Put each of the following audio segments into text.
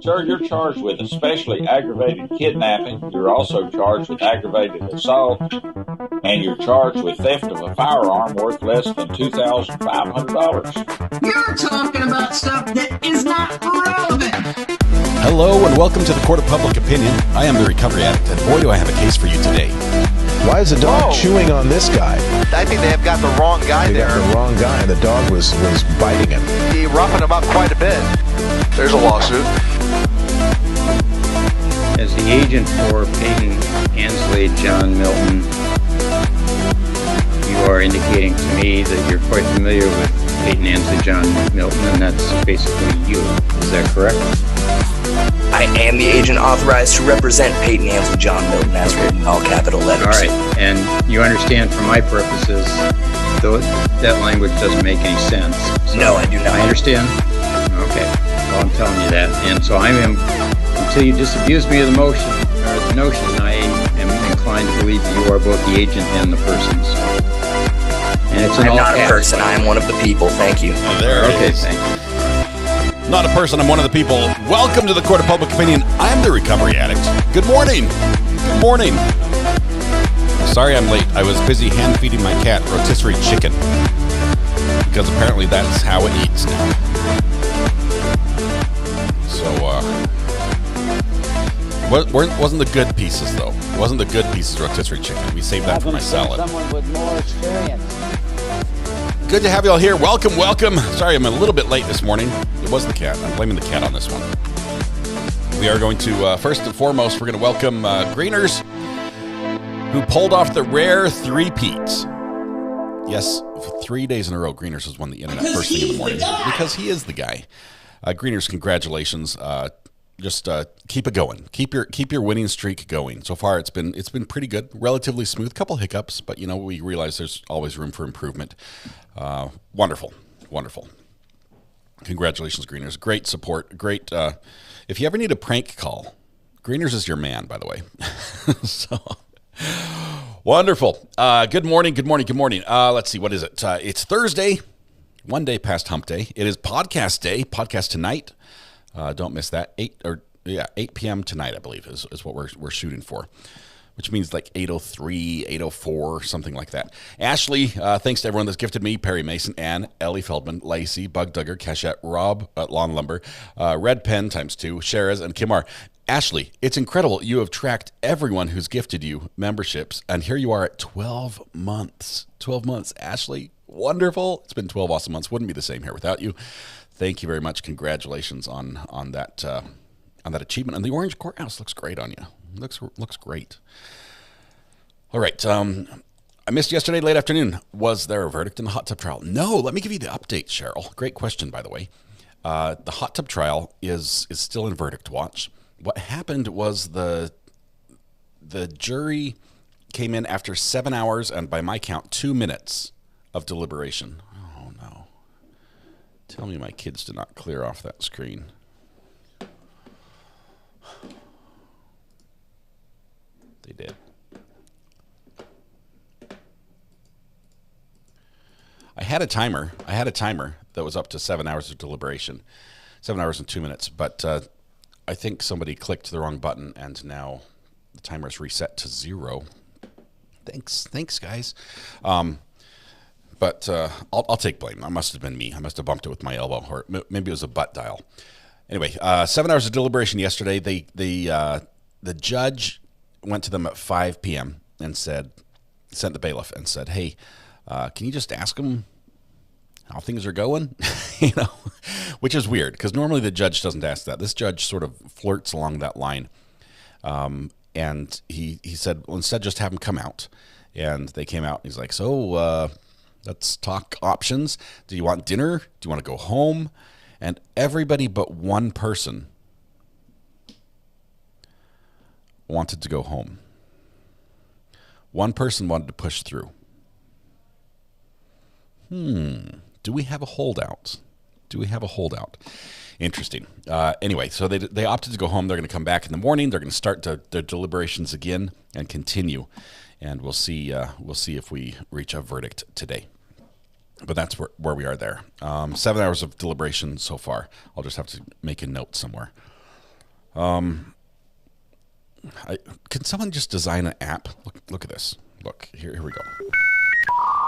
Sir, you're charged with especially aggravated kidnapping. You're also charged with aggravated assault, and you're charged with theft of a firearm worth less than $2,500. You're talking about stuff that is not relevant. Hello and welcome to the Court of Public Opinion. I am the Recovery Addict, and boy do I have a case for you today. Why is the dog chewing on this guy? I think they have got the wrong guy there. Got the wrong guy. The dog was biting him. He roughing him up quite a bit. There's a lawsuit. As the agent for Peyton Ansley, John Milton, you are indicating to me that you're quite familiar with Peyton Ansley, John Milton, and that's basically you. Is that correct? I am the agent authorized to represent Peyton Ansley, John Milton, as written in all capital letters. All right, and you understand for my purposes, though that language doesn't make any sense. So No, I do not. I understand? Okay, well, I'm telling you that. And so I am, until you disabuse me of the motion, or the notion, I am inclined to believe that you are both the agent and the person. So. And it's I'm not a person, I am one of the people, thank you. Oh, there it is. Thank you. Not a person, I'm one of the people. Welcome to the Court of Public Opinion. I'm the Recovery Addict. Good morning. Good morning. Sorry I'm late. I was busy hand feeding my cat rotisserie chicken, because apparently that's how it eats now. So, wasn't the good pieces, though. It wasn't the good pieces rotisserie chicken. We saved that for my salad. Someone with more experience. Good to have you all here. Welcome, welcome. Sorry, I'm a little bit late this morning. It was the cat. I'm blaming the cat on this one. We are going to, first and foremost, we're going to welcome Greeners, who pulled off the rare three-peats. Yes, for 3 days in a row, Greeners has won the internet first thing in the morning. Because he is the guy. Greeners, congratulations. Just keep it going. Keep your winning streak going. So far, it's been pretty good, relatively smooth. Couple hiccups, but we realize there's always room for improvement. Wonderful. Congratulations, Greeners. Great support. Great. If you ever need a prank call, Greeners is your man, by the way. So wonderful. Good morning. Let's see. What is it? It's Thursday. One day past hump day. It is podcast day. Podcast tonight. Don't miss that. 8 p.m. tonight, I believe, is what we're shooting for, which means like 8:03, 8:04, something like that. Ashley, thanks to everyone that's gifted me: Perry Mason, Ann, Ellie Feldman, Lacey, Bug Duggar, Cachette, Rob at Lawn Lumber, Red Pen ×2, Sherez, and Kimar. Ashley, it's incredible. You have tracked everyone who's gifted you memberships, and here you are at 12 months. 12 months, Ashley. Wonderful. It's been 12 awesome months. Wouldn't be the same here without you. Thank you very much. Congratulations on that achievement. And the orange courthouse looks great on you. Looks great. All right. I missed yesterday late afternoon. Was there a verdict in the hot tub trial? No. Let me give you the update, Cheryl. Great question, by the way. The hot tub trial is still in verdict watch. What happened was the jury came in after 7 hours and, by my count, 2 minutes of deliberation. Oh no. Tell me my kids did not clear off that screen. They did. I had a timer that was up to 7 hours of deliberation. 7 hours and 2 minutes. But I think somebody clicked the wrong button, and now the timer is reset to 0. Thanks, guys. But I'll take blame. That must have been me. I must have bumped it with my elbow, or maybe it was a butt dial. Anyway, 7 hours of deliberation yesterday. The judge went to them at 5 p.m. and sent the bailiff and said, "Hey, can you just ask them how things are going?" Which is weird, because normally the judge doesn't ask that. This judge sort of flirts along that line, and he said, "Well, instead, just have them come out." And they came out. And he's like, "So." Let's talk options. Do you want dinner? Do you want to go home? And everybody but one person wanted to go home. One person wanted to push through. Do we have a holdout? Interesting. Anyway, so they opted to go home. They're going to come back in the morning. They're going to start their deliberations again and continue. And we'll see if we reach a verdict today. But that's where we are there. 7 hours of deliberation so far. I'll just have to make a note somewhere. Can someone just design an app? Look at this. Look, here we go.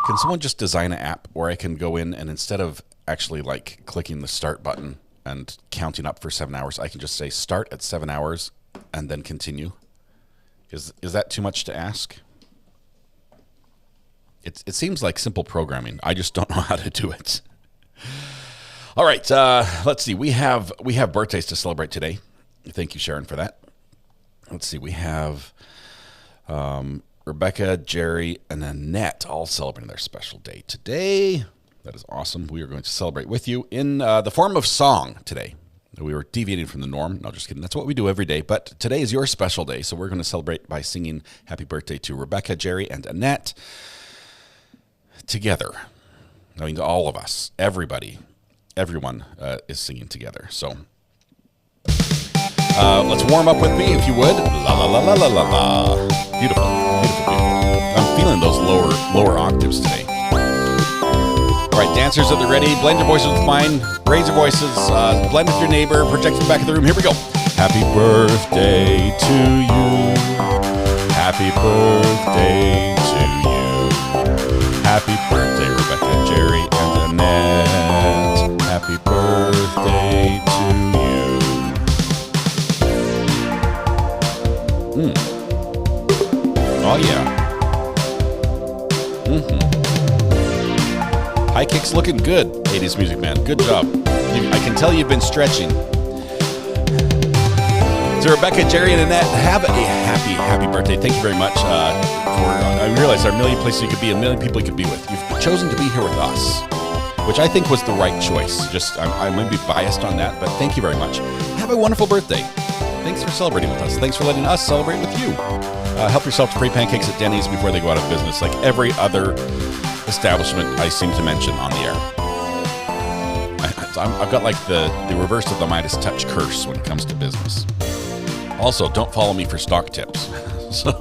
Can someone just design an app where I can go in and instead of actually like clicking the start button and counting up for 7 hours, I can just say start at 7 hours and then continue? Is that too much to ask? It seems like simple programming. I just don't know how to do it. All right, let's see. We have birthdays to celebrate today. Thank you, Sharon, for that. Let's see. We have Rebecca, Jerry, and Annette all celebrating their special day today. That is awesome. We are going to celebrate with you in the form of song today. We were deviating from the norm. No, just kidding. That's what we do every day. But today is your special day, so we're going to celebrate by singing happy birthday to Rebecca, Jerry, and Annette together. I mean, all of us, everyone is singing together. So let's warm up with me, if you would. La la la la la la la. Beautiful, beautiful, beautiful. I'm feeling those lower octaves today. All right, dancers, are they ready? Blend your voices with mine. Raise your voices. Blend with your neighbor. Project to the back of the room. Here we go. Happy birthday to you. Happy birthday to you. Happy birthday, Rebecca, Jerry, and Annette. Happy birthday to you. Oh, yeah. High kick's looking good, 80s Music Man. Good job. I can tell you've been stretching. So Rebecca, Jerry, and Annette, have a happy birthday. Thank you very much. I realize there are a million places you could be, a million people you could be with. You've chosen to be here with us, which I think was the right choice. I might be biased on that, but thank you very much. Have a wonderful birthday. Thanks for celebrating with us. Thanks for letting us celebrate with you. Help yourself to free pancakes at Denny's before they go out of business, like every other establishment I seem to mention on the air. I've got like the reverse of the Midas touch curse when it comes to business. Also, don't follow me for stock tips. So,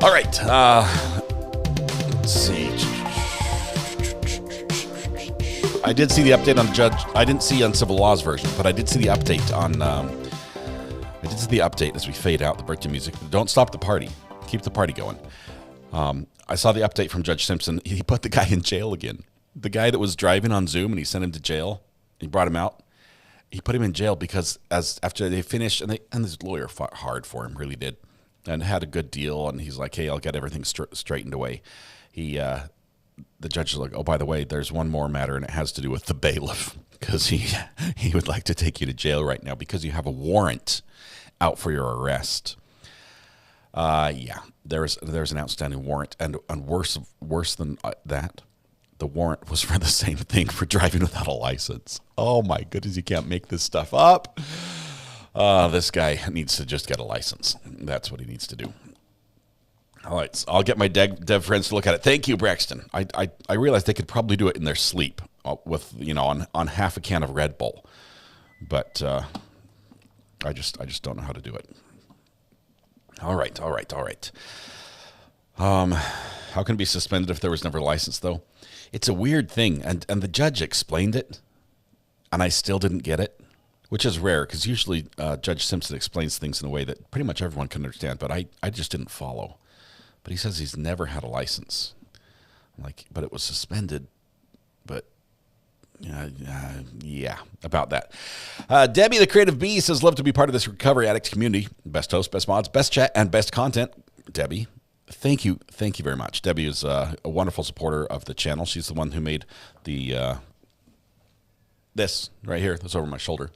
all right. Let's see. I did see the update on Judge. I didn't see on Civil Law's version, but I did see the update on. I did see the update as we fade out the birthday music. Don't stop the party. Keep the party going. I saw the update from Judge Simpson. He put the guy in jail again. The guy that was driving on Zoom and he sent him to jail. He brought him out. He put him in jail because after they finished, and this lawyer fought hard for him, really did, and had a good deal. And he's like, "Hey, I'll get everything straightened away." The judge is like, "Oh, by the way, there's one more matter, and it has to do with the bailiff because he would like to take you to jail right now because you have a warrant out for your arrest." Yeah, there's an outstanding warrant, and worse than that, the warrant was for the same thing, for driving without a license. Oh my goodness, you can't make this stuff up. This guy needs to just get a license. That's what he needs to do. All right, so I'll get my dev friends to look at it. Thank you, Braxton. I realized they could probably do it in their sleep with on half a can of Red Bull, but I just don't know how to do it. All right. How can it be suspended if there was never a license, though? It's a weird thing, and the judge explained it, and I still didn't get it, which is rare, because usually Judge Simpson explains things in a way that pretty much everyone can understand, but I just didn't follow. But he says he's never had a license. I'm like, but it was suspended, but... yeah, about that. Debbie, the Creative Bee, says, love to be part of this Recovery Addict community. Best host, best mods, best chat, and best content. Debbie, thank you very much. Debbie is a wonderful supporter of the channel. She's the one who made the this right here, that's over my shoulder.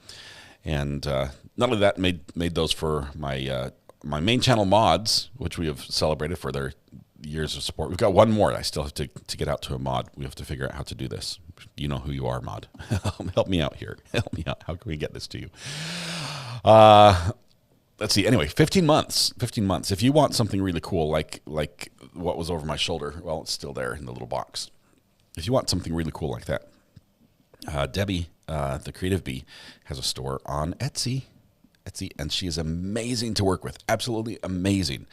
And not only that, made those for my my main channel mods, which we have celebrated for their years of support. We've got one more. I still have to get out to a mod. We have to figure out how to do this. You know who you are, mod. Help me out here. Help me out. How can we get this to you? Let's see. Anyway, 15 months. 15 months. If you want something really cool, like what was over my shoulder, well, it's still there in the little box. If you want something really cool like that, Debbie, the Creative Bee, has a store on Etsy, and she is amazing to work with. Absolutely amazing.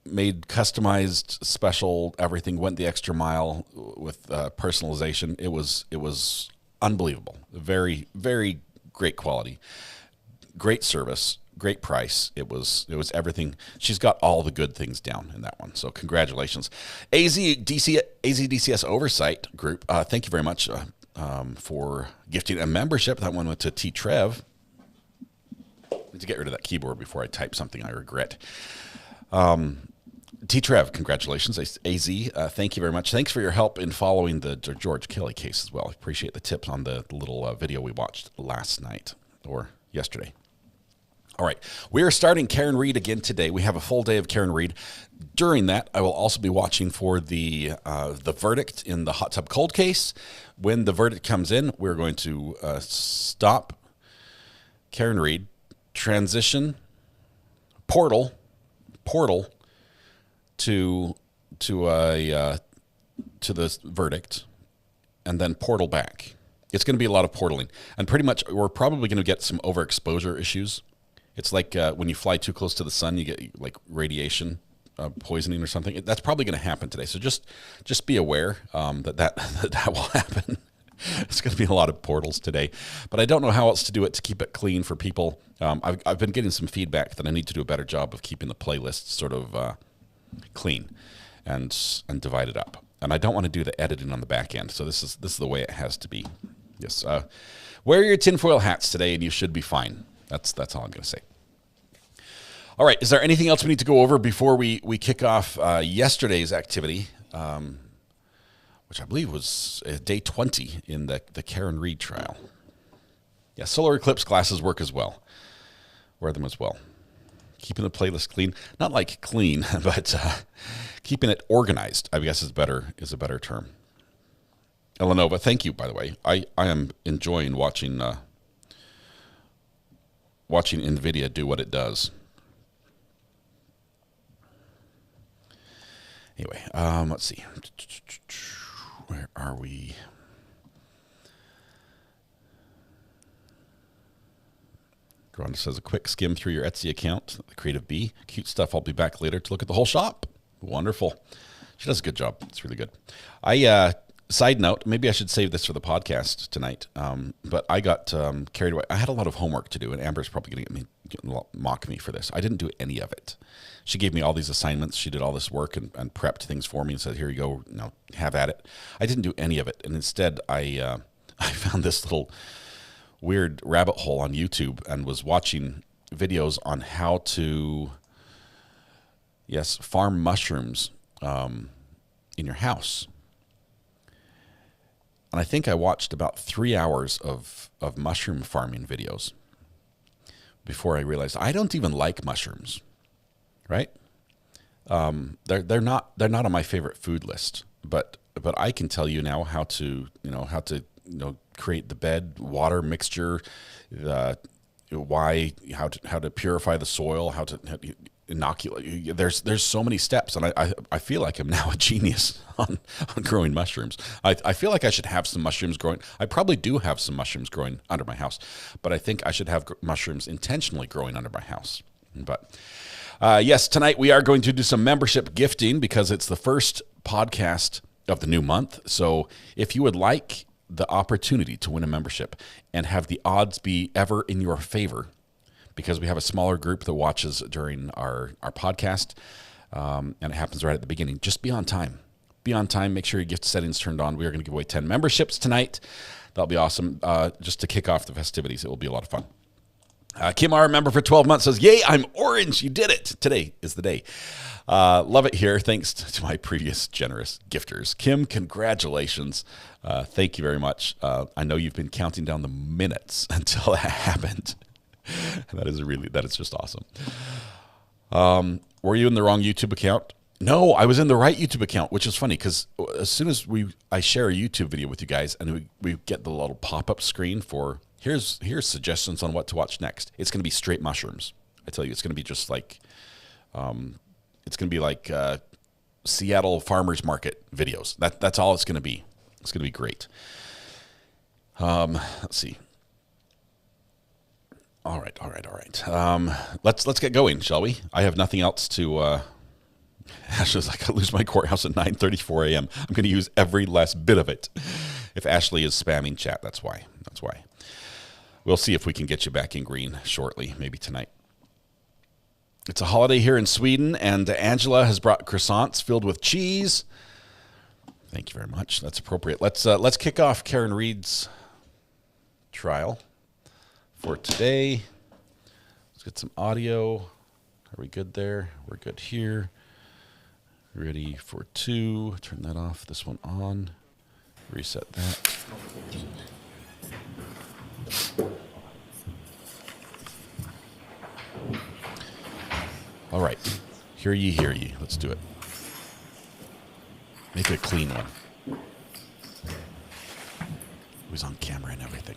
Made customized, special, everything, went the extra mile with personalization. It was unbelievable. Very, very great quality, great service, great price. It was everything. She's got all the good things down in that one. So congratulations. AZDCS Oversight Group, thank you very much for gifting a membership. That one went to T. Trev. I need to get rid of that keyboard before I type something I regret. T. Trev, congratulations. AZ, thank you very much. Thanks for your help in following the George Kelly case as well. I appreciate the tips on the little video we watched last night or yesterday. All right, we are starting Karen Read again today. We have a full day of Karen Read. During that, I will also be watching for the verdict in the hot tub cold case. When the verdict comes in, we're going to stop Karen Read, transition, portal to the verdict, and then portal back. It's going to be a lot of portaling, and pretty much we're probably going to get some overexposure issues. It's like when you fly too close to the sun, you get like radiation poisoning or something. That's probably going to happen today. So just be aware that will happen. It's going to be a lot of portals today, but I don't know how else to do it to keep it clean for people. I've been getting some feedback that I need to do a better job of keeping the playlist sort of clean and divided up. And I don't want to do the editing on the back end. So this is the way it has to be. Yes. Wear your tinfoil hats today, and you should be fine. That's all I'm going to say. All right. Is there anything else we need to go over before we kick off yesterday's activity, which I believe was day 20 in the Karen Read trial? Yeah, solar eclipse glasses work as well. Wear them as well. Keeping the playlist clean, not like clean, but keeping it organized, I guess is a better term. Elanova, thank you, by the way. I am enjoying watching NVIDIA do what it does. Anyway, let's see. Where are we? Rhonda says, a quick skim through your Etsy account, the Creative Bee. Cute stuff. I'll be back later to look at the whole shop. Wonderful. She does a good job. It's really good. Side note, maybe I should save this for the podcast tonight, but I got carried away. I had a lot of homework to do, and Amber's probably going to mock me for this. I didn't do any of it. She gave me all these assignments. She did all this work and prepped things for me and said, here you go, have at it. I didn't do any of it, and instead I found this little weird rabbit hole on YouTube and was watching videos on how to, farm mushrooms in your house. And I think I watched about 3 hours of mushroom farming videos before I realized I don't even like mushrooms, right? They're not on my favorite food list, but I can tell you now how to create the bed water mixture, how to purify the soil, how to inoculate. There's so many steps, and I feel like I'm now a genius on growing mushrooms. I feel like I should have some mushrooms growing. I probably do have some mushrooms growing under my house, but I think I should have mushrooms intentionally growing under my house. But yes, tonight we are going to do some membership gifting because it's the first podcast of the new month. So if you would like the opportunity to win a membership and have the odds be ever in your favor, because we have a smaller group that watches during our podcast, and it happens right at the beginning. Just be on time. Be on time. Make sure your gift settings turned on. We are going to give away 10 memberships tonight. That'll be awesome. Just to kick off the festivities. It will be a lot of fun. Kim R, member for 12 months, says, yay, I'm orange. You did it. Today is the day. Love it here. Thanks to my previous generous gifters. Kim, congratulations. Thank you very much. I know you've been counting down the minutes until that happened. That is just awesome. Were you in the wrong YouTube account? No, I was in the right YouTube account, which is funny because as soon as I share a YouTube video with you guys and we get the little pop-up screen for here's suggestions on what to watch next. It's going to be straight mushrooms. I tell you, it's going to be just like Seattle farmers market videos. That's all it's going to be. It's going to be great. Let's see. All right. Let's get going, shall we? I have nothing else to. Ashley's like, I lose my courthouse at 9:34 a.m. I'm going to use every last bit of it. If Ashley is spamming chat, that's why. We'll see if we can get you back in green shortly, maybe tonight. It's a holiday here in Sweden, and Angela has brought croissants filled with cheese. Thank you very much. That's appropriate. Let's kick off Karen Reed's trial for today. Let's get some audio. Are we good there? We're good here. Ready for 2. Turn that off. This one on. Reset that. All right. Hear ye, hear ye. Let's do it. Make it a clean one. It was on camera and everything.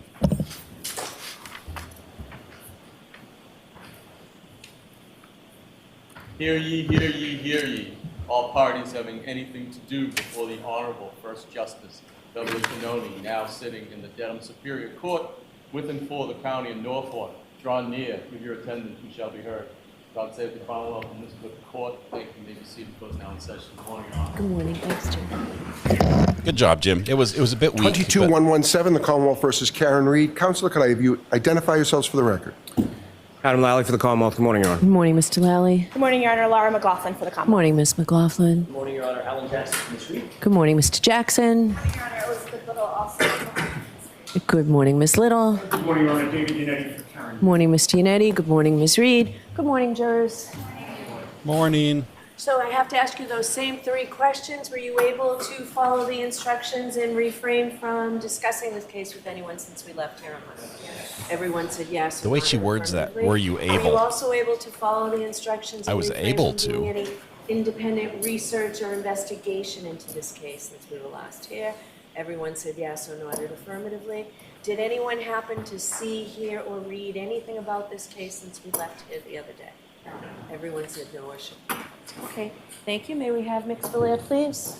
Hear ye, hear ye, hear ye. All parties having anything to do before the Honorable First Justice W. Canoni, now sitting in the Dedham Superior Court with and for the County of Norfolk. Draw near, give your attendance, you shall be heard. God save the Commonwealth and this good court. Thank you. You may be seated. Court now in session. Good morning, Your Honor. Good morning. Thanks, Jim. Good job, Jim. It was a bit weak. 22117, the Commonwealth versus Karen Reed. Counselor, could I have you identify yourselves for the record? Adam Lally for the Commonwealth. Good morning, Your Honor. Good morning, Mr. Lally. Good morning, Your Honor. Laura McLaughlin for the Good Commonwealth. morning, Ms. McLaughlin. Good morning, Your Honor. Alan Jackson from Ms. Reed. Good morning, Mr. Jackson. Good morning, Your Honor. Elizabeth Little also. Good morning, Ms. Little. Good morning, Your Honor. David Yannetti for Karen. Good morning, Mr. Yannetti. Good morning, Ms. Reed. Good morning, jurors. Morning. So I have to ask you those same 3 questions. Were you able to follow the instructions and refrain from discussing this case with anyone since we left here on Monday? Everyone said yes. The way she words that, were you Were able? you also able to follow the instructions? I and was refrain able from doing to. Any independent research or investigation into this case since we were last here? Everyone said yes or nodded affirmatively. Did anyone happen to see, hear, or read anything about this case since we left here the other day? Everyone said no or should. Okay, thank you. May we have Mix Belair, please?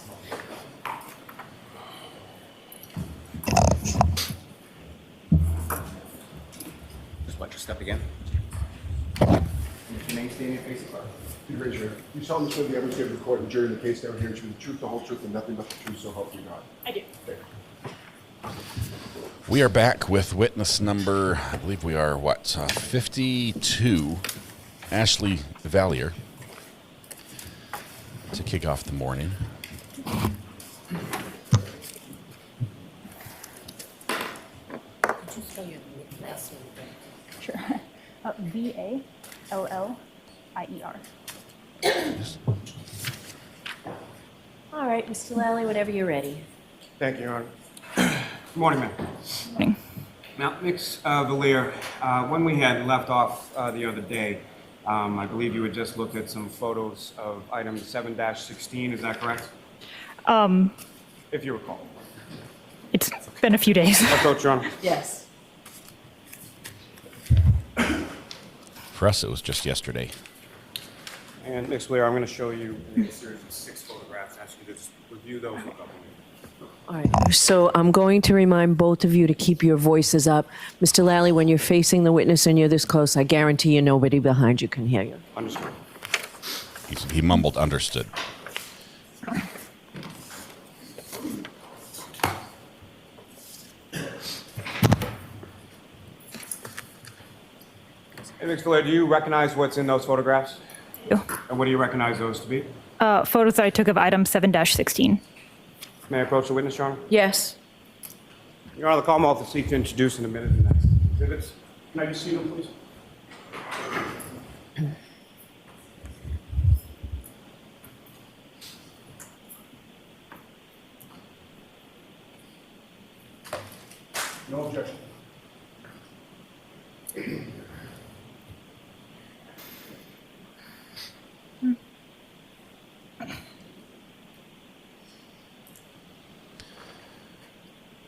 Just watch your step again. Name, stand, and face the clerk. Please raise your hand. You solemnly swear the evidence you have recorded during the case down here to be the truth, the whole truth, and nothing but the truth, so help you God. I do. Thank you. We are back with witness number, I believe we are, 52, Ashley Valier, to kick off the morning. Could you spell your last name? Sure. V-A-L-L-I-E-R. All right, Mr. Lally, whenever you're ready. Thank you, Your Honor. Good morning, ma'am. Morning. Now, Ms. Valier, when we had left off the other day, I believe you had just looked at some photos of item 7-16, is that correct? If you recall. It's been a few days. Approach, Your Honor. Yes. For us, it was just yesterday. And Ms. Valier, I'm going to show you a series of 6 photographs. Ask you to just review those in a couple minutes. All right, so I'm going to remind both of you to keep your voices up. Mr. Lally, when you're facing the witness and you're this close, I guarantee you nobody behind you can hear you. Understood. He mumbled understood. Hey, Ms. Valier, do you recognize what's in those photographs? Yeah. And what do you recognize those to be? Photos that I took of item 7-16. May I approach the witness, Your Honor? Yes. Your Honor, the Commonwealth will seek to introduce in a minute the next exhibits. Can I just see them, please? No objection.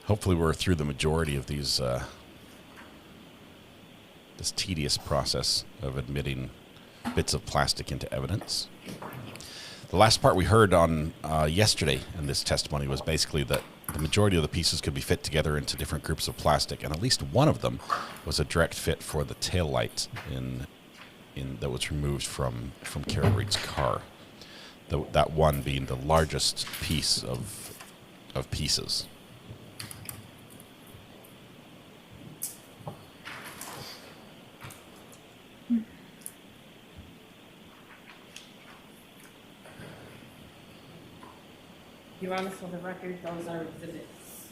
Hopefully we're through the majority of these, this tedious process of admitting bits of plastic into evidence. The last part we heard on yesterday in this testimony was basically that the majority of the pieces could be fit together into different groups of plastic, and at least one of them was a direct fit for the tail light that was removed from Karen Reed's car. That one being the largest piece of pieces. Your Honor, for the record, those are exhibits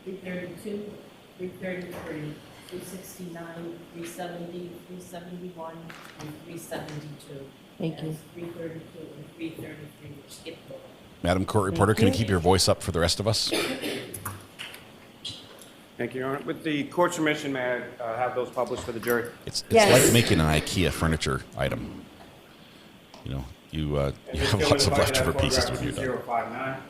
332, 333, 369, 370, 371, and 372. Thank you. Yes, 332 and 333, which skipped over. Madam Court Reporter, can you keep your voice up for the rest of us? Thank you, Your Honor. With the court's permission, may I have those published for the jury? It's like making an IKEA furniture item. You know, you have lots of leftover pieces when you're done. 2059.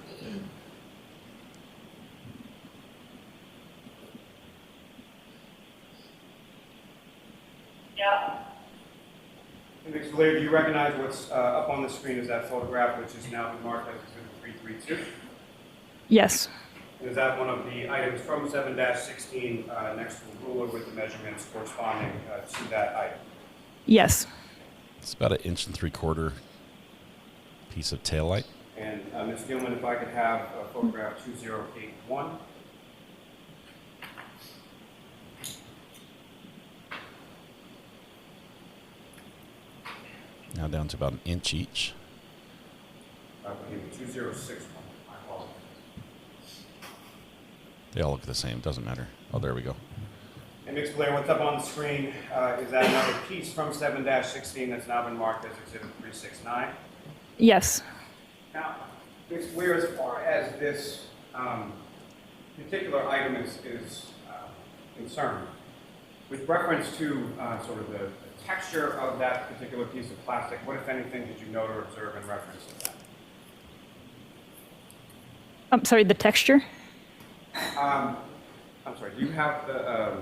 Yeah. Ms. Blair, do you recognize what's up on the screen is that photograph, which is now been marked as exhibit 332? Yes. Is that one of the items from 7-16 next to a ruler with the measurements corresponding to that item? Yes. It's about 1 3/4 piece of taillight. And Ms. Gilman, if I could have photograph 2081. Now down to about 1 inch each. I believe 2061. I apologize. They all look the same. Doesn't matter. Oh, there we go. And Ms. Blair, what's up on the screen is that another piece from 7-16 that's now been marked as exhibit 369? Yes. Now, Ms. Blair, as far as this particular item is concerned, with reference to sort of the texture of that particular piece of plastic, what, if anything, did you note or observe in reference to that? I'm sorry, the texture? I'm sorry, do you have the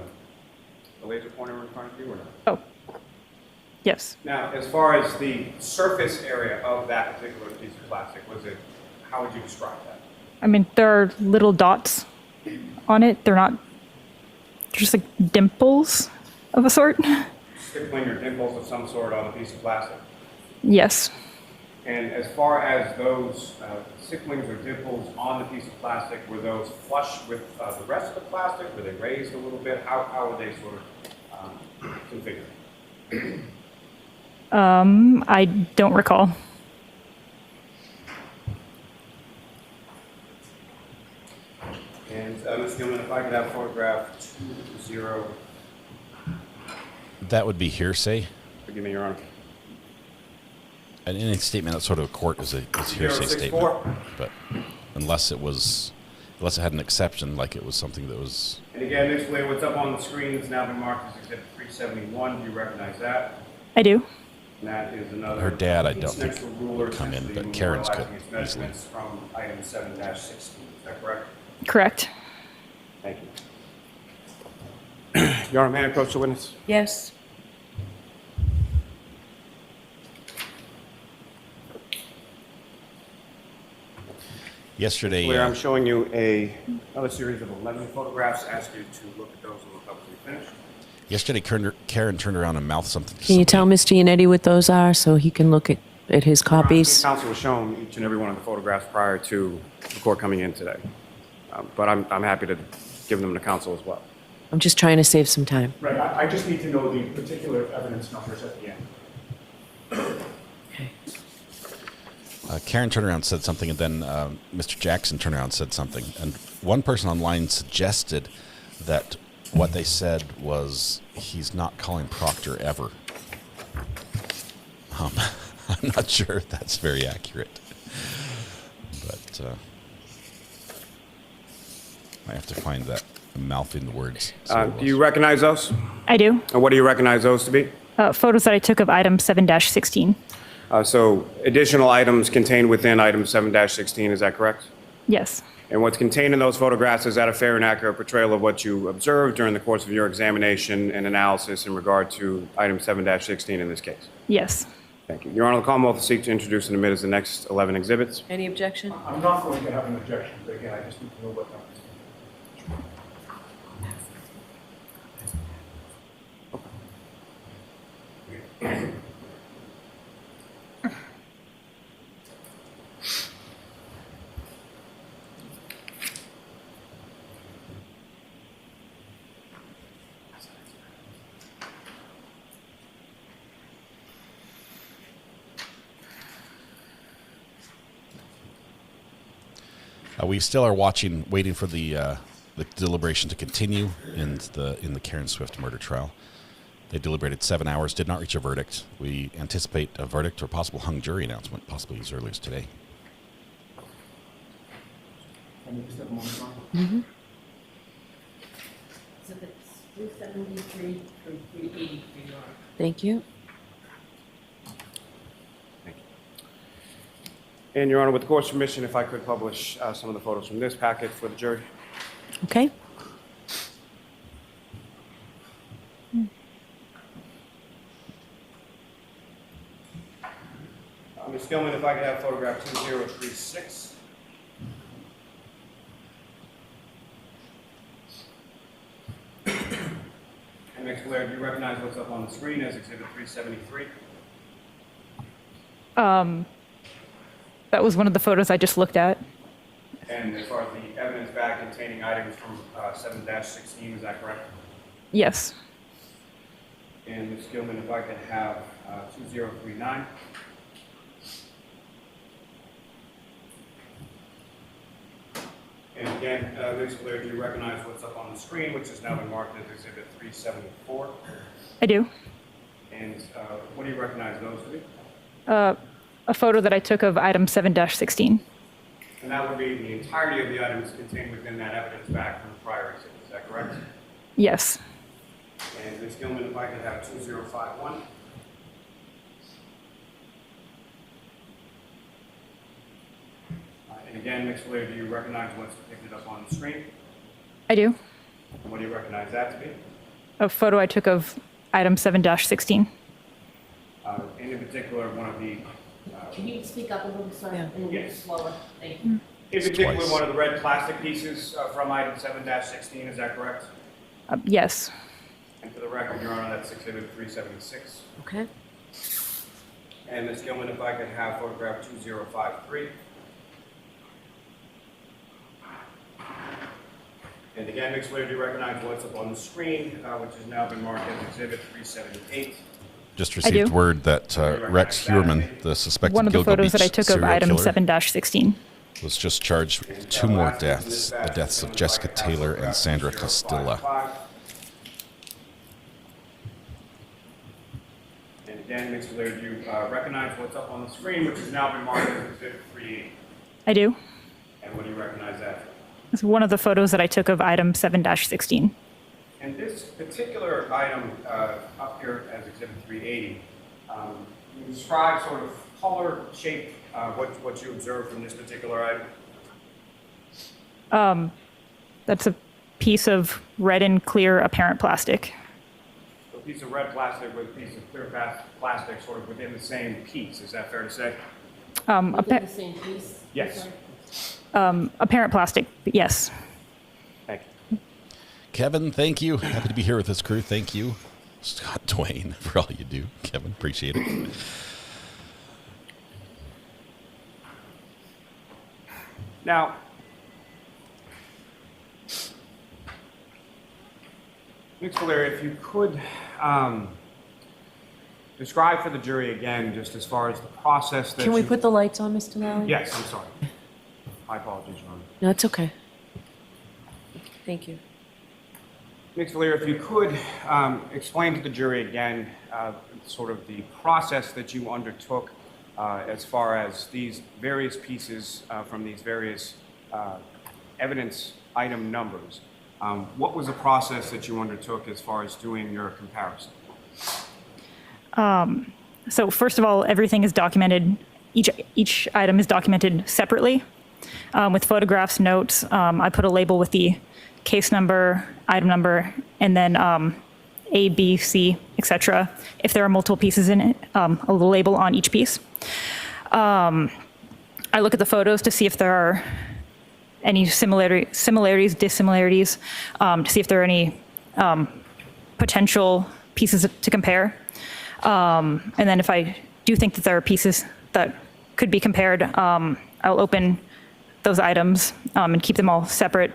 laser pointer in front of you or not? Oh, yes. Now, as far as the surface area of that particular piece of plastic, how would you describe that? I mean, there are little dots on it. They're not just like dimples of a sort. Stippling or dimples of some sort on a piece of plastic? Yes. And as far as those stipplings or dimples on the piece of plastic, were those flush with the rest of the plastic? Were they raised a little bit? How were they sort of configured? I don't recall. And Ms. Gilman, if I could have photograph 20. That would be hearsay. Forgive me, Your Honor. And any statement outside of a court is a hearsay 064. statement. But unless it had an exception, like it was something that was. And again, Ms. Blair, what's up on the screen has now been marked as exhibit 371. Do you recognize that? I do. And that is another. Her dad, I don't think would come in, but Karen's could easily. From item 7-16. Is that correct? Correct. Thank you. Your Honor, may I approach the witness? Yes. Yesterday, Blair, I'm showing you another series of 11 photographs. Ask you to look at those and look up to the finish. Yesterday, Karen turned around and mouthed something. Can you tell Mr. Yannetti what those are so he can look at his copies? Counsel was shown each and every one of the photographs prior to the court coming in today. But I'm happy to give them to counsel as well. I'm just trying to save some time. Right, I just need to know the particular evidence numbers at the end. Karen turned around and said something, and then Mr. Jackson turned around and said something. And one person online suggested that what they said was he's not calling Proctor ever. I'm not sure if that's very accurate. But I have to find that mouthing the words. Do you recognize those? I do. And what do you recognize those to be? Photos that I took of item 7-16. So additional items contained within item 7-16, is that correct? Yes. And what's contained in those photographs, is that a fair and accurate portrayal of what you observed during the course of your examination and analysis in regard to item 7-16 in this case? Yes. Thank you. Your Honor, the Commonwealth will seek to introduce and admit as the next 11 exhibits. Any objection? I'm not going to have an objection, but again, I just need to know what numbers. We still are waiting for the deliberation to continue in the Karen Swift murder trial. They deliberated 7 hours, did not reach a verdict. We anticipate a verdict or possible hung jury announcement, possibly as early as today. Mm-hmm. So that's 373 through 380 for your. Thank you. And Your Honor, with the court's permission, if I could publish some of the photos from this packet for the jury. Okay. Ms. Gilman, if I could have photograph 2036. And Ms. Blair, do you recognize what's up on the screen as Exhibit 373? That was one of the photos I just looked at. And as far as the evidence bag containing items from 7-16, is that correct? Yes. And Ms. Gilman, if I could have 2039. And again, Ms. Blair, do you recognize what's up on the screen, which has now been marked as Exhibit 374? I do. And what do you recognize those to be? A photo that I took of item 7-16. And that would be the entirety of the items contained within that evidence bag from the prior exhibit, is that correct? Yes. And Ms. Gilman, if I could have 2051. And again, Ms. Blair, do you recognize what's depicted up on the screen? I do. And what do you recognize that to be? A photo I took of item 7-16. And in particular, one of the... Can you speak up a little, sir? Yeah. And a little Yes. slower? Thank you. In particular, one of the red plastic pieces from item 7-16, is that correct? Yes. And for the record, Your Honor, that's Exhibit 376. Okay. And Ms. Gilman, if I could have photograph 2053. And again, Ms. Blair, do you recognize what's up on the screen, which has now been marked as Exhibit 378? Just received word that Rex Heuermann, the suspected One of the Gilgo photos Beach that I took of serial item killer, 7-16. was just charged with 2 more deaths, the deaths of Jessica Taylor and Sandra Costilla. And again, Ms. Blair, do you recognize what's up on the screen, which has now been marked as Exhibit 380? I do. And what do you recognize that for? It's one of the photos that I took of item 7-16. And this particular item up here as Exhibit 380, you describe sort of color, shape, what you observed from this particular item? That's a piece of red and clear apparent plastic. So a piece of red plastic with a piece of clear plastic sort of within the same piece, is that fair to say? Within the same piece? Yes. Apparent plastic, yes. Thank you. Kevin, thank you. Happy to be here with this crew. Thank you, Scott Dwayne, for all you do. Kevin, appreciate it. Now, Ms. Valeria, if you could describe for the jury again, just as far as the process that Can we put the lights on, Mr. Lally? Yes, I'm sorry. My apologies, Your Honor. No, it's okay. Thank you. Ms. Valeria, if you could explain to the jury again sort of the process that you undertook as far as these various pieces from these various evidence item numbers. What was the process that you undertook as far as doing your comparison? So first of all, everything is documented. Each item is documented separately with photographs, notes. I put a label with the case number, item number, and then A, B, C, etc. If there are multiple pieces in it, a little label on each piece. I look at the photos to see if there are any similarities, dissimilarities, to see if there are any potential pieces to compare. And then if I do think that there are pieces that could be compared, I'll open those items and keep them all separate,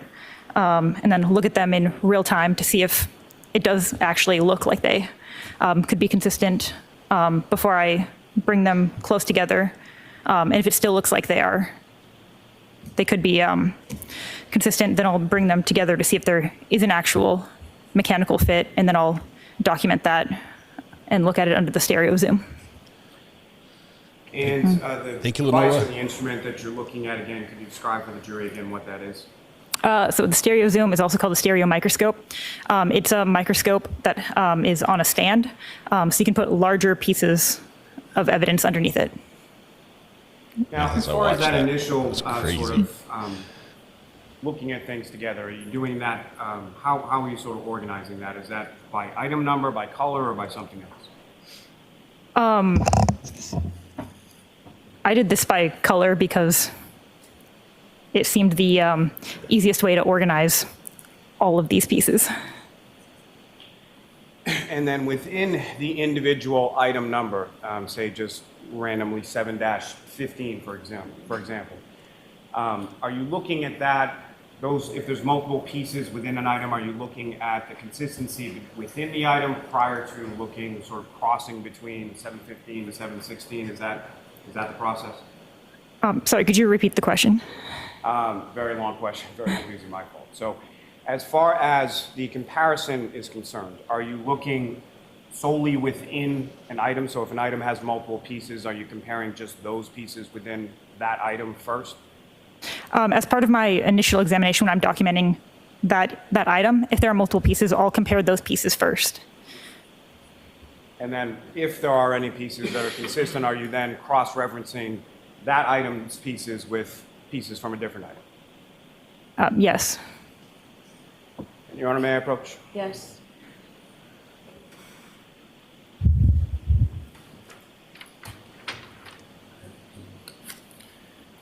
and then look at them in real time to see if it does actually look like they could be consistent before I bring them close together, and if it still looks like they are. they could be consistent, then I'll bring them together to see if there is an actual mechanical fit, and then I'll document that and look at it under the stereo zoom. And the Thank you, device Lenora. or the instrument that you're looking at, again, could you describe for the jury again what that is? So the stereo zoom is also called the stereo microscope. It's a microscope that is on a stand, so you can put larger pieces of evidence underneath it. Now, as I far as watched that that. initial It's sort crazy. of looking at things together, are you doing that, how are you sort of organizing that? Is that by item number, by color, or by something else? I did this by color because it seemed the easiest way to organize all of these pieces. And then within the individual item number, say just randomly 7-15, for example, are you looking at that, if there's multiple pieces within an item, are you looking at the consistency within the item prior to looking, sort of crossing between 715 to 716? Is that the process? Sorry, could you repeat the question? Very long question, very confusing, my fault. So as far as the comparison is concerned, are you looking solely within an item? So if an item has multiple pieces, are you comparing just those pieces within that item first? As part of my initial examination, when I'm documenting that item, if there are multiple pieces, I'll compare those pieces first. And then if there are any pieces that are consistent, are you then cross-referencing that item's pieces with pieces from a different item? Yes. Your Honor, may I approach? Yes.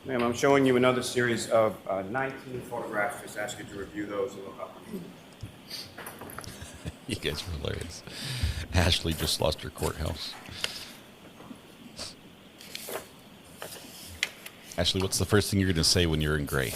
Ma'am, I'm showing you another series of 19 photographs. Just ask you to review those and look up. You guys are hilarious. Ashley just lost her courthouse. Ashley, what's the first thing you're going to say when you're in gray?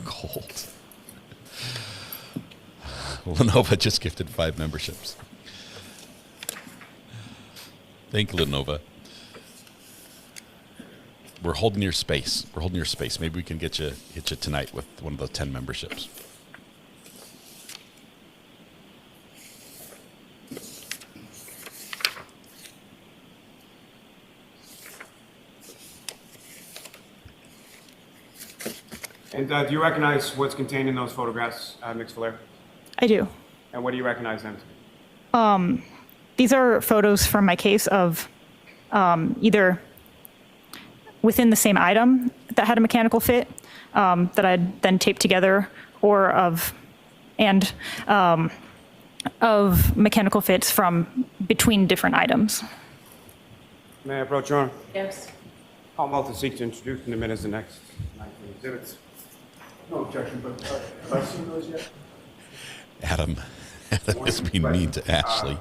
Cold. Lenova just gifted 5 memberships. Thank you, Lenova. We're holding your space. We're holding your space. Maybe we can hit you tonight with one of the 10 memberships. And do you recognize what's contained in those photographs, Ms. Valaire? I do. And what do you recognize them to be? These are photos from my case of either within the same item that had a mechanical fit that I'd then taped together, or of mechanical fits from between different items. May I approach, Your Honor? Yes. Commonwealth will seek to introduce in a minute as the next 19 exhibits. No objection, but have I seen those yet? Adam is being mean to Ashley.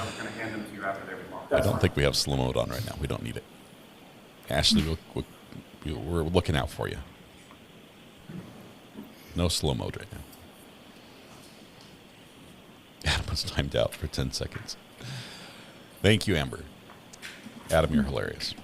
I was going to hand them to you after they were marked. I don't think we have slow mode on right now. We don't need it. Ashley, we're looking out for you. No slow mode right now. Adam was timed out for 10 seconds. Thank you, Amber. Adam, you're hilarious.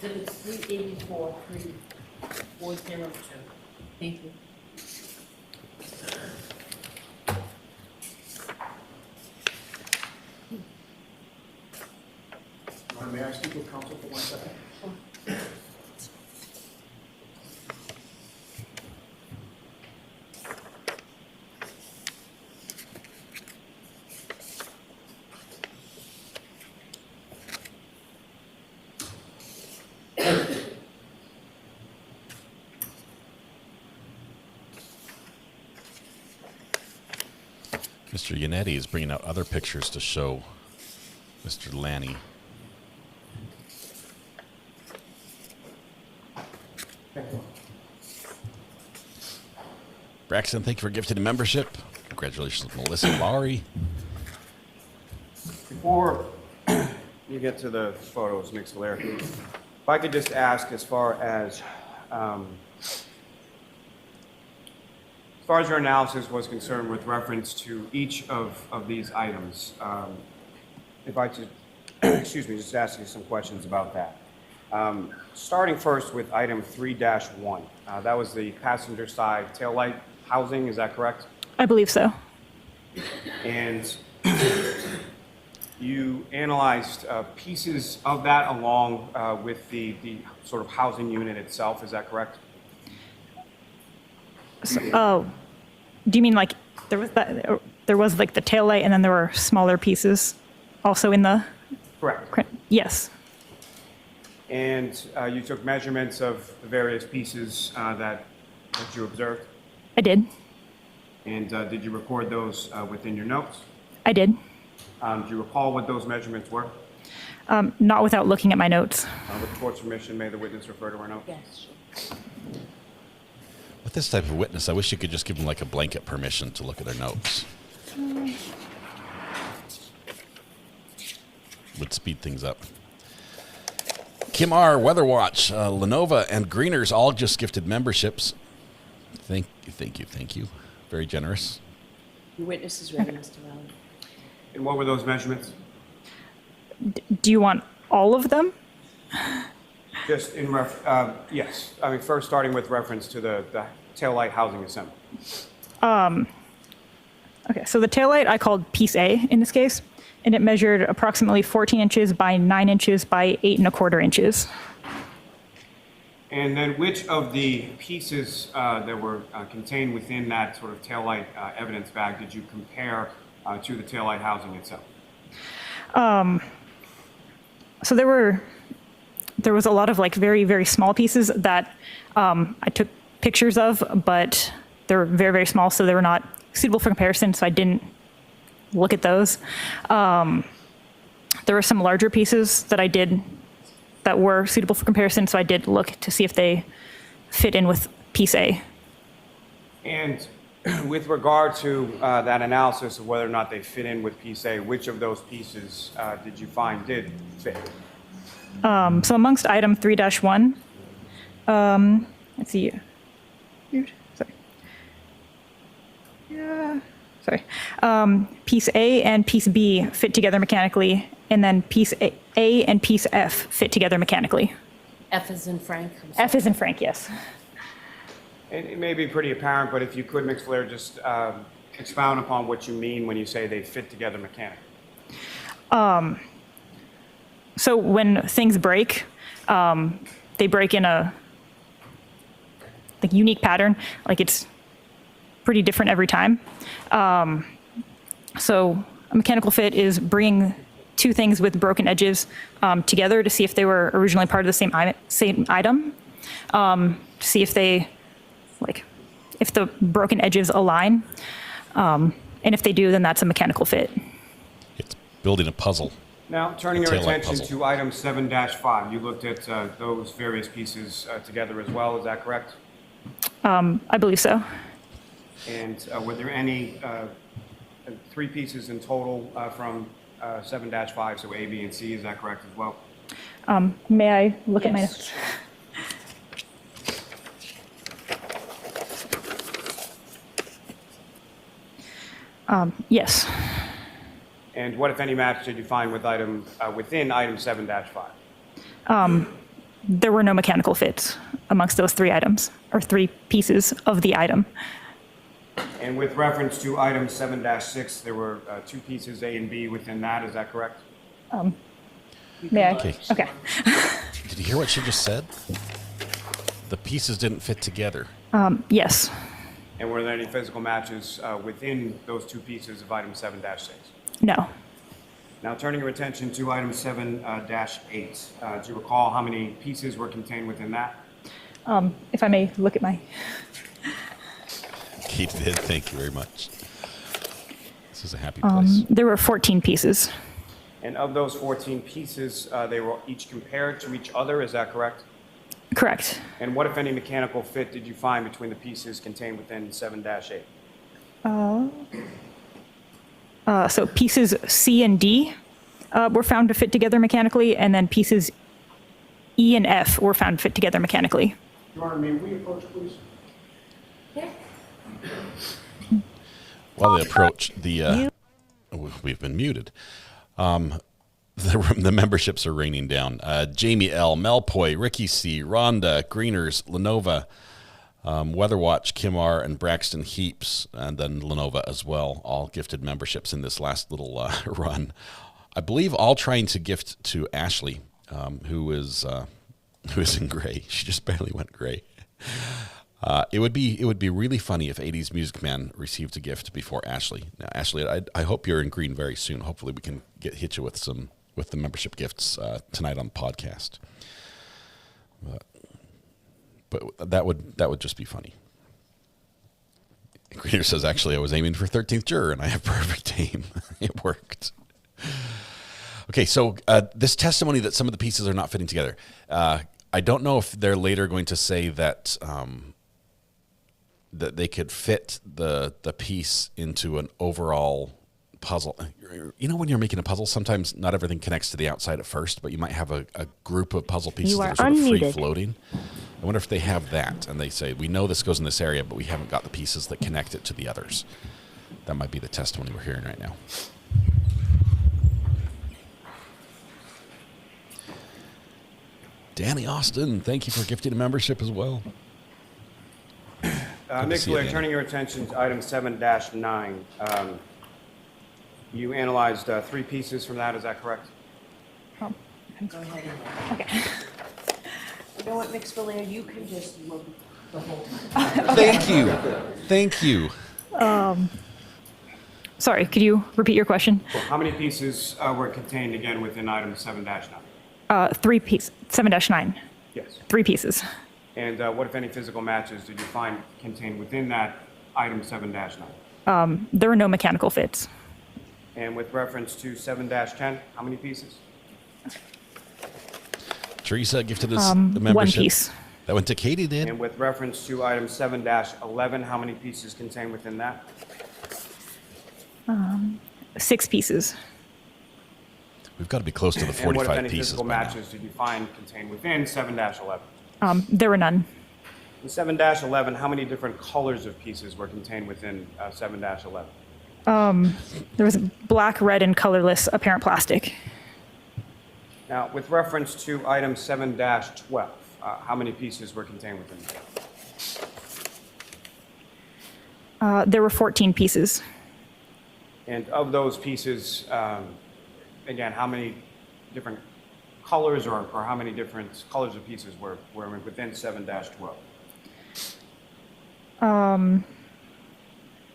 Exhibit 384, 3402. Thank you. May I speak with counsel for 1 second? Mr. Yannetti is bringing out other pictures to show Mr. Lanny. Braxton, thank you for gifting a membership. Congratulations, Melissa Lowry. Before you get to the photos, Mix Lair, if I could just ask, as far as your analysis was concerned with reference to each of these items, if I could, excuse me, just ask you some questions about that. Starting first with item 3-1, that was the passenger side taillight housing, is that correct? I believe so. And you analyzed pieces of that along with the sort of housing unit itself, is that correct? So, oh, do you mean like there was like the tail light and then there were smaller pieces also in the? Correct. Yes. And you took measurements of the various pieces that you observed? I did. And did you record those within your notes? I did. Do you recall what those measurements were? Not without looking at my notes. With the court's permission, may the witness refer to her notes? Yes, sure. With this type of witness, I wish you could just give them like a blanket permission to look at their notes. Would speed things up. Kim R, Weather Watch, Lenova, and Greeners all just gifted memberships. Thank you. Very generous. Your witness is ready, Mr. Rowley. And what were those measurements? Do you want all of them? Just in yes. I mean, first starting with reference to the taillight housing assembly. Okay, so the taillight I called piece A in this case, and it measured approximately 14 inches by 9 inches by 8 1/4 inches. And then which of the pieces that were contained within that sort of taillight evidence bag did you compare to the taillight housing itself? So there was a lot of like very, very small pieces that I took pictures of, but they were very, very small, so they were not suitable for comparison, so I didn't look at those. There were some larger pieces that I did that were suitable for comparison, so I did look to see if they fit in with piece A. And with regard to that analysis of whether or not they fit in with piece A, which of those pieces did you find did fit? So amongst item 3-1, let's see. Piece A and piece B fit together mechanically, and then piece A and piece F fit together mechanically. F is in Frank. F is in Frank, yes. And it may be pretty apparent, but if you could, Mix Flair, just expound upon what you mean when you say they fit together mechanically. So when things break, they break in a like unique pattern. Like it's pretty different every time. So a mechanical fit is bringing two things with broken edges together to see if they were originally part of the same item. To see if they if the broken edges align, and if they do, then that's a mechanical fit. It's building a puzzle. Now, turning your attention puzzle. to item 7-5, you looked at those various pieces together as well, is that correct? I believe so. And were there any 3 pieces in total from 7-5, so A, B, and C, is that correct as well? May I look at my notes? Yes. And what, if any, match did you find with within item 7-5? There were no mechanical fits amongst those 3 items, or 3 pieces of the item. And with reference to item 7-6, there were 2 pieces, A and B, within that. Is that correct? May I? Okay. Okay. Did you hear what she just said? The pieces didn't fit together. Yes. And were there any physical matches within those 2 pieces of item 7-6? No. Now, turning your attention to item 7-8, do you recall how many pieces were contained within that? If I may look at my... Kate did. Thank you very much. This is a happy place. There were 14 pieces. And of those 14 pieces, they were each compared to each other. Is that correct? Correct. And what, if any, mechanical fit did you find between the pieces contained within 7-8? So pieces C and D were found to fit together mechanically, and then pieces E and F were found to fit together mechanically. Your Honor, may we approach, please? While they approach the, we've been muted. The memberships are raining down. Jamie L, Melpoy, Ricky C, Rhonda, Greeners, Lenova, Weatherwatch, Kim R, and Braxton Heaps, and then Lenova as well, all gifted memberships in this last little run. I believe all trying to gift to Ashley, who is in gray. She just barely went gray. It would be really funny if 80s Music Man received a gift before Ashley. Now, Ashley, I hope you're in green very soon. Hopefully, we can hit you with the membership gifts tonight on the podcast. But that would just be funny. Greener says, actually, I was aiming for 13th juror, and I have perfect aim. It worked. Okay, so this testimony that some of the pieces are not fitting together. I don't know if they're later going to say that that they could fit the piece into an overall puzzle. You know, when you're making a puzzle, sometimes not everything connects to the outside at first, but you might have a group of puzzle pieces that are sort of free floating. I wonder if they have that, and they say, we know this goes in this area, but we haven't got the pieces that connect it to the others. That might be the testimony we're hearing right now. Danny Austin, thank you for gifting a membership as well. Nick Blair, turning your attention to item 7-9. You analyzed 3 pieces from that, is that correct? Go ahead. Okay. You know what, Mix Valair, you can just look the whole time. Thank you. Thank you. Sorry, could you repeat your question? How many pieces were contained again within item 7-9? 3 pieces. 7-9. Yes. 3 pieces. And what, if any, physical matches did you find contained within that item 7-9? There were no mechanical fits. And with reference to 7-10, how many pieces? Teresa gifted us the membership. 1 piece. That went to Katie, did. And with reference to item 7-11, how many pieces contained within that? 6 pieces. We've got to be close to the 45 and what, if any, pieces. physical matches did you find contained within 7-11? There were none. In 7-11, how many different colors of pieces were contained within 7-11? There was black, red, and colorless apparent plastic. Now, with reference to item 7-12, how many pieces were contained within that? There were 14 pieces. And of those pieces, again, how many different colors or how many different colors of pieces were within 7-12?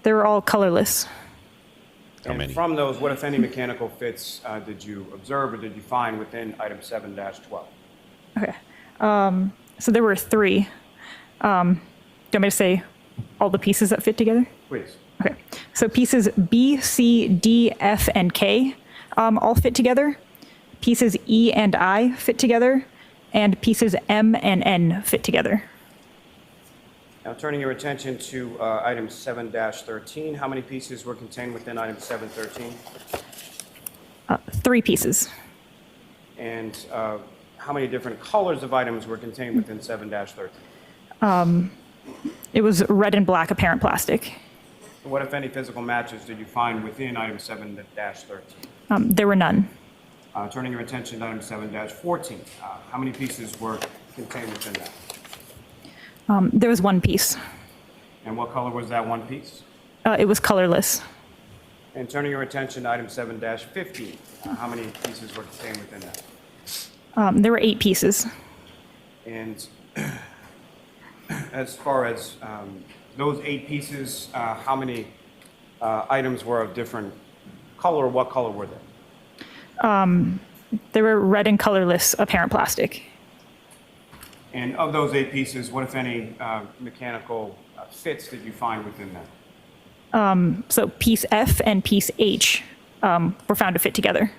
They were all colorless. How many? From those, what, if any, mechanical fits did you observe or did you find within item 7-12? Okay. So there were 3. Do you want me to say all the pieces that fit together? Please. Okay. So pieces B, C, D, F, and K all fit together. Pieces E and I fit together. And pieces M and N fit together. Now, turning your attention to item 7-13, how many pieces were contained within item 7-13? 3 pieces. And how many different colors of items were contained within 7-13? It was red and black apparent plastic. What, if any, physical matches did you find within item 7-13? There were none. Turning your attention to item 7-14, how many pieces were contained within that? There was one piece. And what color was that one piece? It was colorless. And turning your attention to item 7-15, how many pieces were contained within that? There were 8 pieces. And as far as those 8 pieces, how many items were of different color? What color were they? They were red and colorless apparent plastic. And of those 8 pieces, what, if any, mechanical fits did you find within that? So piece F and piece H were found to fit together.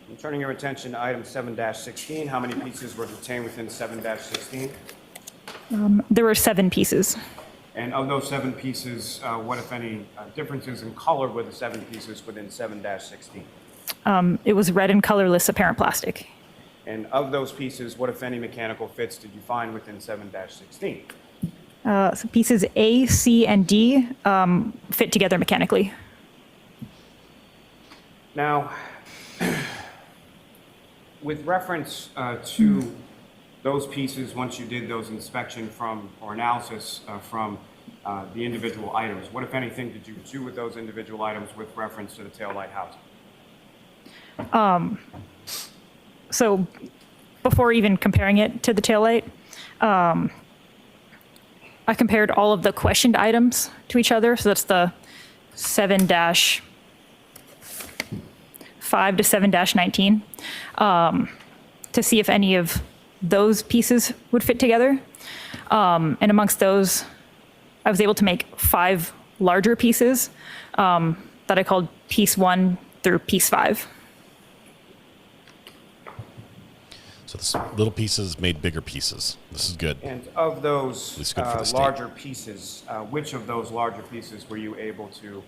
And turning your attention to item 7-16, how many pieces were contained within 7-16? There were 7 pieces. And of those 7 pieces, what, if any, differences in color were the 7 pieces within 7-16? It was red and colorless apparent plastic. And of those pieces, what, if any, mechanical fits did you find within 7-16? So pieces A, C, and D fit together mechanically. Now, with reference to those pieces, once you did those inspection from or analysis from the individual items, what, if anything, did you do with those individual items with reference to the taillight housing? So before even comparing it to the taillight, I compared all of the questioned items to each other. So that's the 7-5 to 7-19 to see if any of those pieces would fit together. And amongst those, I was able to make 5 larger pieces that I called piece 1 through piece 5. So this little pieces made bigger pieces. This is good. And of those It's good for the state. larger pieces, which of those larger pieces were you able to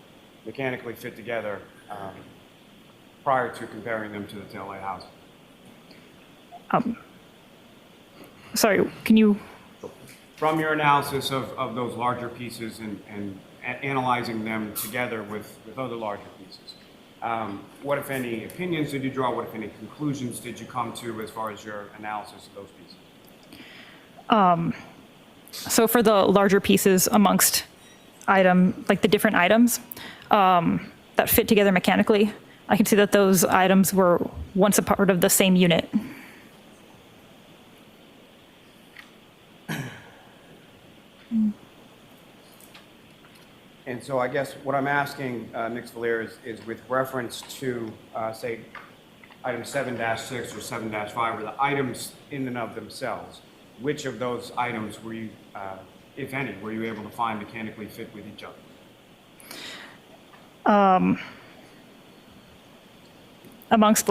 mechanically fit together prior to comparing them to the taillight housing? Sorry, can you? From your analysis of those larger pieces and analyzing them together with other larger pieces, what, if any, opinions did you draw? What, if any, conclusions did you come to as far as your analysis of those pieces? So for the larger pieces amongst the different items that fit together mechanically, I can see that those items were once a part of the same unit. And so I guess what I'm asking, Ms. Valier, is with reference to, say, item 7-6 or 7-5, were the items in and of themselves, which of those items were you, if any, were you able to find mechanically fit with each other? Amongst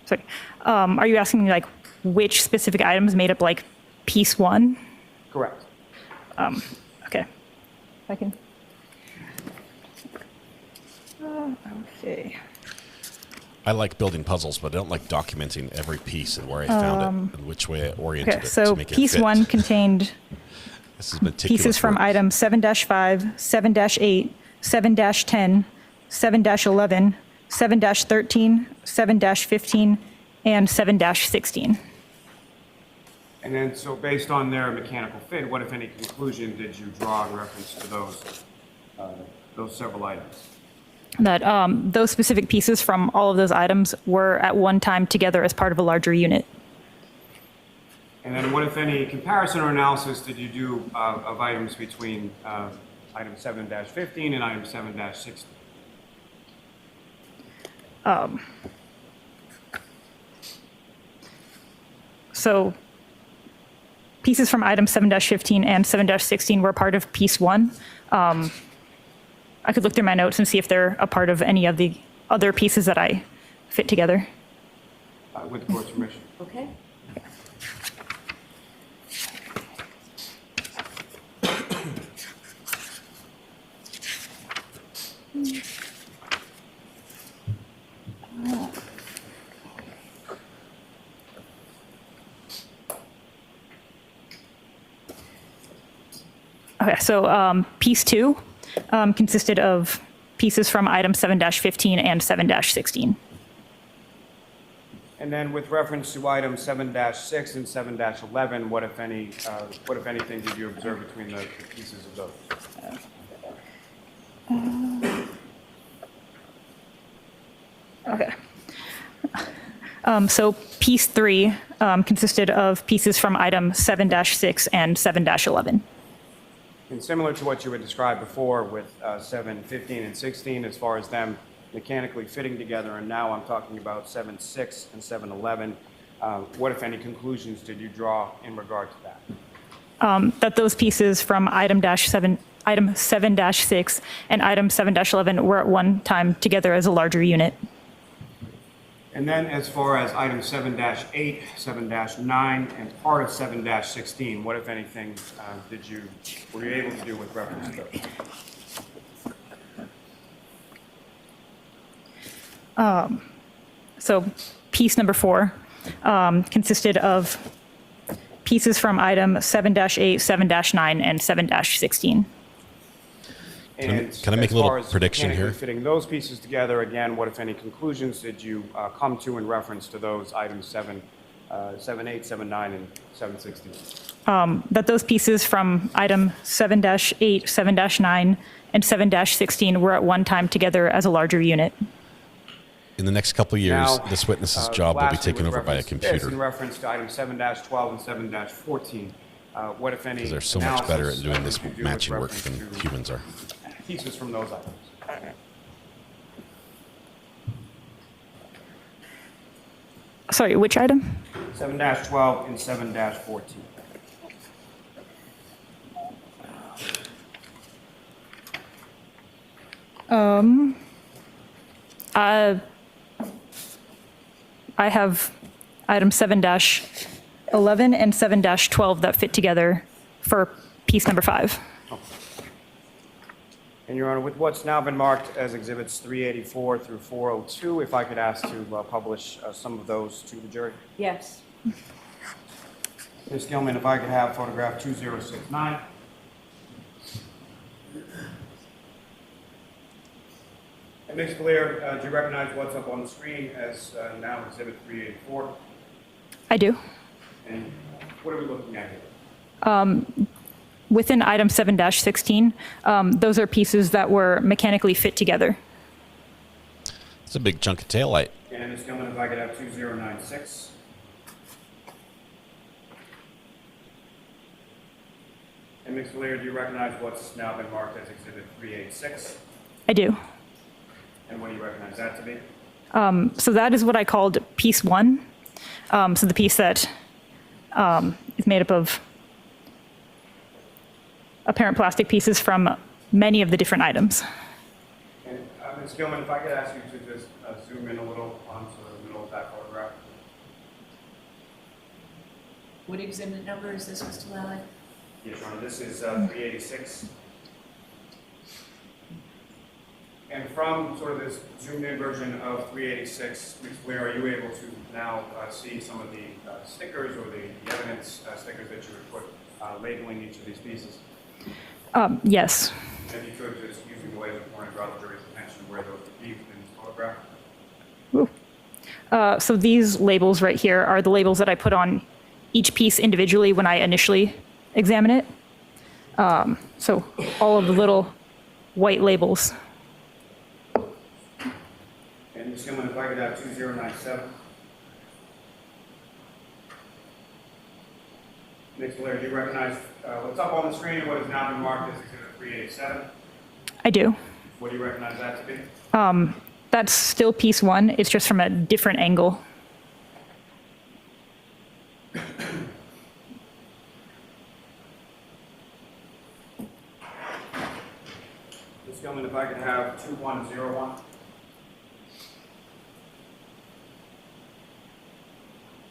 sorry, are you asking me which specific items made up piece 1? Correct. Okay. I can. Okay. I like building puzzles, but I don't like documenting every piece and where I found it and which way I oriented it so to make it piece fit. 1 contained This is meticulous pieces from work. items 7-5, 7-8, 7-10, 7-11, 7-13, 7-15, and 7-16. And then, so based on their mechanical fit, what, if any, conclusion did you draw in reference to those several items? That those specific pieces from all of those items were at one time together as part of a larger unit. And then what, if any, comparison or analysis did you do of items between item 7-15 and item 7-16? So pieces from item 7-15 and 7-16 were part of piece 1. I could look through my notes and see if they're a part of any of the other pieces that I fit together. With the board's permission. Okay. Okay, so piece 2 consisted of pieces from item 7-15 and 7-16. And then with reference to items 7-6 and 7-11, what if anything did you observe between the pieces of those? Okay. So piece 3 consisted of pieces from item 7-6 and 7-11. And similar to what you had described before with 7, 15, and 16, as far as them mechanically fitting together, and now I'm talking about 7-6 and 7-11, what, if any, conclusions did you draw in regard to that? That those pieces from item 7-6 and item 7-11 were at one time together as a larger unit. And then as far as item 7-8, 7-9, and part of 7-16, what, if anything, were you able to do with reference to those? So piece number 4 consisted of pieces from item 7-8, 7-9, and 7-16. Can I make a little prediction here? Fitting those pieces together, again, what, if any, conclusions did you come to in reference to those items 7, 7-8, 7-9, and 7-16? That those pieces from item 7-8, 7-9, and 7-16 were at one time together as a larger unit. In the next couple of years, this witness's job will be taken over by a computer. In reference to item 7-12 and 7-14, what, if any, because they're so much better at doing this matching work than humans are. Pieces from those items? Sorry, which item? 7-12 and 7-14. I have item 7-11 and 7-12 that fit together for piece number 5. And Your Honor, with what's now been marked as exhibits 384 through 402, if I could ask to publish some of those to the jury. Yes. Ms. Gilman, if I could have photograph 2069. And Ms. Blair, do you recognize what's up on the screen as now exhibit 384? I do. And what are we looking at here? Within item 7-16, those are pieces that were mechanically fit together. It's a big chunk of taillight. And Ms. Gilman, if I could have 2096. And Ms. Blair, do you recognize what's now been marked as exhibit 386? I do. And what do you recognize that to be? So that is what I called piece 1. So the piece that is made up of apparent plastic pieces from many of the different items. And Ms. Gilman, if I could ask you to just zoom in a little onto the middle of that photograph. What exhibit number is this, Mr. Lally? Yes, Your Honor, this is 386. And from sort of this zoomed in version of 386, Ms. Blair, are you able to now see some of the stickers or the evidence stickers that you would put labeling each of these pieces? Yes. And if you could, just using the laser pointer, draw the jury's attention to where those would be within this photograph. So these labels right here are the labels that I put on each piece individually when I initially examine it. So all of the little white labels. And Ms. Gilman, if I could have 2097. Ms. Blair, do you recognize what's up on the screen and what has now been marked as exhibit 387? I do. What do you recognize that to be? That's still piece 1. It's just from a different angle. Ms. Gilman, if I could have 2101.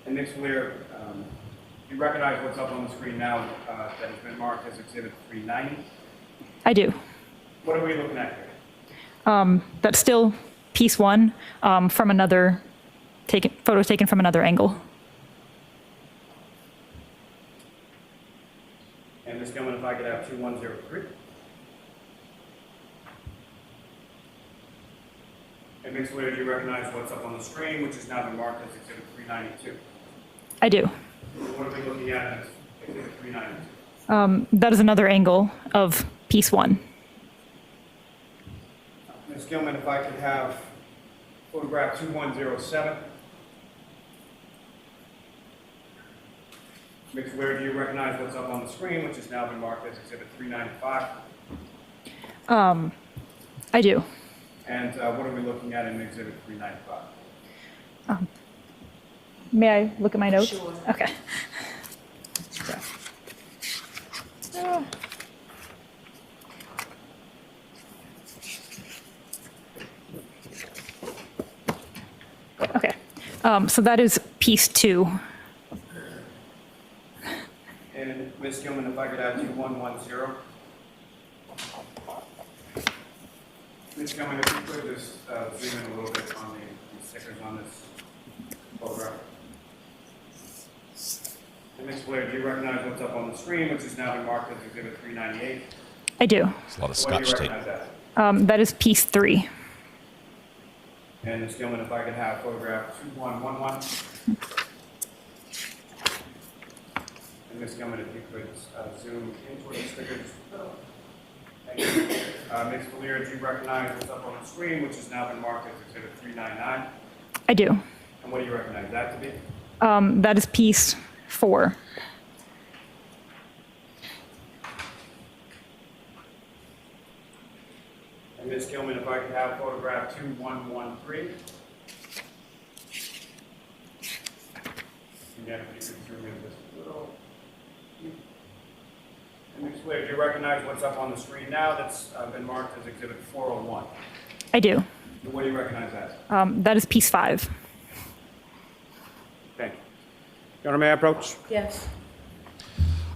And Ms. Blair, you recognize what's up on the screen now that has been marked as exhibit 390? I do. What are we looking at here? That's still piece 1 from another photos taken from another angle. And Ms. Gilman, if I could have 2103. And Ms. Lear, do you recognize what's up on the screen, which has now been marked as Exhibit 392? I do. What are we looking at as Exhibit 392? That is another angle of piece 1. Ms. Gilman, if I could have photograph 2107. Ms. Lear, do you recognize what's up on the screen, which has now been marked as Exhibit 395? I do. And what are we looking at in Exhibit 395? May I look at my notes? Sure. Okay. Okay. So that is piece 2. And Ms. Gilman, if I could add 2110. Ms. Gilman, if you could just zoom in a little bit on the stickers on this photograph. And Ms. Blair, do you recognize what's up on the screen, which has now been marked as Exhibit 398? I do. There's a lot of What do Scotch you tape. recognize that? That is piece 3. And Ms. Gilman, if I could have photograph 2111. And Ms. Gilman, if you could zoom into the stickers. Thank you. Ms. Valier, do you recognize what's up on the screen, which has now been marked as Exhibit 399? I do. And what do you recognize that to be? That is piece 4. And Ms. Gilman, if I could have photograph 2113. Again, if you could zoom in just a little. And Ms. Blair, do you recognize what's up on the screen now that's been marked as Exhibit 401? I do. And what do you recognize as? That is piece 5. Thank you. Your Honor, may I approach? Yes.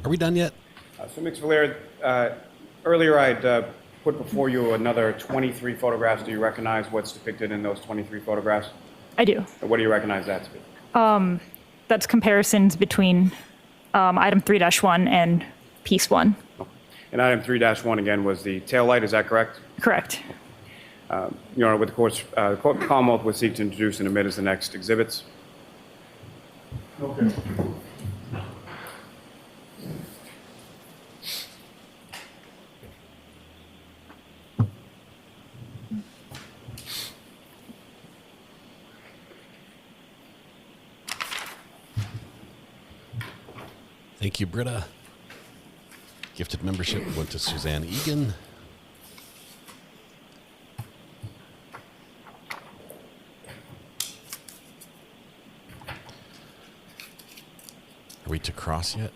Are we done yet? So, Ms. Valier, earlier I'd put before you another 23 photographs. Do you recognize what's depicted in those 23 photographs? I do. And what do you recognize that to be? That's comparisons between item 3-1 and piece 1. And item 3-1 again was the tail light, is that correct? Correct. Your Honor, with the Commonwealth would seek to introduce and admit as the next exhibits. Okay. Thank you, Britta. Gifted membership went to Suzanne Egan. Are we to cross yet?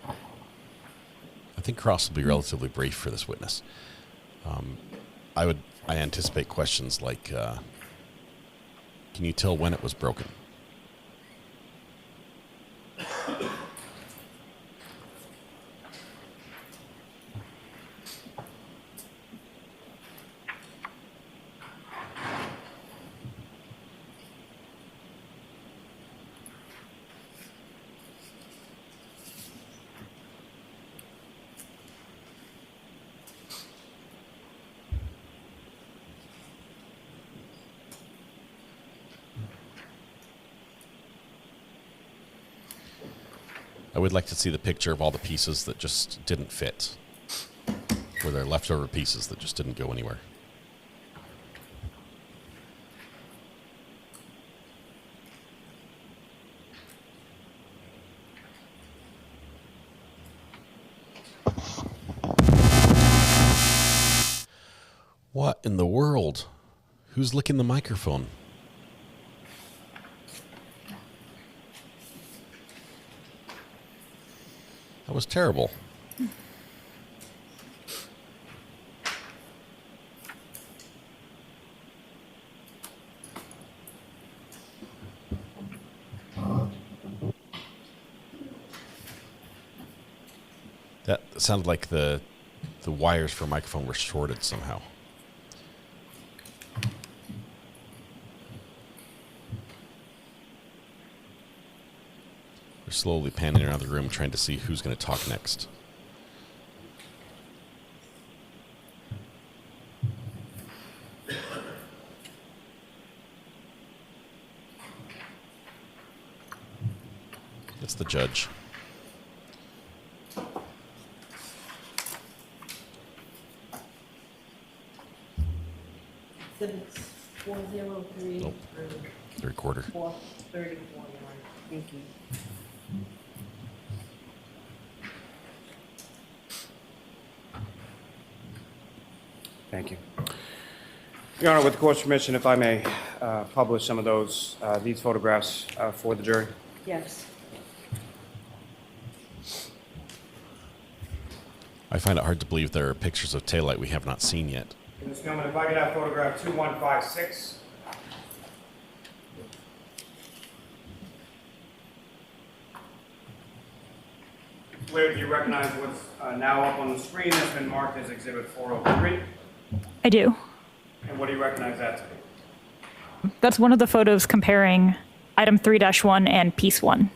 I think cross will be relatively brief for this witness. I anticipate questions like, can you tell when it was broken? I would like to see the picture of all the pieces that just didn't fit, or they're leftover pieces that just didn't go anywhere. What in the world? Who's licking the microphone? That was terrible. That sounded like the wires for a microphone were shorted somehow. We're slowly panning around the room trying to see who's going to talk next. It's the judge. Exhibits 403. Nope. Third quarter. 434. Thank you. Thank you. Your Honor, with the court's permission, if I may publish some of these photographs for the jury. Yes. I find it hard to believe there are pictures of taillight we have not seen yet. Ms. Gilman, if I could have photograph 2156. Where do you recognize what's now up on the screen that's been marked as Exhibit 403? I do. And what do you recognize that to be? That's one of the photos comparing item 3-1 and piece 1.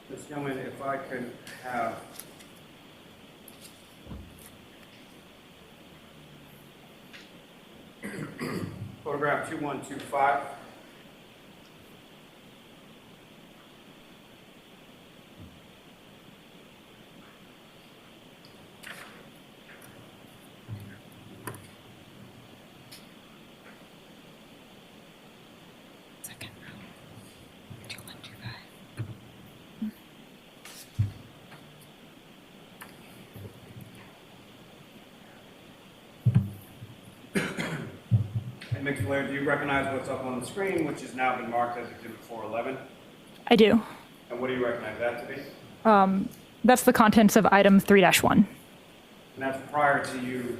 Ms. Gilman, if I could have photograph 2125. And Ms. Blair, do you recognize what's up on the screen, which has now been marked as Exhibit 411? I do. And what do you recognize that to be? That's the contents of item 3-1. And that's prior to you.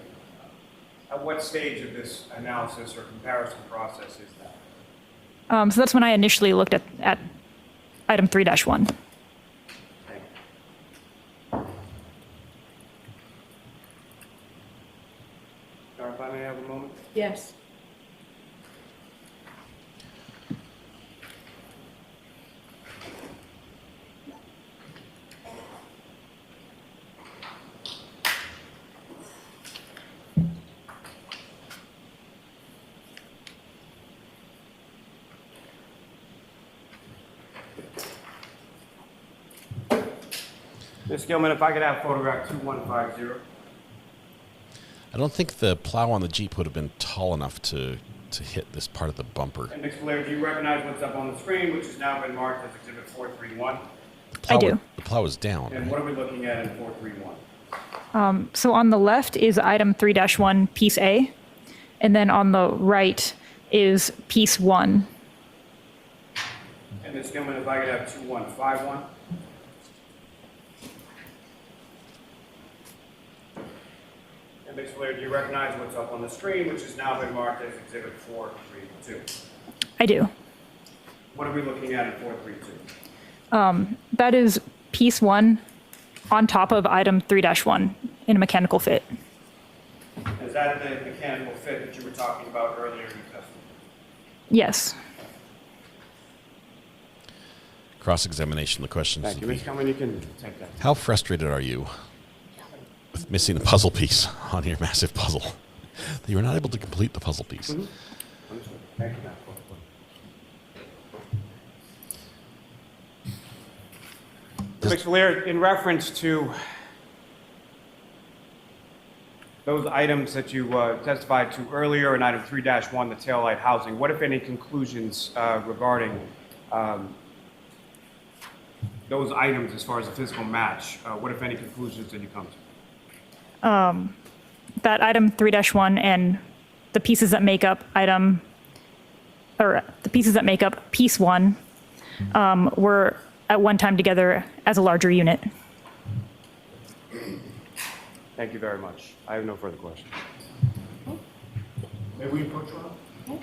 At what stage of this analysis or comparison process is that? So that's when I initially looked at item 3-1. Thank you. Sorry, if I may have a moment. Yes. Ms. Gilman, if I could have photograph 2150. I don't think the plow on the Jeep would have been tall enough to hit this part of the bumper. And Ms. Blair, do you recognize what's up on the screen, which has now been marked as Exhibit 431? I do. The plow is down. And what are we looking at in 431? So on the left is item 3-1, piece A, and then on the right is piece 1. And Ms. Gilman, if I could have 2151. And Ms. Blair, do you recognize what's up on the screen, which has now been marked as Exhibit 432? I do. What are we looking at in 432? That is piece 1 on top of item 3-1 in a mechanical fit. Is that the mechanical fit that you were talking about earlier in your testimony? Yes. Cross-examination, the questions. Thank you. Ms. Gilman, you can take that. How frustrated are you with missing a puzzle piece on your massive puzzle? That you were not able to complete the puzzle piece. Mm-hmm. Thank you. Ms. Blair, in reference to those items that you testified to earlier in item 3-1, the taillight housing, what, if any, conclusions regarding those items as far as a physical match? What, if any, conclusions did you come to? That item 3-1 and the pieces that make up piece 1 were at one time together as a larger unit. Thank you very much. I have no further questions. May we approach Ron?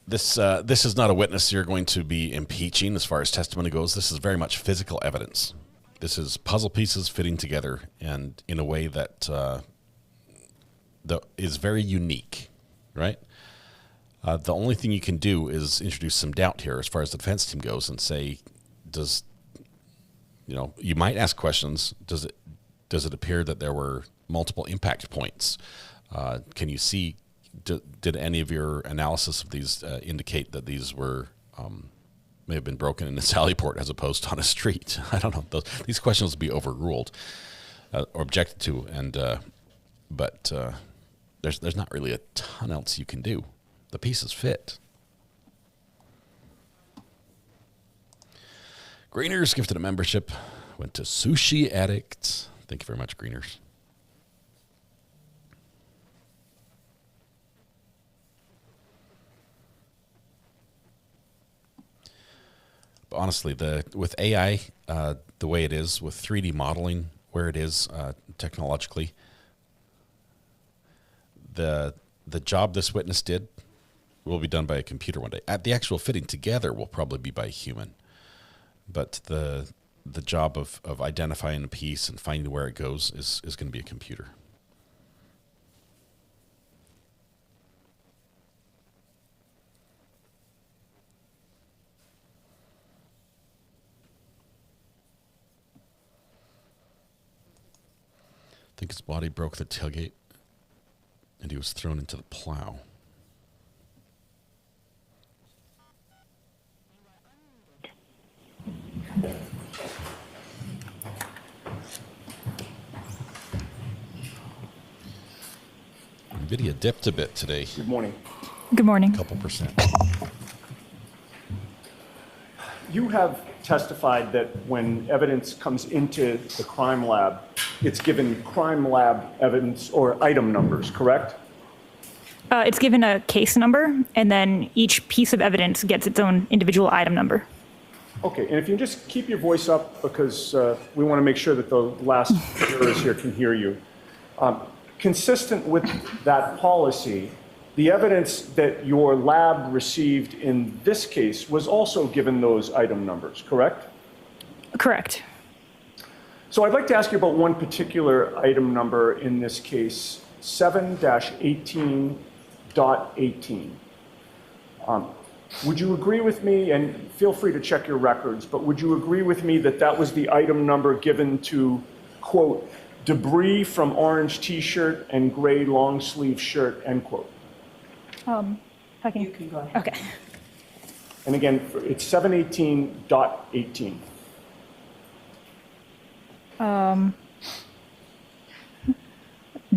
This is not a witness you're going to be impeaching as far as testimony goes. This is very much physical evidence. This is puzzle pieces fitting together and in a way that is very unique, right? The only thing you can do is introduce some doubt here as far as the defense team goes and say, you might ask questions. Does it appear that there were multiple impact points? Can you see? Did any of your analysis of these indicate that these were may have been broken in a sally port as opposed to on a street? I don't know. These questions will be overruled or objected to, but there's not really a ton else you can do. The pieces fit. Greeners gifted a membership. Went to Sushi Addict. Thank you very much, Greeners. But honestly, with AI, the way it is, with 3D modeling, where it is technologically, the job this witness did will be done by a computer one day. The actual fitting together will probably be by a human. But the job of identifying a piece and finding where it goes is going to be a computer. I think his body broke the tailgate and he was thrown into the plow. NVIDIA dipped a bit today. Good morning. Good morning. A couple percent. You have testified that when evidence comes into the crime lab, it's given crime lab evidence or item numbers, correct? It's given a case number, and then each piece of evidence gets its own individual item number. Okay, and if you just keep your voice up, because we want to make sure that the last jurors here can hear you. Consistent with that policy, the evidence that your lab received in this case was also given those item numbers, correct? Correct. So I'd like to ask you about one particular item number in this case, 7-18.18. Would you agree with me, and feel free to check your records, but would you agree with me that that was the item number given to, quote, debris from orange t-shirt and gray long sleeve shirt, end quote? You can go ahead. Okay. And again, it's 7-18.18.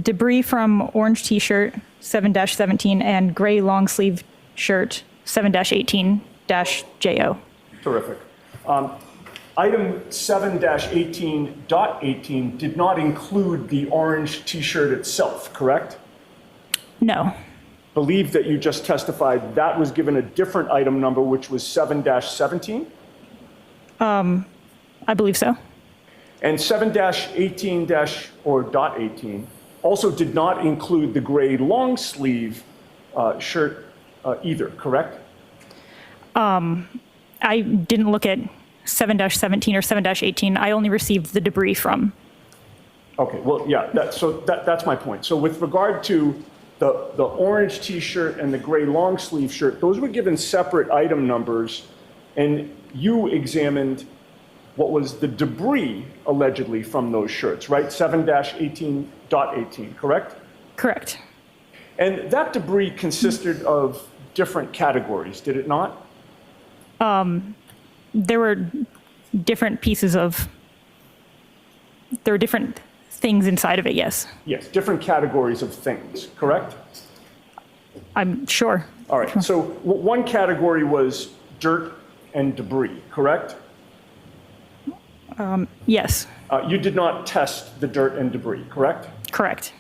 Debris from orange t-shirt, 7-17, and gray long sleeve shirt, 7-18-JO. Terrific. Item 7-18.18 did not include the orange t-shirt itself, correct? No. Believe that you just testified that was given a different item number, which was 7-17? I believe so. And 7-18-18 also did not include the gray long sleeve shirt either, correct? I didn't look at 7-17 or 7-18. I only received the debris from. Okay, well, yeah, that's my point. So with regard to the orange t-shirt and the gray long sleeve shirt, those were given separate item numbers, and you examined what was the debris allegedly from those shirts, right? 7-18.18, correct? Correct. And that debris consisted of different categories, did it not? There were different there were different things inside of it, yes. Yes, different categories of things, correct? I'm sure. All right, so one category was dirt and debris, correct? Yes. You did not test the dirt and debris, correct? Correct.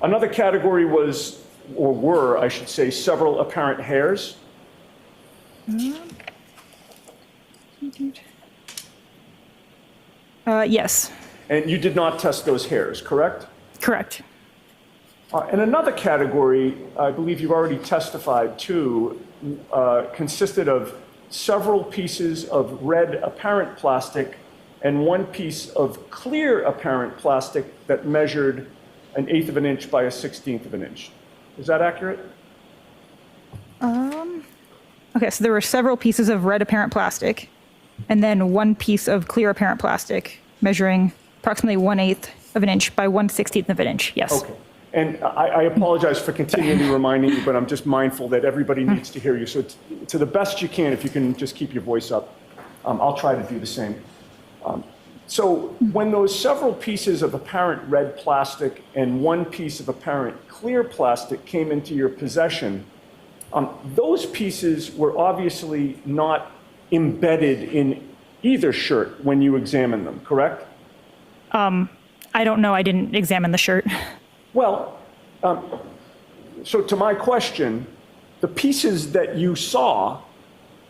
Another category was, or were, I should say, several apparent hairs. Yes. And you did not test those hairs, correct? Correct. And another category, I believe you've already testified to, consisted of several pieces of red apparent plastic and one piece of clear apparent plastic that measured 1/8 of an inch by 1/16 of an inch. Is that accurate? Okay, so there were several pieces of red apparent plastic and then one piece of clear apparent plastic measuring approximately 1/8 of an inch by 1/16 of an inch. Yes. Okay. And I apologize for continually reminding you, but I'm just mindful that everybody needs to hear you. So to the best you can, if you can just keep your voice up, I'll try to do the same. So when those several pieces of apparent red plastic and one piece of apparent clear plastic came into your possession, those pieces were obviously not embedded in either shirt when you examined them, correct? I don't know. I didn't examine the shirt. Well, so to my question, the pieces that you saw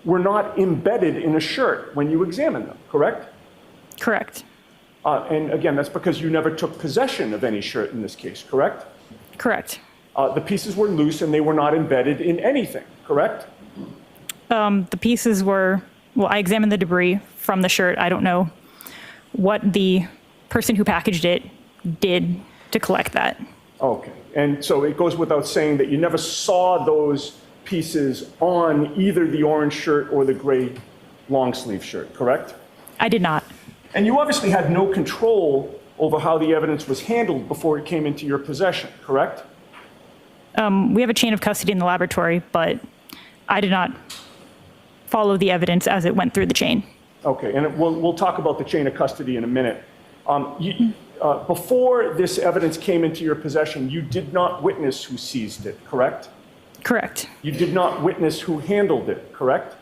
were not embedded in a shirt when you examined them, correct? Correct. And again, that's because you never took possession of any shirt in this case, correct? Correct. The pieces were loose and they were not embedded in anything, correct? The pieces were, well, I examined the debris from the shirt. I don't know what the person who packaged it did to collect that. Okay. And so it goes without saying that you never saw those pieces on either the orange shirt or the gray long sleeve shirt, correct? I did not. And you obviously had no control over how the evidence was handled before it came into your possession, correct? We have a chain of custody in the laboratory, but I did not follow the evidence as it went through the chain. Okay, and we'll talk about the chain of custody in a minute. Before this evidence came into your possession, you did not witness who seized it, correct? Correct. You did not witness who handled it, correct?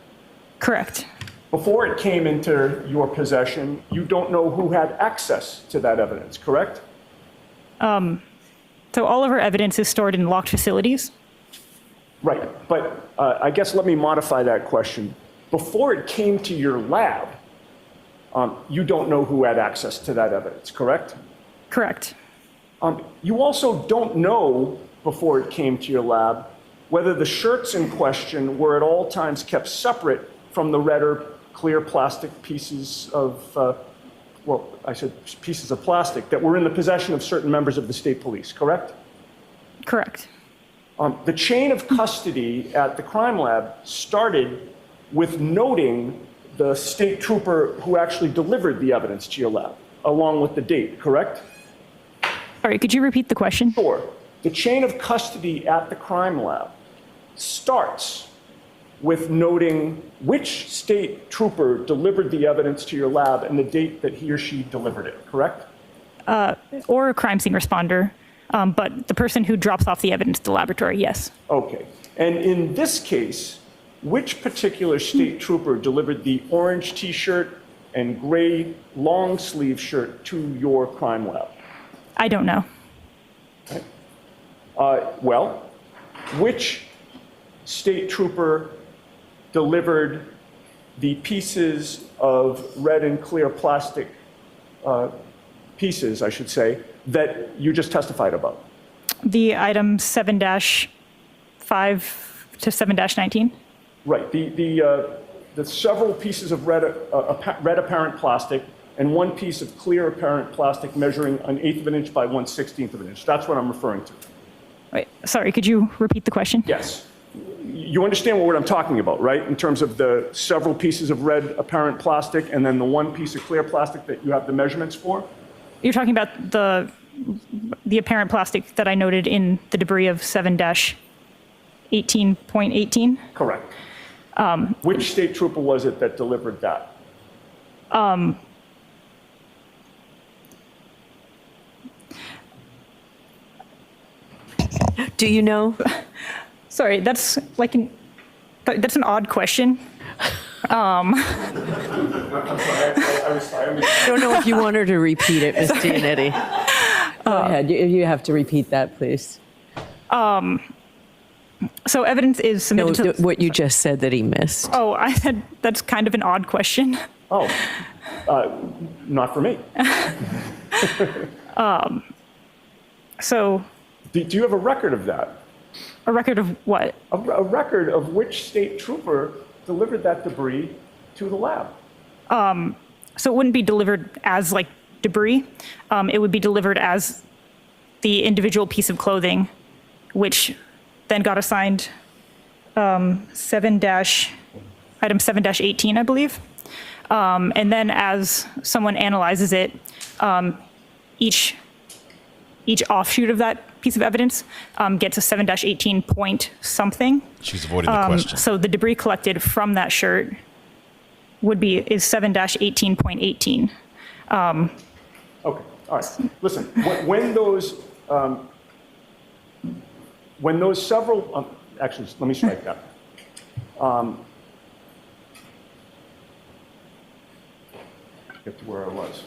Correct. Before it came into your possession, you don't know who had access to that evidence, correct? So all of our evidence is stored in locked facilities. Right, but I guess let me modify that question. Before it came to your lab, you don't know who had access to that evidence, correct? Correct. You also don't know, before it came to your lab, whether the shirts in question were at all times kept separate from the red or clear plastic pieces of, pieces of plastic that were in the possession of certain members of the state police, correct? Correct. The chain of custody at the crime lab started with noting the state trooper who actually delivered the evidence to your lab, along with the date, correct? Sorry, could you repeat the question? Sure. The chain of custody at the crime lab starts with noting which state trooper delivered the evidence to your lab and the date that he or she delivered it, correct? Or a crime scene responder, but the person who drops off the evidence to the laboratory, yes. Okay. And in this case, which particular state trooper delivered the orange T-shirt and gray long sleeve shirt to your crime lab? I don't know. Okay. Well, which state trooper delivered the pieces of red and clear plastic pieces, I should say, that you just testified about? The item 7-5 to 7-19? Right. The several pieces of red apparent plastic and one piece of clear apparent plastic measuring 1/8 of an inch by 1/16 of an inch. That's what I'm referring to. Wait, sorry, could you repeat the question? Yes. You understand what I'm talking about, right? In terms of the several pieces of red apparent plastic and then the one piece of clear plastic that you have the measurements for? You're talking about the apparent plastic that I noted in the debris of 7-18.18? Correct. Which state trooper was it that delivered that? Do you know? Sorry, that's like that's an odd question. I'm sorry, I don't know if you want her to repeat it, Ms. Giannetti. Go ahead. You have to repeat that, please. So evidence is submitted to... what you just said that he missed. Oh, I said that's kind of an odd question. Oh, not for me. So... Do you have a record of that? A record of what? A record of which state trooper delivered that debris to the lab. So it wouldn't be delivered as like debris. It would be delivered as the individual piece of clothing, which then got assigned item 7-18, I believe. And then as someone analyzes it, each offshoot of that piece of evidence gets a 7-18 point something. She's avoiding the question. So the debris collected from that shirt is 7-18.18. Okay, all right. Listen, when those several, actually, let me strike that. Get to where I was.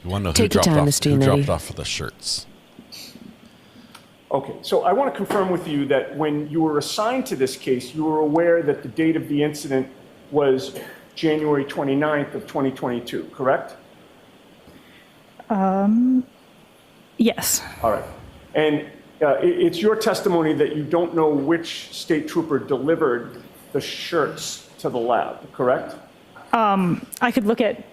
You want to know Take your time, Mr. who dropped Yannetti. off the shirts? Okay, so I want to confirm with you that when you were assigned to this case, you were aware that the date of the incident was January 29th of 2022, correct? Yes. All right. And it's your testimony that you don't know which state trooper delivered the shirts to the lab, correct? I could look at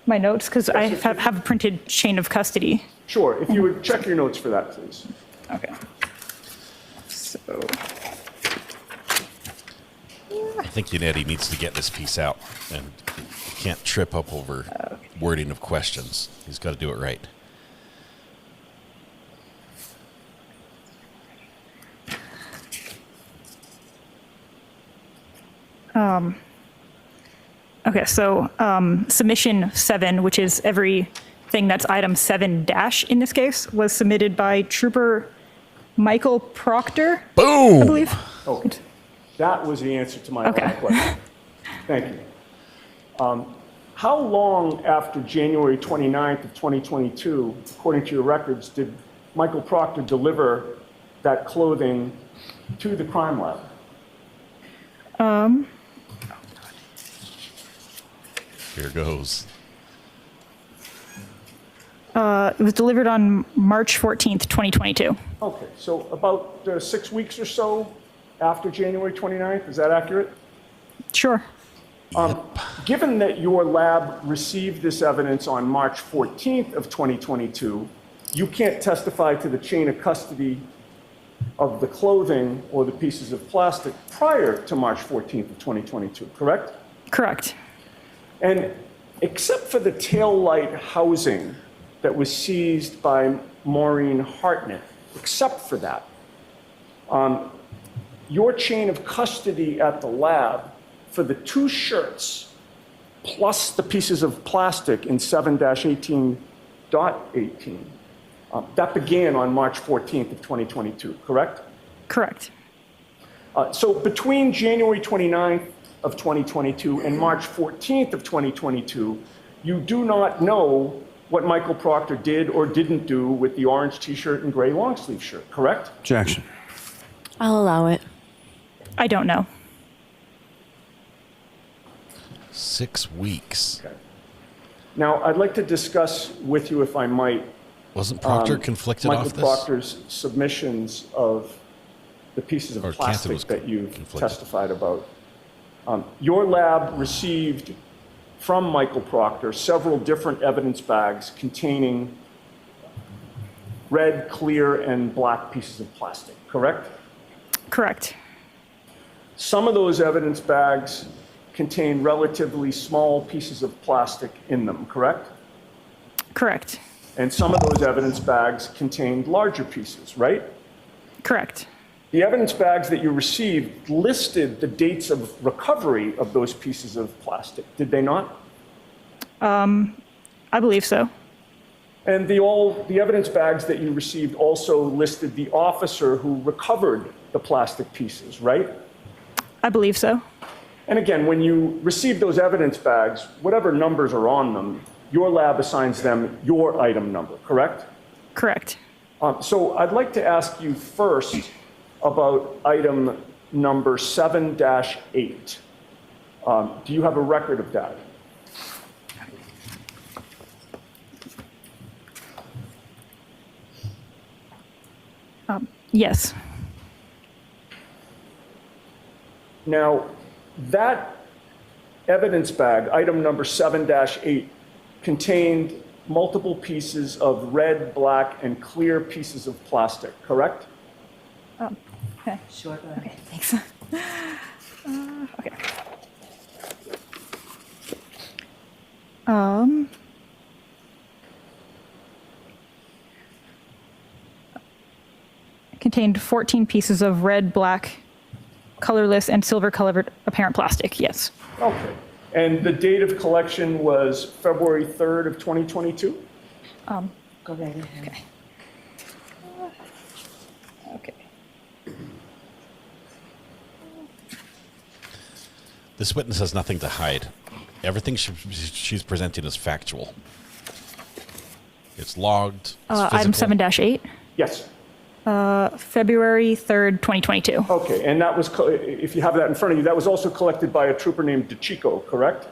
my notes because I have a printed chain of custody. Sure, if you would check your notes for that, please. Okay. So. I think Yannetti needs to get this piece out, and he can't trip up over wording of questions. He's got to do it right. Okay, so submission 7, which is everything that's item 7- in this case, was submitted by Trooper Michael Proctor. Boom! I believe. Oh, that was the answer to my last question. Thank you. How long after January 29th of 2022, according to your records, did Michael Proctor deliver that clothing to the crime lab? Here goes. It was delivered on March 14th, 2022. Okay, so about 6 weeks or so after January 29th, is that accurate? Sure. Given that your lab received this evidence on March 14th of 2022, you can't testify to the chain of custody of the clothing or the pieces of plastic prior to March 14th of 2022, correct? Correct. And except for the tail light housing that was seized by Maureen Hartnett, except for that, your chain of custody at the lab for the 2 shirts plus the pieces of plastic in 7-18.18, that began on March 14th of 2022, correct? Correct. So between January 29th of 2022 and March 14th of 2022, you do not know what Michael Proctor did or didn't do with the orange t-shirt and gray long sleeve shirt, correct? Objection. I'll allow it. I don't know. 6 weeks. Okay. Now, I'd like to discuss with you, if I might, wasn't Proctor conflicted Michael off this? Proctor's submissions of the pieces of plastic that you've testified about. Your lab received from Michael Proctor several different evidence bags containing red, clear, and black pieces of plastic, correct? Correct. Some of those evidence bags contain relatively small pieces of plastic in them, correct? Correct. And some of those evidence bags contained larger pieces, right? Correct. The evidence bags that you received listed the dates of recovery of those pieces of plastic, did they not? I believe so. And the evidence bags that you received also listed the officer who recovered the plastic pieces, right? I believe so. And again, when you receive those evidence bags, whatever numbers are on them, your lab assigns them your item number, correct? Correct. So I'd like to ask you first about item number 7-8. Do you have a record of that? Yes. Now, that evidence bag, item number 7-8, contained multiple pieces of red, black, and clear pieces of plastic, correct? Okay. Sure, go ahead. Okay, thanks. Okay. Contained 14 pieces of red, black, colorless, and silver-colored apparent plastic, yes. Okay. And the date of collection was February 3rd of 2022? Go right ahead. Okay. Okay. This witness has nothing to hide. Everything she's presenting is factual. It's logged. It's Item physical. 7-8, Yes. February 3rd, 2022. Okay, and that was, if you have that in front of you, that was also collected by a trooper named DeChico, correct?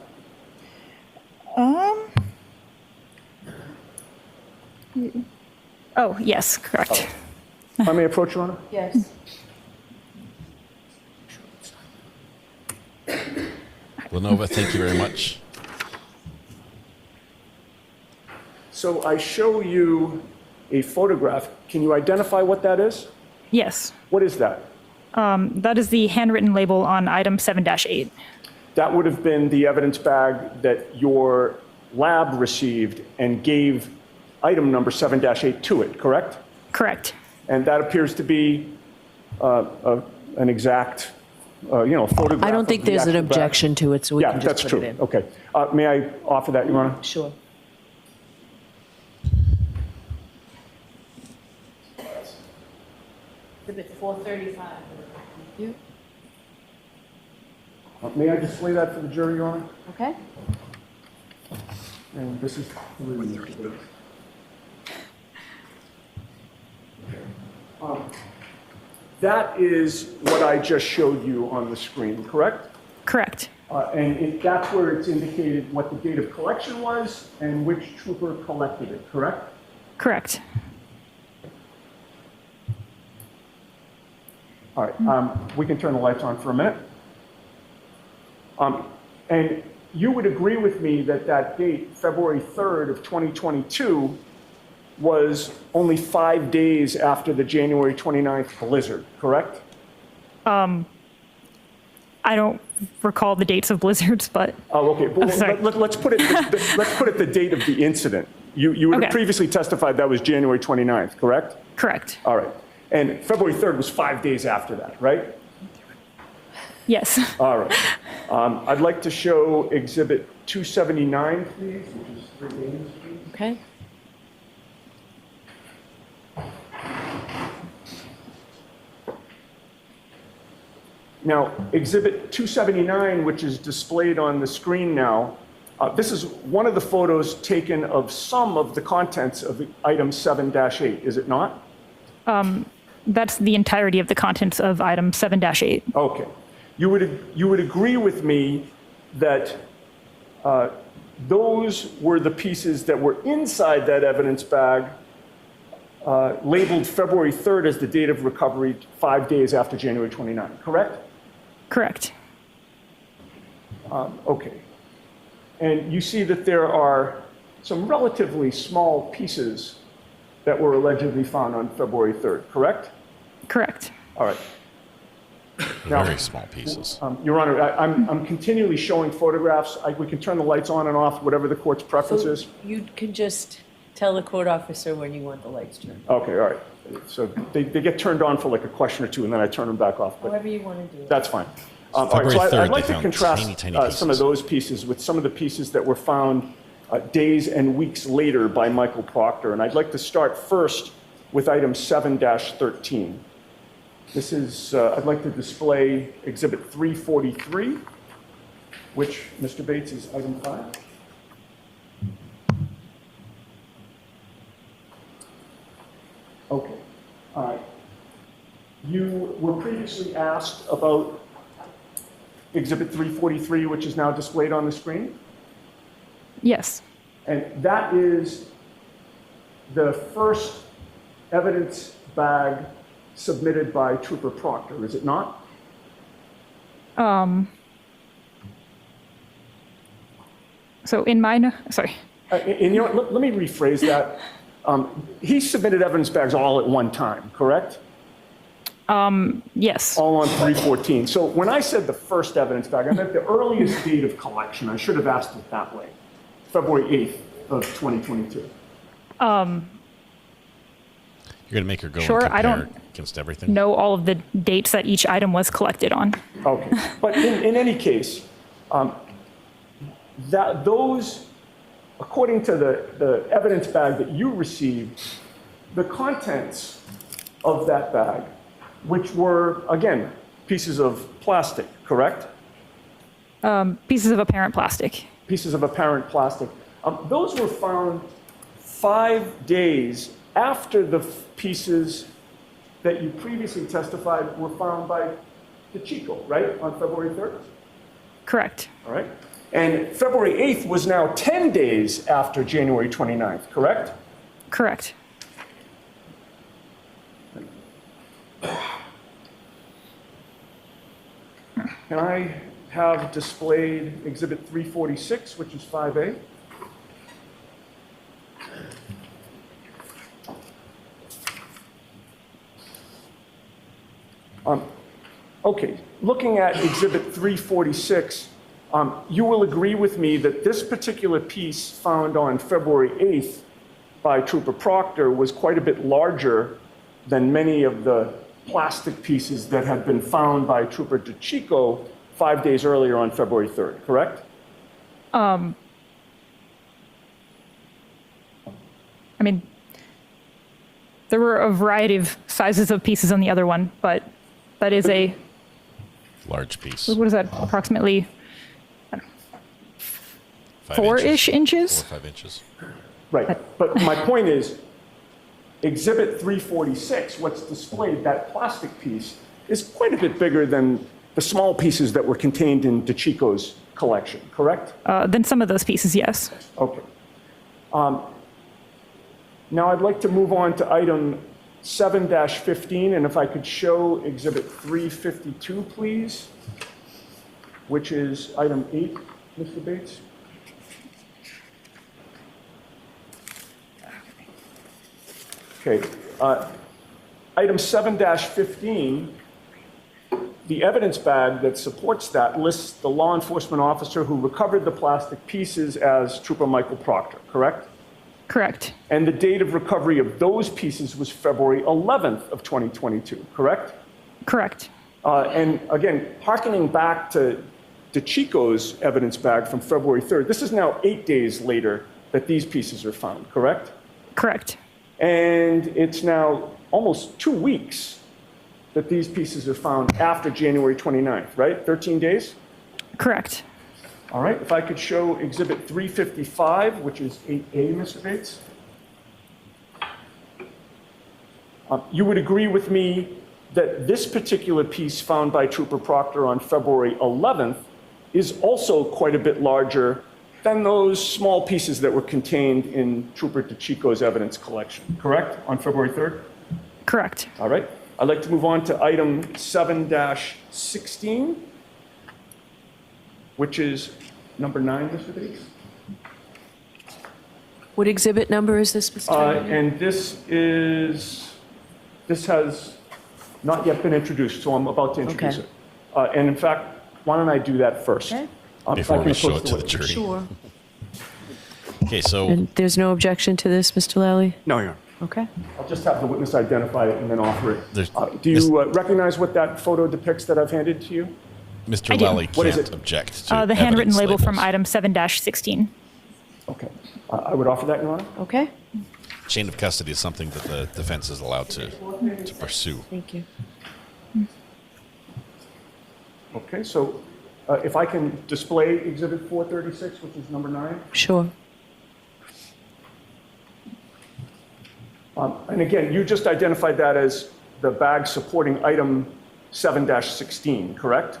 Oh, yes, correct. If I may approach, Your Honor? Yes. Lenova, thank you very much. So I show you a photograph. Can you identify what that is? Yes. What is that? That is the handwritten label on item 7-8. That would have been the evidence bag that your lab received and gave item number 7-8 to it, correct? Correct. And that appears to be an exact, photograph. I don't think of the there's an actual bag. objection to it, so we Yeah, can just that's put true. it in. Okay. May I offer that, Your Honor? Sure. Exhibit 435. May I display that for the jury, Your Honor? Okay. And this is that is what I just showed you on the screen, correct? Correct. And that's where it's indicated what the date of collection was and which trooper collected it, correct? Correct. All right, we can turn the lights on for a minute. And you would agree with me that that date, February 3rd of 2022, was only 5 days after the January 29th blizzard, correct? I don't recall the dates of blizzards, but Oh, okay. Well, sorry. let's put it the date of the incident. You would have Okay. previously testified that was January 29th, correct? correct. All right. And February 3rd was 5 days after that, right? Yes. All right. I'd like to show Exhibit 279, please, which is 3 days. Okay. Now, Exhibit 279, which is displayed on the screen now, this is one of the photos taken of some of the contents of item 7-8, is it not? That's the entirety of the contents of item 7-8. Okay. You would agree with me that those were the pieces that were inside that evidence bag labeled February 3rd as the date of recovery 5 days after January 29th, correct? Correct. Okay. And you see that there are some relatively small pieces that were allegedly found on February 3rd, correct? Correct. All right. Now, Very small pieces. Your Honor, I'm continually showing photographs. We can turn the lights on and off, whatever the court's preference is. You can just tell the court officer when you want the lights turned. Okay, all right. So they get turned on for like a question or two, and then I turn them back off. But However you want to do it. that's fine. All right, February so 3rd, I'd like they to found contrast tiny some of pieces. those pieces with some of the pieces that were found days and weeks later by Michael Proctor. And I'd like to start first with item 7-13. This is, I'd like to display Exhibit 343, which, Mr. Bates, is item 5. Okay. All right. You were previously asked about Exhibit 343, which is now displayed on the screen. Yes. And that is the first evidence bag submitted by Trooper Proctor, is it not? So in mine, sorry. And you know what, let me rephrase that. He submitted evidence bags all at one time, correct? Yes. All on 314. So when I said the first evidence bag, I meant the earliest date of collection. I should have asked it that way. February 8th of 2022? You're going to make her go Sure, and I compare don't against everything? know all of the dates that each item was collected on. Okay, but in any case, those, according to the evidence bag that you received, the contents of that bag, which were, again, pieces of plastic, correct? Pieces of apparent plastic. Pieces of apparent plastic. Those were found 5 days after the pieces that you previously testified were found by DeChico, right, on February 3rd? Correct. All right. And February 8th was now 10 days after January 29th, correct? Correct. Can I have displayed Exhibit 346, which is 5A? Okay, looking at Exhibit 346, you will agree with me that this particular piece found on February 8th by Trooper Proctor was quite a bit larger than many of the plastic pieces that had been found by Trooper DeChico 5 days earlier on February 3rd, correct? I mean, there were a variety of sizes of pieces on the other one, but that is a large piece. What is that? Approximately 4-ish inches? 4 or 5 inches. Right, but my point is, Exhibit 346, what's displayed, that plastic piece, is quite a bit bigger than the small pieces that were contained in DeChico's collection, correct? Then some of those pieces, yes. Okay. Now I'd like to move on to item 7-15, and if I could show Exhibit 352, please, which is item 8, Mr. Bates. Okay. Item 7-15, the evidence bag that supports that lists the law enforcement officer who recovered the plastic pieces as Trooper Michael Proctor, correct? Correct. And the date of recovery of those pieces was February 11th of 2022, correct? Correct. And again, hearkening back to DeChico's evidence bag from February 3rd, this is now 8 days later that these pieces are found, correct? Correct. And it's now almost 2 weeks that these pieces are found after January 29th, right? 13 days? Correct. All right, if I could show Exhibit 355, which is 8A, Mr. Bates. You would agree with me that this particular piece found by Trooper Proctor on February 11th is also quite a bit larger than those small pieces that were contained in Trooper DeChico's evidence collection, correct, on February 3rd? Correct. All right. I'd like to move on to item 7-16, which is number 9, Mr. Bates. What exhibit number is this, Mr. Chairman? And this has not yet been introduced, so I'm about to introduce it. And in fact, why don't I do that first? Okay. Before we show it to the jury. Sure. Okay, so And there's no objection to this, Mr. Lally? No, Your Honor. Okay. I'll just have the witness identify it and then offer it. There's- Do you recognize what that photo depicts that I've handed to you? Mr. do. Lally What is can't it? object to The handwritten evidence label from labels. item 7-16. Okay. I would offer that, Your Honor. Okay. Chain of custody is something that the defense is allowed to pursue. Thank you. Okay, so if I can display Exhibit 436, which is number 9. Sure. And again, you just identified that as the bag supporting item 7-16, correct?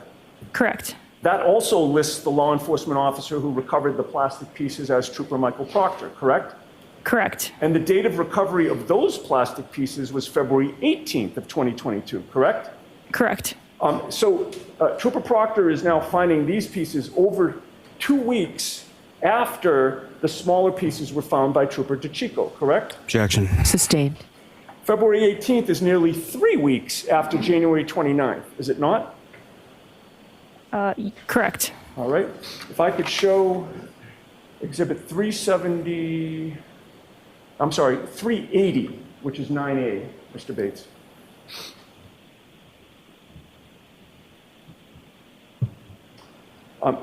Correct. That also lists the law enforcement officer who recovered the plastic pieces as Trooper Michael Proctor, correct? Correct. And the date of recovery of those plastic pieces was February 18th of 2022, correct? Correct. So Trooper Proctor is now finding these pieces over 2 weeks after the smaller pieces were found by Trooper DeChico, correct? Objection. Sustained. February 18th is nearly 3 weeks after January 29th, is it not? Correct. All right. If I could show Exhibit 380, which is 9A, Mr. Bates.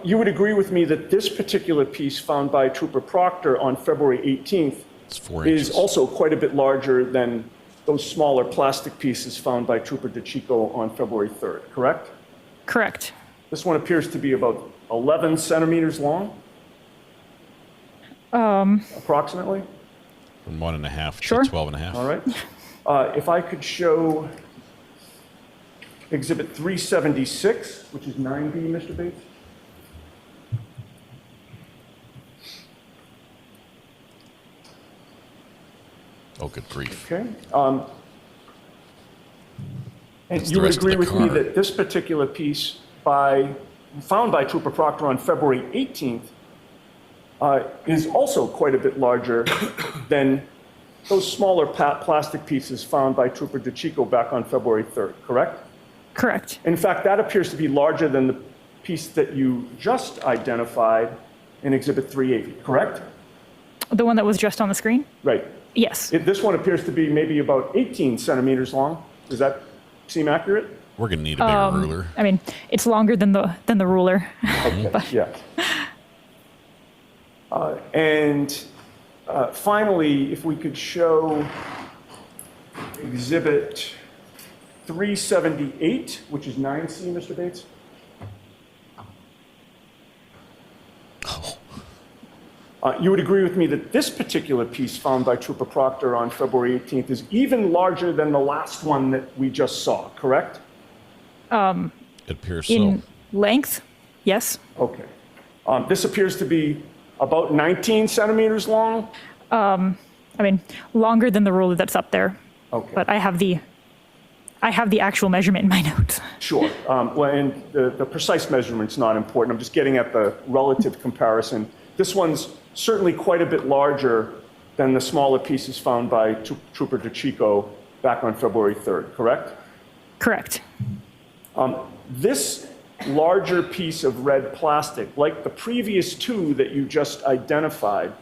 You would agree with me that this particular piece found by Trooper Proctor on February 18th is also quite a bit larger than those smaller plastic pieces found by Trooper DeChico on February 3rd, correct? Correct. This one appears to be about 11 centimeters long, approximately. From 1.5 Sure. to 12.5. All right. If I could show Exhibit 376, which is 9B, Mr. Bates. Oh, good grief. Okay. And you would agree with me that this particular piece found by Trooper Proctor on February 18th is also quite a bit larger than those smaller plastic pieces found by Trooper DeChico back on February 3rd, correct? Correct. In fact, that appears to be larger than the piece that you just identified in Exhibit 380, correct? The one that was just on the screen? Right. Yes. This one appears to be maybe about 18 centimeters long. Does that seem accurate? We're going to need a bigger ruler. I mean, it's longer than the ruler. Okay, yeah. Finally, if we could show Exhibit 378, which is 9C, Mr. Bates. You would agree with me that this particular piece found by Trooper Proctor on February 18th is even larger than the last one that we just saw, correct? It appears so. In length, yes. Okay. This appears to be about 19 centimeters long. I mean, longer than the ruler that's up there. Okay. But I have the actual measurement in my notes. Sure. Well, and the precise measurement's not important. I'm just getting at the relative comparison. This one's certainly quite a bit larger than the smaller pieces found by Trooper DeChico back on February 3rd, correct? Correct. This larger piece of red plastic, like the previous two that you just identified,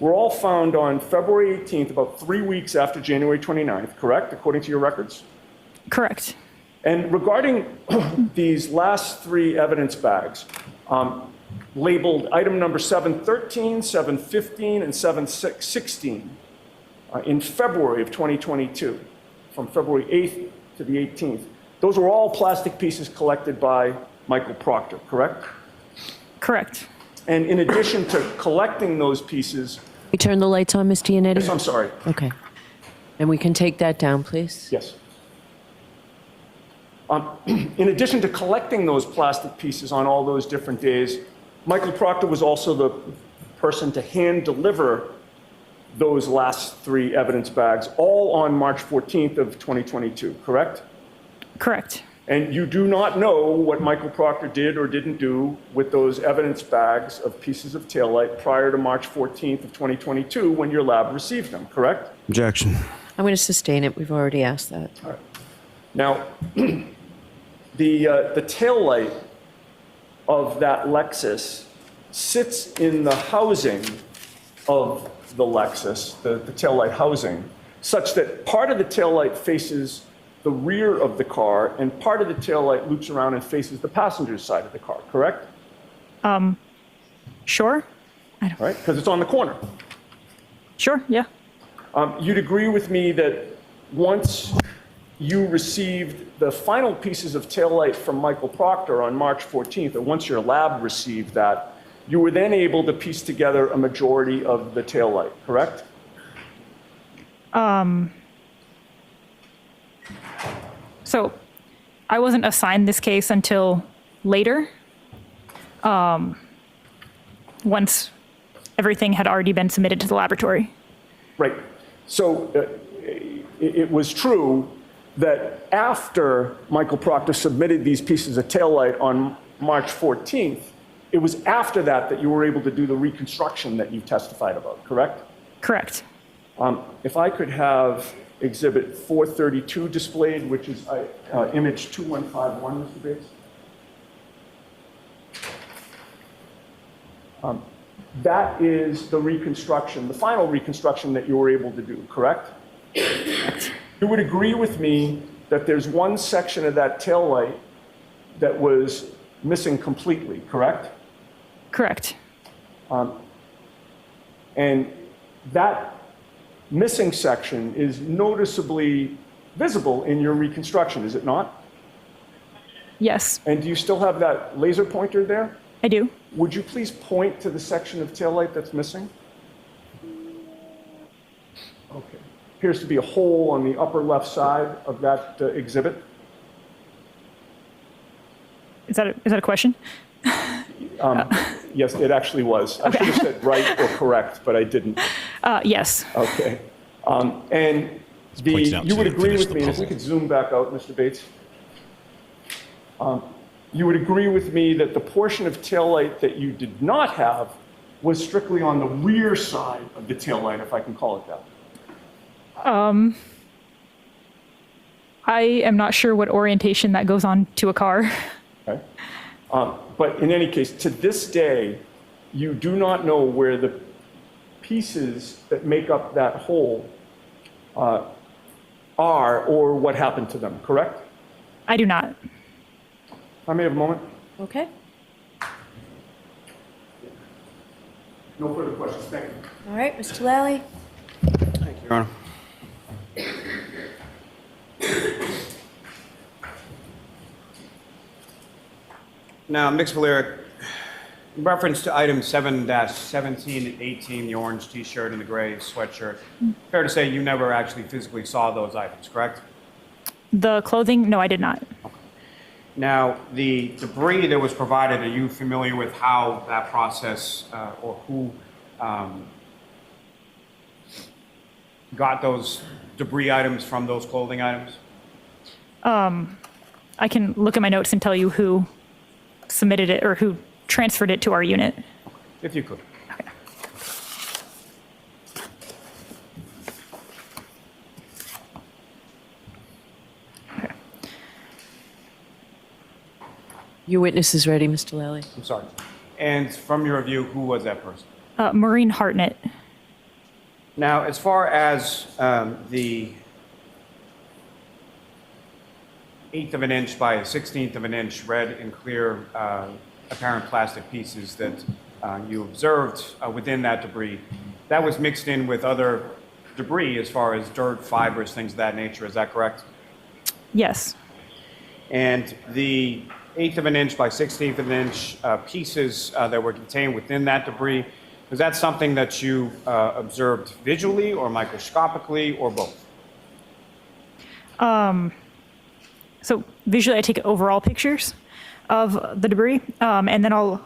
were all found on February 18th, about 3 weeks after January 29th, correct, according to your records? Correct. And regarding these last three evidence bags, labeled item number 713, 715, and 716 in February of 2022, from February 8th to the 18th. Those were all plastic pieces collected by Michael Proctor, correct? Correct. And in addition to collecting those pieces... We turn the lights on, Ms. Giannetti? Yes, I'm sorry. Okay. And we can take that down, please? Yes. In addition to collecting those plastic pieces on all those different days, Michael Proctor was also the person to hand deliver those last three evidence bags, all on March 14th of 2022, correct? Correct. And you do not know what Michael Proctor did or didn't do with those evidence bags of pieces of taillight prior to March 14th of 2022 when your lab received them, correct? Objection. I'm going to sustain it. We've already asked that. All right. Now, the taillight of that Lexus sits in the housing of the Lexus, the taillight housing, such that part of the taillight faces the rear of the car and part of the taillight loops around and faces the passenger's side of the car, correct? Sure. Right, because it's on the corner. Sure, yeah. You'd agree with me that once you received the final pieces of taillight from Michael Proctor on March 14th, or once your lab received that, you were then able to piece together a majority of the taillight, correct? So I wasn't assigned this case until later, once everything had already been submitted to the laboratory. Right. So it was true that after Michael Proctor submitted these pieces of taillight on March 14th, it was after that you were able to do the reconstruction that you testified about, correct? Correct. If I could have Exhibit 432 displayed, which is image 2151, Mr. Bates. that is the reconstruction, the final reconstruction that you were able to do, correct? You would agree with me that there's one section of that taillight that was missing completely, correct? Correct. And that missing section is noticeably visible in your reconstruction, is it not? Yes. And do you still have that laser pointer there? I do. Would you please point to the section of taillight that's missing? Okay. Appears to be a hole on the upper left side of that exhibit. Is that a question? Yes, it actually was. I should have said right or correct, but I didn't. Yes. Okay. And you would agree with me, and if we could zoom back out, Mr. Bates. You would agree with me that the portion of taillight that you did not have was strictly on the rear side of the taillight, if I can call it that. I am not sure what orientation that goes on to a car. Okay. But in any case, to this day, you do not know where the pieces that make up that hole are or what happened to them, correct? I do not. I may have a moment. Okay. No further questions. Thank you. All right, Mr. Lally. Thank you, Your Honor. Now, Mixed Valera, in reference to items 7-17 and 18, the orange T-shirt and the gray sweatshirt, fair to say you never actually physically saw those items, correct? The clothing? No, I did not. Now, the debris that was provided, are you familiar with how that process or who got those debris items from those clothing items? I can look at my notes and tell you who submitted it or who transferred it to our unit. If you could. Okay. Okay. Your witness is ready, Mr. Lally. I'm sorry. And from your review, who was that person? Maureen Hartnett. Now, as far as the 1/8 of an inch by a 1/16 of an inch red and clear apparent plastic pieces that you observed within that debris, that was mixed in with other debris as far as dirt, fibers, things of that nature. Is that correct? Yes. And the 1/8 of an inch by 1/16 of an inch pieces that were contained within that debris, is that something that you observed visually or microscopically or both? So visually, I take overall pictures of the debris, and then I'll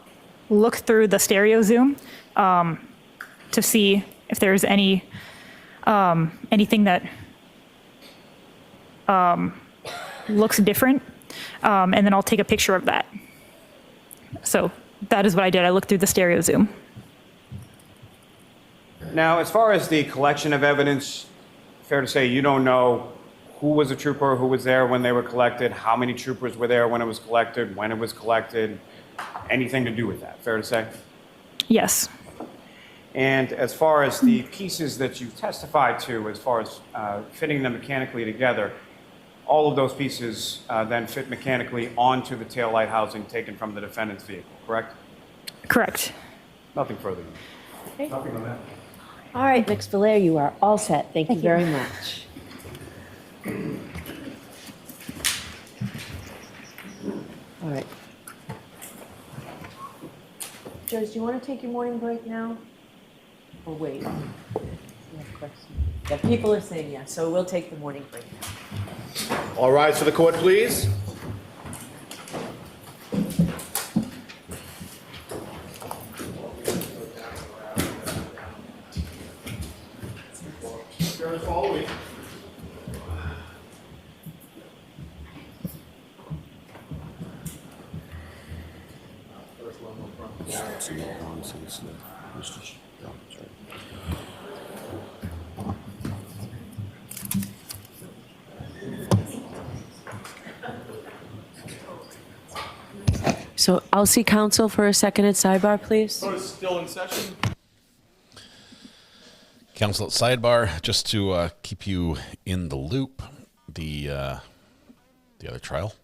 look through the stereo zoom to see if there's any anything that looks different, and then I'll take a picture of that. So that is what I did. I looked through the stereo zoom. Now, as far as the collection of evidence, fair to say you don't know who was a trooper, who was there when they were collected, how many troopers were there when it was collected, anything to do with that, fair to say? Yes. And as far as the pieces that you testified to, as far as fitting them mechanically together, all of those pieces then fit mechanically onto the taillight housing taken from the defendant's vehicle, correct? Correct. Nothing further. Okay. Nothing on that. All right, Mix Valera, you are all set. Thank you very much. All right. Joyce, do you want to take your morning break now? Or wait? Yeah, people are saying yes, so we'll take the morning break now. All rise for the court, please. So I'll see counsel for a second at sidebar, please. Court is still in session. Counsel at sidebar, just to keep you in the loop, the other trial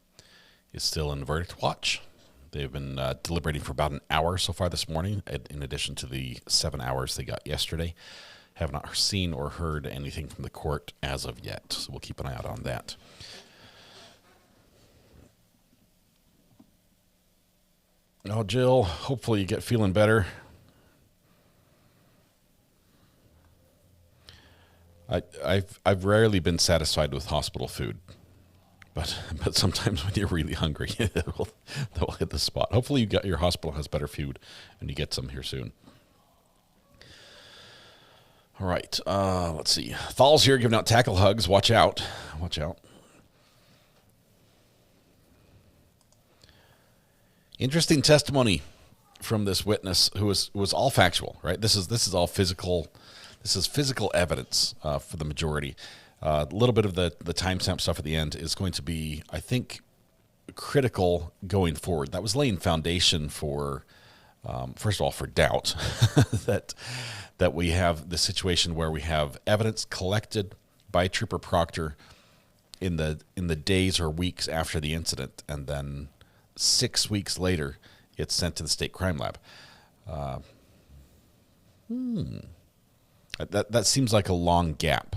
is still in verdict watch. They've been deliberating for about an hour so far this morning, in addition to the 7 hours they got yesterday. Have not seen or heard anything from the court as of yet, so we'll keep an eye out on that. Oh, Jill, hopefully you get feeling better. I've rarely been satisfied with hospital food, but sometimes when you're really hungry, they'll hit the spot. Hopefully your hospital has better food and you get some here soon. All right, let's see. Thal's here giving out tackle hugs. Watch out. Watch out. Interesting testimony from this witness who was all factual, right? This is all physical. This is physical evidence for the majority. A little bit of the timestamp stuff at the end is going to be, I think, critical going forward. That was laying foundation for, first of all, for doubt that we have the situation where we have evidence collected by Trooper Proctor in the days or weeks after the incident, and then 6 weeks later, it's sent to the state crime lab. That seems like a long gap.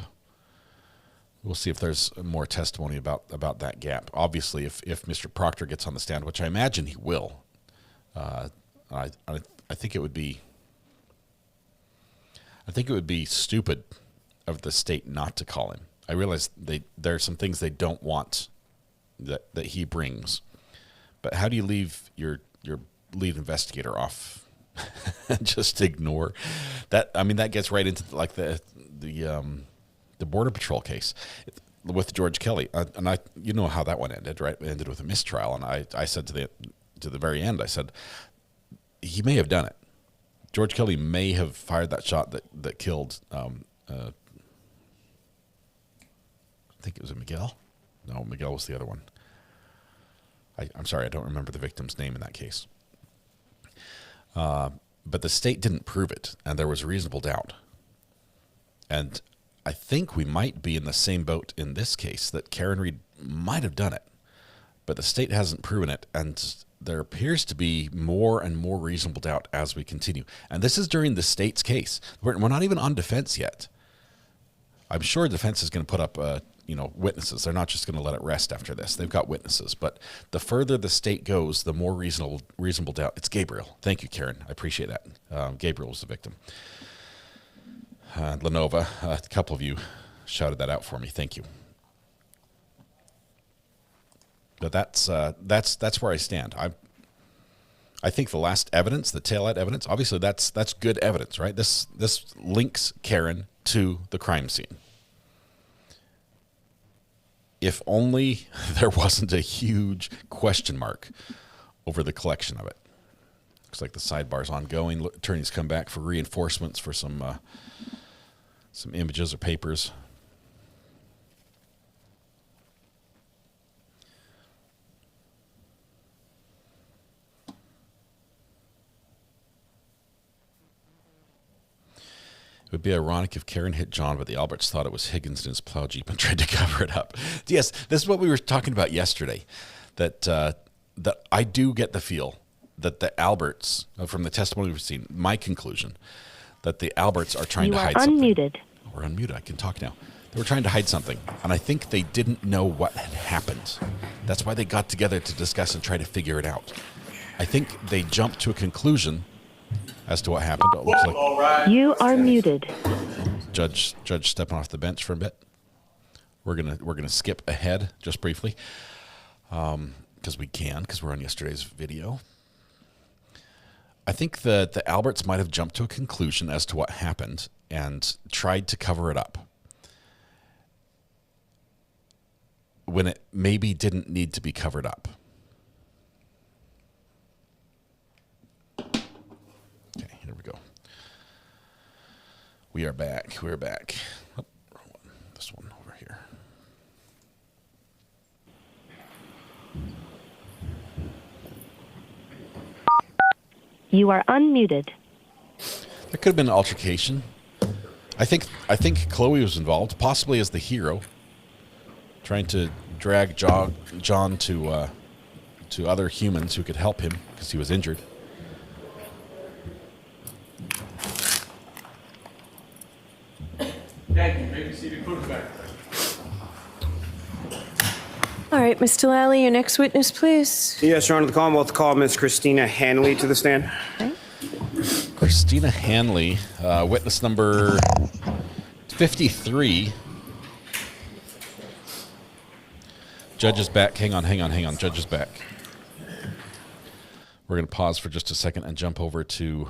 We'll see if there's more testimony about that gap. Obviously, if Mr. Proctor gets on the stand, which I imagine he will, I think it would be. I think it would be stupid of the state not to call him. I realize there are some things they don't want that he brings, but how do you leave your lead investigator off and just ignore that? I mean, that gets right into like the Border Patrol case with George Kelly, and you know how that one ended, right? It ended with a mistrial, and I said to the very end, I said he may have done it. George Kelly may have fired that shot that killed. I think it was Miguel. No, Miguel was the other one. I'm sorry, I don't remember the victim's name in that case. But the state didn't prove it, and there was reasonable doubt. And I think we might be in the same boat in this case, that Karen Reed might have done it, but the state hasn't proven it, and there appears to be more and more reasonable doubt as we continue. And this is during the state's case. We're not even on defense yet. I'm sure defense is going to put up witnesses. They're not just going to let it rest after this. They've got witnesses. But the further the state goes, the more reasonable doubt. It's Gabriel. Thank you, Karen. I appreciate that. Gabriel was the victim. Lenova, a couple of you shouted that out for me. Thank you. But that's where I stand. I think the last evidence, the taillight evidence, obviously that's good evidence, right? This links Karen to the crime scene. If only there wasn't a huge question mark over the collection of it. Looks like the sidebar's ongoing. Attorneys come back for reinforcements for some images or papers. It would be ironic if Karen hit John, but the Alberts thought it was Higgins in his plow Jeep and tried to cover it up. Yes, this is what we were talking about yesterday, that I do get the feel that the Alberts, from the testimony we've seen, my conclusion, that the Alberts are trying to hide something. Unmuted. We're unmuted. I can talk now. They were trying to hide something, and I think they didn't know what had happened. That's why they got together to discuss and try to figure it out. I think they jumped to a conclusion as to what happened. It looks like You are muted. Judge stepping off the bench for a bit. We're gonna skip ahead just briefly, because we're on yesterday's video. I think that the Alberts might have jumped to a conclusion as to what happened and tried to cover it up when it maybe didn't need to be covered up. Okay, here we go. We are back. We're back. Oh, wrong one. This one over here. You are unmuted. There could have been an altercation. I think Chloe was involved, possibly as the hero, trying to drag John to other humans who could help him because he was injured. Thank you. Maybe see the quarterback. All right, Mr. Lally, your next witness, please. Yes, Your Honor, the Commonwealth call Miss Christina Hanley to the stand. Christina Hanley, witness number 53. Judge is back. Hang on. Judge is back. We're going to pause for just a second and jump over to...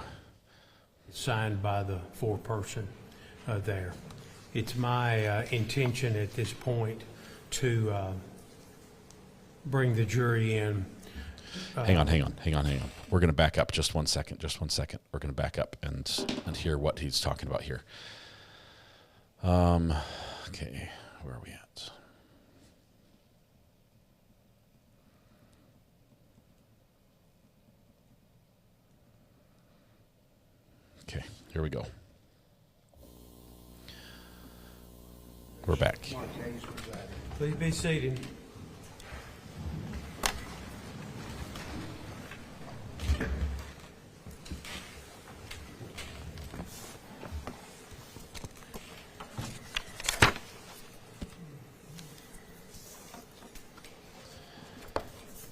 Signed by the foreperson there. It's my intention at this point to bring the jury in. Hang on. We're going to back up just one second. We're going to back up and hear what he's talking about here. Okay, where are we at? Okay, here we go. We're back. Please be seated.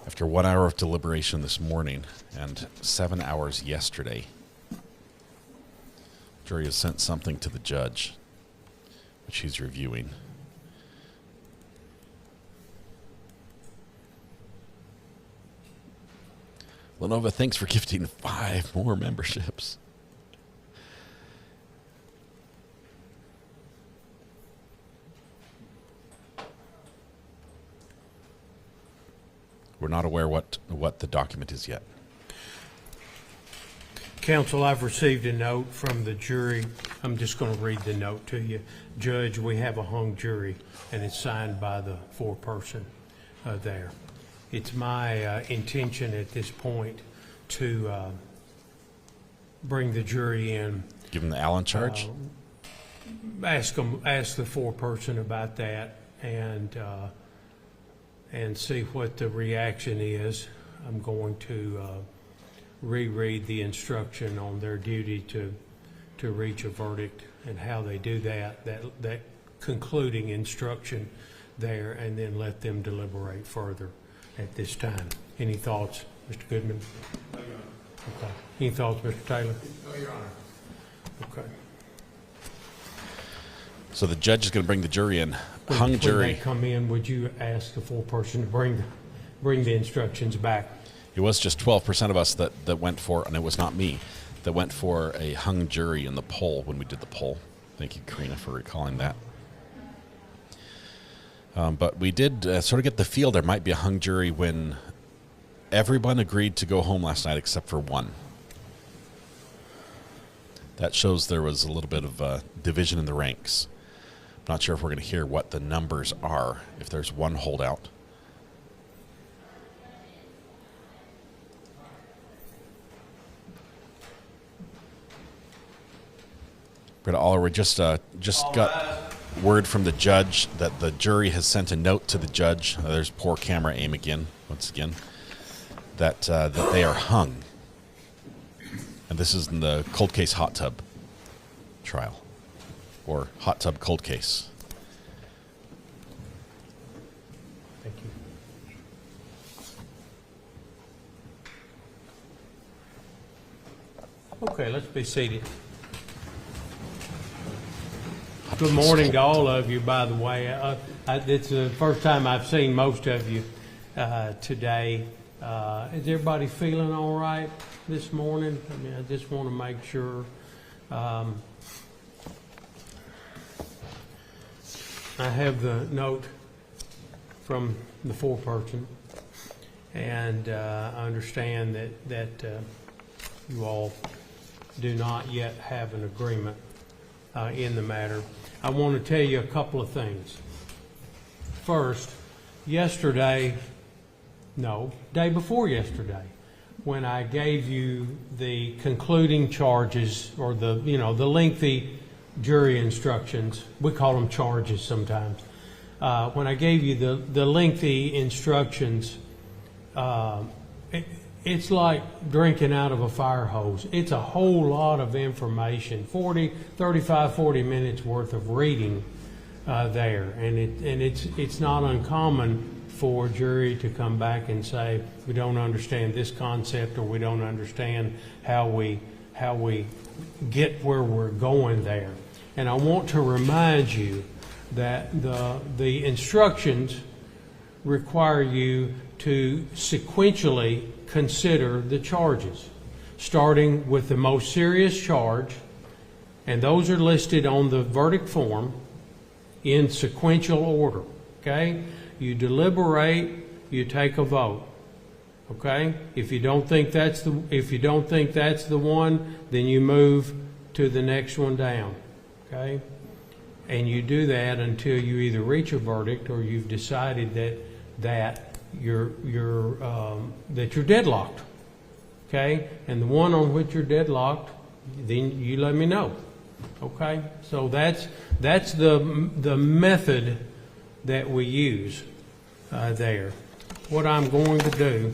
After 1 hour of deliberation this morning and 7 hours yesterday, jury has sent something to the judge, which he's reviewing. Lenova, thanks for gifting 5 more memberships. We're not aware what the document is yet. Counsel, I've received a note from the jury. I'm just going to read the note to you. Judge, we have a hung jury, and it's signed by the foreperson there. It's my intention at this point to bring the jury in. Give them the Allen charge? Ask the foreperson about that and see what the reaction is. I'm going to reread the instruction on their duty to reach a verdict and how they do that concluding instruction there, and then let them deliberate further at this time. Any thoughts, Mr. Goodman? No, Your Honor. Okay. Any thoughts, Mr. Taylor? No, Your Honor. Okay. So the judge is going to bring the jury in. Hung jury. When they come in, would you ask the foreperson to bring the instructions back? It was just 12% of us that went for, and it was not me, that went for a hung jury in the poll when we did the poll. Thank you, Karina, for recalling that. But we did sort of get the feel there might be a hung jury when everyone agreed to go home last night except for one. That shows there was a little bit of division in the ranks. I'm not sure if we're going to hear what the numbers are if there's one holdout. But Oliver, just got word from the judge that the jury has sent a note to the judge. There's poor camera aim once again. That they are hung, and this is in the cold case hot tub trial, or hot tub cold case. Thank you. Okay, let's be seated. Good morning to all of you, by the way. It's the first time I've seen most of you today. Is everybody feeling all right this morning? I mean, I just want to make sure. I have the note from the foreperson, and I understand that you all do not yet have an agreement in the matter. I want to tell you a couple of things. First, day before yesterday, when I gave you the concluding charges or the lengthy jury instructions, we call them charges sometimes. When I gave you the lengthy instructions, it's like drinking out of a fire hose. It's a whole lot of information, 40 minutes worth of reading there. And it's not uncommon for a jury to come back and say, we don't understand this concept, or we don't understand how we get where we're going there. And I want to remind you that the instructions require you to sequentially consider the charges, starting with the most serious charge, and those are listed on the verdict form in sequential order. Okay? You deliberate, you take a vote. Okay? If you don't think that's the one, then you move to the next one down. Okay? And you do that until you either reach a verdict or you've decided that you're deadlocked. Okay? And the one on which you're deadlocked, then you let me know. Okay? So that's the method that we use there. What I'm going to do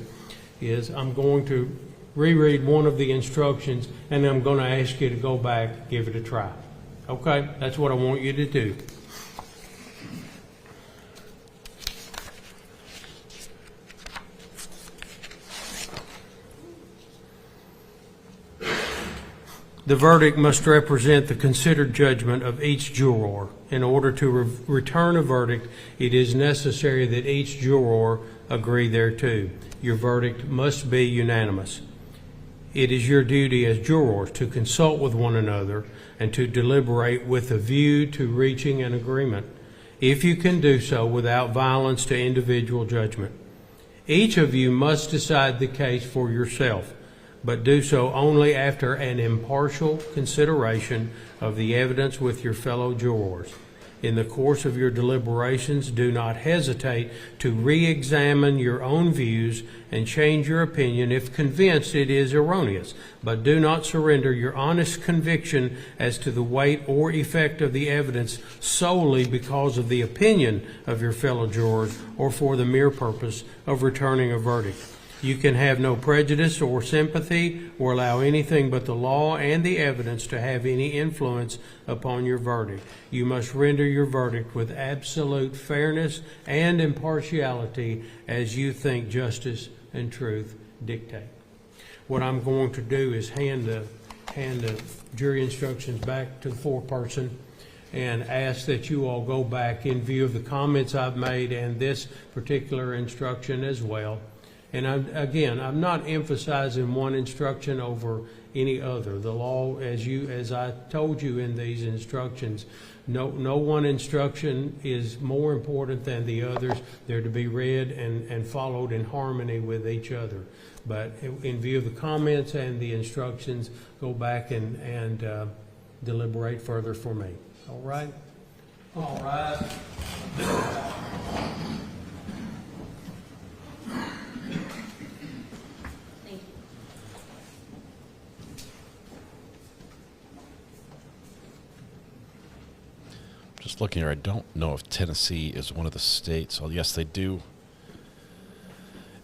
is I'm going to reread one of the instructions, and I'm going to ask you to go back, give it a try. Okay? That's what I want you to do. The verdict must represent the considered judgment of each juror. In order to return a verdict, it is necessary that each juror agree thereto. Your verdict must be unanimous. It is your duty as jurors to consult with one another and to deliberate with a view to reaching an agreement, if you can do so without violence to individual judgment. Each of you must decide the case for yourself, but do so only after an impartial consideration of the evidence with your fellow jurors. In the course of your deliberations, do not hesitate to re-examine your own views and change your opinion if convinced it is erroneous, but do not surrender your honest conviction as to the weight or effect of the evidence solely because of the opinion of your fellow jurors or for the mere purpose of returning a verdict. You can have no prejudice or sympathy or allow anything but the law and the evidence to have any influence upon your verdict. You must render your verdict with absolute fairness and impartiality as you think justice and truth dictate. What I'm going to do is hand the jury instructions back to the foreperson and ask that you all go back in view of the comments I've made and this particular instruction as well. And I'm not emphasizing one instruction over any other. The law, as I told you in these instructions, no one instruction is more important than the others. They're to be read and followed in harmony with each other. But in view of the comments and the instructions, go back and deliberate further for me. All right? All right. Just looking here, I don't know if Tennessee is one of the states. Oh, yes, they do.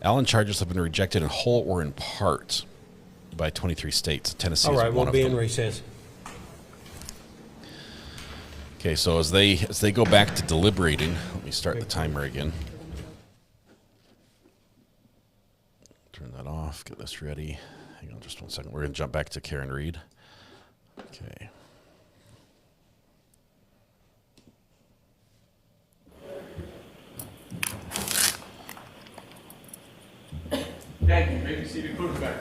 Allen charges have been rejected in whole or in part by 23 states. Tennessee is one of them. All right, we'll be in recess. Okay, so as they go back to deliberating, let me start the timer again. Turn that off, get this ready. Hang on just 1 second. We're going to jump back to Karen Reed. Okay. Thank you. Maybe see the quarterback.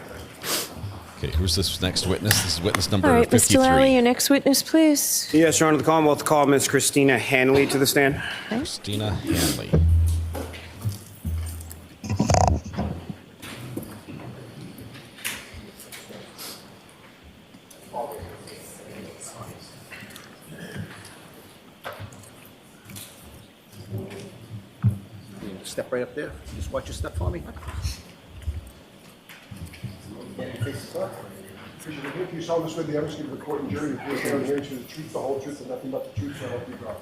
Okay, who's this next witness? This is witness number All right, 53. Mr. Lally, your next witness, please. Yes, Your Honor, the Commonwealth called Ms. Christina Hanley to the stand. Okay. Christina Hanley. Step right up there. Just watch your step for me. If you solemnly swear the evidence given to the court and jury before the hearing should the truth, the whole truth, and nothing but the truth, so help you God.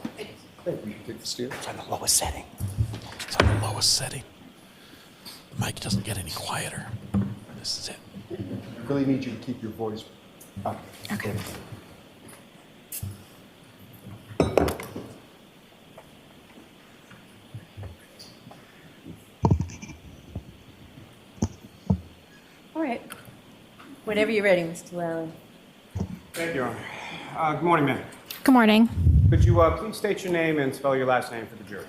Thank you. You can take the stand. It's on the lowest setting. It's on the lowest setting. The mic doesn't get any quieter. This is it. I really need you to keep your voice up. Okay. All right. Whenever you're ready, Mr. Lally. Thank you, Your Honor. Good morning, ma'am. Good morning. Could you please state your name and spell your last name for the jury?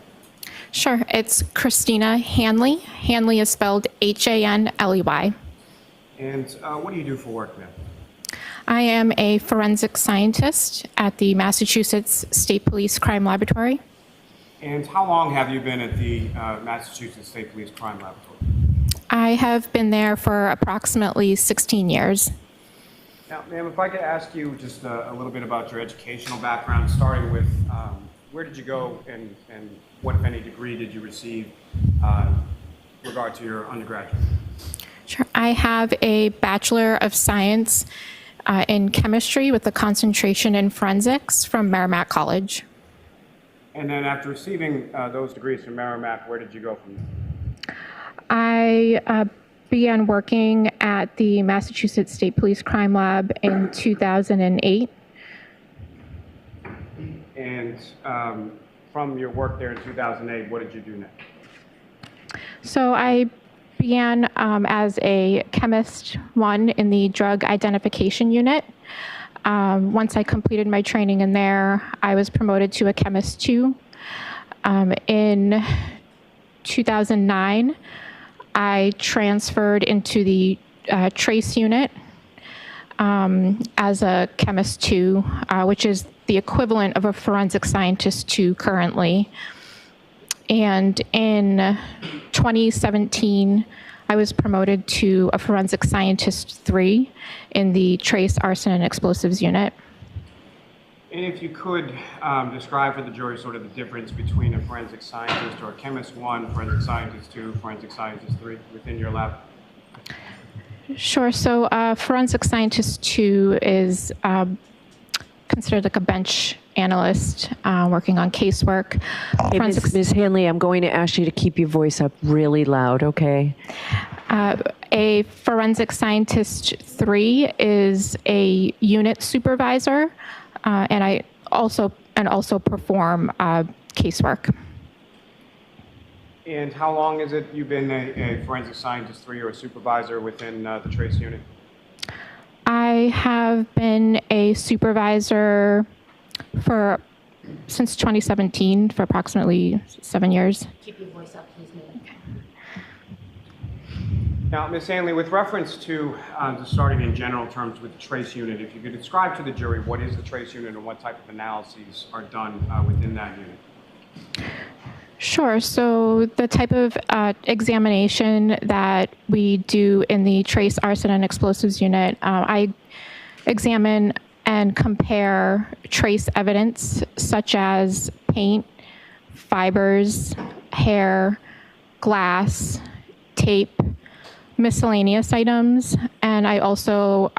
Sure, it's Christina Hanley. Hanley is spelled Hanley. And what do you do for work, ma'am? I am a forensic scientist at the Massachusetts State Police Crime Laboratory. And how long have you been at the Massachusetts State Police Crime Laboratory? I have been there for approximately 16 years. Now, ma'am, if I could ask you just a little bit about your educational background, starting with where did you go and what, if any, degree did you receive regard to your undergraduate? Sure. I have a Bachelor of Science in Chemistry with a concentration in Forensics from Merrimack College. And then after receiving those degrees from Merrimack, where did you go from there? I began working at the Massachusetts State Police Crime Lab in 2008. And from your work there in 2008, what did you do next? So I began as a chemist 1 in the drug identification unit. Once I completed my training in there, I was promoted to a chemist 2. In 2009, I transferred into the trace unit as a chemist 2, which is the equivalent of a forensic scientist 2 currently. And in 2017, I was promoted to a forensic scientist 3 in the trace arson and explosives unit. And if you could describe for the jury sort of the difference between a forensic scientist or a chemist 1, forensic scientist 2, forensic scientist 3 within your lab. Sure. So forensic scientist 2 is considered like a bench analyst working on casework. Hey, Ms. Hanley, I'm going to ask you to keep your voice up really loud, okay? A forensic scientist 3 is a unit supervisor, and I also perform casework. And how long is it you've been a forensic scientist 3 or a supervisor within the trace unit? I have been a supervisor since 2017 for approximately 7 years. Keep your voice up, please, ma'am. Now, Ms. Hanley, with reference to starting in general terms with the trace unit, if you could describe to the jury what is the trace unit and what type of analyses are done within that unit. Sure. So the type of examination that we do in the trace arson and explosives unit, I examine and compare trace evidence such as paint, fibers, hair, glass, tape, miscellaneous items, and I also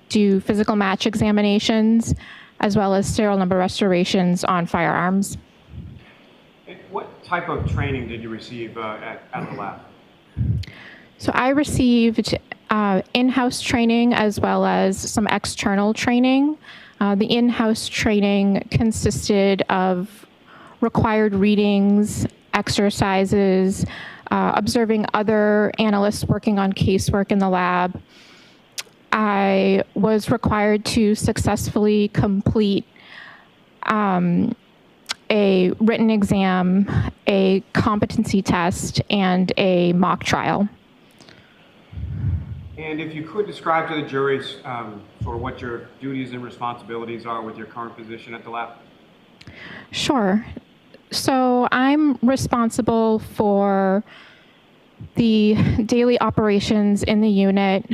do physical match examinations as well as serial number restorations on firearms. What type of training did you receive at the lab? So I received in-house training as well as some external training. The in-house training consisted of required readings, exercises, observing other analysts working on casework in the lab. I was required to successfully complete a written exam, a competency test, and a mock trial. And if you could describe to the juries sort of what your duties and responsibilities are with your current position at the lab. Sure. So I'm responsible for the daily operations in the unit,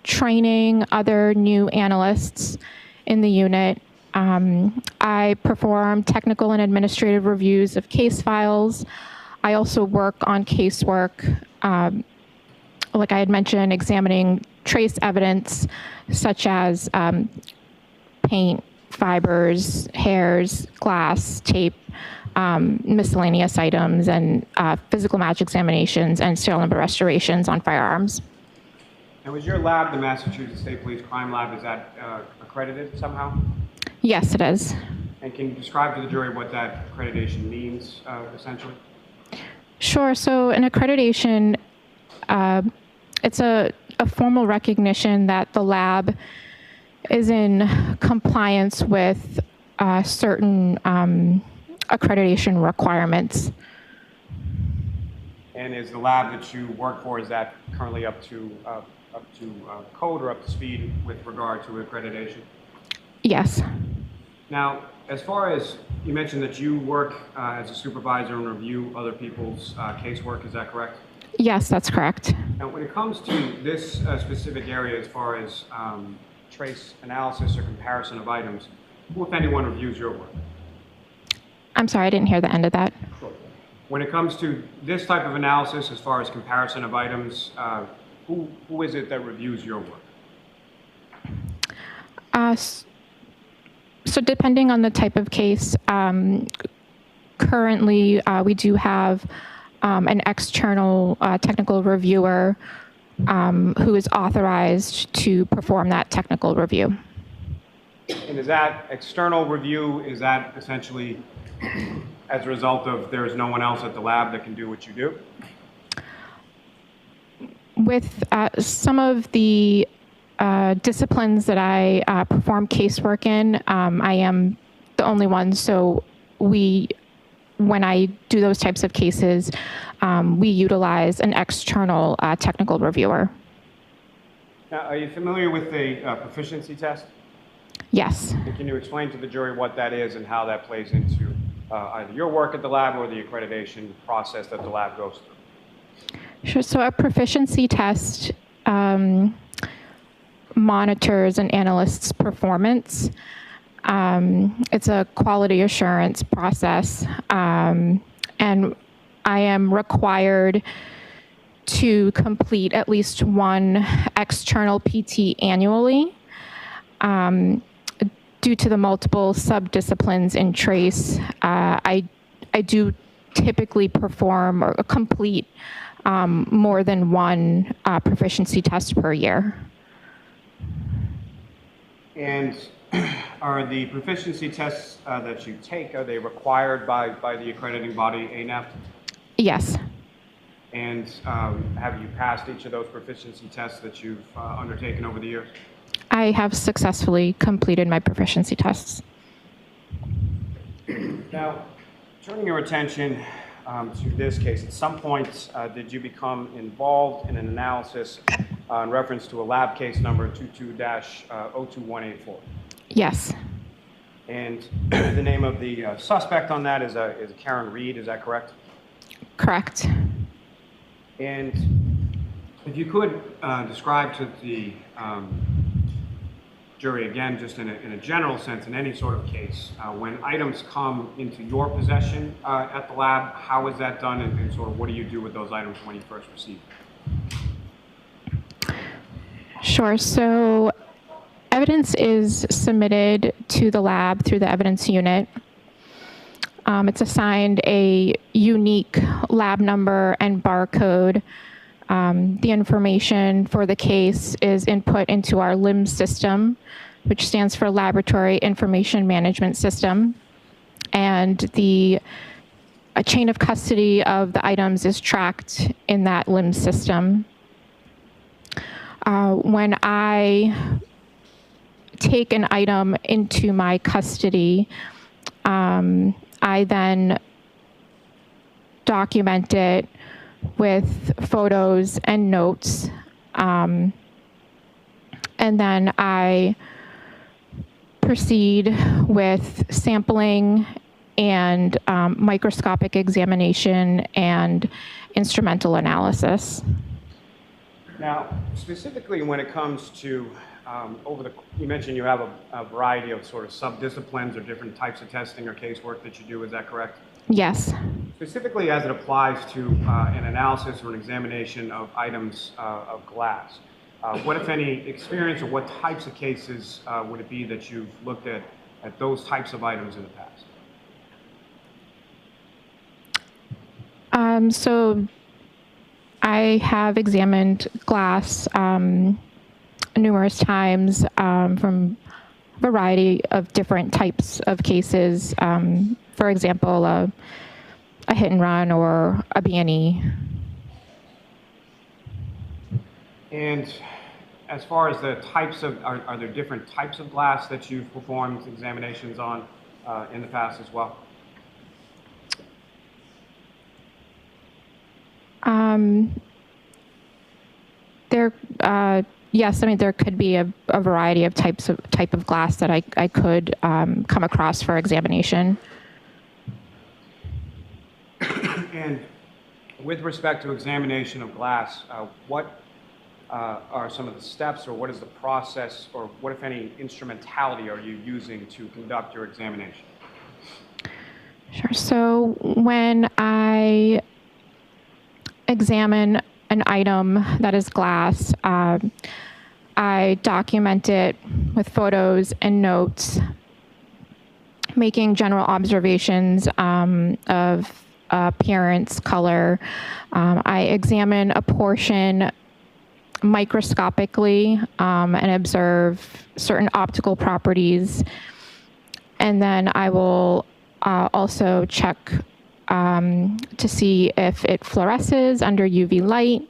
training other new analysts in the unit. I perform technical and administrative reviews of case files. I also work on casework like I had mentioned, examining trace evidence such as paint, fibers, hairs, glass, tape, miscellaneous items, and physical match examinations and serial number restorations on firearms. And was your lab, the Massachusetts State Police Crime Lab, is that accredited somehow? Yes, it is. And can you describe to the jury what that accreditation means, essentially? Sure. So an accreditation, it's a formal recognition that the lab is in compliance with certain accreditation requirements. And is the lab that you work for, is that currently up to code or up to speed with regard to accreditation? Yes. Now, as far as you mentioned that you work as a supervisor and review other people's casework, is that correct? Yes, that's correct. Now, when it comes to this specific area, as far as trace analysis or comparison of items, who, if anyone, reviews your work? I'm sorry, I didn't hear the end of that. Sure. When it comes to this type of analysis, as far as comparison of items, who is it that reviews your work? So depending on the type of case, currently we do have an external technical reviewer who is authorized to perform that technical review. And is that external review, is that essentially as a result of there's no one else at the lab that can do what you do? With some of the disciplines that I perform casework in, I am the only one. So when I do those types of cases, we utilize an external technical reviewer. Now, are you familiar with the proficiency test? Yes. And can you explain to the jury what that is and how that plays into either your work at the lab or the accreditation process that the lab goes through? Sure. So a proficiency test monitors an analyst's performance. It's a quality assurance process, and I am required to complete at least one external PT annually. Due to the multiple subdisciplines in trace, I do typically perform or complete more than one proficiency test per year. And are the proficiency tests that you take, are they required by the accrediting body, ANAP? Yes. And have you passed each of those proficiency tests that you've undertaken over the years? I have successfully completed my proficiency tests. Now, turning your attention to this case, at some point did you become involved in an analysis in reference to a lab case number 22-02184? Yes. And the name of the suspect on that is Karen Reed, is that correct? Correct. And if you could describe to the jury, again, just in a general sense, in any sort of case, when items come into your possession at the lab, how is that done, and sort of what do you do with those items when you first receive them? Sure. So evidence is submitted to the lab through the evidence unit. It's assigned a unique lab number and barcode. The information for the case is input into our LIMS system, which stands for Laboratory Information Management System. And a chain of custody of the items is tracked in that LIMS system. When I take an item into my custody, I then document it with photos and notes, and then I proceed with sampling and microscopic examination and instrumental analysis. Now, specifically when it comes to you mentioned you have a variety of sort of subdisciplines or different types of testing or casework that you do, is that correct? Yes. Specifically as it applies to an analysis or an examination of items of glass. What, if any, experience or what types of cases would it be that you've looked at those types of items in the past? So I have examined glass numerous times from a variety of different types of cases. For example, a hit and run or a B&E. And as far as the types of, are there different types of glass that you've performed examinations on in the past as well? Yes, I mean, there could be a variety of type of glass that I could come across for examination. And with respect to examination of glass, what are some of the steps, or what is the process, or what, if any, instrumentality are you using to conduct your examination? Sure. So when I examine an item that is glass, I document it with photos and notes, making general observations of appearance, color. I examine a portion microscopically and observe certain optical properties. And then I will also check to see if it fluoresces under UV light.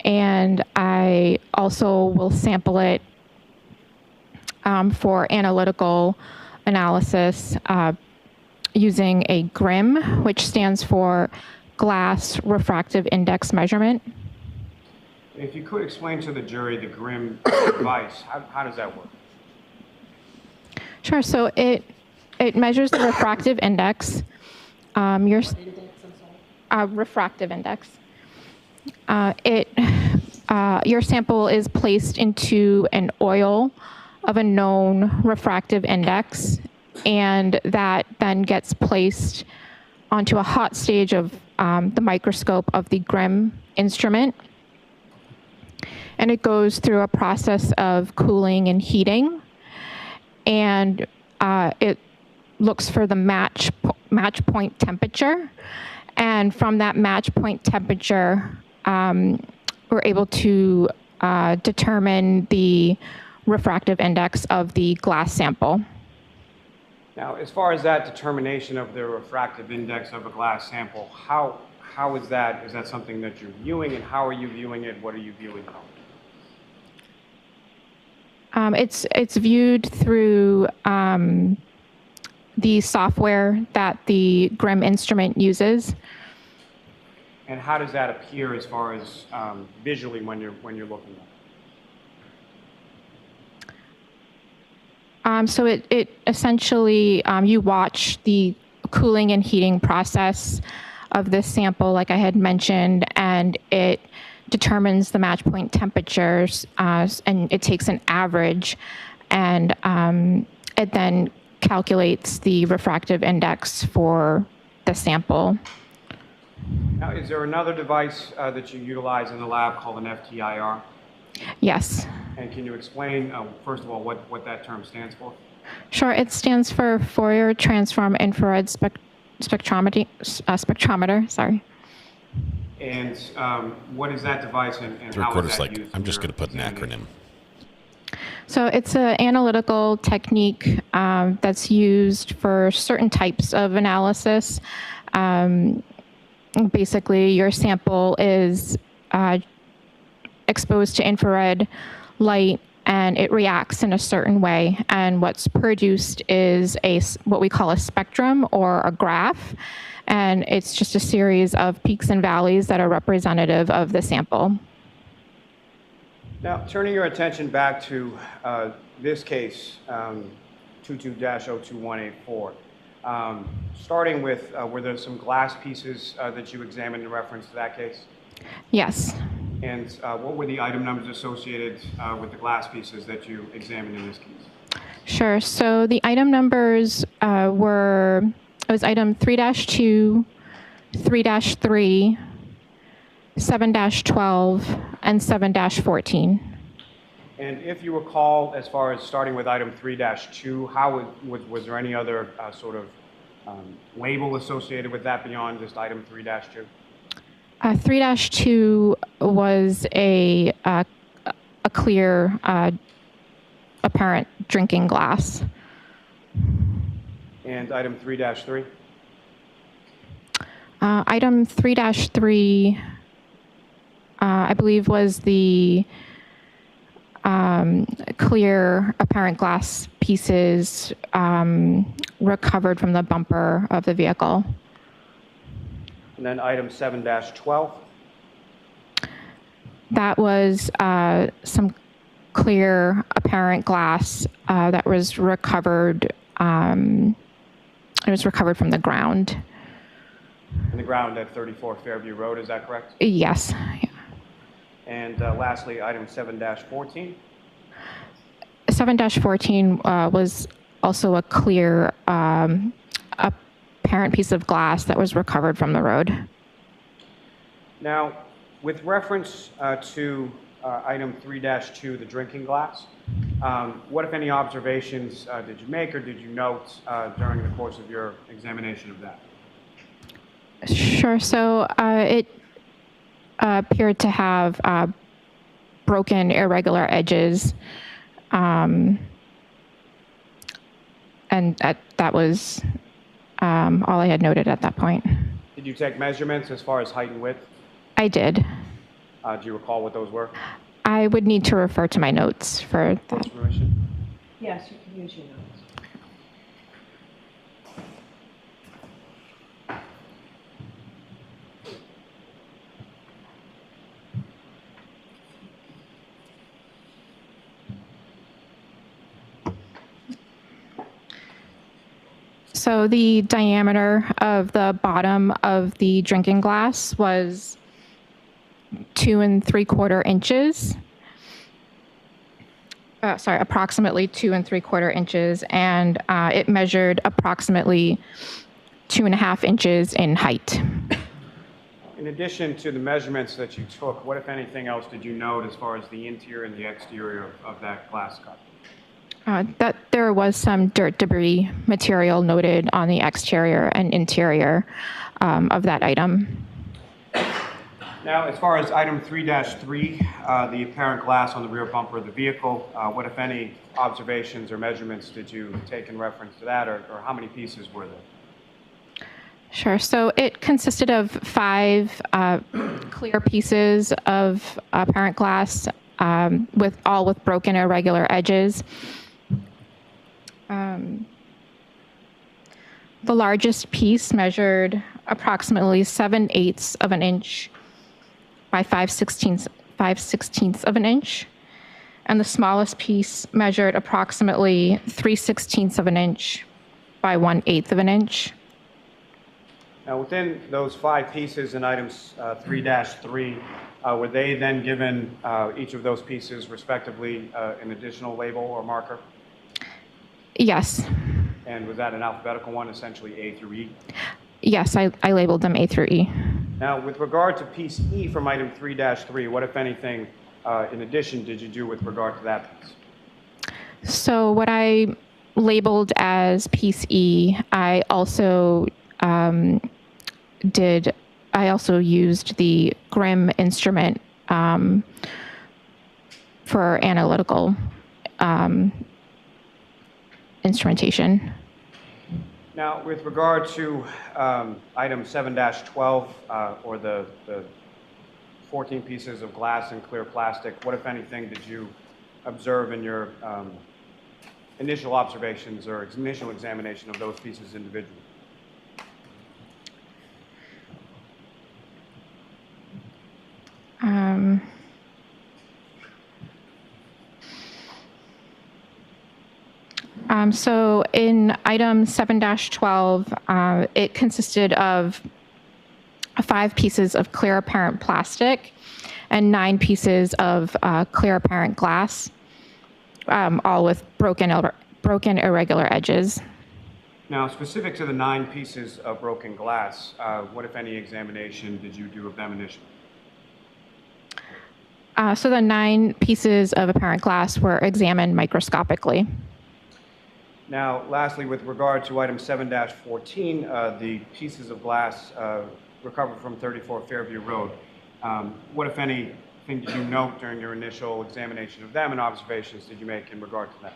And I also will sample it for analytical analysis using a GRIM, which stands for Glass Refractive Index Measurement. If you could explain to the jury the GRIM device, how does that work? Sure. So it measures the refractive index. Refractive index. Your sample is placed into an oil of a known refractive index, and that then gets placed onto a hot stage of the microscope of the GRIM instrument. And it goes through a process of cooling and heating, and it looks for the match point temperature. And from that match point temperature, we're able to determine the refractive index of the glass sample. Now, as far as that determination of the refractive index of a glass sample, how is that? Is that something that you're viewing, and how are you viewing it? What are you viewing? It's viewed through the software that the GRIM instrument uses. And how does that appear as far as visually when you're looking at it? So it essentially, you watch the cooling and heating process of this sample, like I had mentioned, and it determines the match point temperatures, and it takes an average, and it then calculates the refractive index for the sample. Now, is there another device that you utilize in the lab called an FTIR? Yes. And can you explain, first of all, what that term stands for? Sure. It stands for Fourier Transform Infrared Spectrometer. Sorry. And what is that device, and The how is recorder's that like, used? I'm just going to put an acronym. So it's an analytical technique that's used for certain types of analysis. Basically, your sample is exposed to infrared light, and it reacts in a certain way. And what's produced is what we call a spectrum or a graph. And it's just a series of peaks and valleys that are representative of the sample. Now, turning your attention back to this case, 22-02184, starting with, were there some glass pieces that you examined in reference to that case? Yes. And what were the item numbers associated with the glass pieces that you examined in this case? Sure. So the item numbers were It was item 3-2, 3-3, 7-12, and 7-14. And if you recall, as far as starting with item 3-2, how was there any other sort of label associated with that beyond just item 3-2? 3-2 was a clear, apparent drinking glass. And item 3-3? Item 3-3, I believe, was the clear, apparent glass pieces recovered from the bumper of the vehicle. And then item 7-12? That was some clear, apparent glass that was recovered. It was recovered from the ground. In the ground at 34 Fairview Road, is that correct? Yes. Yeah. And lastly, item 7-14? 7-14 was also a clear, apparent piece of glass that was recovered from the road. Now, with reference to item 3-2, the drinking glass, what, if any, observations did you make or did you note during the course of your examination of that? Sure. So it appeared to have broken, irregular edges. And that was all I had noted at that point. Did you take measurements as far as height and width? I did. Do you recall what those were? I would need to refer to my notes for that. Permission? Yes, you can use your notes. So the diameter of the bottom of the drinking glass was 2 3/4 inches. Approximately 2 3/4 inches, and it measured approximately 2.5 inches in height. In addition to the measurements that you took, what, if anything, else did you note as far as the interior and the exterior of that glass cup? That there was some dirt debris material noted on the exterior and interior of that item. Now, as far as item 3-3, the apparent glass on the rear bumper of the vehicle, what, if any, observations or measurements did you take in reference to that, or how many pieces were there? Sure. So it consisted of 5 clear pieces of apparent glass, with broken irregular edges. The largest piece measured approximately 7/8 of an inch by 5/16 of an inch, and the smallest piece measured approximately 3/16 of an inch by 1/8 of an inch. Now, within those 5 pieces in items 3-3, were they then given each of those pieces respectively an additional label or marker? Yes. And was that an alphabetical one, essentially A through E? Yes, I labeled them A through E. Now, with regard to piece E from item 3-3, what, if anything, in addition did you do with regard to that piece? So what I labeled as piece E, I also used the Grimm instrument for analytical instrumentation. Now, with regard to item 7-12, or the 14 pieces of glass and clear plastic, what, if anything, did you observe in your initial observations or initial examination of those pieces individually? So in item 7-12, it consisted of 5 pieces of clear apparent plastic and 9 pieces of clear apparent glass, all with broken irregular edges. Now, specific to the 9 pieces of broken glass, what, if any, examination did you do of them initially? So the 9 pieces of apparent glass were examined microscopically. Now, lastly, with regard to item 7-14, the pieces of glass recovered from 34 Fairview Road, what, if anything, did you note during your initial examination of them, and observations did you make in regard to that?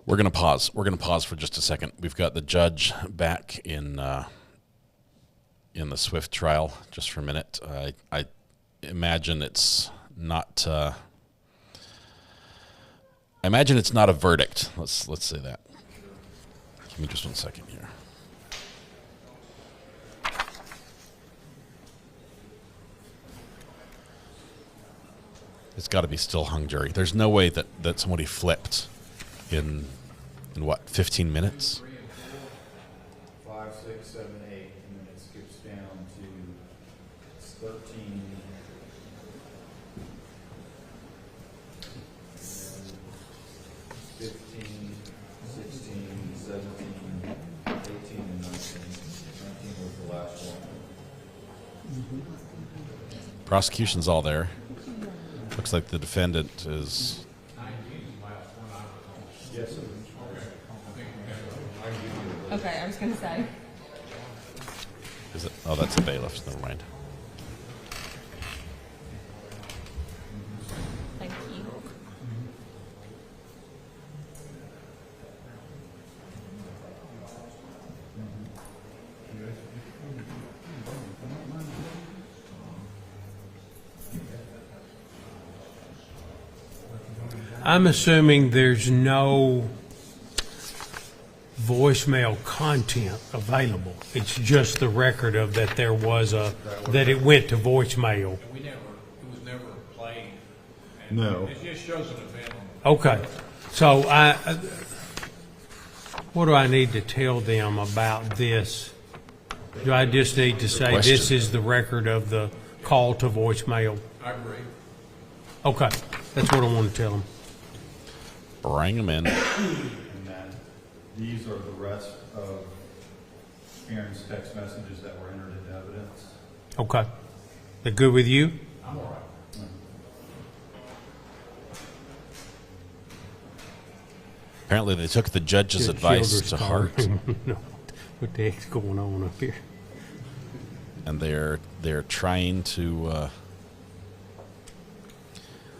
We're going to pause. We're going to pause for just a second. We've got the judge back in the Swift trial just for a minute. I imagine it's not. I imagine it's not a verdict. Let's say that. Give me just 1 second here. It's got to be still hung jury. There's no way that somebody flipped in what, 15 minutes? 5, 6, 7, 8, and then it skips down to 13. 15, 16, 17, 18, and 19. 19 was the last one. Prosecution's all there. Looks like the defendant is. Yes, sir. Okay, I was going to say. Is it? Oh, that's a bailiff. Never mind. Thank you. I'm assuming there's no voicemail content available. It's just the record of that there was that it went to voicemail. It was never played. No. It just shows an event. Okay. So what do I need to tell them about this? Do I just need to say this is the record of the call to voicemail? I agree. Okay. That's what I want to tell them. Bring them in. And that these are the rest of Karen's text messages that were entered into evidence. Okay. They good with you? I'm all right. Apparently, they took the judge's advice to heart. No, what the heck's going on up here? And they're trying to.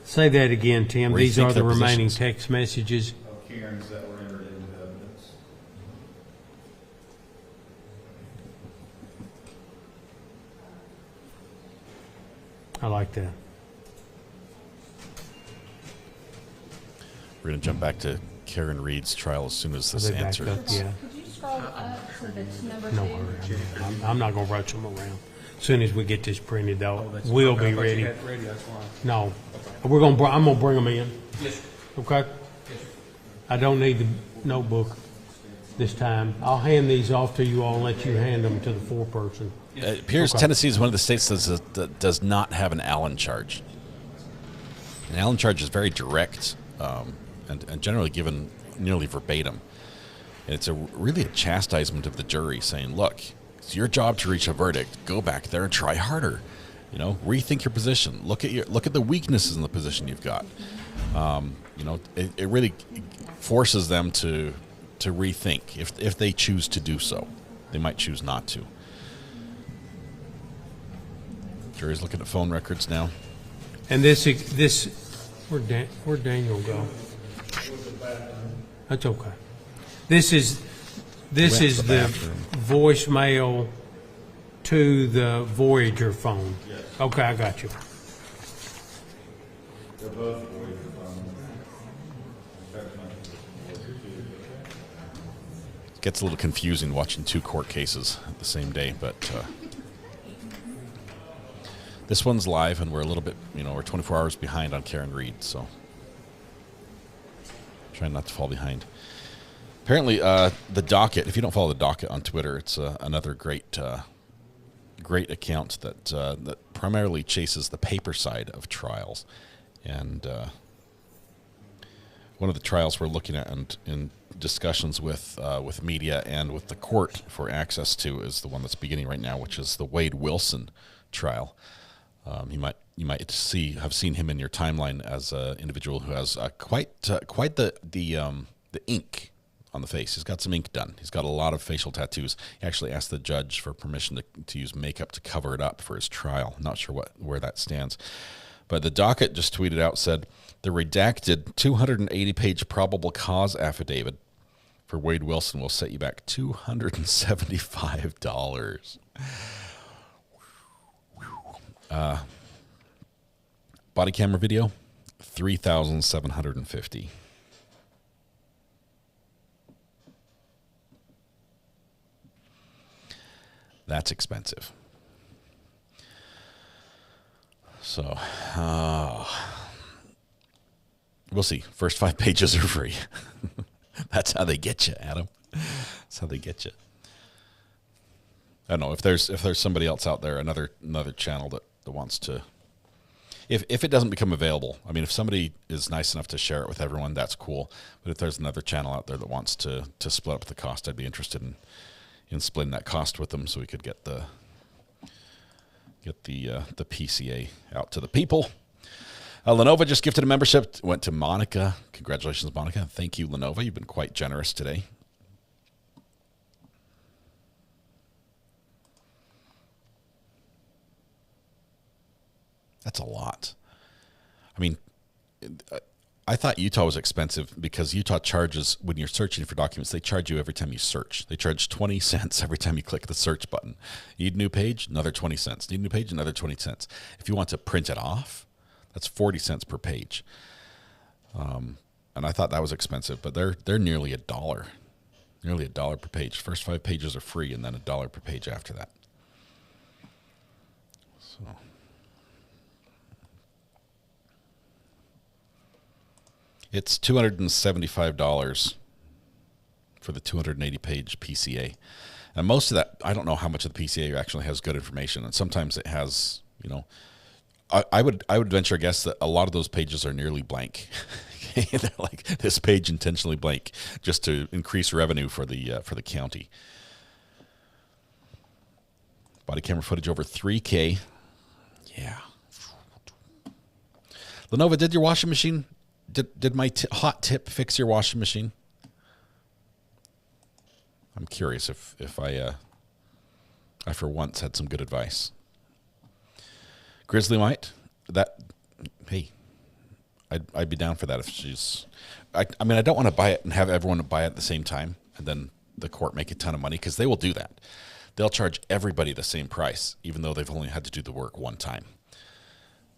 Say that again, Tim. These are the remaining positions. text messages. Of Karen's that were entered into evidence. I like that. We're going to jump back to Karen Reed's trial as soon as this Are they back answer. up? Yeah. Could you scroll up to the number No 2? hurry. I'm not going to rush them around. As soon as we get this printed, though, we'll be ready. No, I'm going to bring them in. Yes. Okay. I don't need the notebook this time. I'll hand these off to you all and let you hand them to the foreperson. It appears Okay. Tennessee is one of the states that does not have an Allen charge. An Allen charge is very direct and generally given nearly verbatim. And it's really a chastisement of the jury saying, look, it's your job to reach a verdict. Go back there and try harder. Rethink your position. Look at the weaknesses in the position you've got. It really forces them to rethink if they choose to do so. They might choose not to. Jury's looking at phone records now. And this where'd Daniel go? That's okay. This is the voicemail to the Voyager phone. Yes. Okay, I got you. They're both Voyager It gets a little confusing watching 2 court cases the same day, but this one's live, and we're a little bit, we're 24 hours behind on Karen Reed, so trying not to fall behind. Apparently, the docket, if you don't follow the docket on Twitter, it's another great account that primarily chases the paper side of trials. And one of the trials we're looking at in discussions with media and with the court for access to is the one that's beginning right now, which is the Wade Wilson trial. You might have seen him in your timeline as an individual who has quite the ink on the face. He's got some ink done. He's got a lot of facial tattoos. He actually asked the judge for permission to use makeup to cover it up for his trial. Not sure where that stands. But the docket just tweeted out, said, the redacted 280-page probable cause affidavit for Wade Wilson will set you back $275. Body camera video, $3,750. That's expensive. So, we'll see. First 5 pages are free. That's how they get you, Adam. That's how they get you. I don't know if there's somebody else out there, another channel that wants to. If it doesn't become available, I mean, if somebody is nice enough to share it with everyone, that's cool. But if there's another channel out there that wants to split up the cost, I'd be interested in splitting that cost with them so we could get the PCA out to the people. Lenovo just gifted a membership. Went to Monica. Congratulations, Monica. Thank you, Lenovo. You've been quite generous today. That's a lot. I mean, I thought Utah was expensive because Utah charges, when you're searching for documents, they charge you every time you search. They charge 20 cents every time you click the search button. Need a new page? Another 20 cents. Need a new page? Another 20 cents. If you want to print it off, that's 40 cents per page. And I thought that was expensive, but they're nearly $1. Nearly $1 per page. First 5 pages are free, and then $1 per page after that. So it's $275 for the 280-page PCA. And most of that, I don't know how much of the PCA actually has good information. And sometimes it has, I would venture a guess that a lot of those pages are nearly blank. They're like this page intentionally blank just to increase revenue for the county. Body camera footage over 3K. Yeah. Lenovo, did your washing machine? Did my hot tip fix your washing machine? I'm curious if I for once had some good advice. Grizzly White, hey, I'd be down for that if she's. I mean, I don't want to buy it and have everyone buy it at the same time, and then the court make a ton of money, because they will do that. They'll charge everybody the same price, even though they've only had to do the work one time,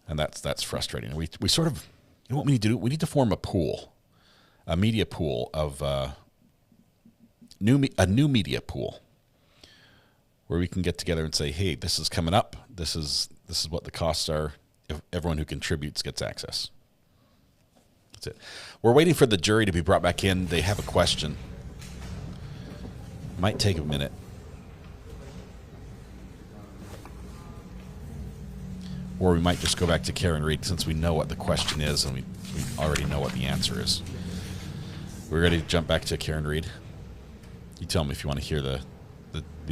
and that's frustrating. We sort of. You know what we need to do? We need to form a pool, a media pool of a new media pool, where we can get together and say, "Hey, this is coming up. This is what the costs are. If everyone who contributes gets access." That's it. We're waiting for the jury to be brought back in. They have a question. Might take a minute. Or we might just go back to Karen Reed, since we know what the question is and we already know what the answer is. We're ready to jump back to Karen Reed. You tell me if you want to hear the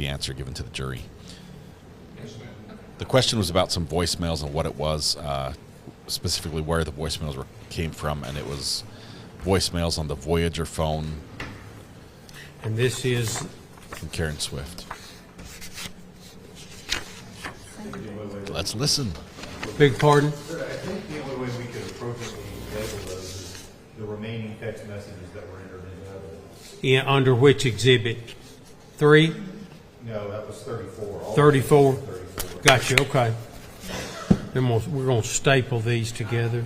answer given to the jury. The question was about some voicemails and what it was, specifically where the voicemails came from, and it was voicemails on the Voyager phone. And this is from Karen Swift. Let's listen. Big pardon? I think the only way we could appropriately label those is the remaining text messages that were entered into evidence. Yeah, under which exhibit? 3? No, that was 34. 34? Gotcha, okay. Then we're going to staple these together.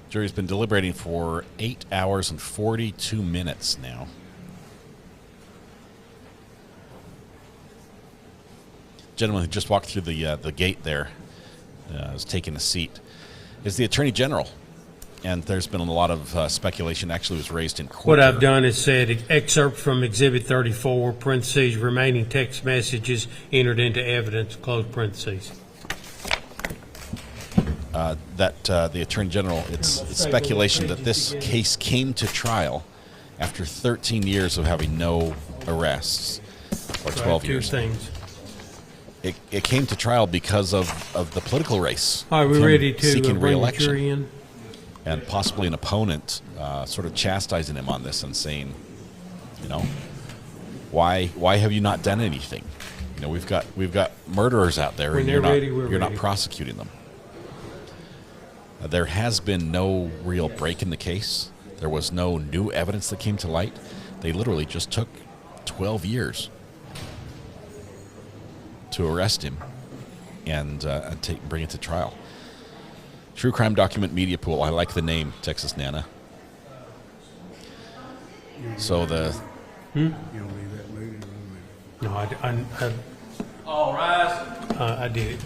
Jury's been deliberating for 8 hours and 42 minutes now. Gentleman who just walked through the gate there is taking a seat. Is the Attorney General. and there's been a lot of speculation. Actually, was raised in court. What I've done is said excerpt from Exhibit 34, parentheses, remaining text messages entered into evidence, close parentheses. The Attorney General, it's speculation that this case came to trial after 13 years of having no arrests, or 12 years. Two things. It came to trial because of the political race. Are we ready to seeking bring the re-election, jury in? and possibly an opponent sort of chastising him on this and saying, why have you not done anything? We've got murderers out there, and you're not prosecuting them. There has been no real break in the case. There was no new evidence that came to light. They literally just took 12 years to arrest him and bring it to trial. True Crime Document Media Pool. I like the name, Texas Nana. So the... No, all rise. I did it.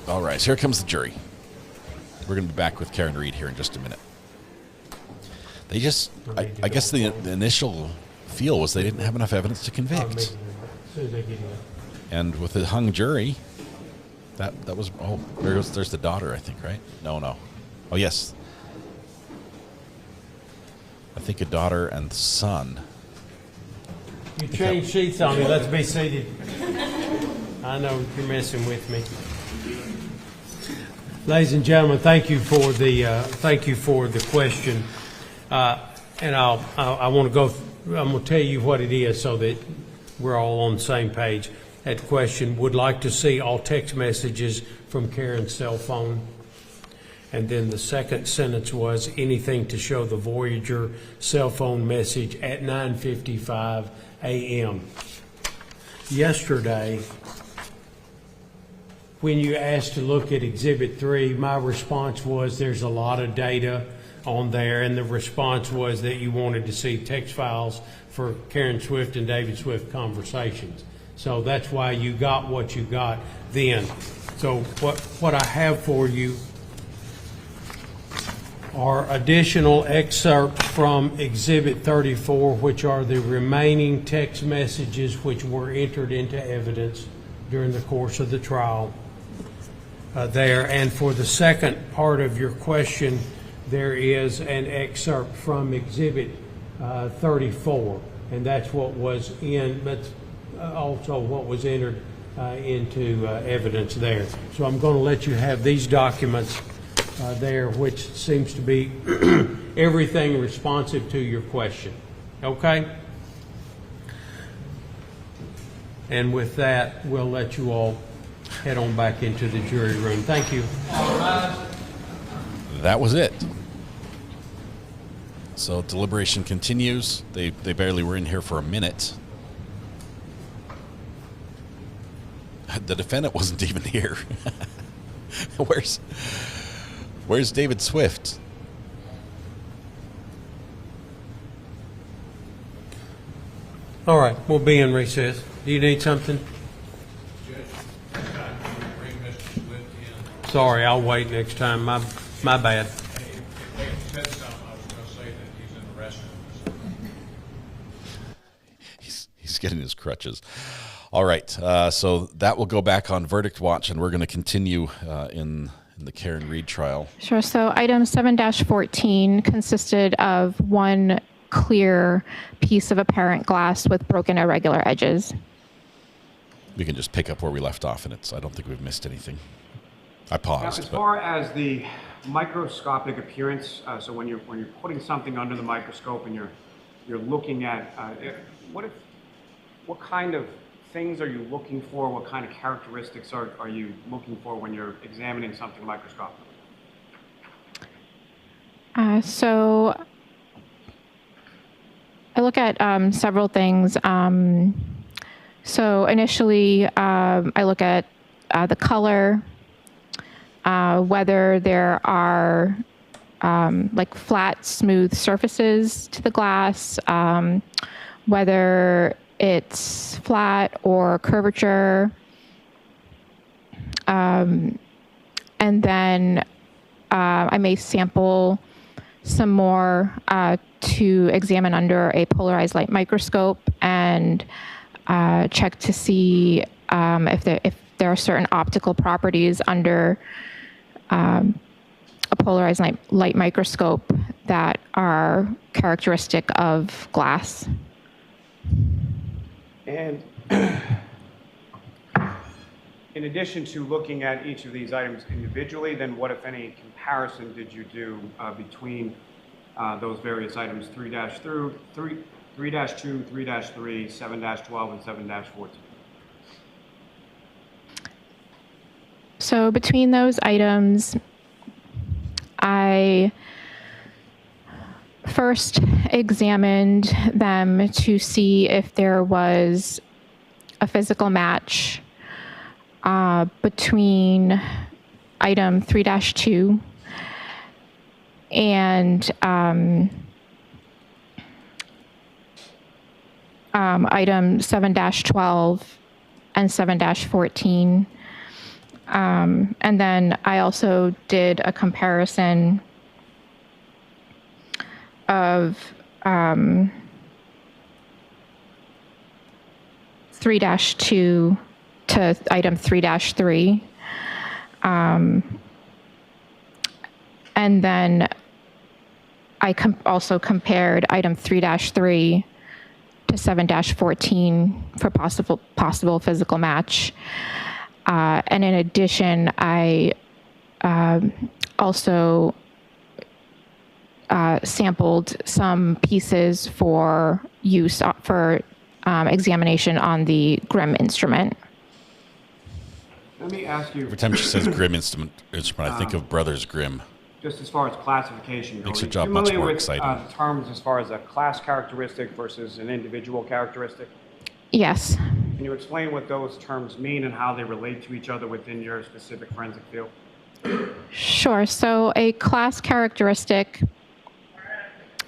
All right, so here comes the jury. We're going to be back with Karen Reed here in just a minute. They just, I guess the initial feel was they didn't have enough evidence to convict. And with the hung jury, that was, there's the daughter, I think, right? No. Oh, yes. I think a daughter and son. You changed sheets on me. Let's be seated. I know you're messing with me. Ladies and gentlemen, thank you for the question, and I want to go. I'm going to tell you what it is so that we're all on the same page. That question: would like to see all text messages from Karen's cell phone. And then the second sentence was anything to show the Voyager cell phone message at 9:55 a.m. Yesterday, when you asked to look at Exhibit 3, my response was there's a lot of data on there, and the response was that you wanted to see text files for Karen Swift and David Swift conversations. So that's why you got what you got then. So what I have for you are additional excerpts from Exhibit 34, which are the remaining text messages which were entered into evidence during the course of the trial there. And for the second part of your question, there is an excerpt from Exhibit 34, and that's what was also what was entered into evidence there. So I'm going to let you have these documents there, which seems to be everything responsive to your question. Okay? And with that, we'll let you all head on back into the jury room. Thank you. All right. That was it. So deliberation continues. They barely were in here for a minute. The defendant wasn't even here. Where's David Swift? All right, we'll be in recess. Do you need something? Sorry, I'll wait next time. My bad. He's getting his crutches. All right, so that will go back on verdict watch, and we're going to continue in the Karen Reed trial. Sure. So item 7-14 consisted of one clear piece of apparent glass with broken irregular edges. We can just pick up where we left off, and I don't think we've missed anything. I paused. Now, as far as the microscopic appearance, so when you're putting something under the microscope and you're looking at what kind of things are you looking for? What kind of characteristics are you looking for when you're examining something microscopically? So I look at several things. So initially, I look at the color, whether there are like flat, smooth surfaces to the glass, whether it's flat or curvature. And then I may sample some more to examine under a polarized light microscope and check to see if there are certain optical properties under a polarized light microscope that are characteristic of glass. And in addition to looking at each of these items individually, then what, if any, comparison did you do between those various items, 3-2, 3-3, 7-12, and 7-14? So between those items, I first examined them to see if there was a physical match between item 3-2 and item 7-12 and 7-14. And then I also did a comparison of 3-2 to item 3-3. And then I also compared item 3-3 to 7-14 for possible physical match. And in addition, I also sampled some pieces for use for examination on the Grimm instrument. Let me ask you. Every time she says Grimm instrument, I think of Brothers Grimm. Just as far as classification goes, Makes your job much more exciting. The terms as far as a class characteristic versus an individual characteristic? Yes. Can you explain what those terms mean and how they relate to each other within your specific forensic field? Sure. So a class characteristic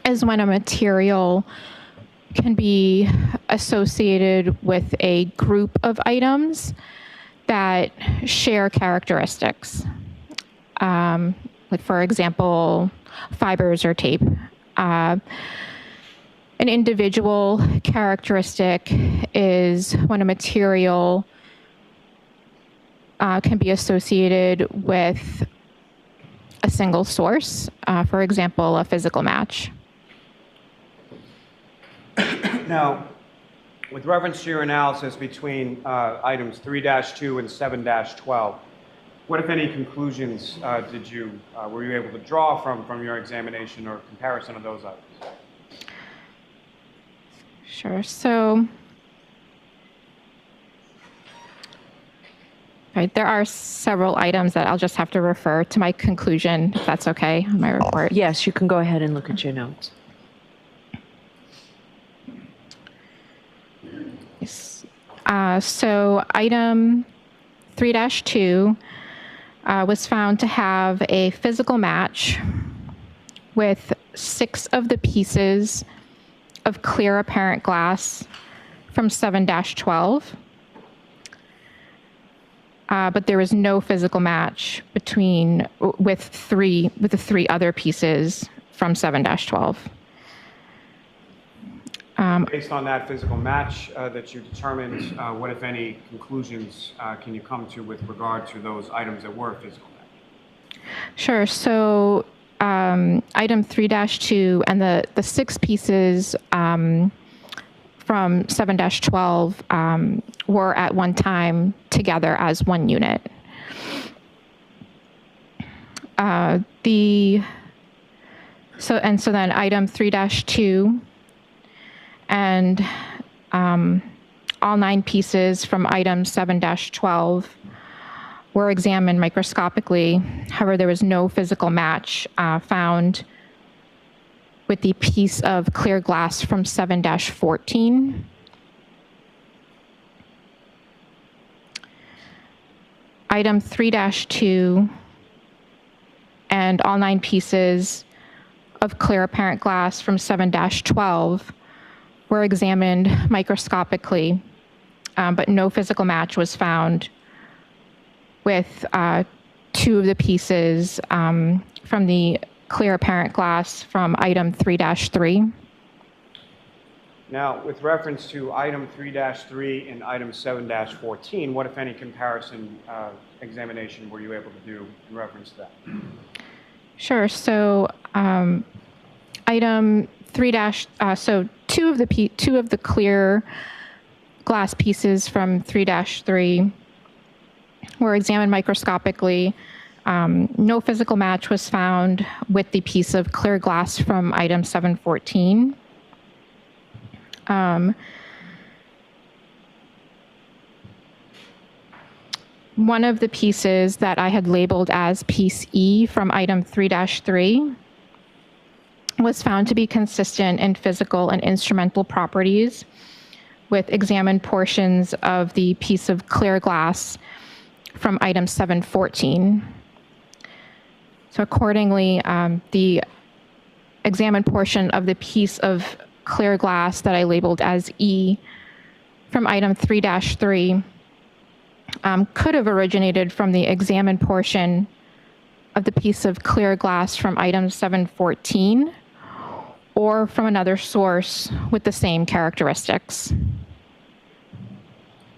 is when a material can be associated with a group of items that share characteristics. Like, for example, fibers or tape. An individual characteristic is when a material can be associated with a single source, for example, a physical match. Now, with reference to your analysis between items 3-2 and 7-12, what, if any, conclusions were you able to draw from your examination or comparison of those items? Sure. So, right, there are several items that I'll just have to refer to my conclusion, if that's okay, on my report. Yes, you can go ahead and look at your notes. Yes. So item 3-2 was found to have a physical match with 6 of the pieces of clear apparent glass from 7-12. But there was no physical match with the 3 other pieces from 7-12. Based on that physical match that you determined, what, if any, conclusions can you come to with regard to those items that were physical match? Sure. So item 3-2 and the 6 pieces from 7-12 were at one time together as one unit. So then item 3-2 and all 9 pieces from item 7-12 were examined microscopically. However, there was no physical match found with the piece of clear glass from 7-14. Item 3-2 and all 9 pieces of clear apparent glass from 7-12 were examined microscopically, but no physical match was found with 2 of the pieces from the clear apparent glass from item 3-3. Now, with reference to item 3-3 and item 7-14, what, if any, comparison examination were you able to do in reference to that? Sure. So item 3 so two of the clear glass pieces from 3-3 were examined microscopically. No physical match was found with the piece of clear glass from item 7-14. One of the pieces that I had labeled as piece E from item 3-3 was found to be consistent in physical and instrumental properties with examined portions of the piece of clear glass from item 7-14. So accordingly, the examined portion of the piece of clear glass that I labeled as E from item 3-3 could have originated from the examined portion of the piece of clear glass from item 7-14 or from another source with the same characteristics.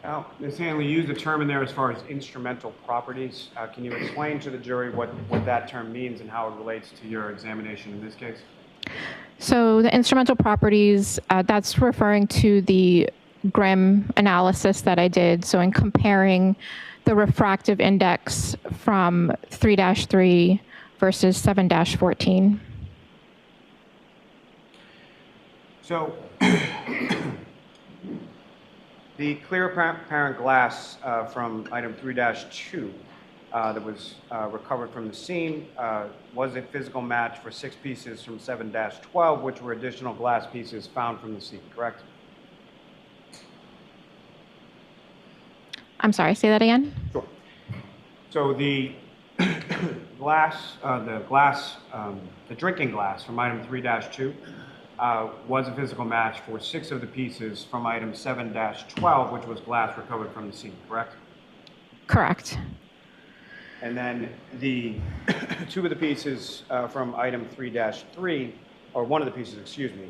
Now, Ms. Hanley, you used a term in there as far as instrumental properties. Can you explain to the jury what that term means and how it relates to your examination in this case? So the instrumental properties, that's referring to the Grimm analysis that I did. So in comparing the refractive index from 3-3 versus 7-14. So the clear apparent glass from item 3-2 that was recovered from the scene was a physical match for 6 pieces from 7-12, which were additional glass pieces found from the scene, correct? I'm sorry, say that again? Sure. So the the drinking glass from item 3-2 was a physical match for 6 of the pieces from item 7-12, which was glass recovered from the scene, correct? Correct. And then the 2 of the pieces from item 3-3, or one of the pieces, excuse me,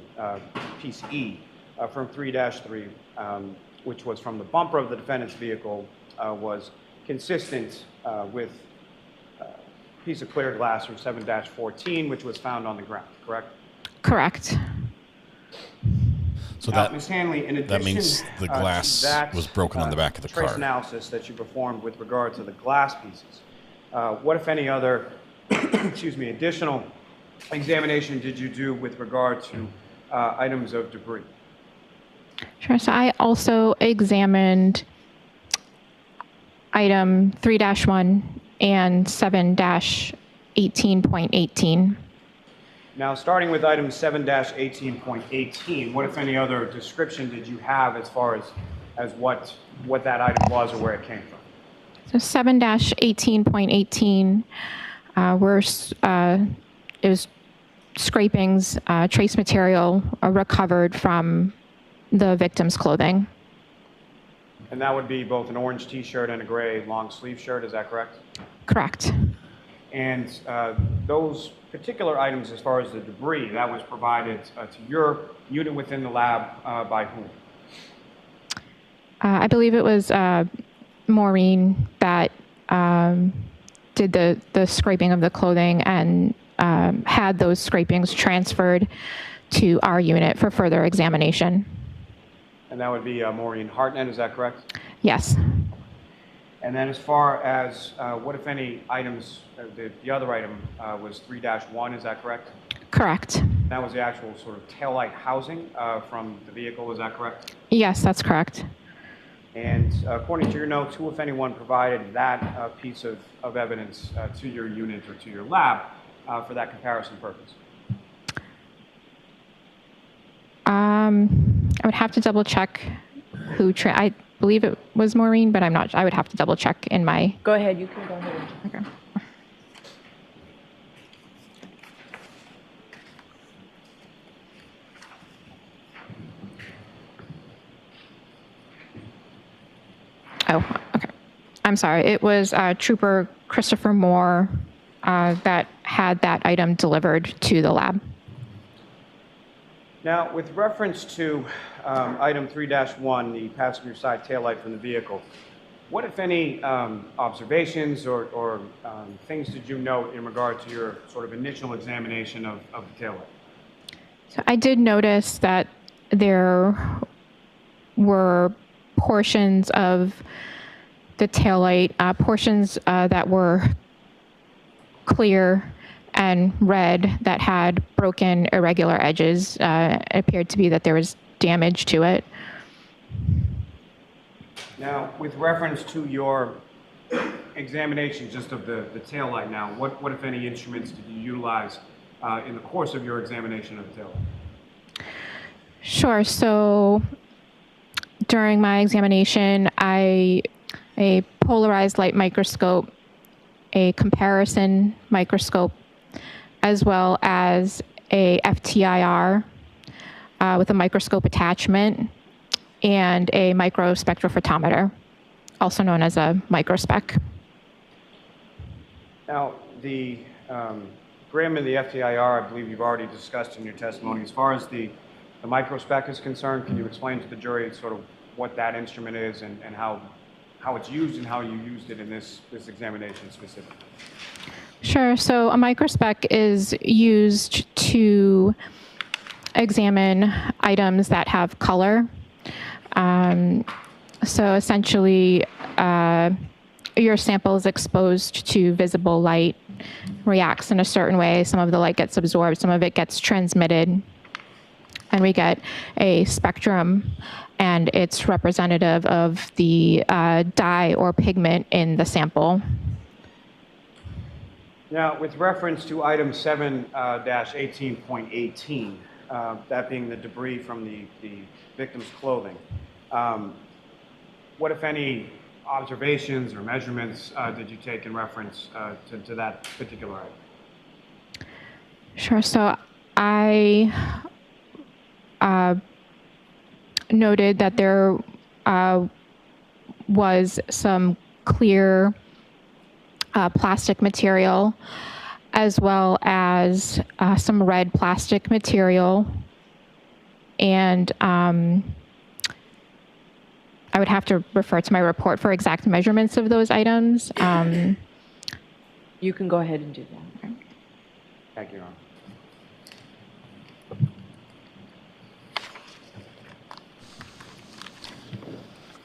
piece E from 3-3, which was from the bumper of the defendant's vehicle, was consistent with a piece of clear glass from 7-14, which was found on the ground, correct? Correct. So Now, Ms. Hanley, in addition that means the glass to that, was broken on the back of the trace car. analysis that you performed with regard to the glass pieces, what, if any, other excuse me, additional examination did you do with regard to items of debris? Sure. So I also examined item 3-1 and 7-18.18. Now, starting with item 7-18.18, what, if any, other description did you have as far as what that item was or where it came from? So 7-18.18 it was scrapings, trace material recovered from the victim's clothing. And that would be both an orange T-shirt and a gray long sleeve shirt, is that correct? Correct. And those particular items, as far as the debris, that was provided to your unit within the lab by whom? I believe it was Maureen that did the scraping of the clothing and had those scrapings transferred to our unit for further examination. And that would be Maureen Hartnett, is that correct? Yes. And then as far as what, if any, items, the other item was 3-1, is that correct? Correct. That was the actual sort of taillight housing from the vehicle, is that correct? Yes, that's correct. And according to your notes, who, if anyone, provided that piece of evidence to your unit or to your lab for that comparison purpose? I would have to double check who, I believe it was Maureen, but I'm not, I would have to double check in my. Go ahead, you can go ahead. Okay. Oh, okay. I'm sorry. It was Trooper Christopher Moore that had that item delivered to the lab. Now, with reference to item 3-1, the passenger side taillight from the vehicle, what, if any, observations or things did you note in regard to your sort of initial examination of the taillight? So I did notice that there were portions of the taillight, portions that were clear and red that had broken irregular edges. It appeared to be that there was damage to it. Now, with reference to your examination just of the taillight now, what, if any, instruments did you utilize in the course of your examination of the taillight? Sure. So during my examination, a polarized light microscope, a comparison microscope, as well as a FTIR with a microscope attachment, and a microspectrophotometer, also known as a microspec. Now, the Graham and the FTIR, I believe you've already discussed in your testimony. As far as the microspec is concerned, can you explain to the jury sort of what that instrument is and how it's used and how you used it in this examination specifically? Sure. So a microspec is used to examine items that have color. So essentially, your sample is exposed to visible light, reacts in a certain way. Some of the light gets absorbed, some of it gets transmitted, and we get a spectrum, and it's representative of the dye or pigment in the sample. Now, with reference to item 7-18.18, that being the debris from the victim's clothing, what, if any, observations or measurements did you take in reference to that particular item? Sure. So I noted that there was some clear plastic material, as well as some red plastic material, and I would have to refer to my report for exact measurements of those items. You can go ahead and do that. Thank you, Your Honor.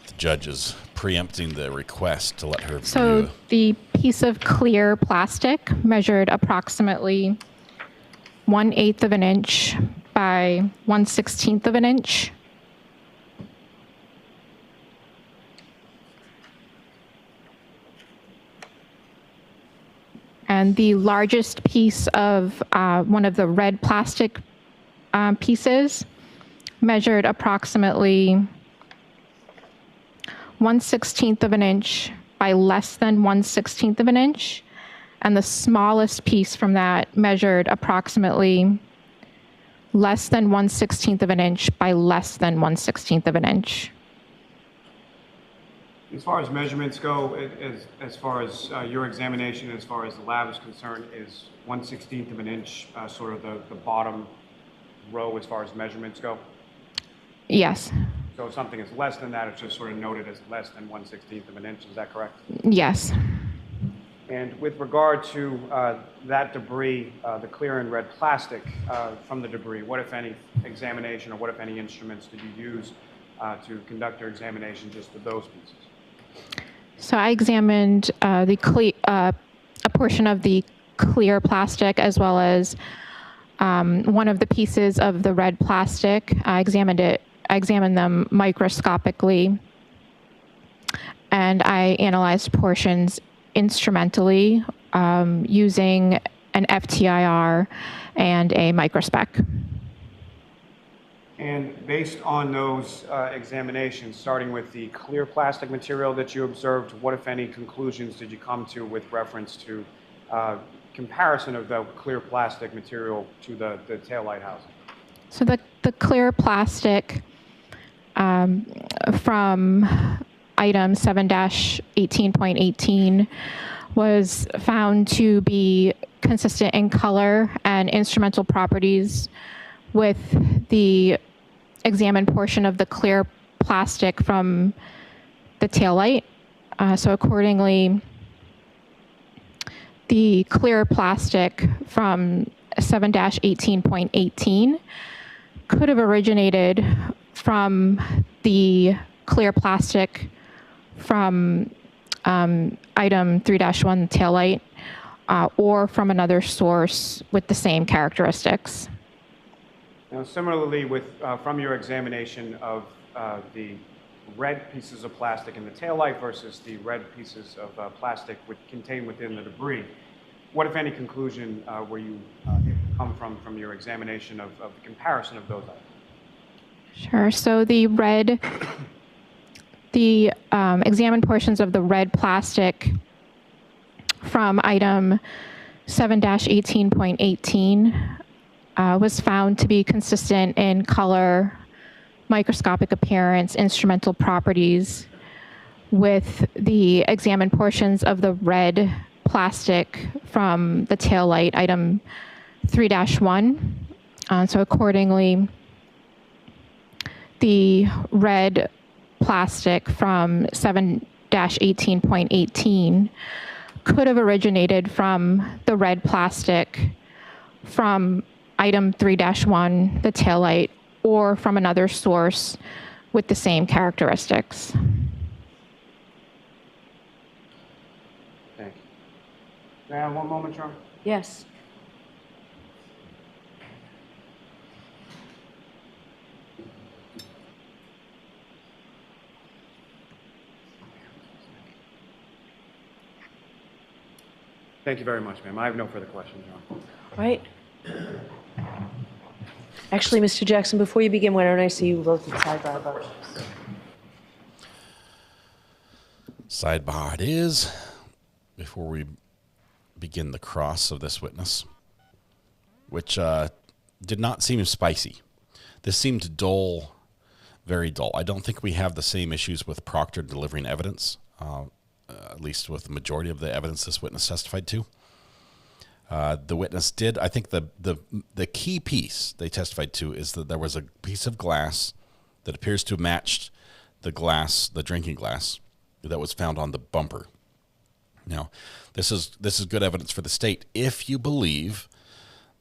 The judge is preempting the request to let her So view. the piece of clear plastic measured approximately 1/8 of an inch by 1/16 of an inch. And the largest piece of one of the red plastic pieces measured approximately 1/16 of an inch by less than 1/16 of an inch. And the smallest piece from that measured approximately less than 1/16 of an inch by less than 1/16 of an inch. As far as measurements go, as far as your examination, as far as the lab is concerned, is 1/16 of an inch sort of the bottom row as far as measurements go? Yes. So if something is less than that, it's just sort of noted as less than 1/16 of an inch, is that correct? Yes. And with regard to that debris, the clear and red plastic from the debris, what, if any, examination or what, if any, instruments did you use to conduct your examination just of those pieces? So I examined a portion of the clear plastic, as well as one of the pieces of the red plastic. I examined them microscopically, and I analyzed portions instrumentally using an FTIR and a microspec. And based on those examinations, starting with the clear plastic material that you observed, what, if any, conclusions did you come to with reference to comparison of the clear plastic material to the taillight housing? So the clear plastic from item 7-18.18 was found to be consistent in color and instrumental properties with the examined portion of the clear plastic from the taillight. So accordingly, the clear plastic from 7-18.18 could have originated from the clear plastic from item 3-1 taillight or from another source with the same characteristics. Now, similarly, with from your examination of the red pieces of plastic in the taillight versus the red pieces of plastic contained within the debris, what, if any, conclusion were you able to come from your examination of the comparison of those items? Sure. So the examined portions of the red plastic from item 7-18.18 was found to be consistent in color, microscopic appearance, instrumental properties with the examined portions of the red plastic from the taillight, item 3-1. So accordingly, the red plastic from 7-18.18 could have originated from the red plastic from item 3-1, the taillight, or from another source with the same characteristics. Thank you. May I have one moment, Charlie? Yes. Thank you very much, ma'am. I have no further questions, John. Right. Actually, Mr. Jackson, before you begin, why don't I see you vote the sidebar vote? Sidebar it is. Before we begin the cross of this witness, which did not seem spicy. This seemed dull, very dull. I don't think we have the same issues with Proctor delivering evidence, at least with the majority of the evidence this witness testified to. The witness did, I think the key piece they testified to is that there was a piece of glass that appears to have matched the glass, the drinking glass, that was found on the bumper. Now, this is good evidence for the state if you believe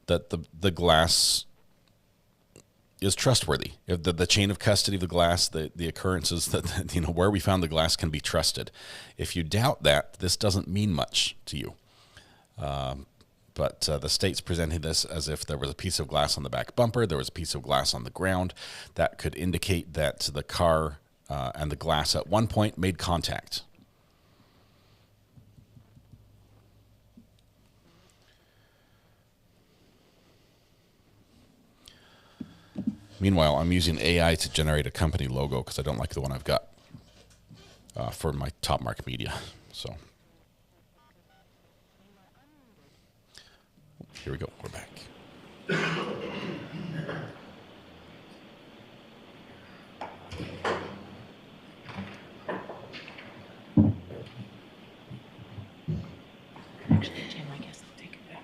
that the glass is trustworthy. If the chain of custody of the glass, the occurrences that where we found the glass can be trusted. If you doubt that, this doesn't mean much to you. But the state's presenting this as if there was a piece of glass on the back bumper, there was a piece of glass on the ground that could indicate that the car and the glass at one point made contact. Meanwhile, I'm using AI to generate a company logo because I don't like the one I've got for my Top Mark Media. So here we go. We're back. Actually, Jim, I guess I'll take it back.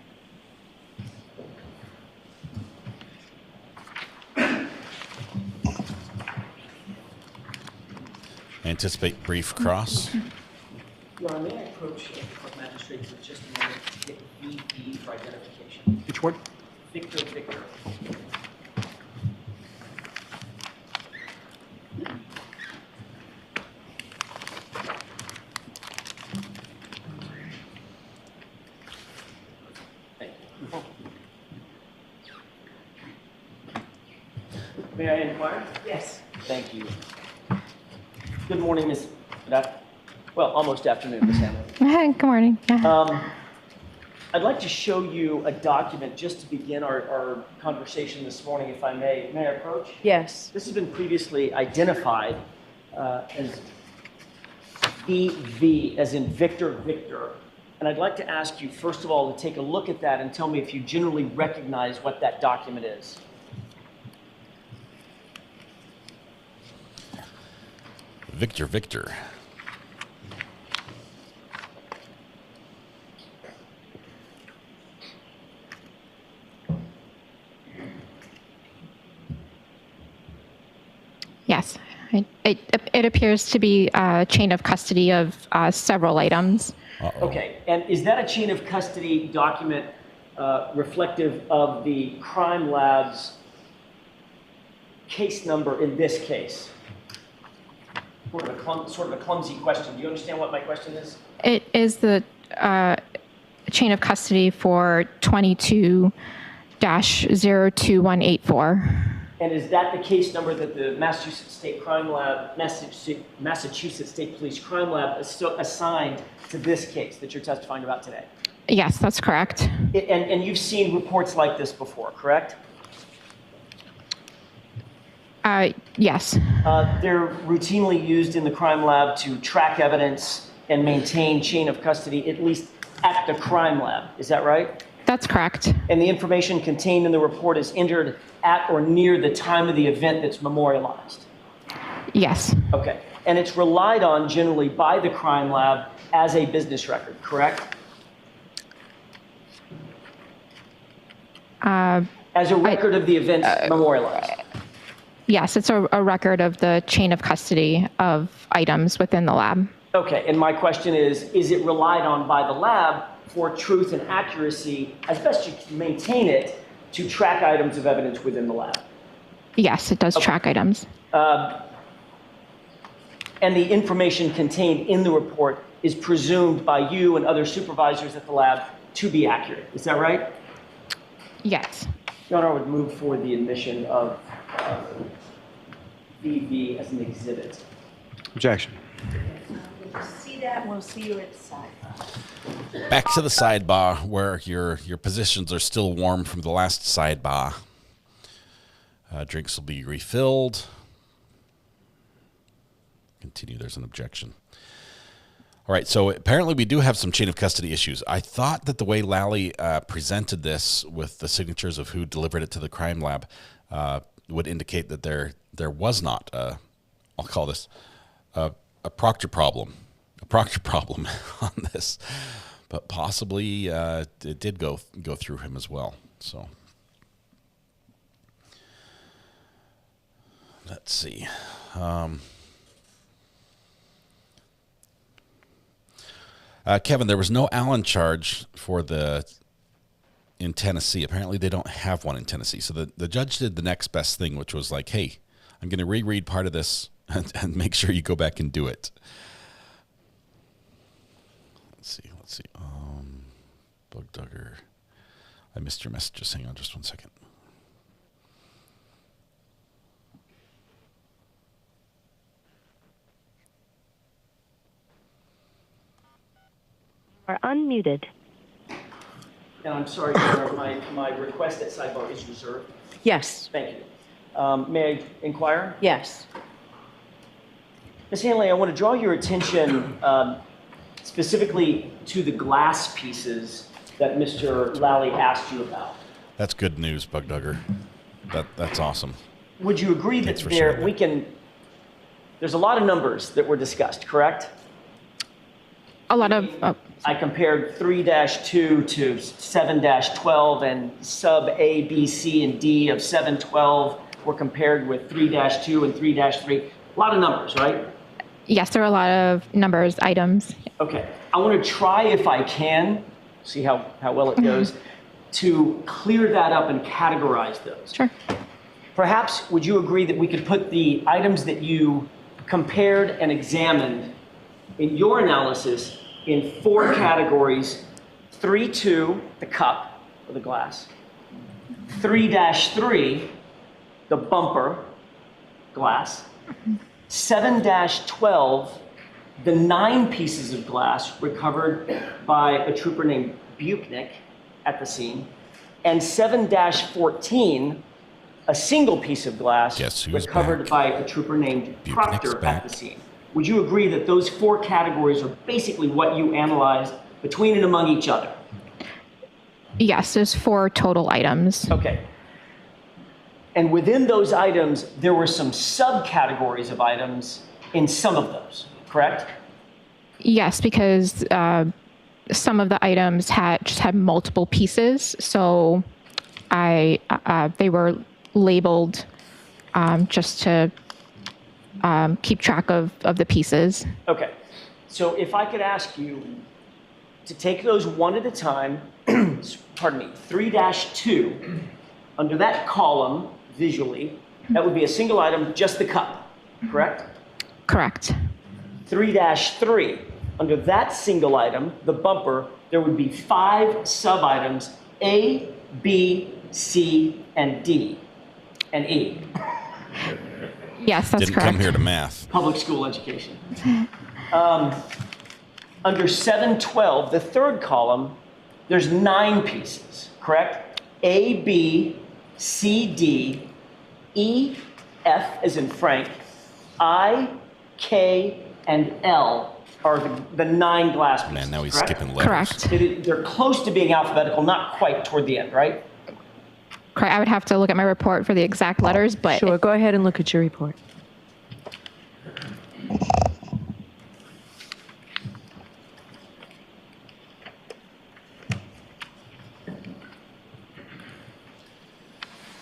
Anticipate brief cross. Your Honor, may I approach the court magistrate for just a moment to get VP for identification? Which one? Victor. Thank you. May I inquire? Yes. Thank you. Good morning, Ms. Well, almost afternoon, Ms. Hamilton. Good morning. Yeah. I'd like to show you a document just to begin our conversation this morning, if I may. May I approach? Yes. This has been previously identified as VV, as in Victor. And I'd like to ask you, first of all, to take a look at that and tell me if you generally recognize what that document is. Victor. Yes. It appears to be a chain of custody of several items. Okay, and is that a chain of custody document reflective of the crime lab's case number in this case? Sort of a clumsy question. Do you understand what my question is? It is the chain of custody for 22-02184. And is that the case number that the Massachusetts State Crime Lab, Massachusetts State Police Crime Lab is still assigned to this case that you're testifying about today? Yes, that's correct. And you've seen reports like this before, correct? Yes. They're routinely used in the crime lab to track evidence and maintain chain of custody, at least at the crime lab. Is that right? That's correct. And the information contained in the report is entered at or near the time of the event that's memorialized? Yes. Okay. And it's relied on generally by the crime lab as a business record, correct? As a record of the events memorialized? Yes, it's a record of the chain of custody of items within the lab. Okay, and my question is it relied on by the lab for truth and accuracy, as best you can maintain it, to track items of evidence within the lab? Yes, it does track items. And the information contained in the report is presumed by you and other supervisors at the lab to be accurate. Is that right? Yes. Your Honor, I would move for the admission of VV as an exhibit. Objection. We'll see that, and we'll see you at the sidebar. Back to the sidebar where your positions are still warm from the last sidebar. Drinks will be refilled. Continue. There's an objection. All right, so apparently we do have some chain of custody issues. I thought that the way Lally presented this with the signatures of who delivered it to the crime lab would indicate that there was not, I'll call this a Proctor problem on this, but possibly it did go through him as well. So let's see. Kevin, there was no Allen charge in Tennessee. Apparently they don't have one in Tennessee. So the judge did the next best thing, which was like, hey, I'm going to reread part of this and make sure you go back and do it. Let's see. Bug Duggar. I missed your messages. Hang on just one second. Are unmuted. And I'm sorry, Your Honor, my request at sidebar is reserved. Yes. Thank you. May I inquire? Yes. Ms. Hanley, I want to draw your attention specifically to the glass pieces that Mr. Lally asked you about. That's good news, Bug Duggar. That's awesome. Would you agree that there's a lot of numbers that were discussed, correct? A lot of... I compared 3-2 to 7-12, and sub A, B, C, and D of 712 were compared with 3-2 and 3-3. A lot of numbers, right? Yes, there are a lot of numbers, items. Okay. I want to try, if I can, see how well it goes, to clear that up and categorize those. Sure. Perhaps, would you agree that we could put the items that you compared and examined in your analysis in 4 categories: 3-2, the cup or the glass; 3-3, the bumper glass; 7-12, the 9 pieces of glass recovered by a trooper named Buchnick at the scene; and 7-14, a single piece of glass recovered by a trooper named Proctor at the scene. Would you agree that those 4 categories are basically what you analyzed between and among each other? Yes, there's 4 total items. Okay. And within those items, there were some subcategories of items in some of those, correct? Yes, because some of the items just had multiple pieces, so they were labeled just to keep track of the pieces. Okay. So if I could ask you to take those one at a time, pardon me, 3-2, under that column, visually, that would be a single item, just the cup, correct? Correct. 3-3, under that single item, the bumper, there would be 5 sub-items, A, B, C, and D, and E. Yes, that's Didn't correct. come here to math. Public school education. Under 712, the third column, there's 9 pieces, correct? A, B, C, D, E, F as in Frank, I, K, and L are the 9 glass pieces. Man, now he's correct? skipping letters. Correct. They're close to being alphabetical, not quite toward the end, right? Correct. I would have to look at my report for the exact letters, but Sure, go ahead and look at your report.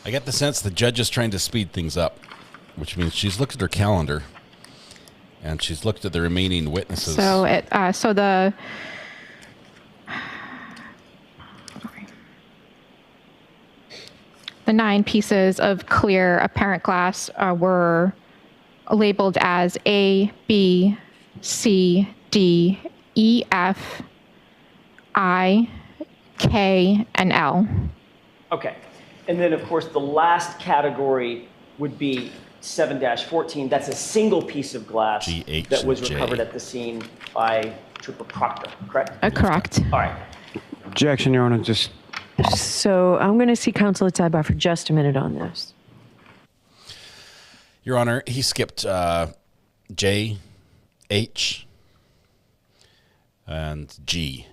I get the sense the judge is trying to speed things up, which means she's looked at her calendar and she's looked at the remaining witnesses. so the 9 pieces of clear apparent glass were labeled as A, B, C, D, E, F, I, K, and L. Okay. And then, of course, the last category would be 7-14. That's a single piece of glass G, H, that was and J. recovered at the scene by Trooper Proctor, correct? Correct. All right. Objection, Your Honor. Just So I'm going to see Counselor Tybar for just a minute on this. Your Honor, he skipped J, H, and G.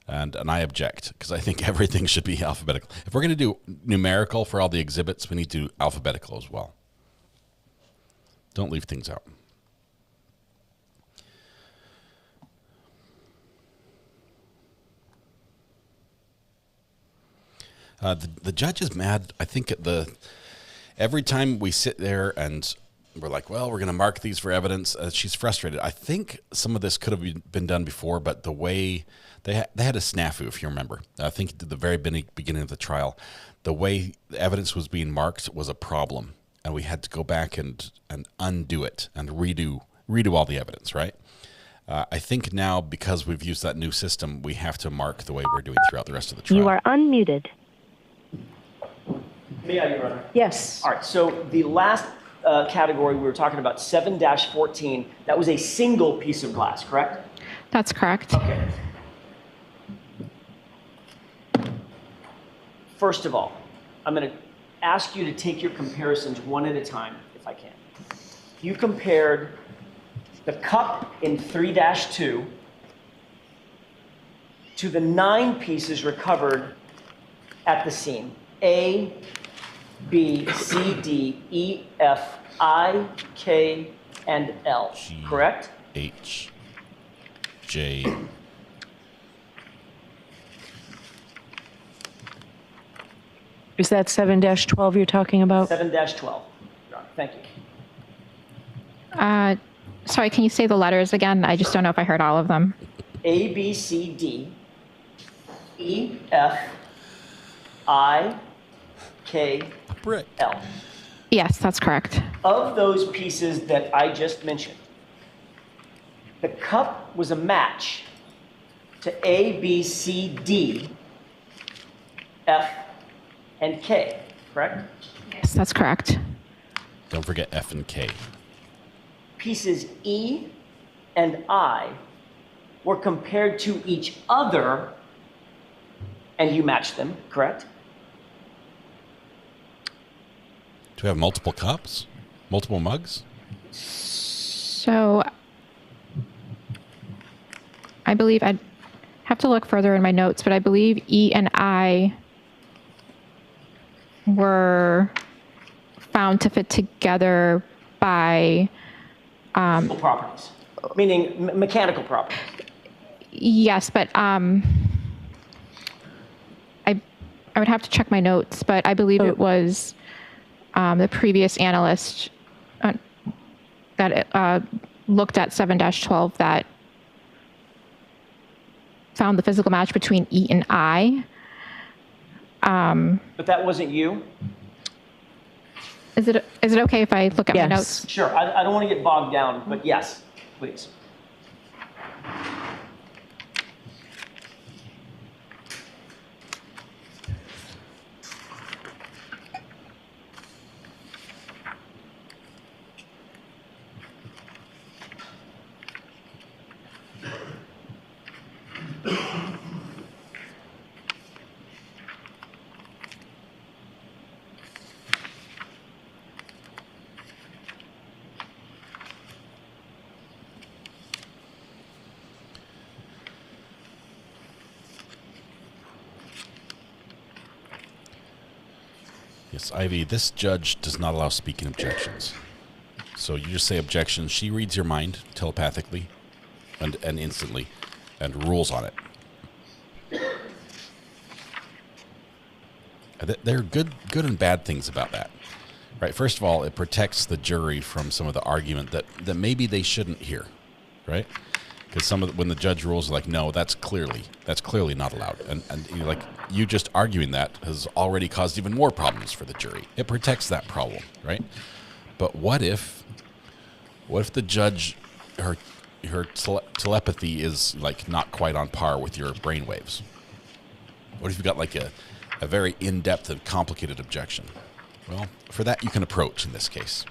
And I object because I think everything should be alphabetical. If we're going to do numerical for all the exhibits, we need to do alphabetical as well. Don't leave things out. The judge is mad. I think every time we sit there and we're like, well, we're going to mark these for evidence, she's frustrated. I think some of this could have been done before, but the way they had a snafu, if you remember. I think at the very beginning of the trial, the way the evidence was being marked was a problem, and we had to go back and undo it and redo all the evidence, right? I think now, because we've used that new system, we have to mark the way we're doing throughout the rest of the trial. You are unmuted. May I, Your Honor? Yes. All right. So the last category we were talking about, 7-14, that was a single piece of glass, correct? That's correct. Okay. First of all, I'm going to ask you to take your comparisons one at a time, if I can. You compared the cup in 3-2 to the 9 pieces recovered at the scene. A, B, C, D, E, F, I, K, and L, correct? H, J, Is that 7-12 you're talking about? 7-12. Thank you. Sorry, can you say the letters again? I just don't know if I heard all of them. A, B, C, D, E, F, I, K, L. Yes, that's correct. Of those pieces that I just mentioned, the cup was a match to A, B, C, D, F, and K, correct? Yes, that's correct. Don't forget F and K. Pieces E and I were compared to each other, and you matched them, correct? Do we have multiple cups? Multiple mugs? So I believe I'd have to look further in my notes, but I believe E and I were found to fit together by Physical properties, meaning mechanical properties. yes, but I would have to check my notes, but I believe it was the previous analyst. that looked at 7-12 that found the physical match between E and I. But that wasn't you? Is it okay if I look at my notes? Sure. I don't want to get bogged down, but yes, please. Yes, Ivy, this judge does not allow speaking objections. So you just say objection. She reads your mind telepathically and instantly and rules on it. There are good and bad things about that. Right? First of all, it protects the jury from some of the argument that maybe they shouldn't hear. Right? Because when the judge rules, like, no, that's clearly not allowed. And you just arguing that has already caused even more problems for the jury. It protects that problem, right? But what if the judge, her telepathy is like not quite on par with your brainwaves? What if you've got like a very in-depth and complicated objection? Well, for that you can approach in this case.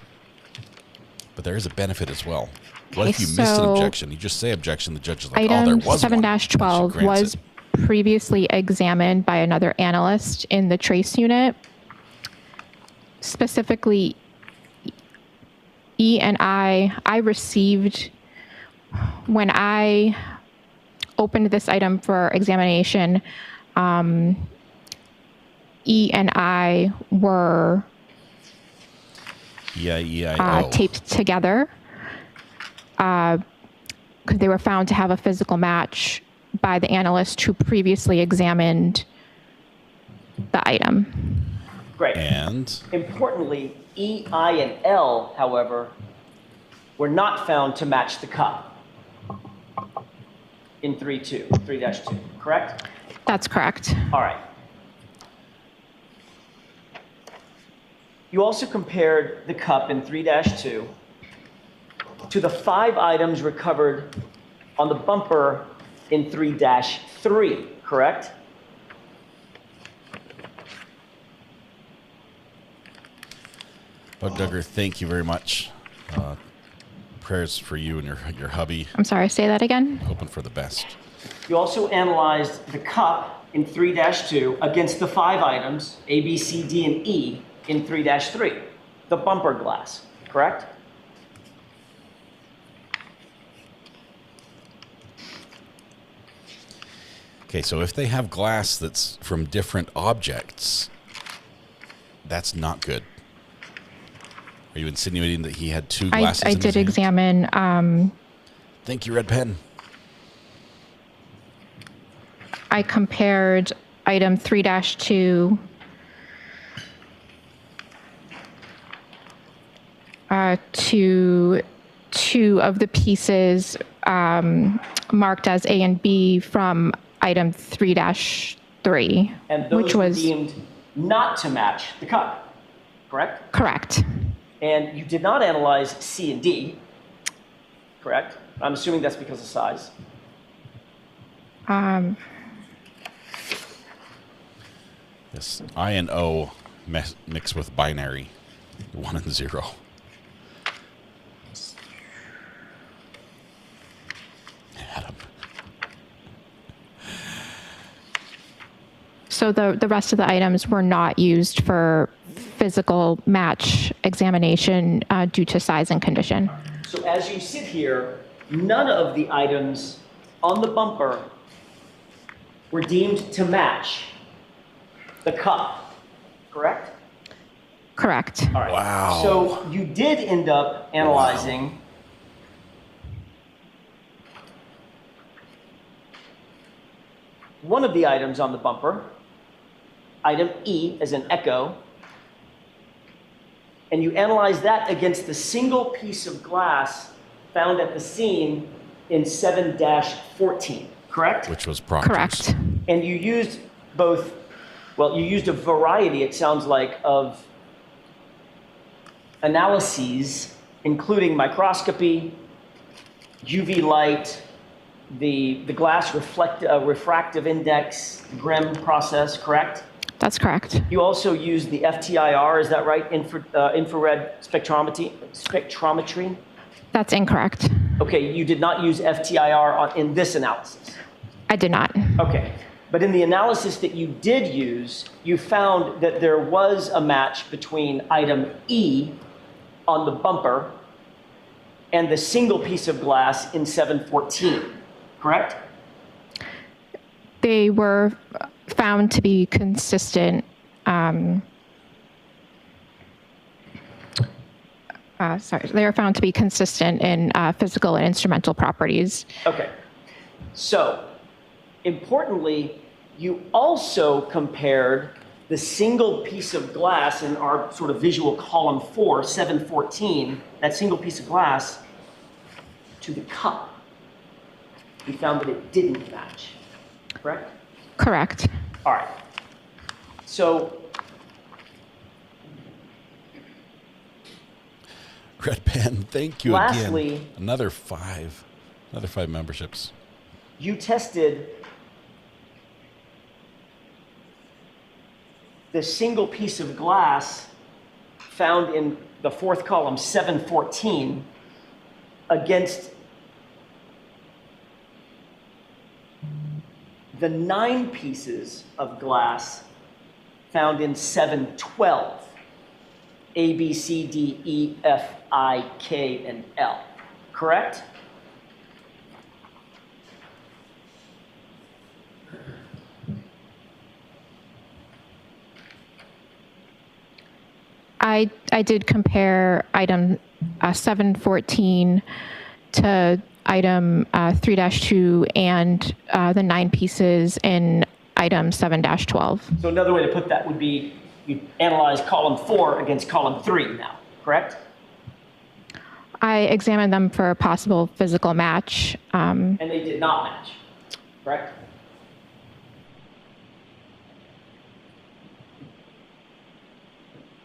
But there is a benefit as well. What if you missed an objection? You just say objection, the judge is like, oh, there was 7-12 one. was previously examined by another analyst in the trace unit. Specifically, E and I received, when I opened this item for examination, E and I were taped together because they were found to have a physical match by the analyst who previously examined the item. Great. And? Importantly, E, I, and L, however, were not found to match the cup in 3-2, correct? That's correct. All right. You also compared the cup in 3-2 to the 5 items recovered on the bumper in 3-3, correct? Bug Duggar, thank you very much. Prayers for you and your hubby. I'm sorry, say that again? Hoping for the best. You also analyzed the cup in 3-2 against the 5 items, A, B, C, D, and E, in 3-3, the bumper glass, correct? Okay, so if they have glass that's from different objects, that's not good. Are you insinuating that he had 2 glasses? I did examine. Thank you, Red Pen. I compared item 3-2 to 2 of the pieces marked as A and B from item 3-3, and those which were was deemed not to match the cup, correct? Correct. And you did not analyze C and D, correct? I'm assuming that's because of size. Yes, I and O mix with binary, 1 and 0. Adam. So the rest of the items were not used for physical match examination due to size and condition. So as you sit here, none of the items on the bumper were deemed to match the cup, correct? Correct. All right. Wow. So you did end up analyzing one of the items on the bumper, item E as in echo, and you analyzed that against the single piece of glass found at the scene in 7-14, correct? Which was Proctor's. Correct. And you used both, well, you used a variety, it sounds like, of analyses, including microscopy, UV light, the glass refractive index, GRIM process, correct? That's correct. You also used the FTIR, is that right? Infrared spectrometry? That's incorrect. Okay, you did not use FTIR in this analysis? I did not. Okay, but in the analysis that you did use, you found that there was a match between item E on the bumper and the single piece of glass in 714, correct? They were found to be consistent. They were found to be consistent in physical and instrumental properties. Okay, so importantly, you also compared the single piece of glass in our sort of visual column 4, 714, that single piece of glass, to the cup. You found that it didn't match, correct? Correct. All right. So, Red Pen, thank you lastly, again. Another five memberships. You tested the single piece of glass found in the fourth column, 714, against the 9 pieces of glass found in 712, A, B, C, D, E, F, I, K, and L, correct? I did compare item 714 to item 3-2 and the 9 pieces in item 7-12. So another way to put that would be you analyze column 4 against column 3 now, correct? I examined them for a possible physical match. And they did not match, correct?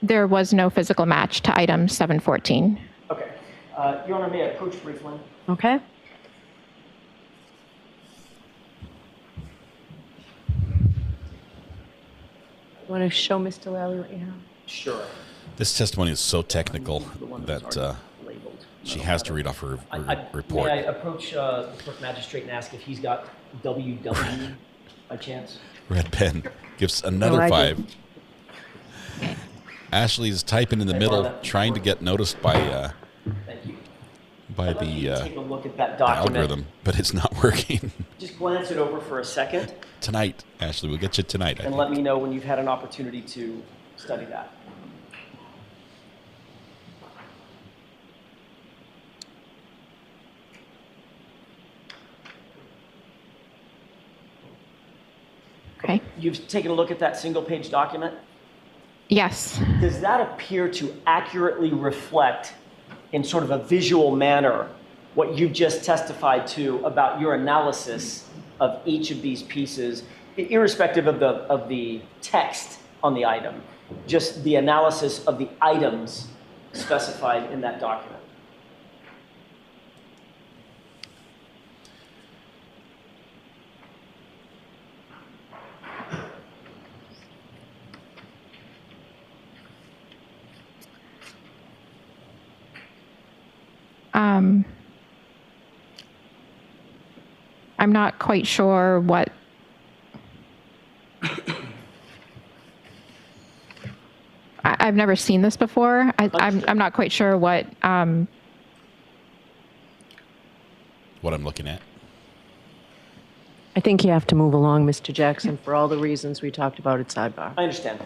There was no physical match to item 714. Okay. Your Honor, may I approach briefly? Okay. Want to show Mr. Lally what you have? Sure. This testimony is so technical that she has to read off her report. May I approach the clerk magistrate and ask if he's got WW by chance? Red Pen gives another 5. Ashley's typing in the middle, trying to get noticed by the take a look at that document. algorithm, but it's not working. Just glance it over for a second. Tonight, Ashley, we'll get you tonight. And let me know when you've had an opportunity to study that. Okay. You've taken a look at that single-page document? Yes. Does that appear to accurately reflect, in sort of a visual manner, what you've just testified to about your analysis of each of these pieces, irrespective of the text on the item, just the analysis of the items specified in that document? I'm not quite sure what I've never seen this before. I'm not quite sure what I'm looking at. I think you have to move along, Mr. Jackson, for all the reasons we talked about at sidebar. I understand.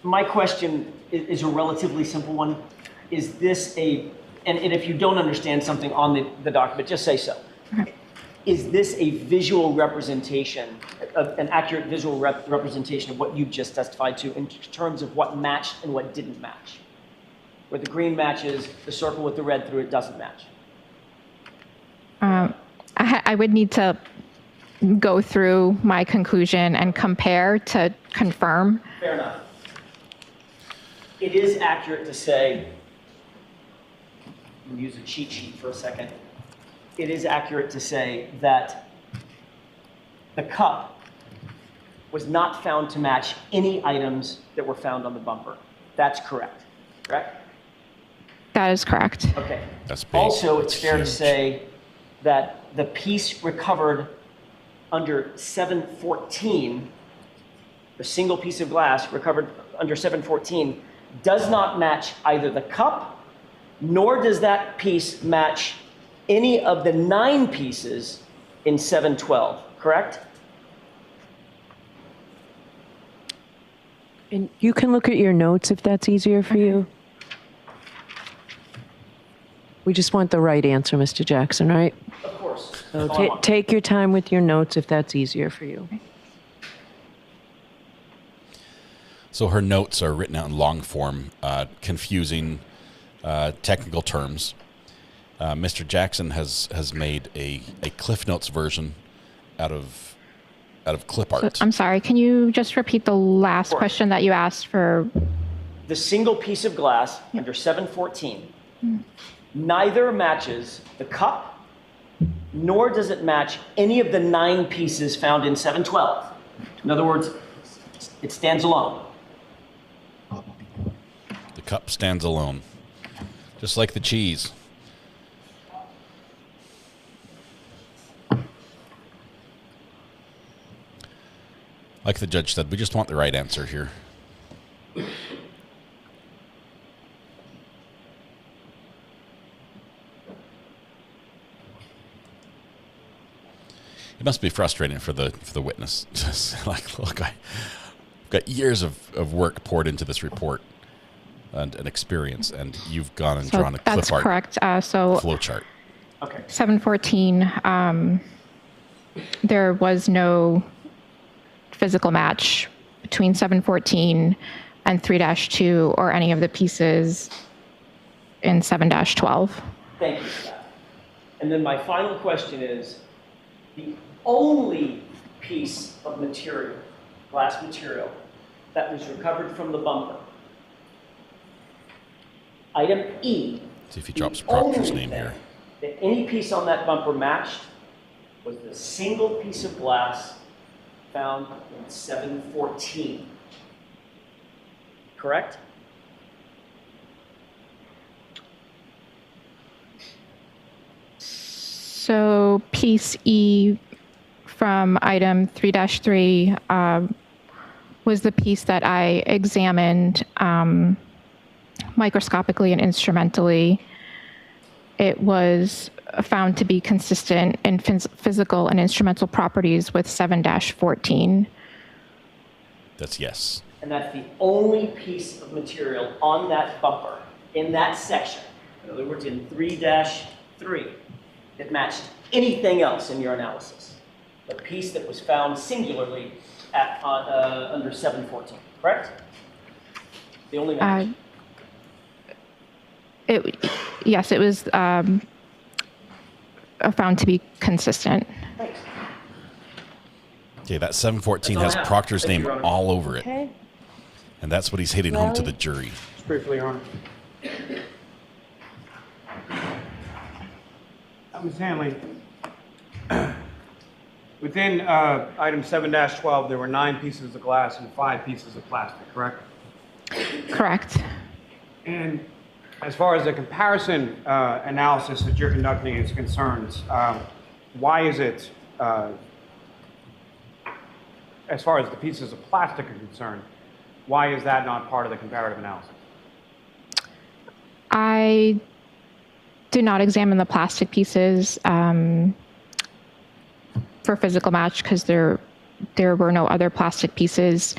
My question is a relatively simple one. Is this and if you don't understand something on the document, just say so. is this a visual representation, an accurate visual representation of what you just testified to in terms of what matched and what didn't match? Where the green matches, the circle with the red through it doesn't match. I would need to go through my conclusion and compare to confirm. Fair enough. It is accurate to say, we'll use a cheat sheet for a second. It is accurate to say that the cup was not found to match any items that were found on the bumper. That's correct, correct? That is correct. Okay. That's big. Also, it's That's fair to huge. say that the piece recovered under 714, the single piece of glass recovered under 714, does not match either the cup, nor does that piece match any of the 9 pieces in 712, correct? And you can look at your notes if that's easier for you. We just want the right answer, Mr. Jackson, right? Of course. So take your time with your notes if that's easier for you. So her notes are written out in long form, confusing technical terms. Mr. Jackson has made a Cliff Notes version out of clip art. I'm sorry, can you just repeat the last question that you asked for? The single piece of glass under 714 neither matches the cup, nor does it match any of the 9 pieces found in 712. In other words, it stands alone. The cup stands alone, just like the cheese. Like the judge said, we just want the right answer here. It must be frustrating for the witness. Just like, look, I've got years of work poured into this report and an experience, and you've gone and drawn a clip That's art correct. So flow chart. Okay. 714, there was no physical match between 714 and 3-2 or any of the pieces in 7-12. Thank you for that. And then my final question is, the only piece of material, glass material, that was recovered from the bumper, item E, See if he drops Proctor's name thing here. that any piece on that bumper matched was the single piece of glass found in 714. Correct? So piece E from item 3-3 was the piece that I examined microscopically and instrumentally. It was found to be consistent in physical and instrumental properties with 7-14. That's yes. And that's the only piece of material on that bumper in that section, in other words, in 3-3, that matched anything else in your analysis. The piece that was found singularly at under 714, correct? The only match. Yes, it was found to be consistent. Thanks. Okay, that 714 That's all has I have. Proctor's Thank you, name Your Honor. all over it. Okay. And that's what he's hitting home to the jury. Just briefly, Your Honor. Ms. Hanley, within item 7-12, there were 9 pieces of glass and 5 pieces of plastic, correct? Correct. And as far as the comparison analysis that you're conducting is concerned, why is it, as far as the pieces of plastic are concerned, why is that not part of the comparative analysis? I did not examine the plastic pieces for physical match because there were no other plastic pieces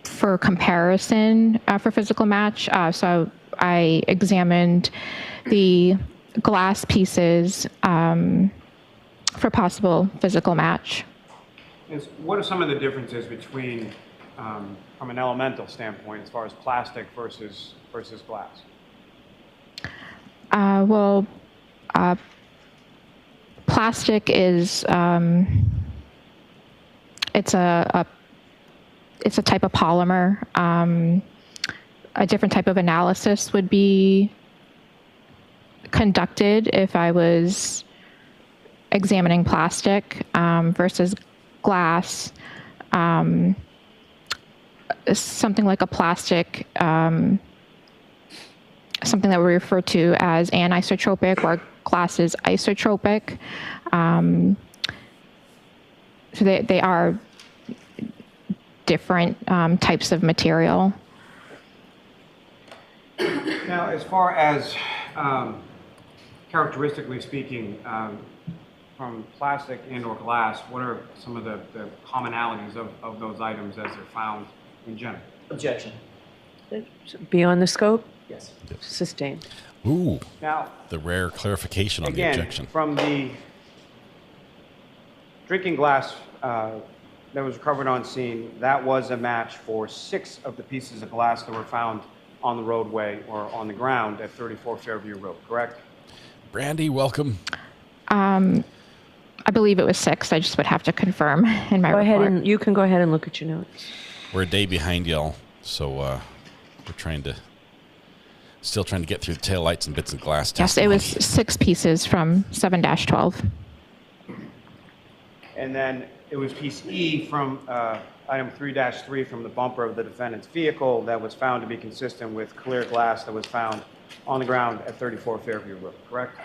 for comparison for physical match. So I examined the glass pieces for possible physical match. What are some of the differences between, from an elemental standpoint, as far as plastic versus glass? Plastic is it's a type of polymer. A different type of analysis would be conducted if I was examining plastic versus glass. Something like a plastic, something that we refer to as anisotropic, or glass is isotropic. So they are different types of material. Now, as far as characteristically speaking, from plastic and/or glass, what are some of the commonalities of those items as they're found in general? Objection. Beyond the scope? Yes. Sustained. Ooh. Now, the rare clarification on again, the objection. From the drinking glass that was recovered on scene, that was a match for 6 of the pieces of glass that were found on the roadway or on the ground at 34 Fairview Road, correct? Brandy, welcome. I believe it was 6. I just would have to confirm in my Go ahead report. and you can go ahead and look at your notes. We're a day behind y'all, so we're still trying to get through the taillights and bits of glass. Yes, it was 6 pieces from 7-12. And then it was piece E from item 3-3 from the bumper of the defendant's vehicle that was found to be consistent with clear glass that was found on the ground at 34 Fairview Road, correct?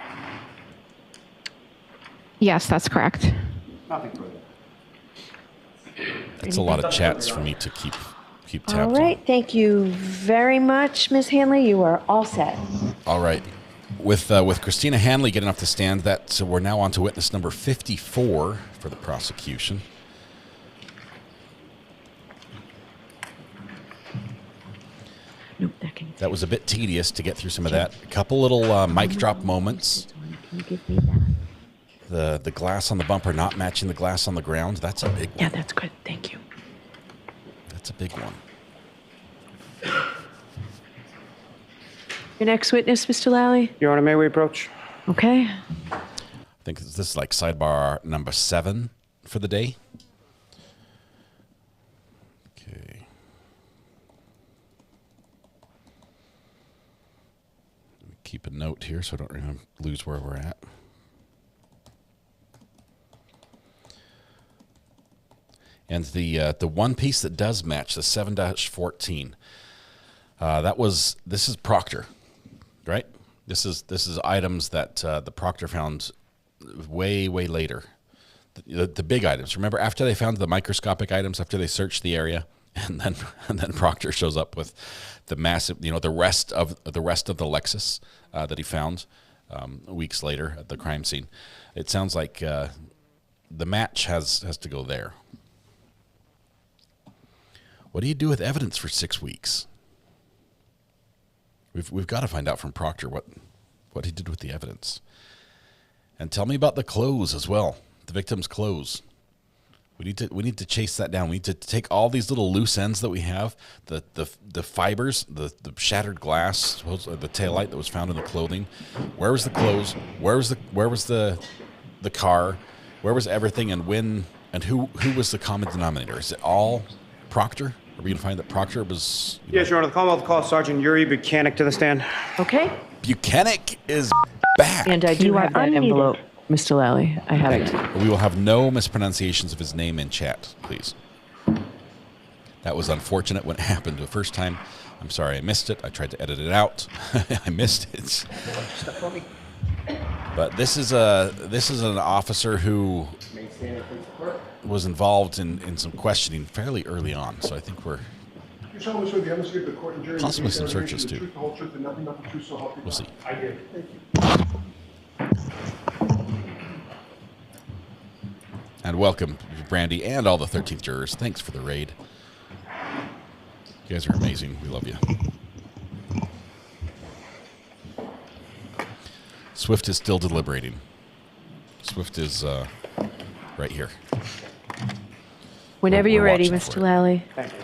Yes, that's correct. Nothing further. That's a lot of chats for me to keep tabs All right, thank you very much, Ms. Hanley. You are all set. on. All right. With Christina Hanley getting off the stand, so we're now on to witness number 54 for the prosecution. Nope, that was a bit tedious to get through some of that. A couple little mic drop moments. Can you give me that? The glass on the bumper not matching the glass on the ground. That's a big one. Yeah, that's good. Thank you. That's a big one. Your next witness, Mr. Lally? Your Honor, may we approach? Okay. I think this is like sidebar number 7 for the day. Okay. Let me keep a note here so I don't lose where we're at. And the one piece that does match, the 7-14, this is Proctor, right? This is items that the Proctor found way later. The big items. Remember, after they found the microscopic items, after they searched the area, and then Proctor shows up with the massive, the rest of the Lexus that he found weeks later at the crime scene. It sounds like the match has to go there. What do you do with evidence for 6 weeks? We've got to find out from Proctor what he did with the evidence. And tell me about the clothes as well, the victim's clothes. We need to chase that down. We need to take all these little loose ends that we have, the fibers, the shattered glass, the taillight that was found in the clothing. Where was the clothes? Where was the car? Where was everything? And who was the common denominator? Is it all Proctor? Are we going to find that Proctor was... Yes, Your Honor. The Commonwealth calls Sergeant Yuri Buchanan to the stand. Okay. Buchanan is back. And I do have that envelope, Mr. Lally. I have it. We will have no mispronunciations of his name in chat, please. That was unfortunate when it happened the first time. I'm sorry I missed it. I tried to edit it out. I missed it. But this is an officer who was involved in some questioning fairly early on. So I think we're possibly some searches too. We'll see. I did. Thank you. And welcome, Brandy, and all the 13th jurors. Thanks for the raid. You guys are amazing. We love you. Swift is still deliberating. Swift is right here. Whenever you're ready, watching Mr. for it. Lally. Thank you.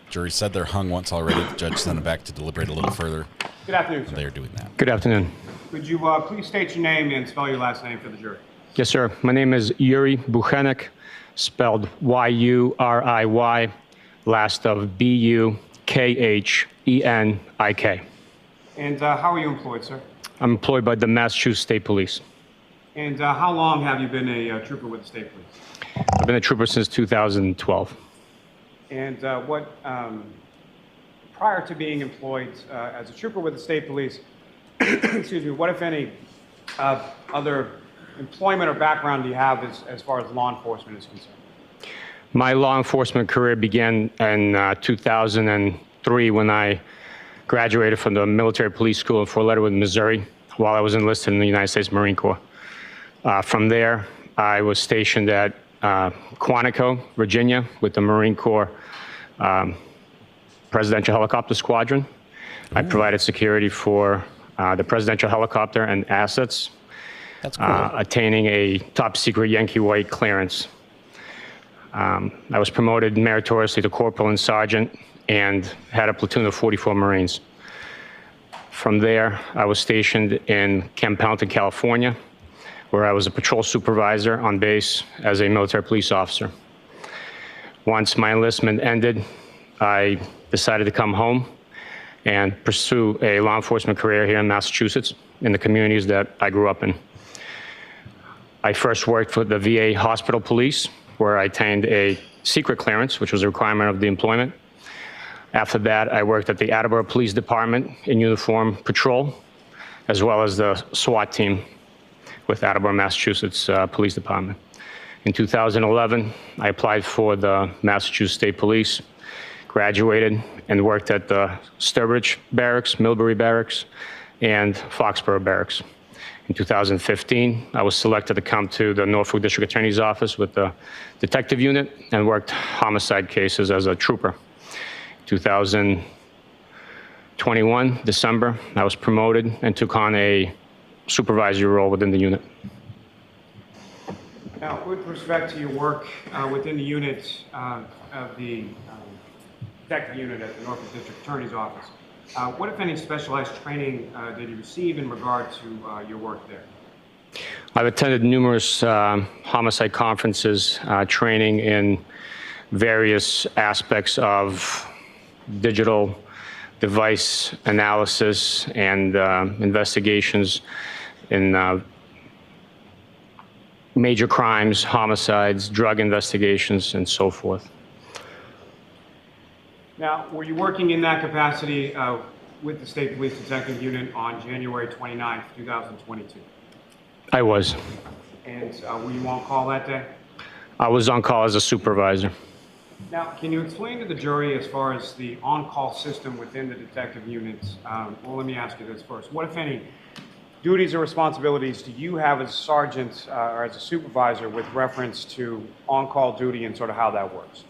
Jury said they're hung once already. The judge sent them back to deliberate a little further. Good afternoon, sir. They are doing that. Good afternoon. Could you please state your name and spell your last name for the jury? Yes, sir. My name is Yuri Buchenik, spelled Y-U-R-I-Y, last of B-U-K-H-E-N-I-K. And how are you employed, sir? I'm employed by the Massachusetts State Police. And how long have you been a trooper with the state police? I've been a trooper since 2012. And prior to being employed as a trooper with the state police, excuse me, what, if any, other employment or background do you have as far as law enforcement is concerned? My law enforcement career began in 2003 when I graduated from the military police school in Fort Leonard, Missouri, while I was enlisted in the United States Marine Corps. From there, I was stationed at Quantico, Virginia, with the Marine Corps Presidential Helicopter Squadron. I provided security for the presidential helicopter and assets, attaining a top secret Yankee White clearance. I was promoted meritoriously to corporal and sergeant and had a platoon of 44 Marines. From there, I was stationed in Camp Pendleton, California, where I was a patrol supervisor on base as a military police officer. Once my enlistment ended, I decided to come home and pursue a law enforcement career here in Massachusetts in the communities that I grew up in. I first worked for the VA Hospital Police, where I attained a secret clearance, which was a requirement of the employment. After that, I worked at the Attleboro Police Department in uniform patrol, as well as the SWAT team with Attleboro, Massachusetts Police Department. In 2011, I applied for the Massachusetts State Police, graduated, and worked at the Sturbridge Barracks, Millbury Barracks, and Foxborough Barracks. In 2015, I was selected to come to the Norfolk District Attorney's Office with the detective unit and worked homicide cases as a trooper. 2021, December, I was promoted and took on a supervisory role within the unit. Now, with respect to your work within the unit of the detective unit at the Norfolk District Attorney's Office, what, if any, specialized training did you receive in regard to your work there? I've attended numerous homicide conferences, training in various aspects of digital device analysis and investigations in major crimes, homicides, drug investigations, and so forth. Now, were you working in that capacity with the State Police Detective Unit on January 29th, 2022? I was. And were you on call that day? I was on call as a supervisor. Now, can you explain to the jury as far as the on-call system within the detective units? Well, let me ask you this first. What, if any, duties or responsibilities do you have as a sergeant or as a supervisor with reference to on-call duty and sort of how that works?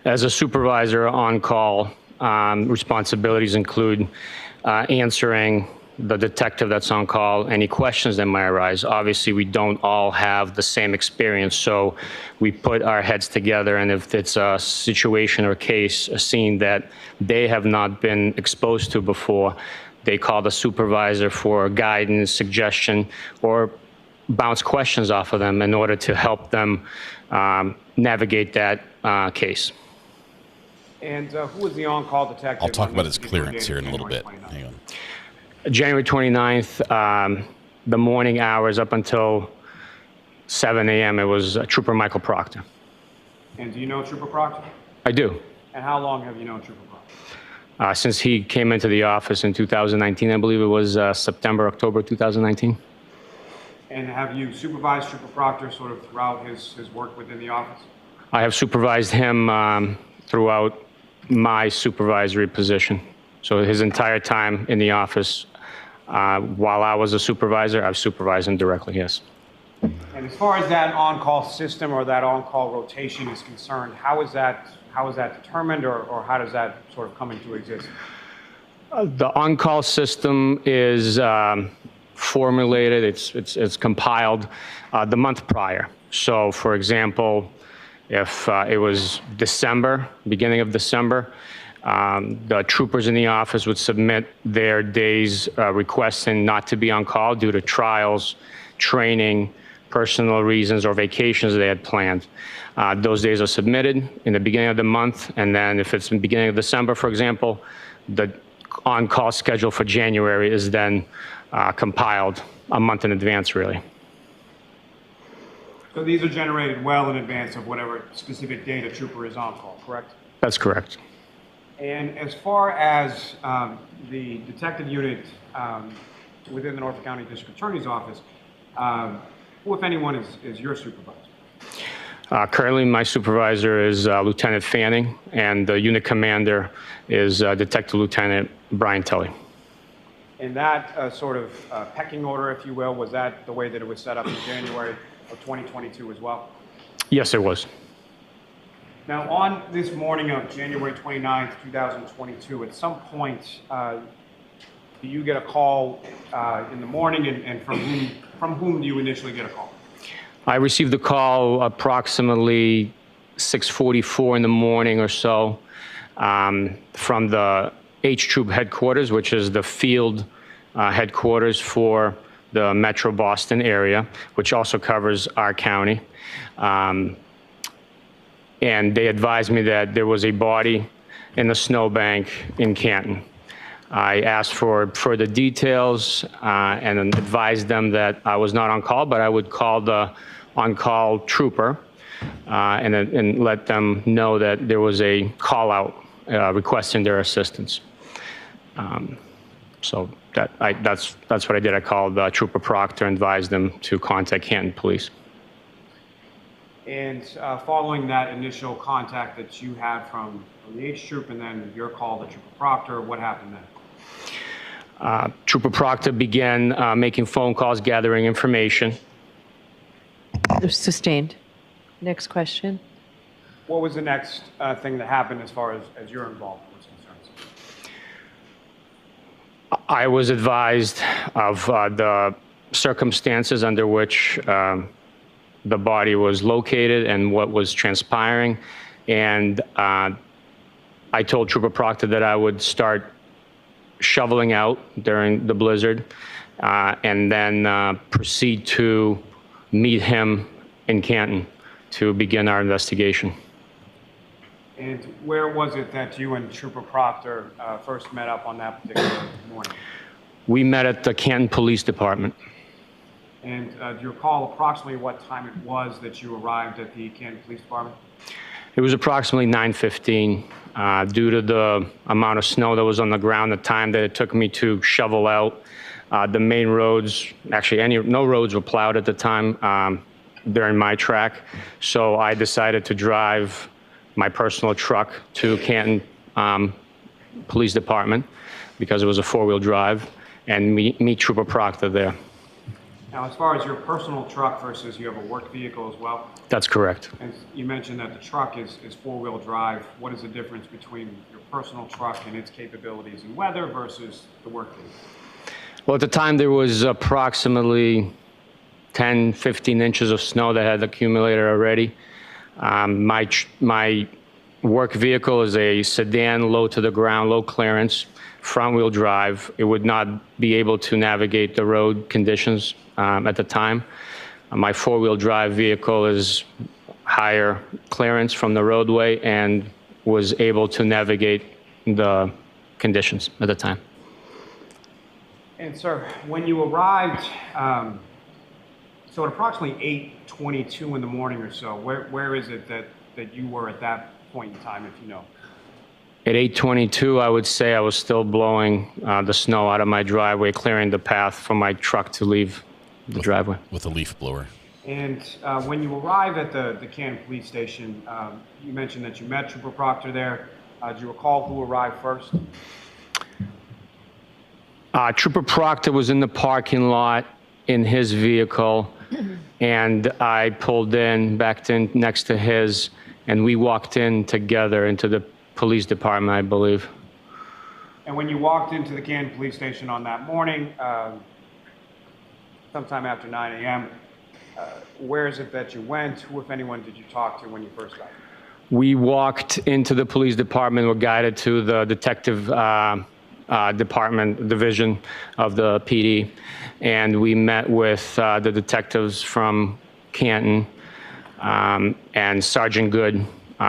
As a supervisor on call, responsibilities include answering the detective that's on call, any questions that might arise. Obviously, we don't all have the same experience, so we put our heads together, and if it's a situation or case, a scene that they have not been exposed to before, they call the supervisor for guidance, suggestion, or bounce questions off of them in order to help them navigate that case. And who was the on-call detective? I'll talk about his clearance here in a little bit. Hang on. January 29th, the morning hours up until 7 a.m., it was Trooper Michael Proctor. And do you know Trooper Proctor? I do. And how long have you known Trooper Proctor? Since he came into the office in 2019, I believe it was September, October 2019. And have you supervised Trooper Proctor sort of throughout his work within the office? I have supervised him throughout my supervisory position. So his entire time in the office, while I was a supervisor, I've supervised him directly, yes. And as far as that on-call system or that on-call rotation is concerned, how is that determined, or how does that sort of come into existence? The on-call system is formulated, it's compiled the month prior. So, for example, if it was December, beginning of December, the troopers in the office would submit their days requesting not to be on call due to trials, training, personal reasons, or vacations they had planned. Those days are submitted in the beginning of the month, and then if it's in the beginning of December, for example, the on-call schedule for January is then compiled a month in advance, really. So these are generated well in advance of whatever specific date a trooper is on call, correct? That's correct. And as far as the detective unit within the Norfolk County District Attorney's Office, who, if anyone, is your supervisor? Currently, my supervisor is Lieutenant Fanning, and the unit commander is Detective Lieutenant Brian Tully. And that sort of pecking order, if you will, was that the way that it was set up in January of 2022 as well? Yes, it was. Now, on this morning of January 29th, 2022, at some point, do you get a call in the morning, and from whom do you initially get a call? I received a call approximately 6:44 in the morning or so from the H Troop headquarters, which is the field headquarters for the Metro Boston area, which also covers our county. And they advised me that there was a body in the snowbank in Canton. I asked for further details and advised them that I was not on call, but I would call the on-call trooper and let them know that there was a call-out requesting their assistance. So that's what I did. I called Trooper Proctor and advised them to contact Canton Police. And following that initial contact that you had from the H Troop and then your call to Trooper Proctor, what happened then? Trooper Proctor began making phone calls, gathering information. Sustained. Next question. What was the next thing that happened as far as your involvement was concerned? I was advised of the circumstances under which the body was located and what was transpiring. And I told Trooper Proctor that I would start shoveling out during the blizzard and then proceed to meet him in Canton to begin our investigation. And where was it that you and Trooper Proctor first met up on that particular morning? We met at the Canton Police Department. And do you recall approximately what time it was that you arrived at the Canton Police Department? It was approximately 9:15. Due to the amount of snow that was on the ground, the time that it took me to shovel out the main roads, actually no roads were plowed at the time during my track. So I decided to drive my personal truck to Canton Police Department because it was a four-wheel drive and meet Trooper Proctor there. Now, as far as your personal truck versus you have a work vehicle as well? That's correct. And you mentioned that the truck is four-wheel drive. What is the difference between your personal truck and its capabilities in weather versus the work vehicle? Well, at the time, there was approximately 10, 15 inches of snow that had accumulated already. My work vehicle is a sedan, low to the ground, low clearance, front-wheel drive. It would not be able to navigate the road conditions at the time. My four-wheel drive vehicle is higher clearance from the roadway and was able to navigate the conditions at the time. And sir, when you arrived, so at approximately 8:22 in the morning or so, where is it that you were at that point in time, if you know? At 8:22, I would say I was still blowing the snow out of my driveway, clearing the path for my truck to leave the driveway. With a leaf blower. And when you arrived at the Canton Police Station, you mentioned that you met Trooper Proctor there. Do you recall who arrived first? Trooper Proctor was in the parking lot in his vehicle, and I pulled in, backed in next to his, and we walked in together into the police department, I believe. And when you walked into the Canton Police Station on that morning, sometime after 9 a.m. Where is it that you went? Who, if anyone, did you talk to when you first got there? We walked into the police department, were guided to the detective department division of the PD, and we met with the detectives from Canton and Sergeant Good,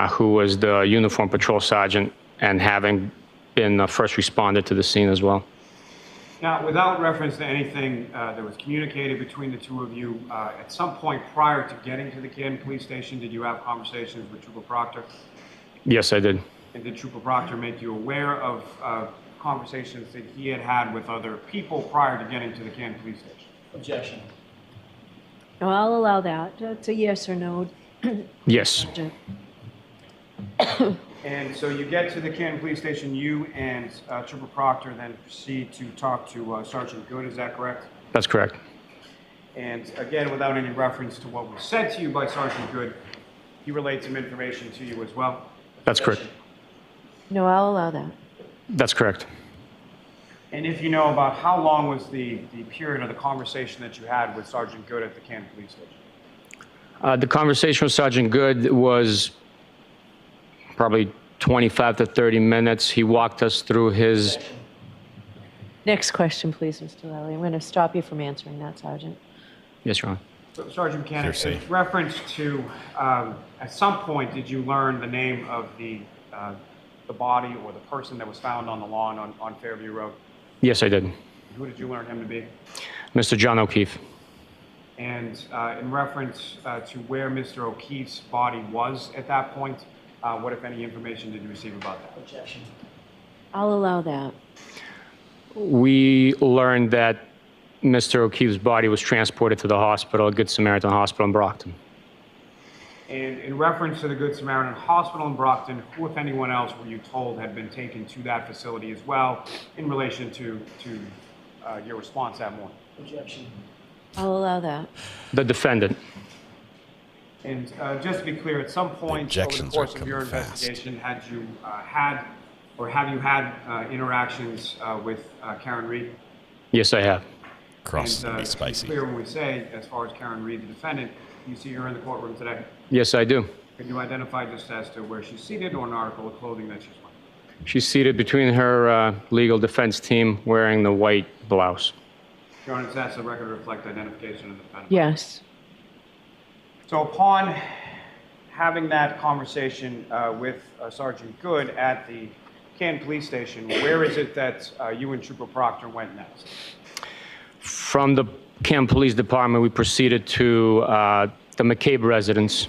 who was the uniform patrol sergeant and having been the first responder to the scene as well. Now, without reference to anything that was communicated between the two of you, at some point prior to getting to the Canton Police Station, did you have conversations with Trooper Proctor? Yes, I did. And did Trooper Proctor make you aware of conversations that he had had with other people prior to getting to the Canton Police Station? Objection. No, I'll allow that. It's a yes or no. Yes. And so you get to the Canton Police Station, you and Trooper Proctor then proceed to talk to Sergeant Good, is that correct? That's correct. And again, without any reference to what was said to you by Sergeant Good, he relayed some information to you as well? That's correct. No, I'll allow that. That's correct. And if you know about how long was the period of the conversation that you had with Sergeant Good at the Canton Police Station? The conversation with Sergeant Good was probably 25 to 30 minutes. He walked us through his... Next question, please, Mr. Lally. I'm going to stop you from answering that, Sergeant. Yes, Your Honor. So, Sergeant Cannon, in reference to, at some point, did you learn the name of the body or the person that was found on the lawn on Fairview Road? Yes, I did. Who did you learn him to be? Mr. John O'Keefe. And in reference to where Mr. O'Keefe's body was at that point, what, if any, information did you receive about that? Objection. I'll allow that. We learned that Mr. O'Keefe's body was transported to the hospital, Good Samaritan Hospital in Brockton. And in reference to the Good Samaritan Hospital in Brockton, who, if anyone else, were you told had been taken to that facility as well in relation to your response that morning? Objection. I'll allow that. The defendant. And just to be clear, at some point over the course of your investigation, had you have you had interactions with Karen Reed? Yes, I have. Cross and, spicy. To be clear when we say, as far as Karen Reed, the defendant, you see her in the courtroom today? Yes, I do. Can you identify just as to where she's seated or an article of clothing that she's wearing? She's seated between her legal defense team wearing the white blouse. Your Honor, that's the record reflect identification of the defendant? Yes. So upon having that conversation with Sergeant Good at the Canton Police Station, where is it that you and Trooper Proctor went next? From the Canton Police Department, we proceeded to the McCabe residence.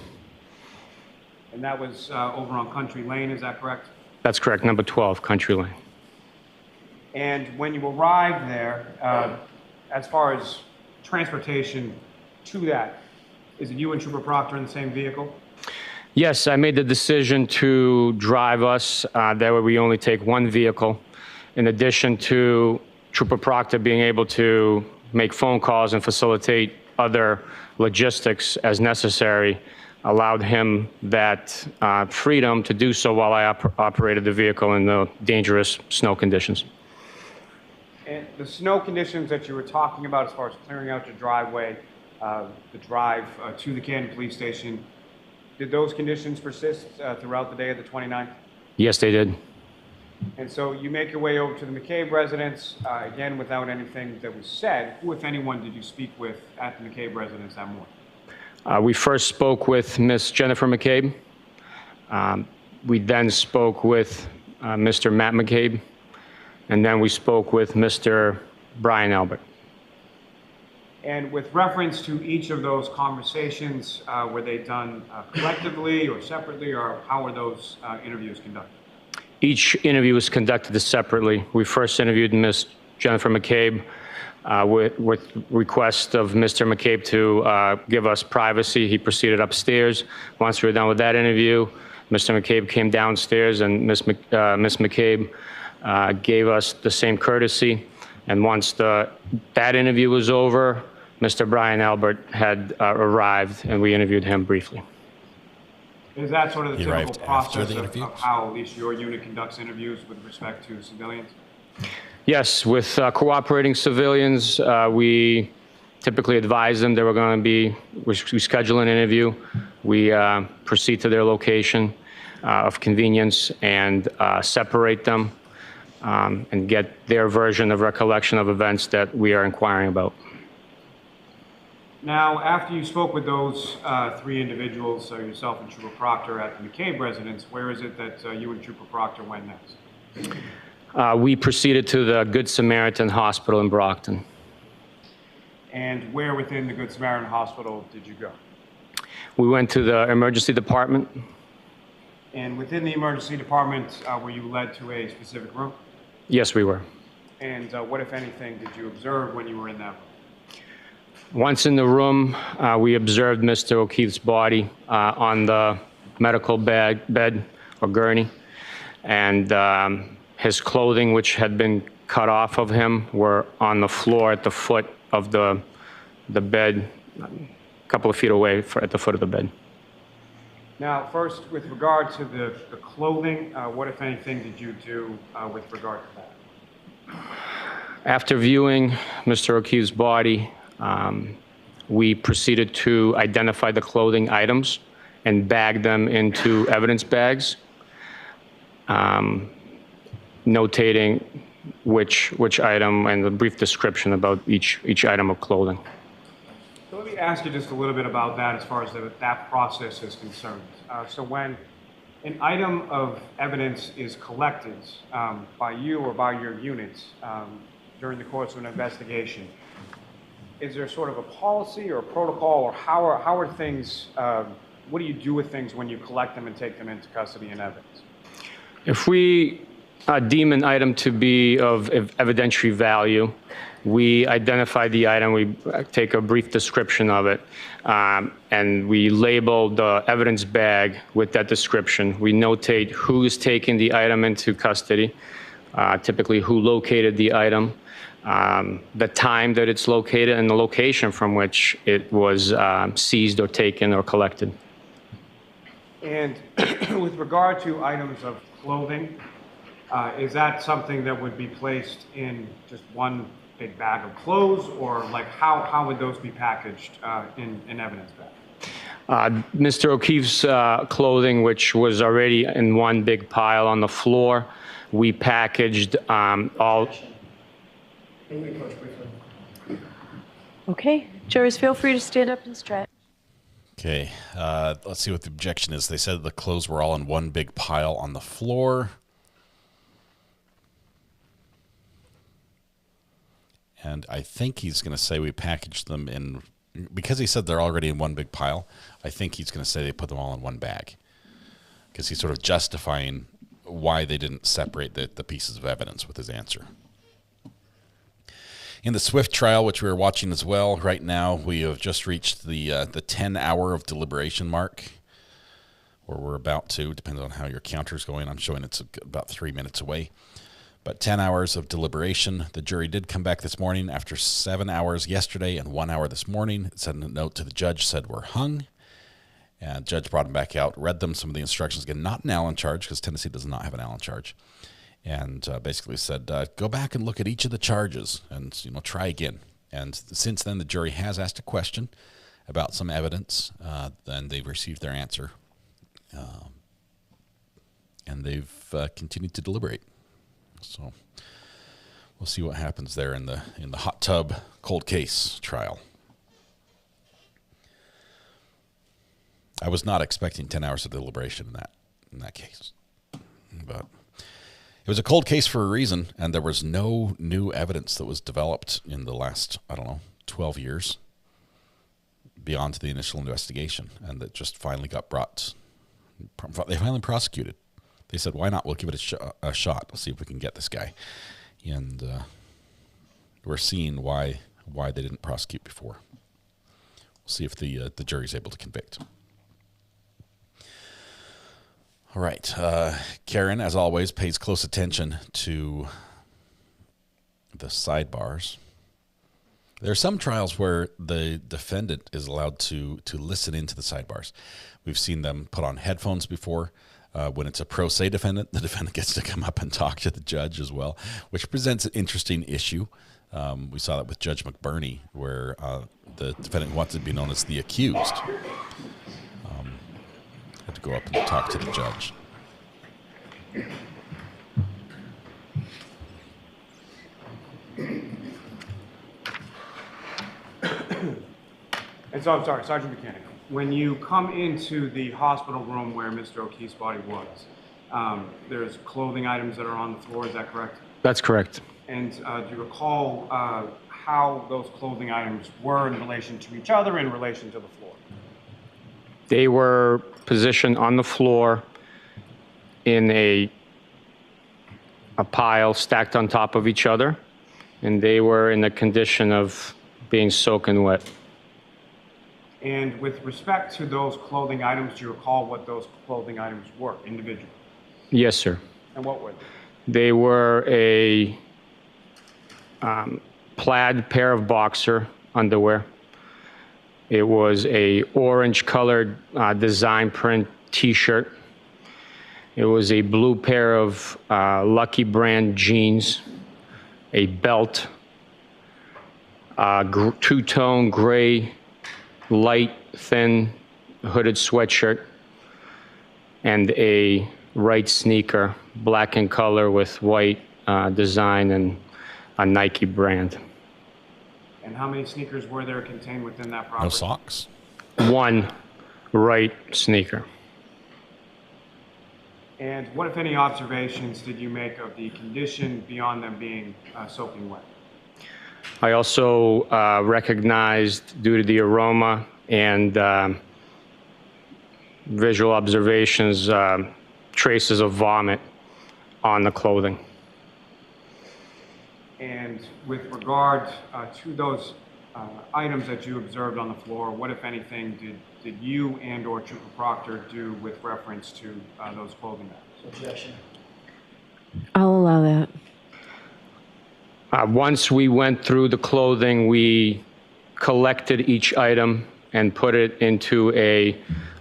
And that was over on Country Lane, is that correct? That's correct, number 12, Country Lane. And when you arrived there, as far as transportation to that, is it you and Trooper Proctor in the same vehicle? Yes, I made the decision to drive us. That way we only take one vehicle. In addition to Trooper Proctor being able to make phone calls and facilitate other logistics as necessary, allowed him that freedom to do so while I operated the vehicle in the dangerous snow conditions. And the snow conditions that you were talking about as far as clearing out your driveway, the drive to the Canton Police Station, did those conditions persist throughout the day of the 29th? Yes, they did. And so you make your way over to the McCabe residence, again, without anything that was said. Who, if anyone, did you speak with at the McCabe residence that morning? We first spoke with Miss Jennifer McCabe. We then spoke with Mr. Matt McCabe. And then we spoke with Mr. Brian Albert. And with reference to each of those conversations, were they done collectively or separately, or how were those interviews conducted? Each interview was conducted separately. We first interviewed Miss Jennifer McCabe with request of Mr. McCabe to give us privacy. He proceeded upstairs. Once we were done with that interview, Mr. McCabe came downstairs, and Miss McCabe gave us the same courtesy. And once that interview was over, Mr. Brian Albert had arrived, and we interviewed him briefly. Is that sort of the typical process of how at least your unit conducts interviews with respect to civilians? Yes, with cooperating civilians, we typically advise them they were going to be, we schedule an interview, we proceed to their location of convenience and separate them and get their version of recollection of events that we are inquiring about. Now, after you spoke with those three individuals, yourself and Trooper Proctor at the McCabe residence, where is it that you and Trooper Proctor went next? We proceeded to the Good Samaritan Hospital in Brockton. And where within the Good Samaritan Hospital did you go? We went to the emergency department. And within the emergency department, were you led to a specific room? Yes, we were. And what, if anything, did you observe when you were in that room? Once in the room, we observed Mr. O'Keefe's body on the medical bed or gurney, and his clothing, which had been cut off of him, were on the floor at the foot of the bed, a couple of feet away at the foot of the bed. Now, first, with regard to the clothing, what, if anything, did you do with regard to that? After viewing Mr. O'Keefe's body, we proceeded to identify the clothing items and bag them into evidence bags, notating which item and a brief description about each item of clothing. So let me ask you just a little bit about that as far as that process is concerned. So when an item of evidence is collected by you or by your units during the course of an investigation, is there sort of a policy or a protocol, or how are things, what do you do with things when you collect them and take them into custody and evidence? If we deem an item to be of evidentiary value, we identify the item, we take a brief description of it, and we label the evidence bag with that description. We notate who's taking the item into custody, typically who located the item, the time that it's located, and the location from which it was seized or taken or collected. And with regard to items of clothing, is that something that would be placed in just one big bag of clothes, or like how would those be packaged in evidence bag? Mr. O'Keefe's clothing, which was already in one big pile on the floor, we packaged all. Okay, jurors, feel free to stand up and stretch. Okay, let's see what the objection is. They said the clothes were all in one big pile on the floor. And I think he's going to say we packaged them in, because he said they're already in one big pile, I think he's going to say they put them all in one bag. Because he's sort of justifying why they didn't separate the pieces of evidence with his answer. In the Swift trial, which we are watching as well, right now we have just reached the 10-hour of deliberation mark, or we're about to, depends on how your counter's going. I'm showing it's about 3 minutes away. But 10 hours of deliberation. The jury did come back this morning after 7 hours yesterday and 1 hour this morning. It sent a note to the judge, said we're hung. And judge brought them back out, read them some of the instructions. Again, not an Allen charge, because Tennessee does not have an Allen charge. And basically said, go back and look at each of the charges and, try again. And since then, the jury has asked a question about some evidence. Then they've received their answer. And they've continued to deliberate. So we'll see what happens there in the hot tub cold case trial. I was not expecting 10 hours of deliberation in that case, but it was a cold case for a reason, and there was no new evidence that was developed in the last 12 years beyond the initial investigation, and that just finally got brought. They finally prosecuted. They said, why not? We'll give it a shot. We'll see if we can get this guy. And we're seeing why they didn't prosecute before. We'll see if the jury's able to convict. All right. Karen, as always, pays close attention to the sidebars. There are some trials where the defendant is allowed to listen into the sidebars. We've seen them put on headphones before. When it's a pro se defendant, the defendant gets to come up and talk to the judge as well, which presents an interesting issue. We saw that with Judge McBurney, where the defendant wanted to be known as the accused. Had to go up and talk to the judge. And so, I'm sorry, Sergeant Buchanan, when you come into the hospital room where Mr. O'Keefe's body was, there's clothing items that are on the floor, is that correct? That's correct. And do you recall how those clothing items were in relation to each other, in relation to the floor? They were positioned on the floor in a pile stacked on top of each other, and they were in the condition of being soaking wet. And with respect to those clothing items, do you recall what those clothing items were individually? Yes, sir. And what were they? They were a plaid pair of boxer underwear. It was a orange-colored design print T-shirt. It was a blue pair of Lucky brand jeans, a belt, two-tone gray, light, thin, hooded sweatshirt, and a right sneaker, black in color with white design and a Nike brand. And how many sneakers were there contained within that property? No socks? One right sneaker. And what, if any, observations did you make of the condition beyond them being soaking wet? I also recognized, due to the aroma and visual observations, traces of vomit on the clothing. And with regard to those items that you observed on the floor, what, if anything, did you and or Trooper Proctor do with reference to those clothing items? Objection. I'll allow that. Once we went through the clothing, we collected each item and put it into a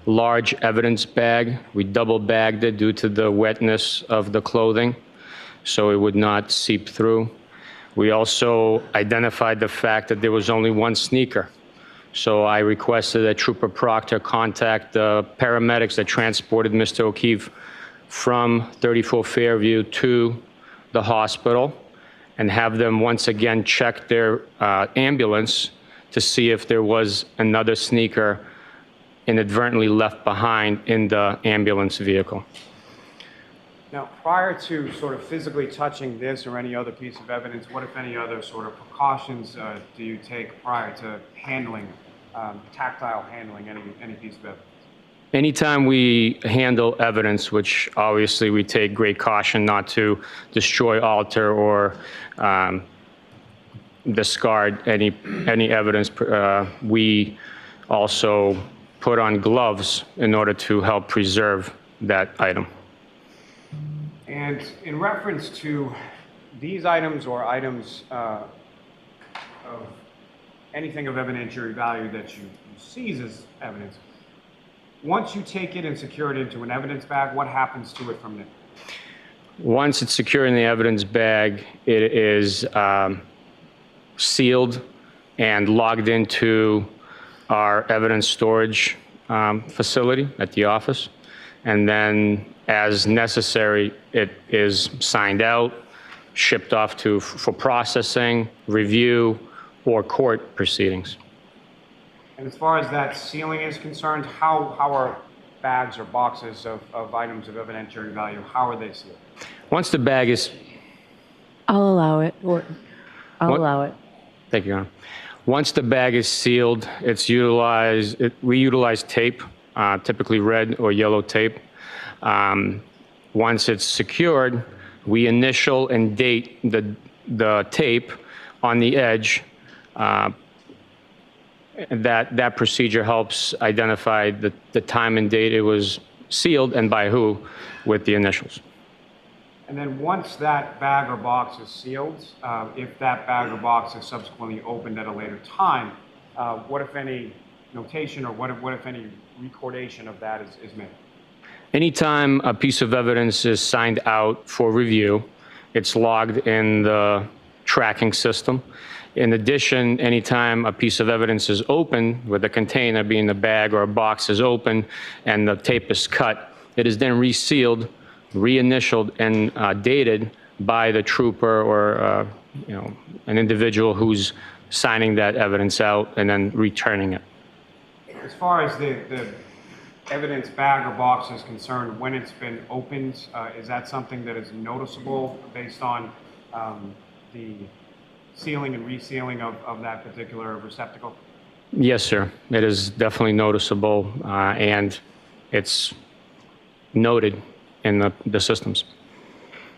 large evidence bag. We double bagged it due to the wetness of the clothing, so it would not seep through. We also identified the fact that there was only one sneaker. So I requested that Trooper Proctor contact the paramedics that transported Mr. O'Keefe from 34 Fairview to the hospital and have them once again check their ambulance to see if there was another sneaker inadvertently left behind in the ambulance vehicle. Now, prior to sort of physically touching this or any other piece of evidence, what, if any, other sort of precautions do you take prior to handling, tactile handling any piece of evidence? Anytime we handle evidence, which obviously we take great caution not to destroy, alter, or discard any evidence, we also put on gloves in order to help preserve that item. And in reference to these items or items of anything of evidentiary value that you seize as evidence, once you take it and secure it into an evidence bag, what happens to it from there? Once it's secure in the evidence bag, it is sealed and logged into our evidence storage facility at the office. And then, as necessary, it is signed out, shipped off for processing, review, or court proceedings. And as far as that sealing is concerned, how are bags or boxes of items of evidentiary value, how are they sealed? Once the bag is... I'll allow it. I'll allow it. Thank you, Your Honor. Once the bag is sealed, it's utilized. We utilize tape, typically red or yellow tape. Once it's secured, we initial and date the tape on the edge. That procedure helps identify the time and date it was sealed and by who with the initials. And then once that bag or box is sealed, if that bag or box is subsequently opened at a later time, what, if any, notation or what, if any, recordation of that is made? Anytime a piece of evidence is signed out for review, it's logged in the tracking system. In addition, anytime a piece of evidence is open, with a container being a bag or a box is open and the tape is cut, it is then resealed, reinitialed, and dated by the trooper or an individual who's signing that evidence out and then returning it. As far as the evidence bag or box is concerned, when it's been opened, is that something that is noticeable based on the sealing and resealing of that particular receptacle? Yes, sir. It is definitely noticeable, and it's noted in the systems.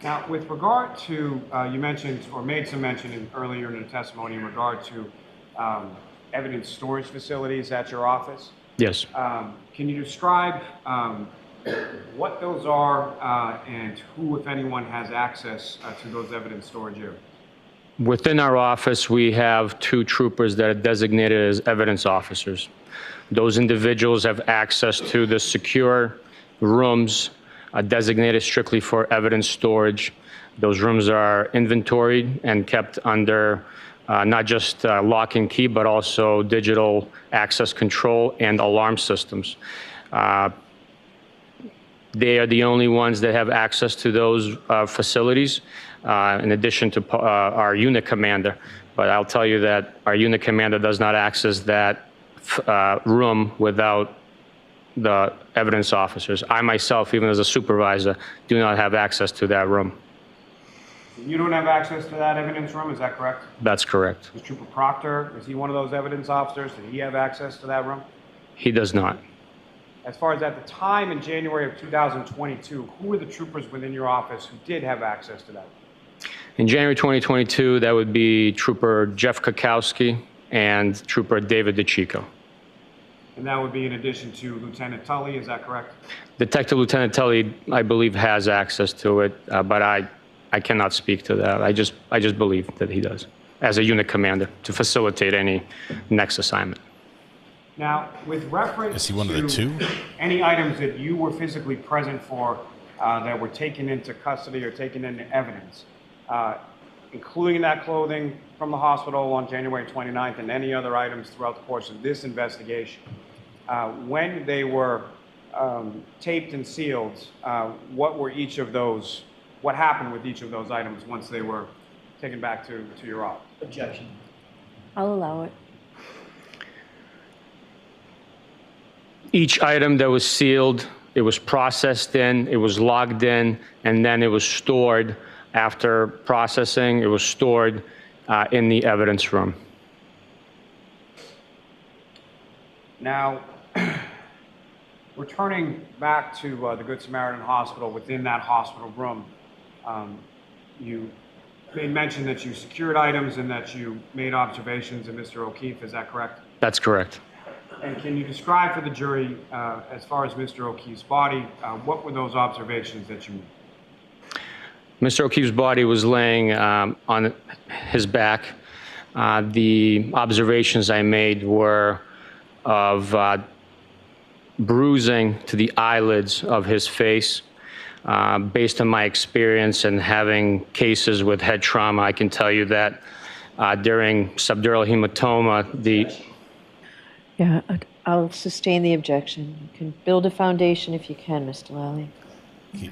Now, with regard to, you mentioned or made some mention earlier in the testimony in regard to evidence storage facilities at your office. Yes. Can you describe what those are and who, if anyone, has access to those evidence storage areas? Within our office, we have 2 troopers that are designated as evidence officers. Those individuals have access to the secure rooms designated strictly for evidence storage. Those rooms are inventoried and kept under not just lock and key, but also digital access control and alarm systems. They are the only ones that have access to those facilities, in addition to our unit commander. But I'll tell you that our unit commander does not access that room without the evidence officers. I myself, even as a supervisor, do not have access to that room. You don't have access to that evidence room, is that correct? That's correct. Is Trooper Proctor, is he one of those evidence officers? Did he have access to that room? He does not. As far as at the time in January of 2022, who were the troopers within your office who did have access to that? In January 2022, that would be Trooper Jeff Kakowski and Trooper David DeChico. And that would be in addition to Lieutenant Tully, is that correct? Detective Lieutenant Tully, I believe, has access to it, but I cannot speak to that. I just believe that he does, as a unit commander, to facilitate any next assignment. Now, with reference Is he one of the 2? Any items that you were physically present for that were taken into custody or taken into evidence, including that clothing from the hospital on January 29th and any other items throughout the course of this investigation, when they were taped and sealed, what happened with each of those items once they were taken back to your office? Objection. I'll allow it. Each item that was sealed, it was processed in, it was logged in, and then it was stored. After processing, it was stored in the evidence room. Now, returning back to the Good Samaritan Hospital, within that hospital room, you made mention that you secured items and that you made observations of Mr. O'Keefe, is that correct? That's correct. And can you describe for the jury, as far as Mr. O'Keefe's body, what were those observations that you made? Mr. O'Keefe's body was laying on his back. The observations I made were of bruising to the eyelids of his face. Based on my experience and having cases with head trauma, I can tell you that during subdural hematoma, Yeah, I'll sustain the objection. You can build a foundation if you can, Mr. Lally.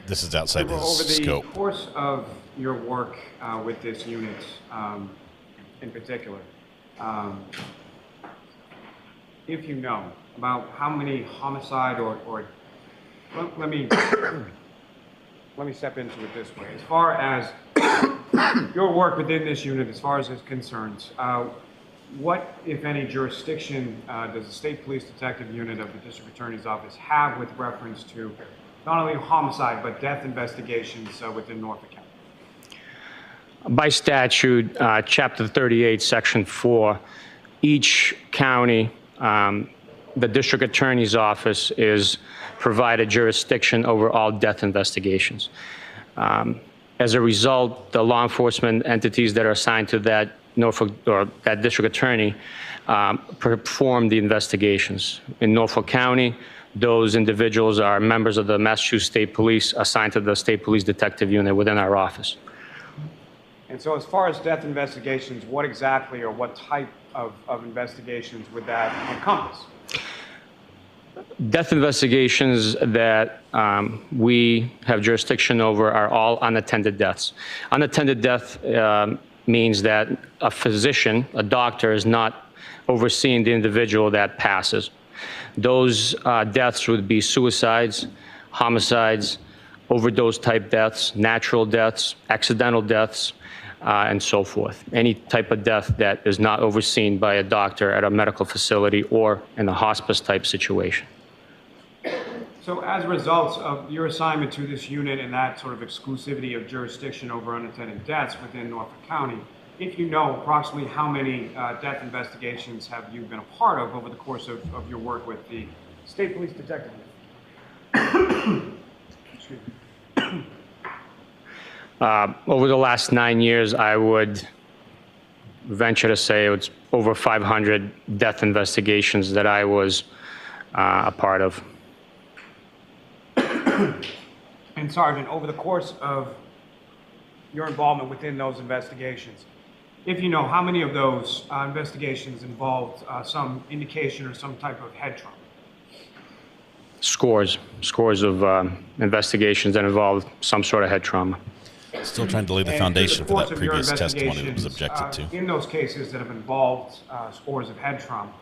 This is outside his scope. Over the course of your work with this unit in particular, if you know about how many homicide or let me step into it this way. As far as your work within this unit, as far as it's concerned, what, if any, jurisdiction does the State Police Detective Unit of the District Attorney's Office have with reference to not only homicide, but death investigations within Norfolk County? by statute, Chapter 38, Section 4, each county, the District Attorney's Office is provided jurisdiction over all death investigations. As a result, the law enforcement entities that are assigned to that Norfolk or that district attorney perform the investigations. In Norfolk County, those individuals are members of the Massachusetts State Police assigned to the State Police Detective Unit within our office. And so as far as death investigations, what exactly or what type of investigations would that encompass? Death investigations that we have jurisdiction over are all unattended deaths. Unattended death means that a physician, a doctor, is not overseeing the individual that passes. Those deaths would be suicides, homicides, overdose-type deaths, natural deaths, accidental deaths, and so forth. Any type of death that is not overseen by a doctor at a medical facility or in a hospice-type situation. So as a result of your assignment to this unit and that sort of exclusivity of jurisdiction over unattended deaths within Norfolk County, if you know approximately how many death investigations have you been a part of over the course of your work with the State Police Detective Unit? Excuse me. Over the last 9 years, I would venture to say it's over 500 death investigations that I was a part of. And Sergeant, over the course of your involvement within those investigations, if you know, how many of those investigations involved some indication or some type of head trauma? Scores of investigations that involved some sort of head trauma. Still trying to lay the foundation for that previous testimony that was objected to. In those cases that have involved scores of head trauma,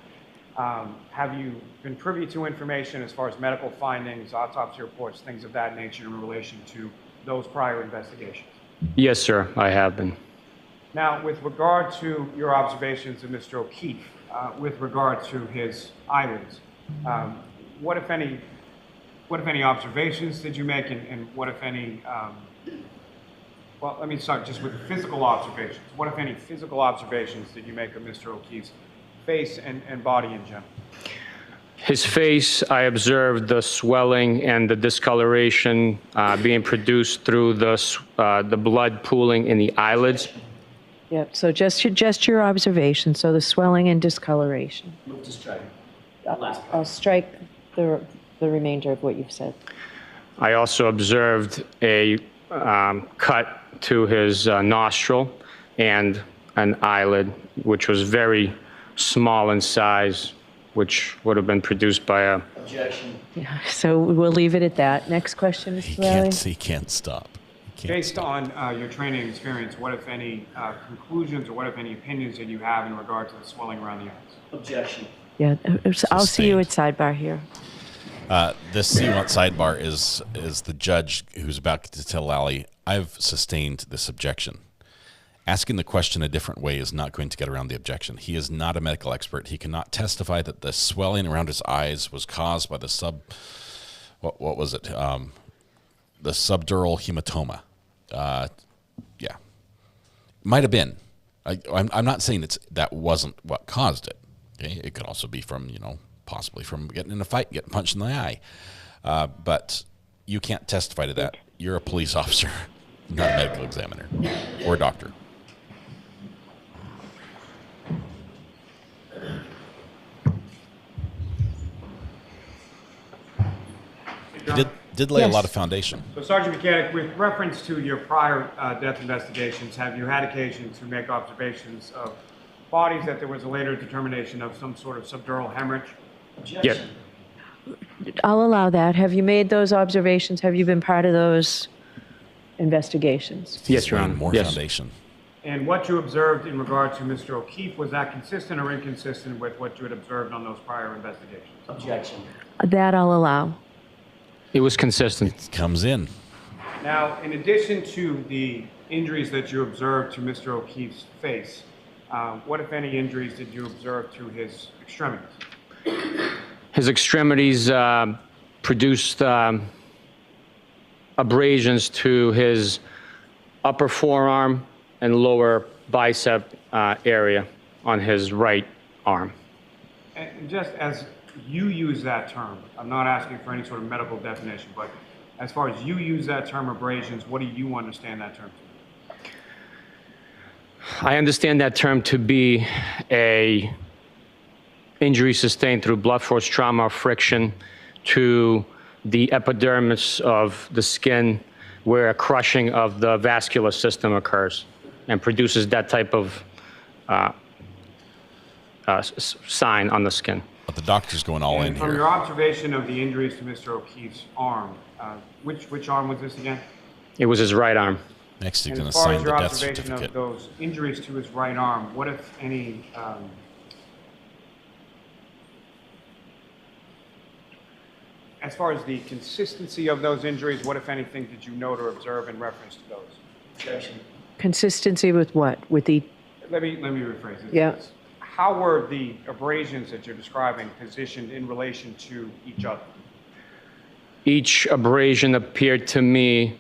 have you been privy to information as far as medical findings, autopsy reports, things of that nature in relation to those prior investigations? Yes, sir, I have been. Now, with regard to your observations of Mr. O'Keefe, with regard to his eyelids, what if any observations did you make, and what if any, well, let me start just with physical observations. What if any physical observations did you make of Mr. O'Keefe's face and body in general? His face, I observed the swelling and the discoloration being produced through the blood pooling in the eyelids. Yep, so just your observation, so the swelling and discoloration. Move to strike. I'll strike the remainder of what you've said. I also observed a cut to his nostril and an eyelid, which was very small in size, which would have been produced by a... Objection. Yeah, so we'll leave it at that. Next question, Mr. Lally. He can't stop. Based on your training and experience, what if any conclusions or what if any opinions that you have in regard to the swelling around the eyes? Objection. Yeah, I'll see you at sidebar here. This see you at sidebar is the judge who's about to tell Lally, I've sustained this objection. Asking the question a different way is not going to get around the objection. He is not a medical expert. He cannot testify that the swelling around his eyes was caused by the what was it? The subdural hematoma. Yeah, might have been. I'm not saying that wasn't what caused it. Okay, it could also be from possibly from getting in a fight, getting punched in the eye. But you can't testify to that. You're a police officer, not a medical examiner or a doctor. You did lay a lot of foundation. So, Sergeant Mechanic, with reference to your prior death investigations, have you had occasion to make observations of bodies that there was a later determination of some sort of subdural hemorrhage? Yes. I'll allow that. Have you made those observations? Have you been part of those investigations? Yes, Your Honor. More foundation. And what you observed in regard to Mr. O'Keefe, was that consistent or inconsistent with what you had observed on those prior investigations? Objection. That I'll allow. It was consistent. It comes in. Now, in addition to the injuries that you observed to Mr. O'Keefe's face, what, if any, injuries did you observe to his extremities? His extremities produced abrasions to his upper forearm and lower bicep area on his right arm. And just as you use that term, I'm not asking for any sort of medical definition, but as far as you use that term abrasions, what do you understand that term to be? I understand that term to be a injury sustained through blunt force trauma or friction to the epidermis of the skin where a crushing of the vascular system occurs. and produces that type of sign on the skin. But the doctor's going all in And from here. your observation of the injuries to Mr. O'Keefe's arm, which arm was this again? It was his right arm. Next, he's And going to as far sign as the your death observation certificate. of those injuries to his right arm, what if any as far as the consistency of those injuries, what if anything did you note or observe in reference to those? Consistency with what? With the, Let me rephrase it. Yeah. How were the abrasions that you're describing positioned in relation to each other? Each abrasion appeared to me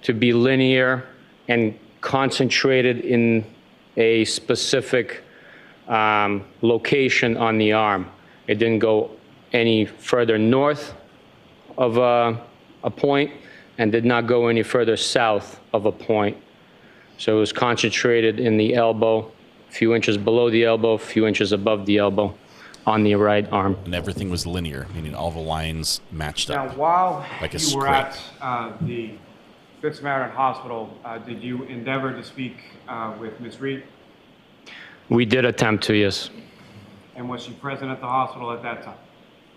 to be linear and concentrated in a specific location on the arm. It didn't go any further north of a point and did not go any further south of a point. So it was concentrated in the elbow, a few inches below the elbow, a few inches above the elbow on the right arm. And everything was linear, meaning all the lines matched Now, up. while Like a you were script. at the Good Samaritan Hospital, did you endeavor to speak with Ms. Reed? We did attempt to, yes. And was she present at the hospital at that time?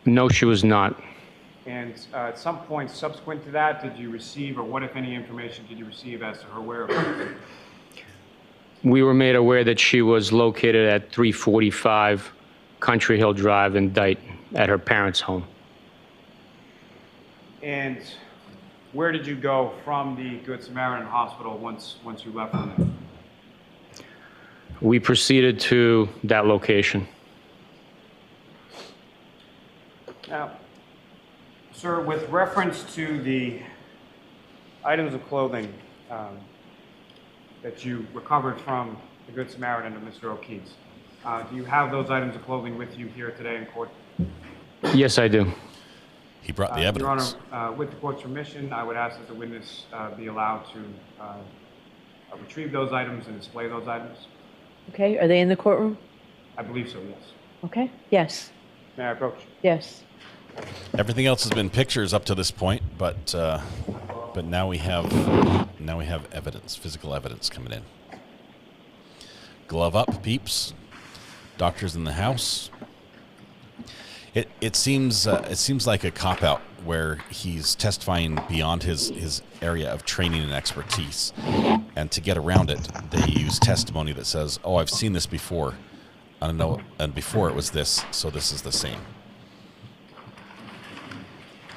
No, she was not. And at some point subsequent to that, did you receive, or what, if any, information did you receive as to her whereabouts? We were made aware that she was located at 345 Country Hill Drive in Dayton at her parents' home. And where did you go from the Good Samaritan Hospital once you left from there? We proceeded to that location. Now, sir, with reference to the items of clothing that you recovered from the Good Samaritan of Mr. O'Keefe's, do you have those items of clothing with you here today in court? Yes, I do. He brought the Your evidence. Honor, with the court's permission, I would ask that the witness be allowed to retrieve those items and display those items. okay, are they in the courtroom? I believe so, yes. Okay, yes, May I approach? yes. Everything else has been pictures up to this point, but now we have evidence, physical evidence coming in. Glove up, peeps. Doctors in the house. It seems like a cop out where he's testifying beyond his area of training and expertise, and to get around it, they use testimony that says, "Oh, I've seen this before. I don't know, and before it was this, so this is the same."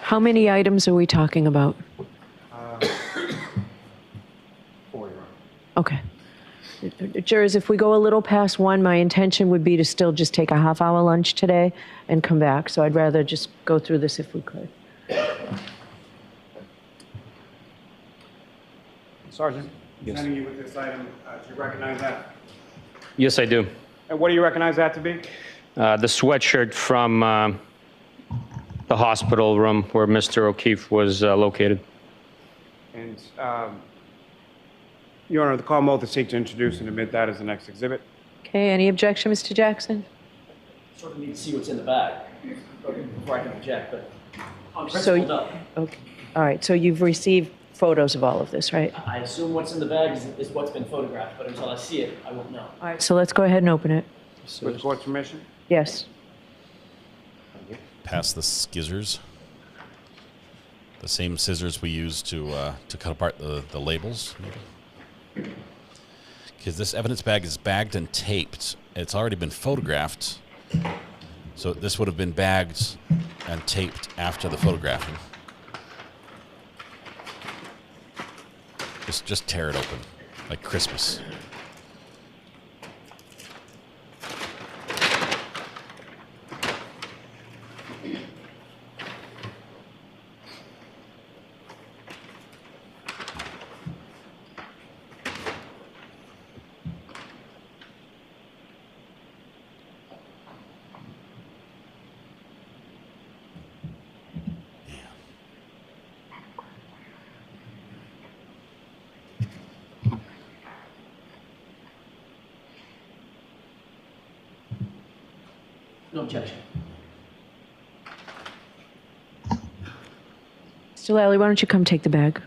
How many items are we talking about? 4, Your Honor. Okay. Jurors, if we go a little past 1, my intention would be to still just take a half-hour lunch today and come back. So I'd rather just go through this if we could. Sergeant, Yes. presenting you with this item, do you recognize that? Yes, I do. And what do you recognize that to be? The sweatshirt from the hospital room where Mr. O'Keefe was located. And, Your Honor, the call will seek to introduce and admit that as the next exhibit. Okay, any objection, Mr. Jackson? Sort of need to see what's in the bag before I can object, but on So, principle, no. okay. All right, so you've received photos of all of this, right? I assume what's in the bag is what's been photographed, but until I see it, I won't know. All right, so let's go ahead and open it. With the court's permission? Yes. Pass the scissors. The same scissors we use to cut apart the labels. Because this evidence bag is bagged and taped. It's already been photographed. So this would have been bagged and taped after the photographing. Just tear it open, like Christmas. No objection. Mr. Lally, why don't you come take the bag?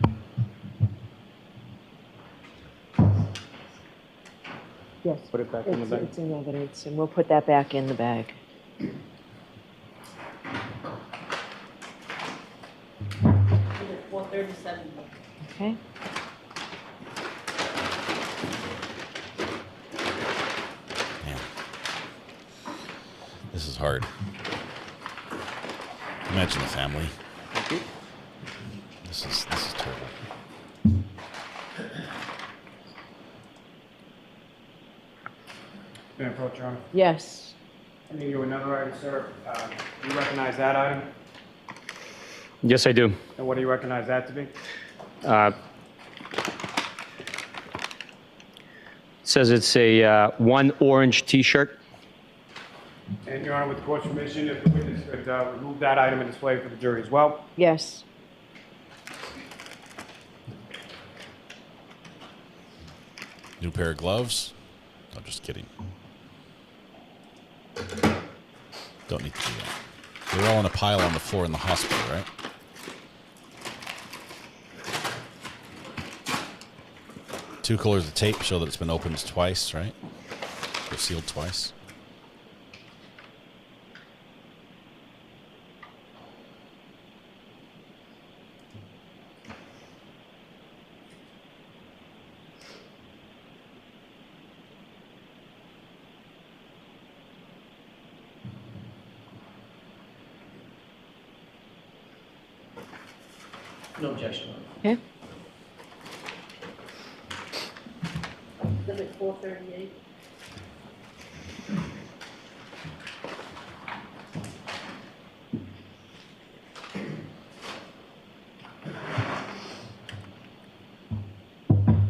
Yes. Put it back in the bag? It's in evidence, and we'll put that back in the bag. 437. Okay? This is hard. Imagine the family. This is terrible. May I approach, Your Honor? Yes. I need you another item, sir. Do you recognize that item? Yes, I do. And what do you recognize that to be? Says it's a one orange T-shirt. And Your Honor, with the court's permission, if the witness could remove that item and display it for the jury as well. Yes. New pair of gloves? No, just kidding. Don't need to do that. They were all in a pile on the floor in the hospital, right? Two colors of tape show that it's been opened twice, right? Or sealed twice. No objection. Okay. Exhibit 438.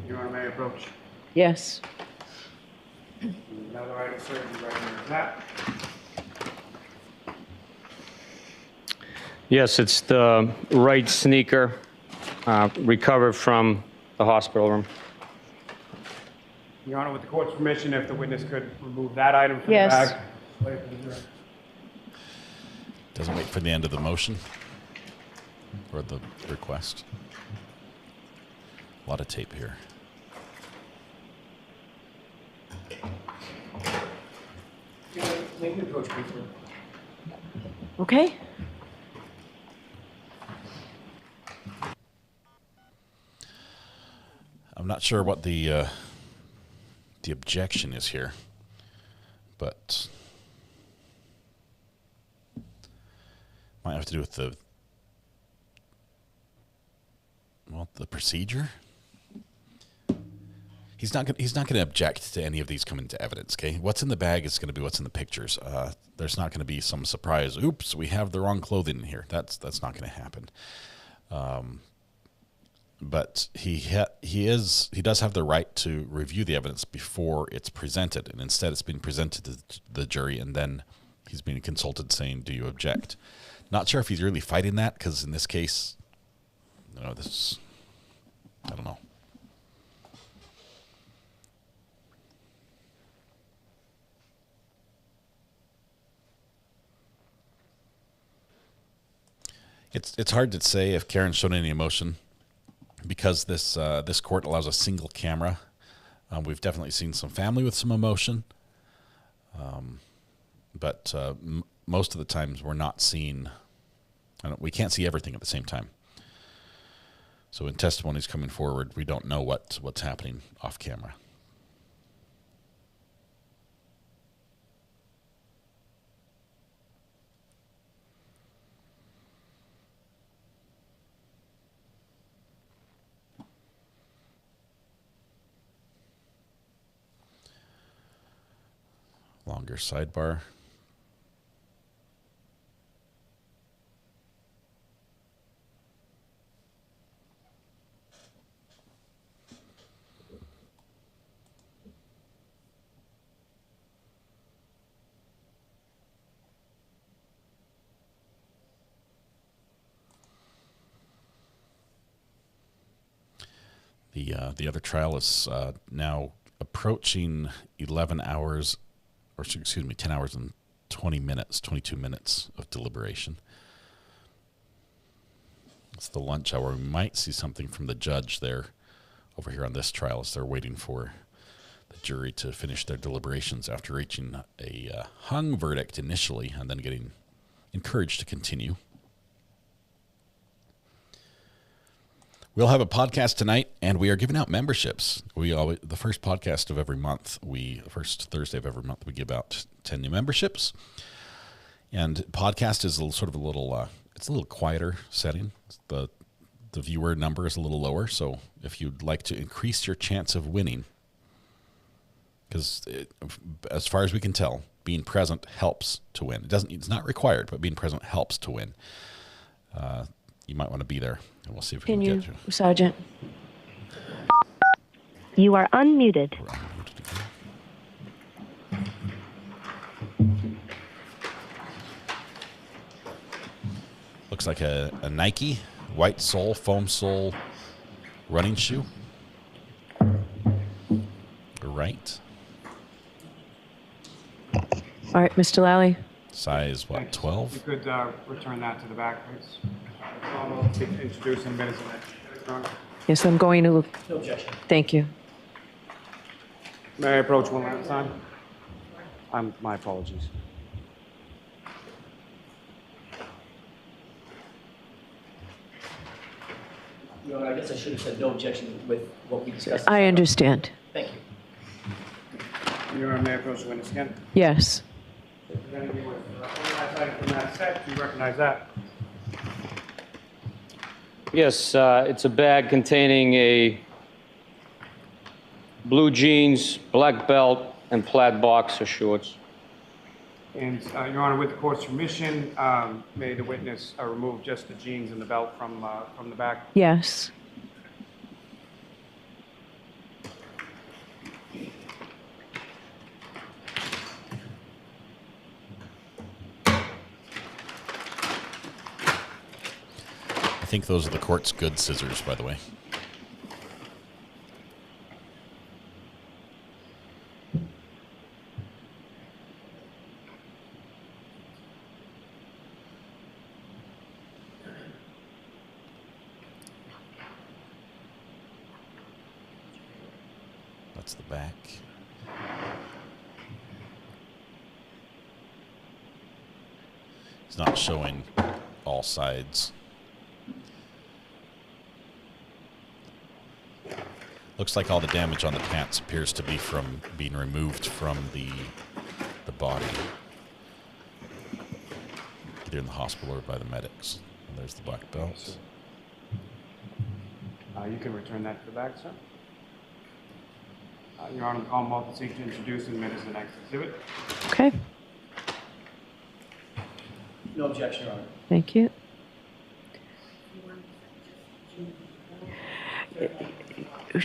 Your Honor, may I approach? Yes. Another item, sir. Do you recognize that? Yes, it's the right sneaker recovered from the hospital room. Your Honor, with the court's permission, if the witness could remove that item from Yes. the bag. Display it for the jury. Doesn't wait for the end of the motion or the request. A lot of tape here. Make an approach, please, sir. Okay? I'm not sure what the objection is here, but might have to do with the procedure. He's not going to object to any of these coming into evidence. Okay, what's in the bag is going to be what's in the pictures. There's not going to be some surprise. Oops, we have the wrong clothing in here. That's not going to happen. But he does have the right to review the evidence before it's presented, and instead it's being presented to the jury, and then he's being consulted saying, "Do you object?" Not sure if he's really fighting that, because in this case, I don't know. It's hard to say if Karen's shown any emotion, because this court allows a single camera. We've definitely seen some family with some emotion, but most of the times we're not seeing. We can't see everything at the same time. So in testimonies coming forward, we don't know what's happening off camera. Longer sidebar. The other trial is now approaching 11 hours, or excuse me, 10 hours and 20 minutes, 22 minutes of deliberation. It's the lunch hour. We might see something from the judge there over here on this trial as they're waiting for the jury to finish their deliberations after reaching a hung verdict initially and then getting encouraged to continue. We'll have a podcast tonight, and we are giving out memberships. The first podcast of every month, first Thursday of every month, we give out 10 new memberships. And podcast is it's a little quieter setting. The viewer number is a little lower, so if you'd like to increase your chance of winning, because as far as we can tell, being present helps to win. It's not required, but being present helps to win. You might want to be there, and we'll see if we can get you. Sergeant. You are unmuted. Looks like a Nike white sole, foam sole running shoe. Right. All right, Mr. Lally. Size, what, 12? You could return that to the back, please. Introduce in minutes. Yes, I'm going to. No objection. Thank you. May I approach one last time? My apologies. Your Honor, I guess I should have said no objection with what we discussed. I understand. Thank you. Your Honor, may I approach the witness again? Yes. If there's anything with from that set, do you recognize that? Yes, it's a bag containing a blue jeans, black belt, and plaid boxer shorts. And Your Honor, with the court's permission, may the witness remove just the jeans and the belt from the back? Yes. I think those are the court's good scissors, by the way. That's the back. It's not showing all sides. Looks like all the damage on the pants appears to be from being removed from the body, either in the hospital or by the medics. And there's the black belt. You can return that to the back, sir. Your Honor, the Commonwealth will seek to introduce and admit as the next exhibit. Okay. No objection, Your Honor. Thank you.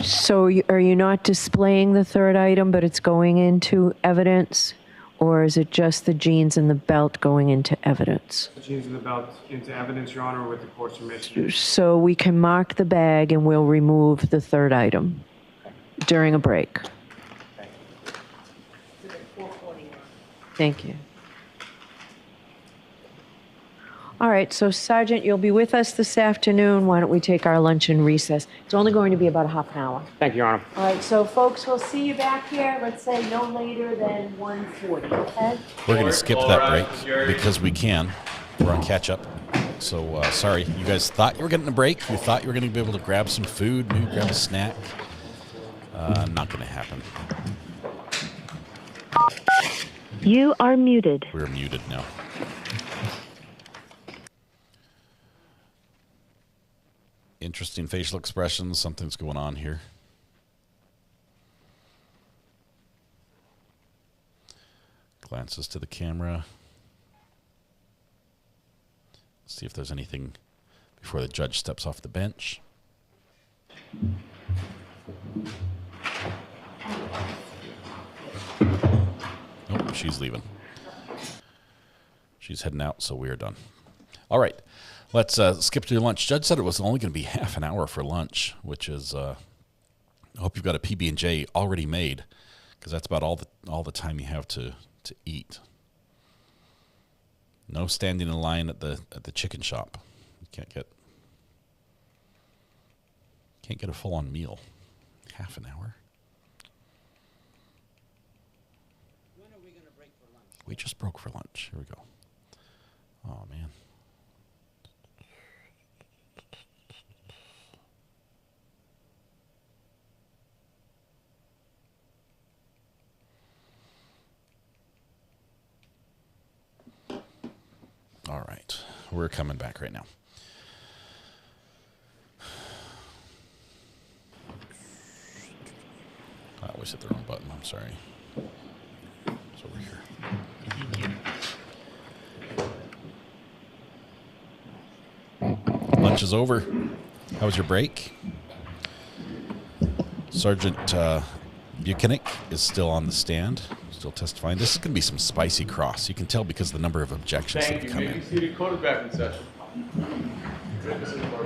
So are you not displaying the third item, but it's going into evidence? Or is it just the jeans and the belt going into evidence? The jeans and the belt into evidence, Your Honor, with the court's permission. So we can mark the bag and we'll remove the third item during a break. Thank you. All right, so Sergeant, you'll be with us this afternoon. Why don't we take our lunch and recess? It's only going to be about a half an hour. Thank you, Your Honor. All right, so folks, we'll see you back here, let's say no later than 1:40, okay? We're going to skip that break because we can. We're on catch up. So sorry, you guys thought you were getting a break. You thought you were going to be able to grab some food, maybe grab a snack. Not going to happen. You are muted. We're muted now. Interesting facial expressions. Something's going on here. Glances to the camera. Let's see if there's anything before the judge steps off the bench. Oh, she's leaving. She's heading out, so we're done. All right. Let's skip to your lunch. Judge said it was only going to be half an hour for lunch, which is, I hope you've got a PB&J already made, because that's about all the time you have to eat. No standing in line at the chicken shop. You can't get a full-on meal. Half an hour. we just broke for lunch. Here we go. Oh, man. All right. We're coming back right now. I always hit the wrong button. I'm sorry. It's over here. Lunch is over. How was your break? Sergeant Buchanan is still on the stand, still testifying. This is going to be some spicy cross. You can tell because of the number of objections that Thank have you. come May in. be seated. Quarterbacking session. Witnesses are-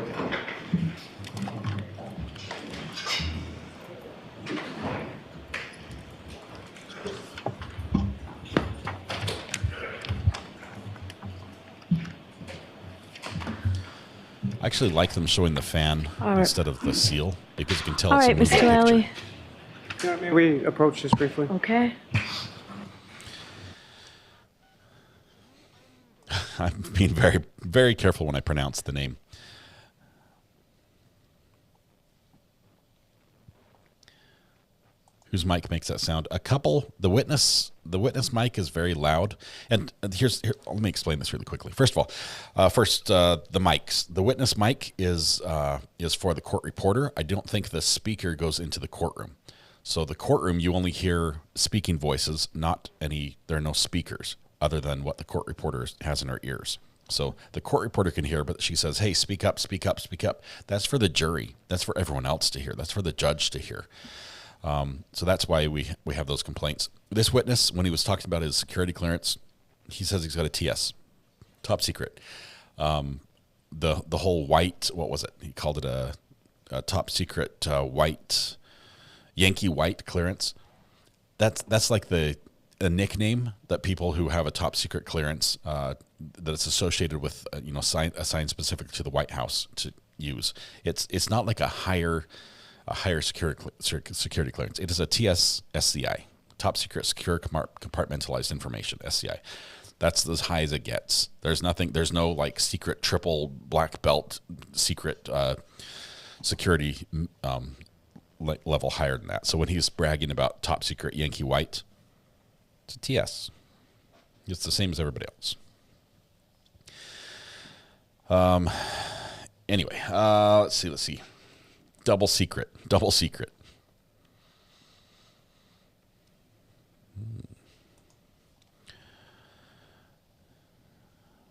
I actually like them showing the fan All right. instead of the seal because you can tell All it's right, a moving Mr. Lally. May we approach this briefly? Okay. I'm being very, very careful when I pronounce the name. Whose mic makes that sound? A couple. The witness mic is very loud. And here, let me explain this really quickly. First of all, the mics. The witness mic is for the court reporter. I don't think the speaker goes into the courtroom. So the courtroom, you only hear speaking voices, not any. There are no speakers other than what the court reporter has in her ears. So the court reporter can hear, but she says, "Hey, speak up, speak up, speak up." That's for the jury. That's for everyone else to hear. That's for the judge to hear. So that's why we have those complaints. This witness, when he was talking about his security clearance, he says he's got a TS, top secret. The whole white, what was it? He called it a top secret white, Yankee white clearance. That's like a nickname that people who have a top secret clearance that it's associated with, assigned specific to the White House to use. It's not like a higher security clearance. It is a TS SCI, top secret secure compartmentalized information, SCI. That's as high as it gets. There's no like secret triple black belt secret security level higher than that. So when he's bragging about top secret Yankee white, it's a TS. It's the same as everybody else. Anyway, let's see. Double secret.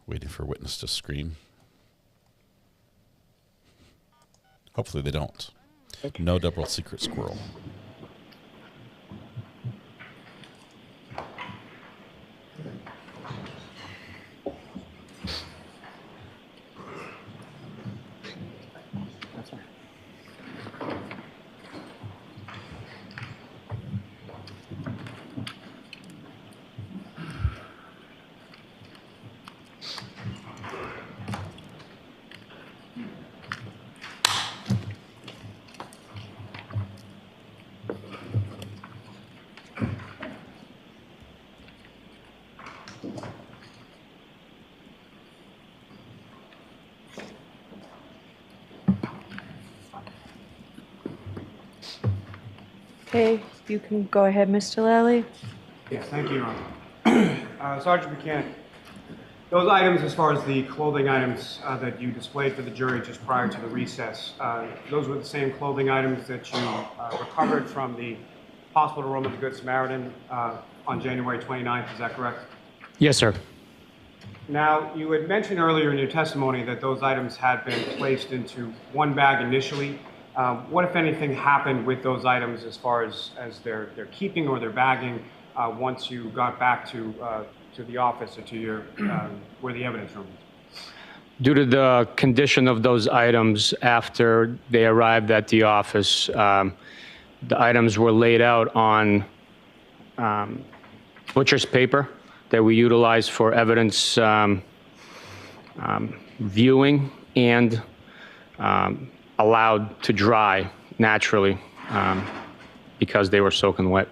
Waiting for witness to scream. Hopefully they don't. No double secret squirrel. Okay, you can go ahead, Mr. Lally. Yes, thank you, Your Honor. Sergeant Buchanan, those items, as far as the clothing items that you displayed for the jury just prior to the recess, those were the same clothing items that you recovered from the hospital room of the Good Samaritan on January 29th, is that correct? Yes, sir. Now, you had mentioned earlier in your testimony that those items had been placed into one bag initially. What, if anything, happened with those items as far as their keeping or their bagging once you got back to the office or to your where the evidence room is? Due to the condition of those items after they arrived at the office, the items were laid out on butcher's paper that we utilize for evidence viewing and allowed to dry naturally because they were soaking wet.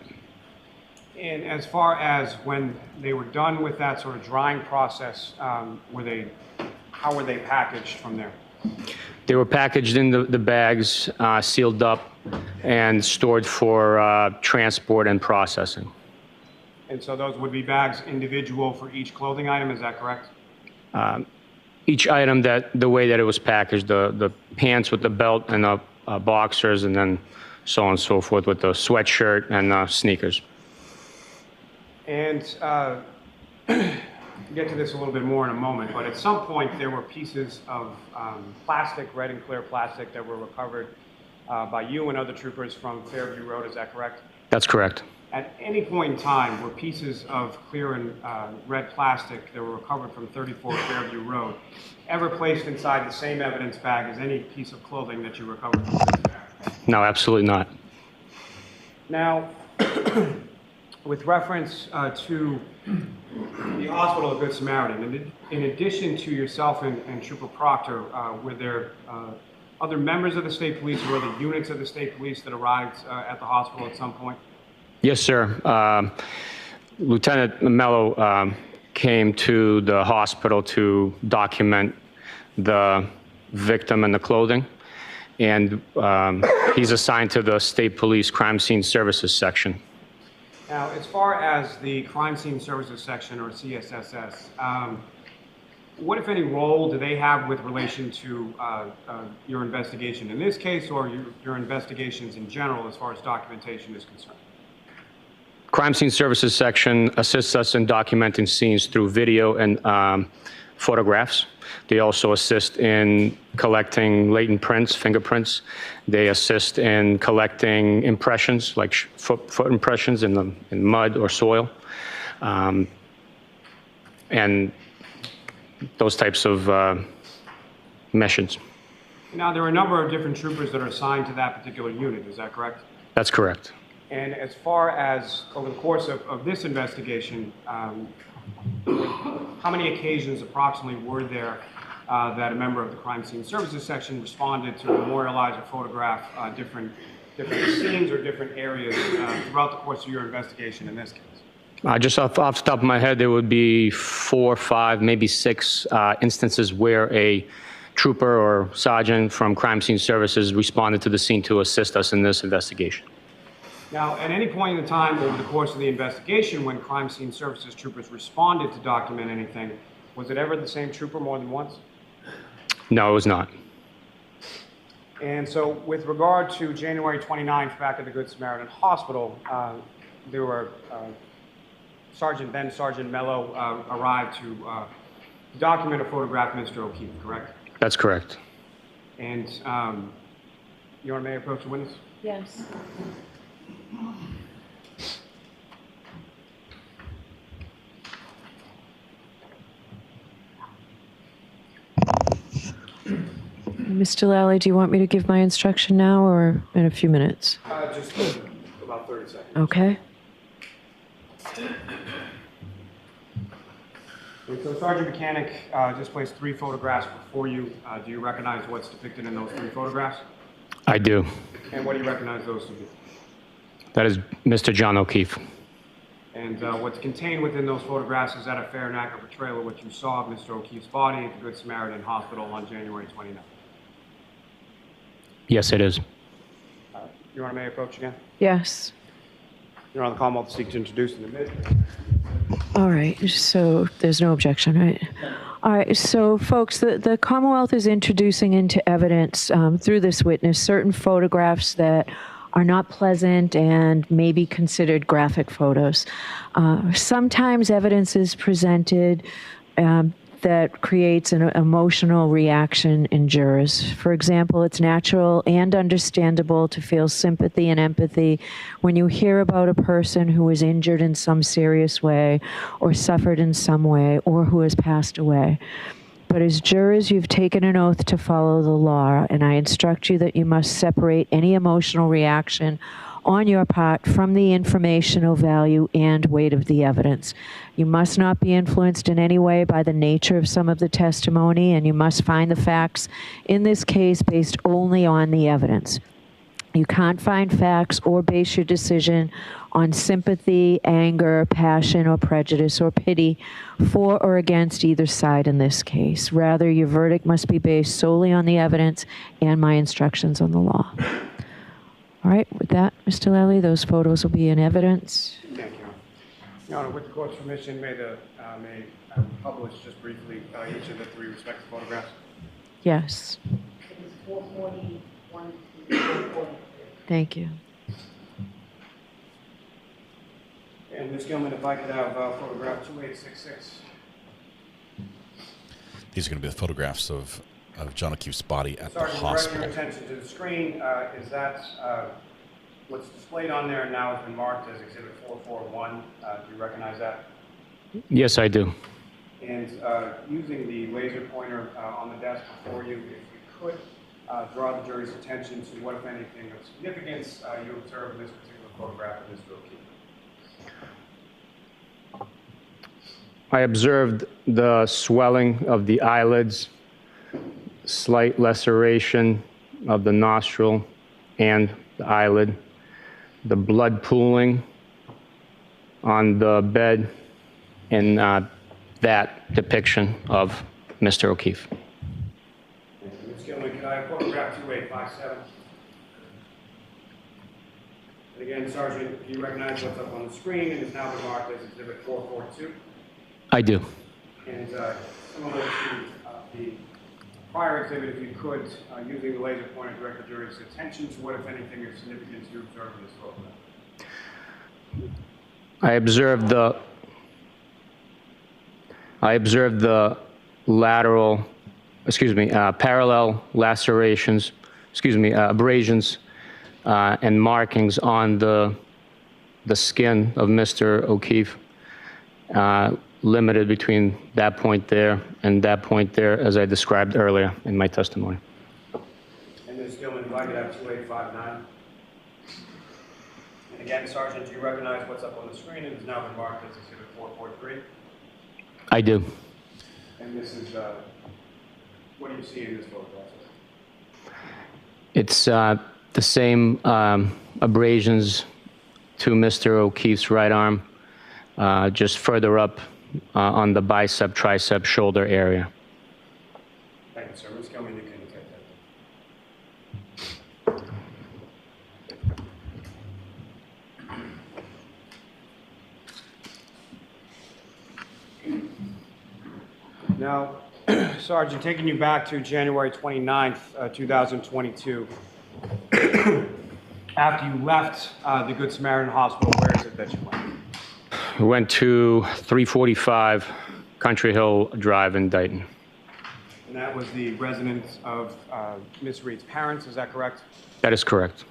And as far as when they were done with that sort of drying process, how were they packaged from there? They were packaged in the bags, sealed up, and stored for transport and processing. And so those would be bags individual for each clothing item, is that correct? Each item, the way that it was packaged, the pants with the belt and the boxers, and then so on and so forth with the sweatshirt and sneakers. And we'll get to this a little bit more in a moment, but at some point there were pieces of plastic, red and clear plastic, that were recovered by you and other troopers from Fairview Road, is that correct? That's correct. At any point in time, were pieces of clear and red plastic that were recovered from 34 Fairview Road ever placed inside the same evidence bag as any piece of clothing that you recovered from this bag? No, absolutely not. Now, with reference to the Hospital of Good Samaritan, in addition to yourself and Trooper Proctor, were there other members of the state police or other units of the state police that arrived at the hospital at some point? Yes, sir. Lieutenant Mello came to the hospital to document the victim and the clothing, and he's assigned to the State Police Crime Scene Services section. Now, as far as the Crime Scene Services section, or CSSS, what, if any, role do they have with relation to your investigation in this case, or your investigations in general as far as documentation is concerned? Crime Scene Services section assists us in documenting scenes through video and photographs. They also assist in collecting latent prints, fingerprints. They assist in collecting impressions, like foot impressions in mud or soil, and those types of missions. Now, there are a number of different troopers that are assigned to that particular unit, is that correct? That's correct. And as far as over the course of this investigation, how many occasions approximately were there that a member of the Crime Scene Services section responded to memorialize or photograph different scenes or different areas throughout the course of your investigation in this case? Just off the top of my head, there would be 4, 5, maybe 6 instances where a trooper or sergeant from Crime Scene Services responded to the scene to assist us in this investigation. Now, at any point in time over the course of the investigation, when Crime Scene Services troopers responded to document anything, was it ever the same trooper more than once? No, it was not. And so with regard to January 29th back at the Good Samaritan Hospital, there were Sergeant Mello arrived to document or photograph Mr. O'Keefe, correct? That's correct. And Your Honor, may I approach the witness? Yes. Mr. Lally, do you want me to give my instruction now or in a few minutes? Just about 30 seconds. Okay. And so Sergeant Mechanic just placed 3 photographs before you. Do you recognize what's depicted in those 3 photographs? I do. And what do you recognize those to be? That is Mr. John O'Keefe. And what's contained within those photographs, is that a fair and accurate portrayal of what you saw of Mr. O'Keefe's body at the Good Samaritan Hospital on January 29th? Yes, it is. Your Honor, may I approach again? Yes. Your Honor, the Commonwealth seeks to introduce and admit. All right, so there's no objection, right? All right, so folks, the Commonwealth is introducing into evidence through this witness certain photographs that are not pleasant and may be considered graphic photos. Sometimes evidence is presented that creates an emotional reaction in jurors. For example, it's natural and understandable to feel sympathy and empathy when you hear about a person who was injured in some serious way or suffered in some way or who has passed away. But as jurors, you've taken an oath to follow the law, and I instruct you that you must separate any emotional reaction on your part from the informational value and weight of the evidence. You must not be influenced in any way by the nature of some of the testimony, and you must find the facts in this case based only on the evidence. You can't find facts or base your decision on sympathy, anger, passion, or prejudice, or pity for or against either side in this case. Rather, your verdict must be based solely on the evidence and my instructions on the law. All right, with that, Mr. Lally, those photos will be in evidence. Thank you. Your Honor, with the court's permission, may publish just briefly each of the three respective photographs? Yes. It is 441 to 443. Thank you. And Ms. Gilman, if I could have photograph 2866. These are going to be the photographs of John O'Keefe's body at the Sergeant, direct hospital. your attention to the screen. Is that what's displayed on there now has been marked as Exhibit 441? Do you recognize that? Yes, I do. And using the laser pointer on the desk before you, if you could draw the jury's attention to what, if anything, of significance you observed in this particular photograph of Mr. O'Keefe. I observed the swelling of the eyelids, slight laceration of the nostril and the eyelid, the blood pooling on the bed, and that depiction of Mr. O'Keefe. Ms. Gilman, can I have photograph 2857? And again, Sergeant, do you recognize what's up on the screen and is now been marked as Exhibit 442? I do. And similar to the prior exhibit, if you could, using the laser pointer, direct the jury's attention to what, if anything, of significance you observed in this photograph. I observed the parallel lacerations, abrasions and markings on the skin of Mr. O'Keefe, limited between that point there and that point there, as I described earlier in my testimony. And Ms. Gilman, if I could have 2859. And again, Sergeant, do you recognize what's up on the screen and has now been marked as Exhibit 443? I do. And this is, what do you see in this photograph? It's the same abrasions to Mr. O'Keefe's right arm, just further up on the bicep, tricep, shoulder area. Thank you, sir. Ms. Gilman, you can take that. Now, Sergeant, taking you back to January 29th, 2022, after you left the Good Samaritan Hospital, where is it that you went? We went to 345 Country Hill Drive in Dayton. And that was the residence of Ms. Reed's parents, is that correct? That is correct.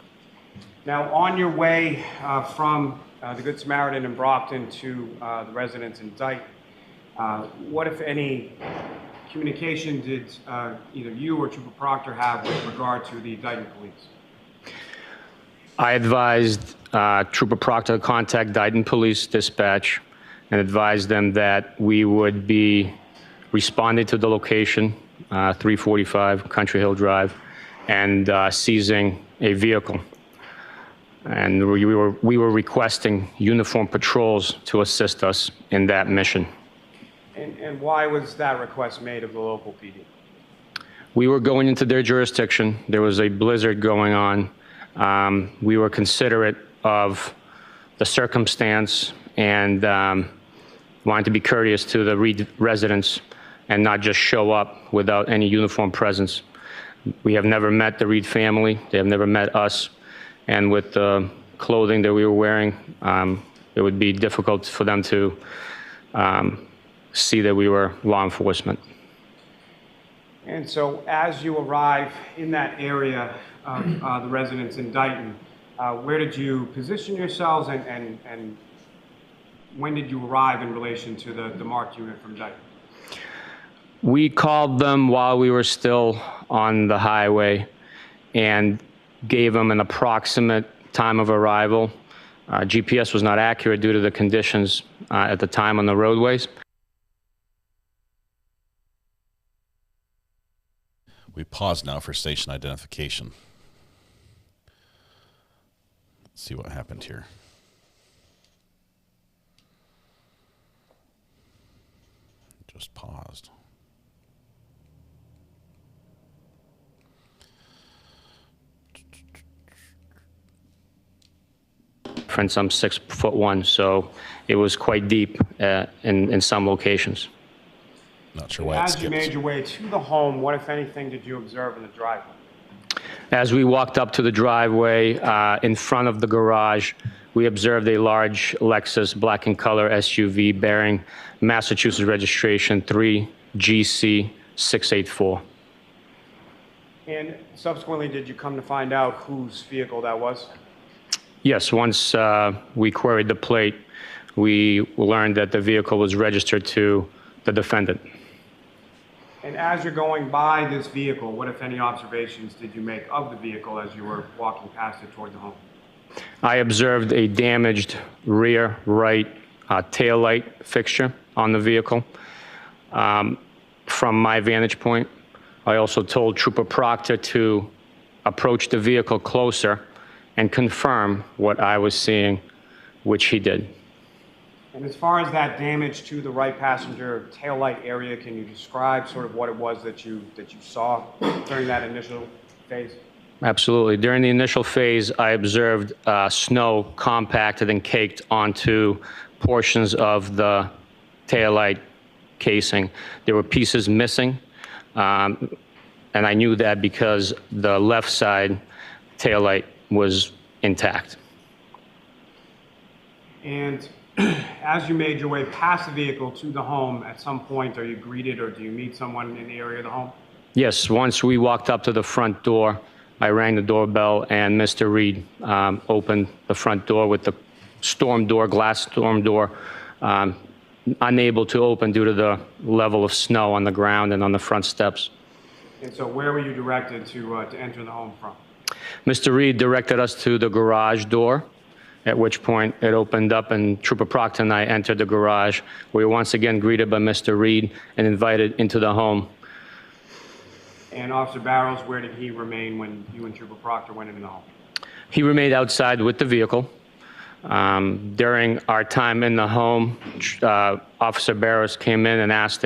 Now, on your way from the Good Samaritan in Brockton to the residence in Dayton, what, if any, communication did either you or Trooper Proctor have with regard to the Dayton police? I advised Trooper Proctor to contact Dayton Police Dispatch and advised them that we would be responding to the location, 345 Country Hill Drive, and seizing a vehicle. And we were requesting uniformed patrols to assist us in that mission. And why was that request made of the local PD? We were going into their jurisdiction. There was a blizzard going on. We were considerate of the circumstance and wanted to be courteous to the Reed residents and not just show up without any uniform presence. We have never met the Reed family. They have never met us. And with the clothing that we were wearing, it would be difficult for them to see that we were law enforcement. And so as you arrive in that area of the residence in Dayton, where did you position yourselves and when did you arrive in relation to the marked unit from Dayton? We called them while we were still on the highway and gave them an approximate time of arrival. GPS was not accurate due to the conditions at the time on the roadways. We pause now for station identification. Let's see what happened here. Just paused. Friends, I'm 6'1", so it was quite deep in some locations. Not sure why it As you skipped. made your way to the home, what, if anything, did you observe in the driveway? As we walked up to the driveway in front of the garage, we observed a large Lexus black in color SUV bearing Massachusetts registration 3GC684. And subsequently, did you come to find out whose vehicle that was? Yes, once we queried the plate, we learned that the vehicle was registered to the defendant. And as you're going by this vehicle, what, if any, observations did you make of the vehicle as you were walking past it toward the home? I observed a damaged rear right taillight fixture on the vehicle. From my vantage point, I also told Trooper Proctor to approach the vehicle closer and confirm what I was seeing, which he did. And as far as that damage to the right passenger taillight area, can you describe sort of what it was that you saw during that initial phase? Absolutely. During the initial phase, I observed snow compacted and caked onto portions of the taillight casing. There were pieces missing, and I knew that because the left side taillight was intact. And as you made your way past the vehicle to the home, at some point, are you greeted or do you meet someone in the area of the home? Yes, once we walked up to the front door, I rang the doorbell and Mr. Reed opened the front door with the storm door, glass storm door, unable to open due to the level of snow on the ground and on the front steps. And so where were you directed to enter the home from? Mr. Reed directed us to the garage door, at which point it opened up and Trooper Proctor and I entered the garage. We were once again greeted by Mr. Reed and invited into the home. And Officer Barrows, where did he remain when you and Trooper Proctor went into the home? He remained outside with the vehicle. During our time in the home, Officer Barrows came in and asked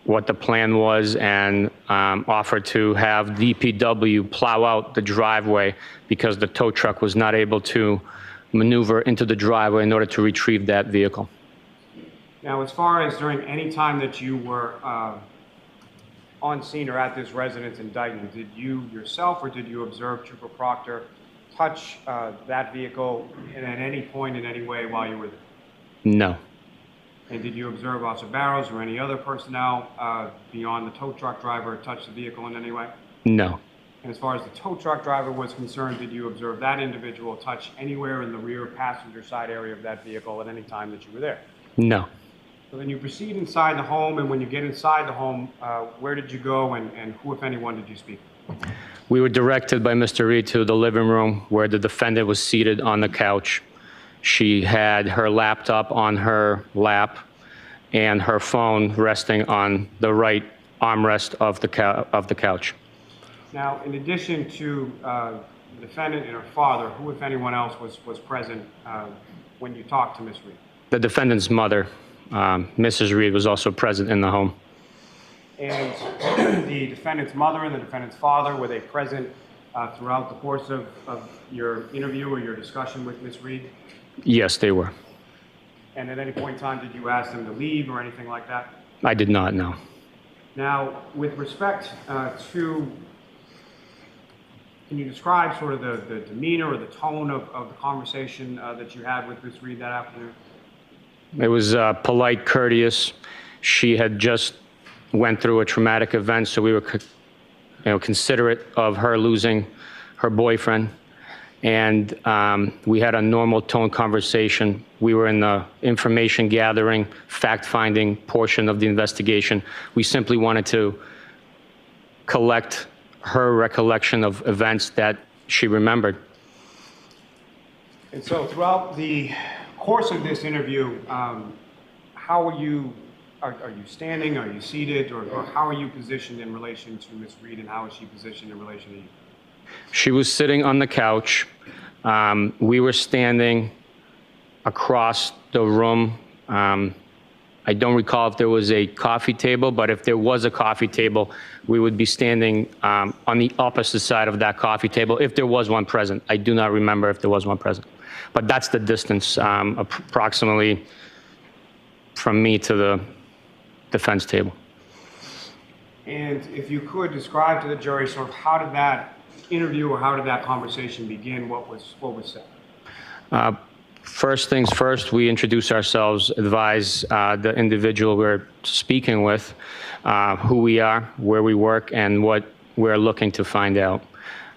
what the plan was and offered to have DPW plow out the driveway because the tow truck was not able to maneuver into the driveway in order to retrieve that vehicle. Now, as far as during any time that you were on scene or at this residence in Dighton, did you yourself or did you observe Trooper Proctor touch that vehicle at any point in any way while you were there? No. And did you observe Officer Barrows or any other personnel beyond the tow truck driver touch the vehicle in any way? No. And as far as the tow truck driver was concerned, did you observe that individual touch anywhere in the rear passenger side area of that vehicle at any time that you were there? No. So then you proceed inside the home, and when you get inside the home, where did you go and who, if anyone, did you speak to? We were directed by Mr. Reed to the living room where the defendant was seated on the couch. She had her laptop on her lap and her phone resting on the right armrest of the couch. Now, in addition to the defendant and her father, who, if anyone else, was present when you talked to Ms. Reed? The defendant's mother, Mrs. Reed, was also present in the home. And the defendant's mother and the defendant's father, were they present throughout the course of your interview or your discussion with Ms. Reed? Yes, they were. And at any point in time, did you ask them to leave or anything like that? I did not know. Now, with respect to, can you describe sort of the demeanor or the tone of the conversation that you had with Ms. Reed that afternoon? It was polite, courteous. She had just went through a traumatic event, so we were considerate of her losing her boyfriend. And we had a normal tone conversation. We were in the information gathering, fact-finding portion of the investigation. We simply wanted to collect her recollection of events that she remembered. And so throughout the course of this interview, how are you, are you standing, are you seated, or how are you positioned in relation to Ms. Reed, and how is she positioned in relation to you? She was sitting on the couch. We were standing across the room. I don't recall if there was a coffee table, but if there was a coffee table, we would be standing on the opposite side of that coffee table if there was one present. I do not remember if there was one present. But that's the distance approximately from me to the defense table. And if you could describe to the jury sort of how did that interview or how did that conversation begin? What was said? First things first, we introduce ourselves, advise the individual we're speaking with who we are, where we work, and what we're looking to find out.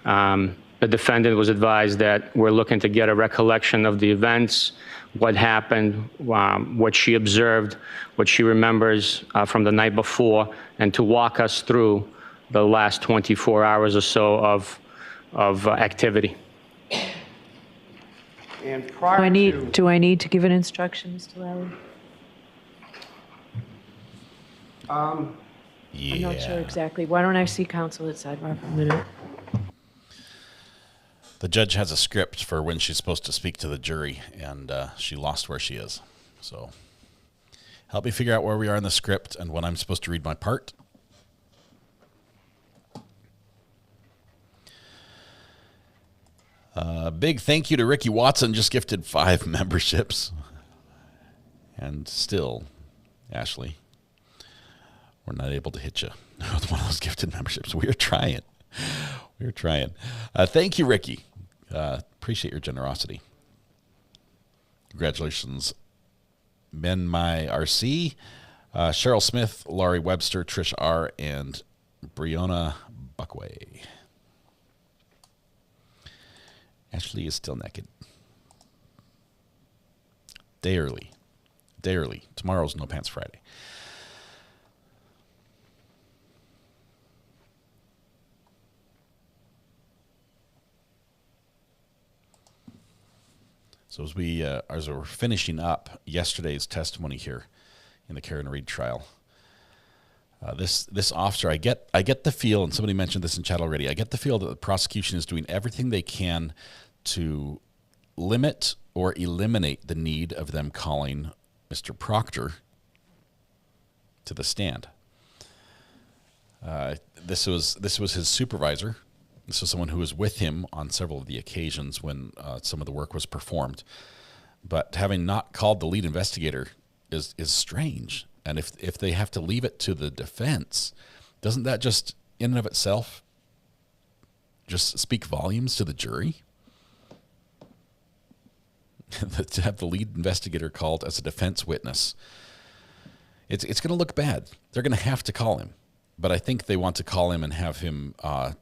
The defendant was advised that we're looking to get a recollection of the events, what happened, what she observed, what she remembers from the night before, and to walk us through the last 24 hours or so of activity. And prior Do I need to give an instruction, Mr. Lally? I'm not sure exactly. Why don't I see counsel at sidebar for a minute? The judge has a script for when she's supposed to speak to the jury, and she lost where she is. So help me figure out where we are in the script and when I'm supposed to read my part. Big thank you to Ricky Watson, just gifted 5 memberships. And still, Ashley, we're not able to hit you with one of those gifted memberships. We're trying. We're trying. Thank you, Ricky. Appreciate your generosity. Congratulations, Ben My RC, Cheryl Smith, Laurie Webster, Trish R, and Brianna Buckway. Ashley is still naked. Day early. Day early. Tomorrow's No Pants Friday. So as we're finishing up yesterday's testimony here in the Karen Reed trial, this officer, I get the feel, and somebody mentioned this in chat already, I get the feel that the prosecution is doing everything they can to limit or eliminate the need of them calling Mr. Proctor to the stand. This was his supervisor. This was someone who was with him on several of the occasions when some of the work was performed. But having not called the lead investigator is strange. And if they have to leave it to the defense, doesn't that just, in and of itself, just speak volumes to the jury? To have the lead investigator called as a defense witness, it's going to look bad. They're going to have to call him. But I think they want to call him and have him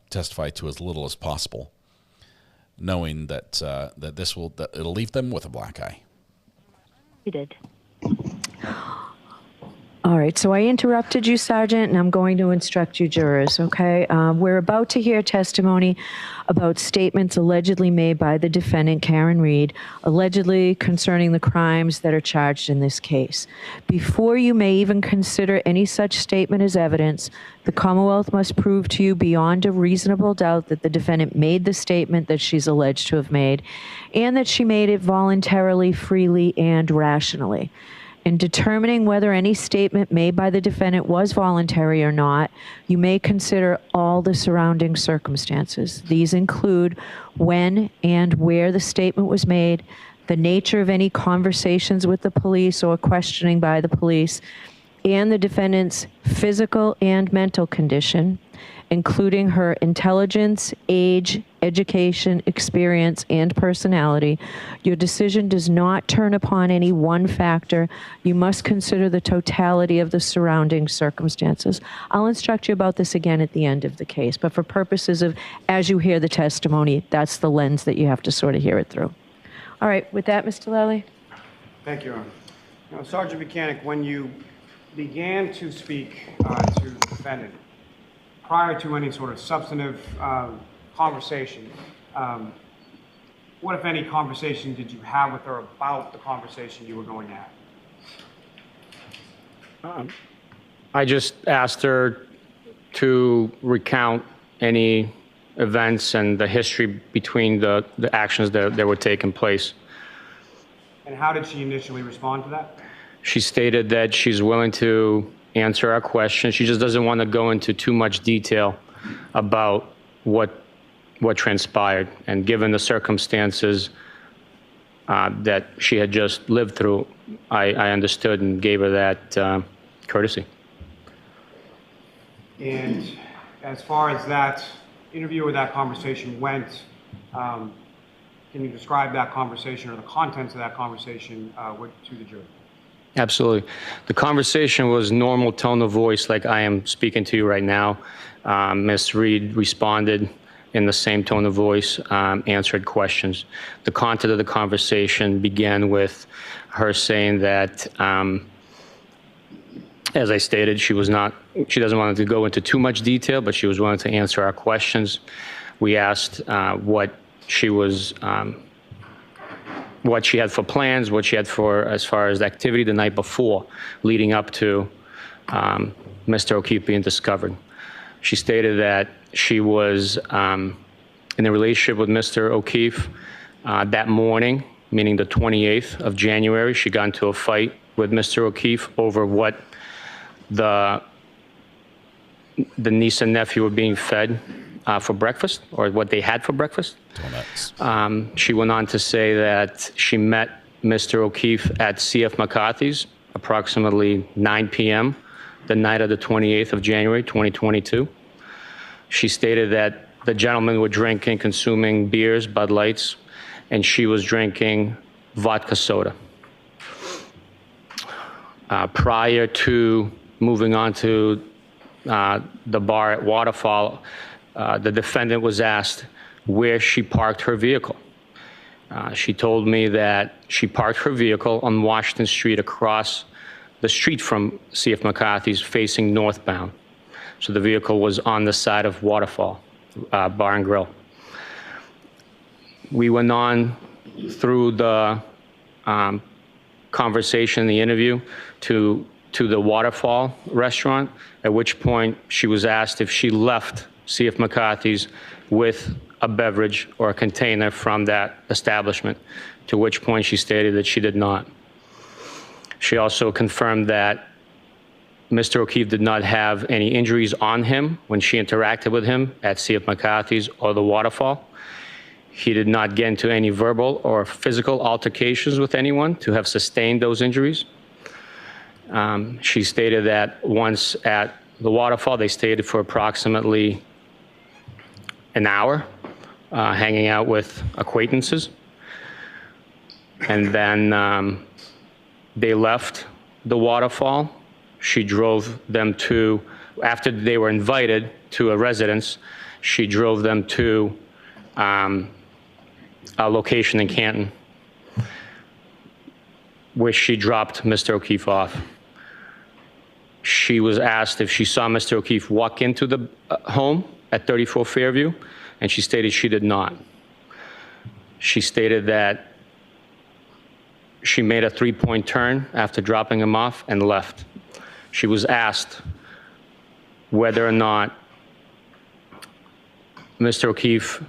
testify to as little as possible, knowing that that it'll leave them with a black eye. You did. All right, so I interrupted you, Sergeant, and I'm going to instruct you jurors, okay? We're about to hear testimony about statements allegedly made by the defendant, Karen Reed, allegedly concerning the crimes that are charged in this case. Before you may even consider any such statement as evidence, the Commonwealth must prove to you beyond a reasonable doubt that the defendant made the statement that she's alleged to have made, and that she made it voluntarily, freely, and rationally. In determining whether any statement made by the defendant was voluntary or not, you may consider all the surrounding circumstances. These include when and where the statement was made, the nature of any conversations with the police or questioning by the police, and the defendant's physical and mental condition, including her intelligence, age, education, experience, and personality. Your decision does not turn upon any one factor. You must consider the totality of the surrounding circumstances. I'll instruct you about this again at the end of the case, but for purposes of, as you hear the testimony, that's the lens that you have to sort of hear it through. All right, with that, Mr. Lally? Thank you, Your Honor. Now, Sergeant Mechanic, when you began to speak to the defendant, prior to any sort of substantive conversation, what, if any, conversation did you have with her about the conversation you were going to have? I just asked her to recount any events and the history between the actions that were taking place. And how did she initially respond to that? She stated that she's willing to answer our questions. She just doesn't want to go into too much detail about what transpired. And given the circumstances that she had just lived through, I understood and gave her that courtesy. And as far as that interview or that conversation went, can you describe that conversation or the contents of that conversation to the jury? Absolutely. The conversation was normal tone of voice like I am speaking to you right now. Ms. Reed responded in the same tone of voice, answered questions. The content of the conversation began with her saying that, as I stated, she doesn't want to go into too much detail, but she was willing to answer our questions. We asked what she had for plans, what she had for as far as activity the night before, leading up to Mr. O'Keefe being discovered. She stated that she was in a relationship with Mr. O'Keefe that morning, meaning the 28th of January. She got into a fight with Mr. O'Keefe over what the niece and nephew were being fed for breakfast, or what they had for breakfast. Donuts. She went on to say that she met Mr. O'Keefe at C.F. McCarthy's approximately 9 p.m. the night of the 28th of January, 2022. She stated that the gentlemen were drinking, consuming beers, Bud Lights, and she was drinking vodka soda. Prior to moving on to the bar at Waterfall, the defendant was asked where she parked her vehicle. She told me that she parked her vehicle on Washington Street across the street from C.F. McCarthy's, facing northbound. So the vehicle was on the side of Waterfall Bar and Grill. We went on through the conversation, the interview, to the Waterfall restaurant, at which point she was asked if she left C.F. McCarthy's with a beverage or a container from that establishment, to which point she stated that she did not. She also confirmed that Mr. O'Keefe did not have any injuries on him when she interacted with him at C.F. McCarthy's or the Waterfall. He did not get into any verbal or physical altercations with anyone to have sustained those injuries. She stated that once at the Waterfall, they stayed for approximately an hour, hanging out with acquaintances. And then they left the Waterfall. She drove them to, after they were invited to a residence, she drove them to a location in Canton, where she dropped Mr. O'Keefe off. She was asked if she saw Mr. O'Keefe walk into the home at 34 Fairview, and she stated she did not. She stated that she made a three-point turn after dropping him off and left. She was asked whether or not Mr. O'Keefe,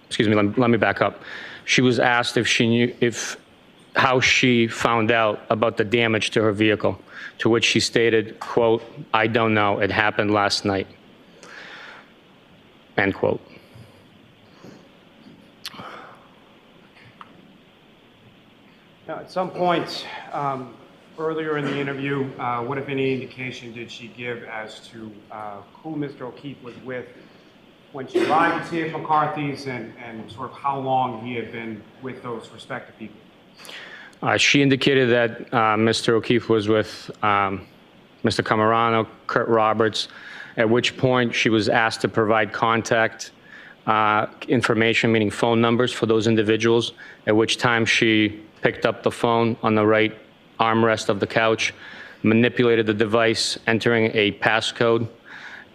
excuse me, let me back up. She was asked if she knew, how she found out about the damage to her vehicle, to which she stated, quote, "I don't know, it happened last night," end quote. Now, at some point earlier in the interview, what, if any, indication did she give as to who Mr. O'Keefe was with when she arrived at C.F. McCarthy's, and sort of how long he had been with those respective people? She indicated that Mr. O'Keefe was with Mr. Camarano, Kurt Roberts, at which point she was asked to provide contact information, meaning phone numbers for those individuals, at which time she picked up the phone on the right armrest of the couch, manipulated the device, entering a passcode,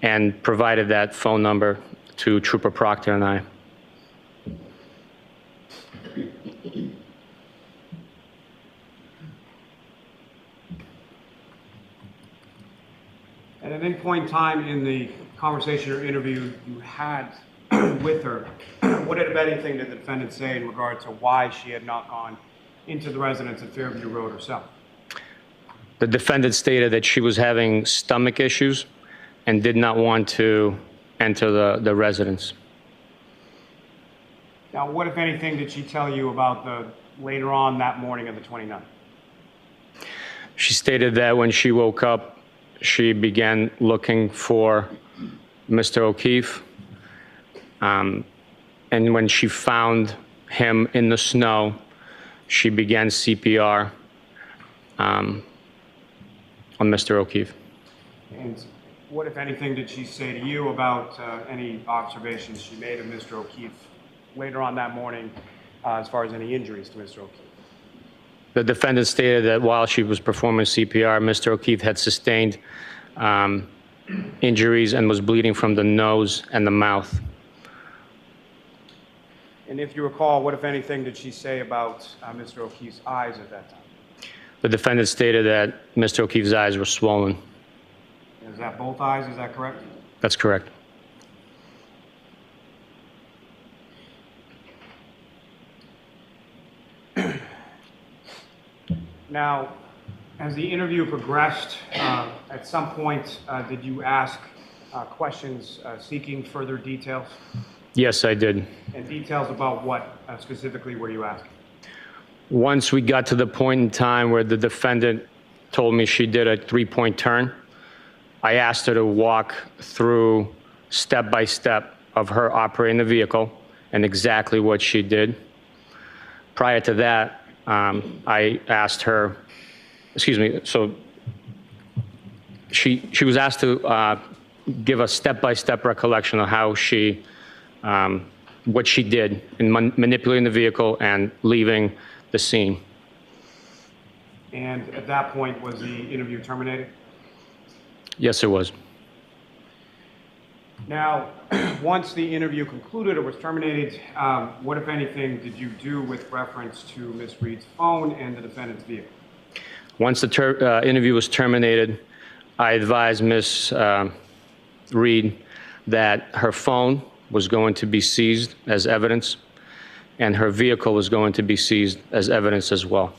and provided that phone number to Trooper Proctor and I. And at any point in time in the conversation or interview you had with her, what, if anything, did the defendant say in regard to why she had not gone into the residence at Fairview Road herself? The defendant stated that she was having stomach issues and did not want to enter the residence. Now, what, if anything, did she tell you about the later on that morning of the 29th? She stated that when she woke up, she began looking for Mr. O'Keefe. And when she found him in the snow, she began CPR on Mr. O'Keefe. And what, if anything, did she say to you about any observations she made of Mr. O'Keefe later on that morning as far as any injuries to Mr. O'Keefe? The defendant stated that while she was performing CPR, Mr. O'Keefe had sustained injuries and was bleeding from the nose and the mouth. And if you recall, what, if anything, did she say about Mr. O'Keefe's eyes at that time? The defendant stated that Mr. O'Keefe's eyes were swollen. Is that both eyes? Is that correct? That's correct. Now, as the interview progressed, at some point, did you ask questions seeking further details? Yes, I did. And details about what specifically were you asking? Once we got to the point in time where the defendant told me she did a three-point turn, I asked her to walk through step by step of her operating the vehicle and exactly what she did. Prior to that, I asked her, so she was asked to give a step-by-step recollection of how she, what she did in manipulating the vehicle and leaving the scene. And at that point, was the interview terminated? Yes, it was. Now, once the interview concluded or was terminated, what, if anything, did you do with reference to Ms. Reed's phone and the defendant's vehicle? Once the interview was terminated, I advised Ms. Reed that her phone was going to be seized as evidence, and her vehicle was going to be seized as evidence as well.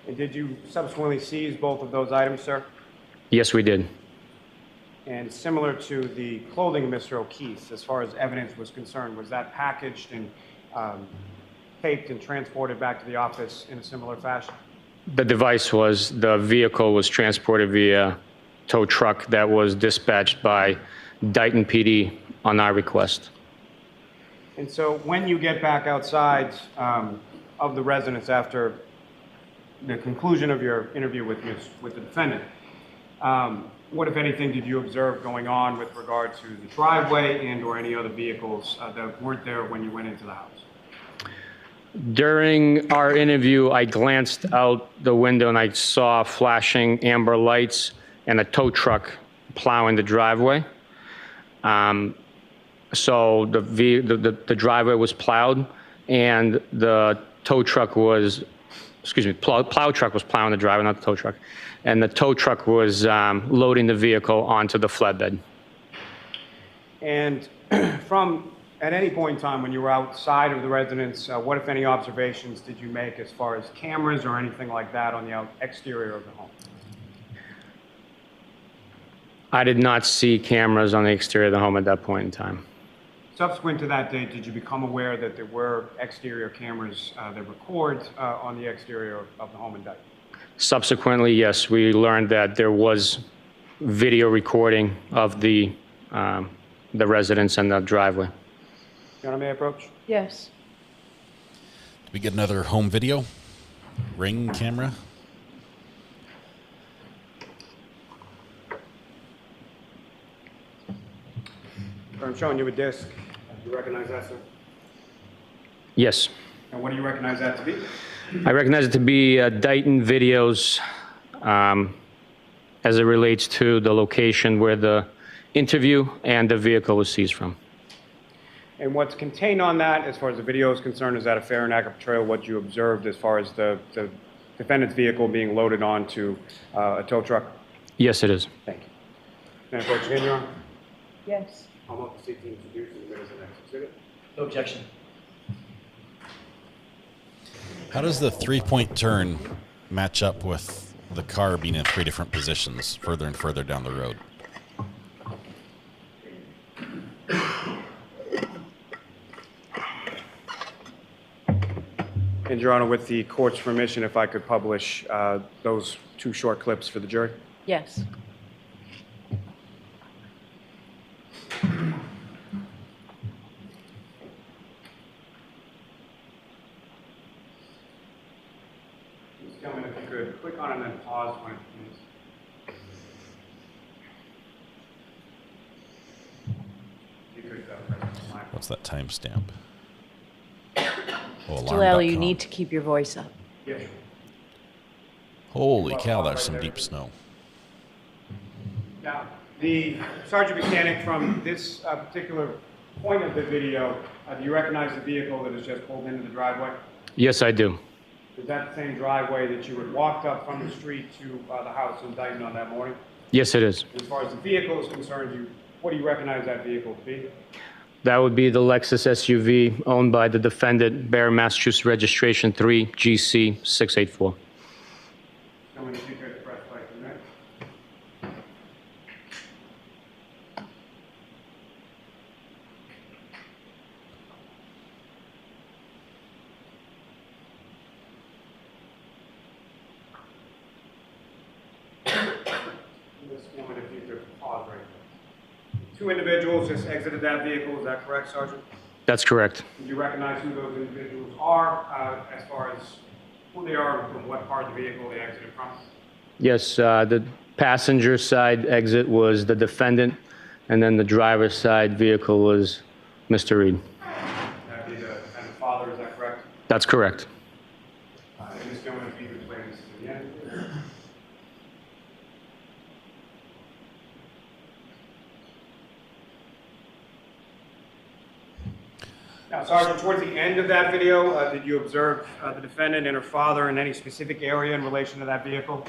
And did you subsequently seize both of those items, sir? Yes, we did. And similar to the clothing of Mr. O'Keefe, as far as evidence was concerned, was that packaged and taped and transported back to the office in a similar fashion? The device was, the vehicle was transported via tow truck that was dispatched by Dayton PD on our request. And so when you get back outside of the residence after the conclusion of your interview with the defendant, what, if anything, did you observe going on with regard to the driveway and or any other vehicles that weren't there when you went into the house? During our interview, I glanced out the window and I saw flashing amber lights and a tow truck plowing the driveway. So the driveway was plowed and the tow truck was, plow truck was plowing the driveway, not the tow truck. And the tow truck was loading the vehicle onto the flatbed. And at any point in time when you were outside of the residence, what, if any, observations did you make as far as cameras or anything like that on the exterior of the home? I did not see cameras on the exterior of the home at that point in time. Subsequent to that date, did you become aware that there were exterior cameras that record on the exterior of the home in Dayton? Subsequently, yes, we learned that there was video recording of the residence and the driveway. Your Honor, may I approach? Yes. Did we get another home video? Ring camera? I'm showing you a disc. Do you recognize that, sir? Yes. And what do you recognize that to be? I recognize it to be Dayton videos as it relates to the location where the interview and the vehicle was seized from. And what's contained on that, as far as the video is concerned, is that a fair and accurate portrayal of what you observed as far as the defendant's vehicle being loaded onto a tow truck? Yes, it is. Thank you. Madam Clerk, your hand, Your Honor. Yes. I'll move to seek to introduce and admit as an next exhibit. No objection. How does the three-point turn match up with the car being in three different positions further and further down the road? And Your Honor, with the court's permission, if I could publish those 2 short clips for the jury? Yes. Ms. Gilman, if you could click on and then pause when it please. If you could press the mic. What's that timestamp? Oh, Mr. Lally, you need to keep your voice up. Yes. Holy cow, there's some deep snow. Now, the Sergeant Mechanic, from this particular point of the video, do you recognize the vehicle that has just pulled into the driveway? Yes, I do. Is that the same driveway that you had walked up from the street to the house in Dayton on that morning? Yes, it is. As far as the vehicle is concerned, what do you recognize that vehicle to be? That would be the Lexus SUV owned by the defendant, Bear, Massachusetts registration 3 GC 684. Someone, if you could press play for a minute. This woman, if you could pause right there. 2 individuals just exited that vehicle, is that correct, Sergeant? That's correct. Do you recognize who those individuals are as far as who they are and from what part of the vehicle they exited from? Yes, the passenger side exit was the defendant, and then the driver's side vehicle was Mr. Reed. That'd be the father, is that correct? That's correct. And Ms. Gilman, if you could play this to the end. Now, Sergeant, towards the end of that video, did you observe the defendant and her father in any specific area in relation to that vehicle?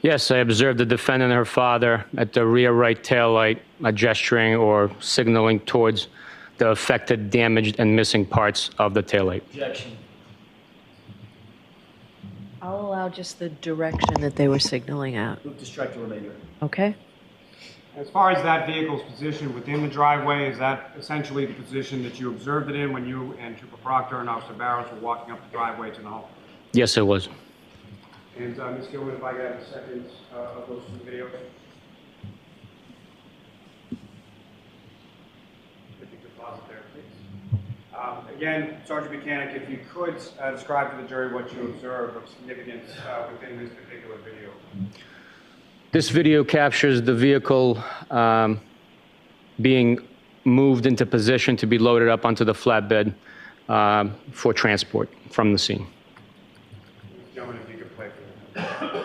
Yes, I observed the defendant and her father at the rear right taillight, gesturing or signaling towards the affected, damaged, and missing parts of the taillight. Objection. I'll allow just the direction that they were signaling out. Move to strike the remainder. Okay? As far as that vehicle's position within the driveway, is that essentially the position that you observed it in when you and Trooper Proctor and Officer Barrows were walking up the driveway to the home? Yes, it was. And Ms. Gilman, if I could have a second of those 2 videos. If you could pause it there, please. Again, Sergeant Mechanic, if you could describe to the jury what you observed of significance within this particular video. This video captures the vehicle being moved into position to be loaded up onto the flatbed for transport from the scene. Ms. Gilman, if you could play for them.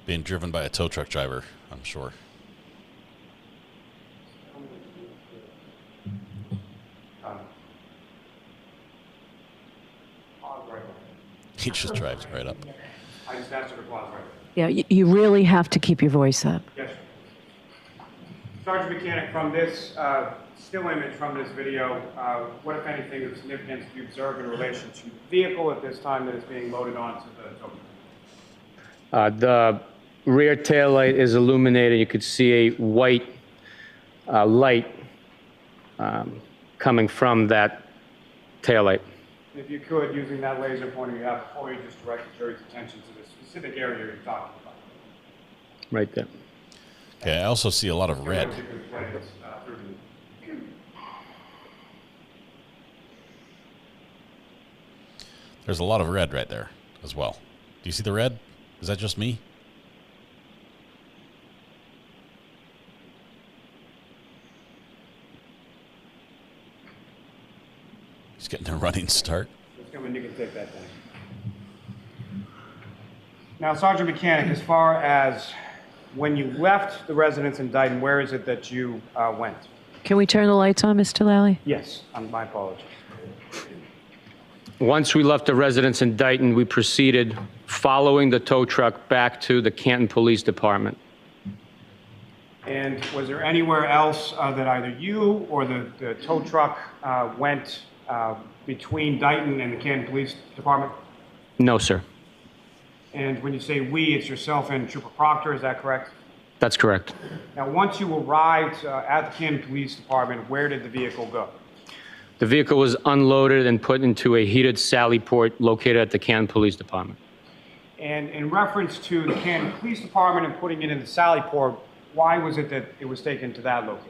Being driven by a tow truck driver, I'm sure. He just drives right up. I just asked her to pause right Yeah, you really have to keep your voice up. there. Yes, sir. Sergeant Mechanic, from this still image from this video, what, if anything, of significance do you observe in relation to the vehicle at this time that is being loaded onto the tow truck? The rear taillight is illuminated. You could see a white light coming from that taillight. If you could, using that laser pointer you have before you, just direct the jury's attention to the specific area you're talking about. Right there. Okay, I also see a lot of red. There's a lot of red right there as well. Do you see the red? Is that just me? He's getting a running start. You can take that down. Now, Sergeant Mechanic, as far as when you left the residence in Dayton, where is it that you went? Can we turn the lights on, Mr. Lally? Yes, my apologies. Once we left the residence in Dayton, we proceeded following the tow truck back to the Canton Police Department. And was there anywhere else that either you or the tow truck went between Dayton and the Canton Police Department? No, sir. And when you say we, it's yourself and Trooper Proctor, is that correct? That's correct. Now, once you arrived at the Canton Police Department, where did the vehicle go? The vehicle was unloaded and put into a heated sally port located at the Canton Police Department. And in reference to the Canton Police Department and putting it in the sally port, why was it that it was taken to that location?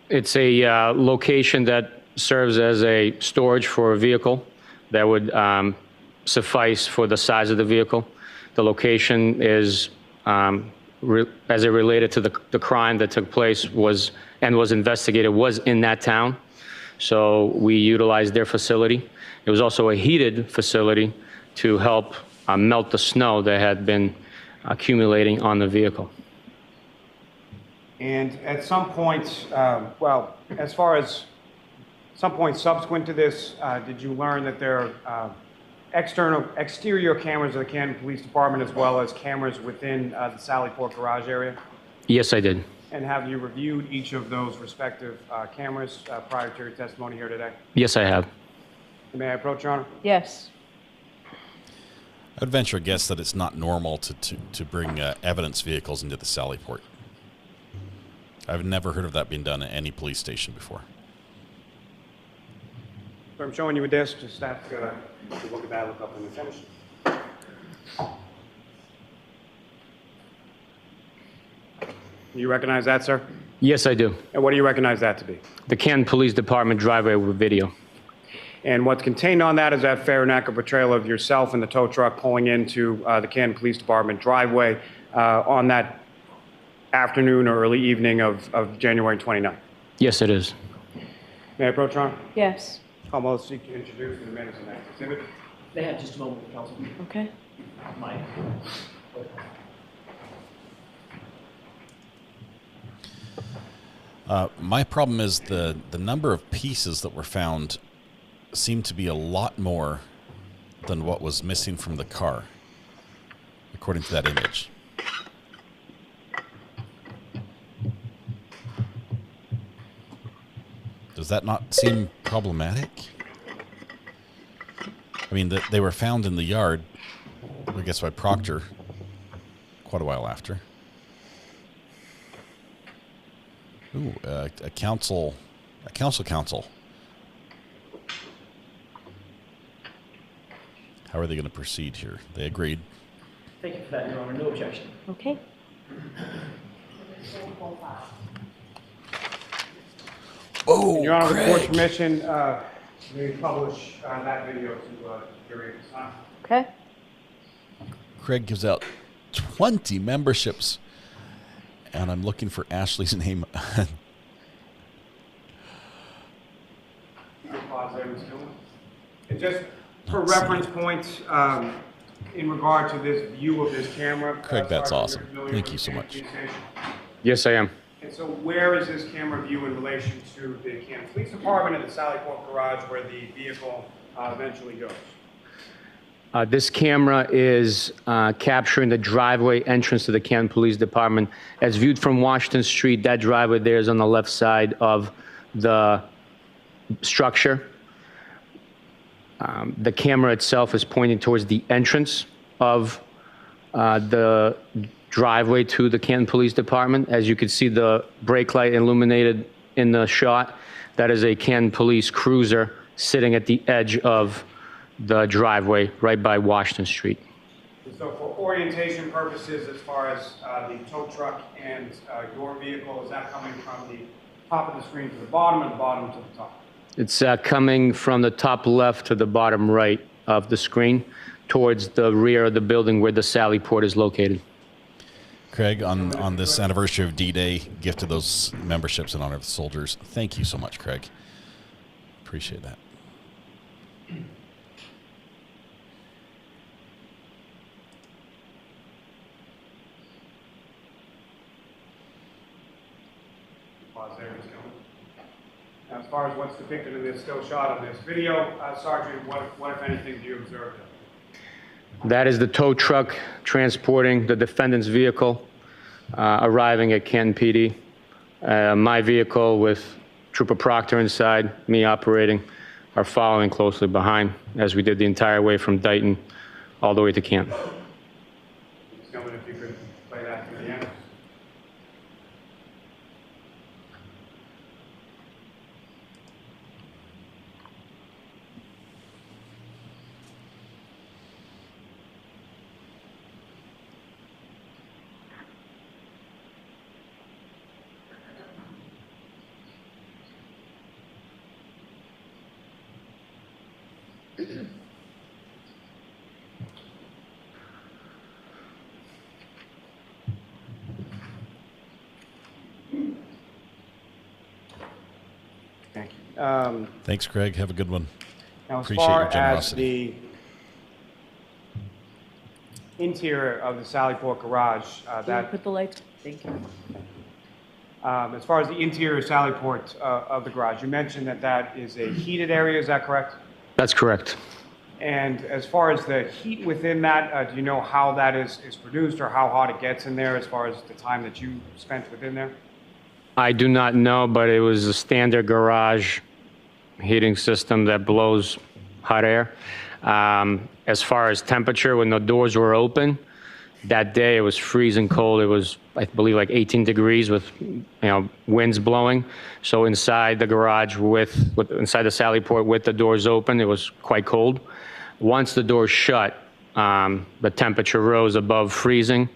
It's a location that serves as a storage for a vehicle that would suffice for the size of the vehicle. The location is, as it related to the crime that took place was investigated, was in that town. So we utilized their facility. It was also a heated facility to help melt the snow that had been accumulating on the vehicle. And at some point, as far as some point subsequent to this, did you learn that there are exterior cameras of the Canton Police Department as well as cameras within the Sally Port garage area? Yes, I did. And have you reviewed each of those respective cameras prior to your testimony here today? Yes, I have. May I approach, Your Honor? Yes. I would venture a guess that it's not normal to bring evidence vehicles into the Sally Port. I've never heard of that being done at any police station before. So I'm showing you a disc, just have to look at that, look up, and then finish. You recognize that, sir? Yes, I do. And what do you recognize that to be? The Canton Police Department driveway with video. And what's contained on that is that fair and accurate portrayal of yourself and the tow truck pulling into the Canton Police Department driveway on that afternoon or early evening of January 29th. Yes, it is. May I approach, Your Honor? Yes. Almost seek to introduce the minutes of next exhibit. They have just a moment, Counsel. Okay. Mike. My problem is the number of pieces that were found seemed to be a lot more than what was missing from the car, according to that image. Does that not seem problematic? I mean, they were found in the yard, I guess by Proctor, quite a while after. Ooh, a council. How are they going to proceed here? They agreed. Thank you for that, Your Honor. No objection. Okay. Oh, Your Honor, with Craig. court's permission, may publish that video to jury at this time. Okay. Craig gives out 20 memberships, and I'm looking for Ashley's name. And just for reference points, in regard to this view of this camera. Craig, that's Sergeant, awesome. you're familiar Thank with you so the much. police station? Yes, I am. And so where is this camera view in relation to the Canton Police Department and the Sally Port garage where the vehicle eventually goes? This camera is capturing the driveway entrance to the Canton Police Department. As viewed from Washington Street, that driveway there is on the left side of the structure. The camera itself is pointing towards the entrance of the driveway to the Canton Police Department. As you can see, the brake light illuminated in the shot. That is a Canton Police cruiser sitting at the edge of the driveway right by Washington Street. So for orientation purposes, as far as the tow truck and your vehicle, is that coming from the top of the screen to the bottom or the bottom to the top? It's coming from the top left to the bottom right of the screen towards the rear of the building where the Sally Port is located. Craig, on this anniversary of D-Day, gift of those memberships in honor of the soldiers. Thank you so much, Craig. Appreciate that. Now, as far as what's depicted in this still shot on this video, Sergeant, what if anything, do you observe? That is the tow truck transporting the defendant's vehicle, arriving at Canton PD. My vehicle with Trooper Proctor inside, me operating, are following closely behind as we did the entire way from Dayton all the way to Canton. Gentlemen, if you could play that to the end. Thank you. Thanks, Craig. Have a good one. Now, as Appreciate far your generosity. as the interior of the Sallyport garage, Put the lights. Thank you. as far as the interior Sallyport of the garage, you mentioned that that is a heated area. Is that correct? That's correct. And as far as the heat within that, do you know how that is produced or how hot it gets in there as far as the time that you spent within there? I do not know, but it was a standard garage heating system that blows hot air. As far as temperature, when the doors were open, that day it was freezing cold. It was, I believe, like 18 degrees with, winds blowing. So inside the garage inside the Sallyport with the doors open, it was quite cold. Once the doors shut, the temperature rose above freezing,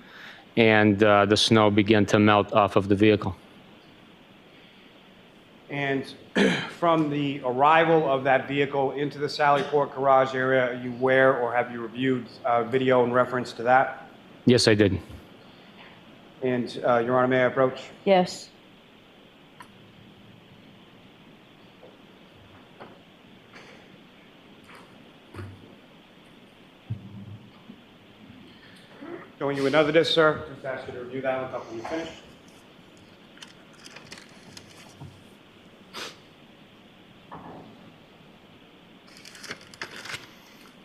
and the snow began to melt off of the vehicle. And from the arrival of that vehicle into the Sallyport garage area, are you aware or have you reviewed video in reference to that? Yes, I did. And Your Honor, may I approach? Yes. Showing you another disc, sir. Just ask you to review that one when you finish.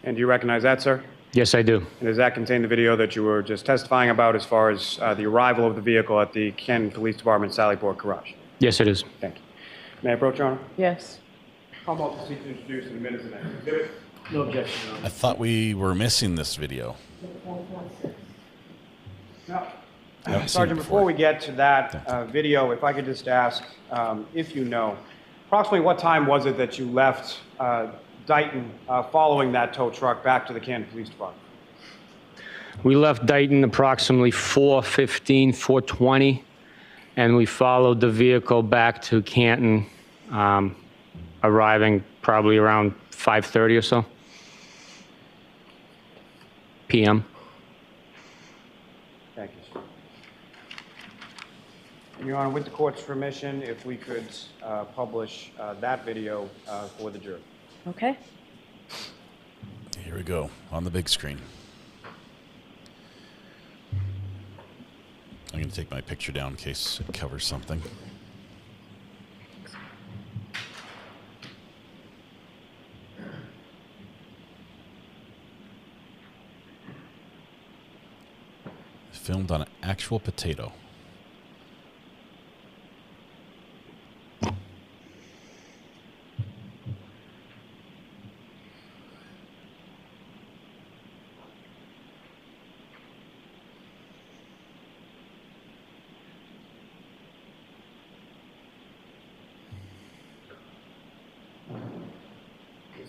And do you recognize that, sir? Yes, I do. And does that contain the video that you were just testifying about as far as the arrival of the vehicle at the Canton Police Department Sallyport garage? Yes, it is. Thank you. May I approach, Your Honor? Yes. I'll to seek to introduce in the minutes of the next exhibit. No objection, Your Honor. I thought we were missing this video. Now, Haven't seen it Sergeant, before we get to that video, if I could just ask, if you know, approximately what time was it that you left Dayton following that tow truck back to the Canton Police Department? We left Dayton approximately 4:15, 4:20, and we followed the vehicle back to Canton, arriving probably around 5:30 or so p.m. Thank you, sir. And Your Honor, with the court's permission, if we could publish that video for the jury. Okay. Here we go, on the big screen. I'm going to take my picture down in case it covers something. Filmed on an actual potato.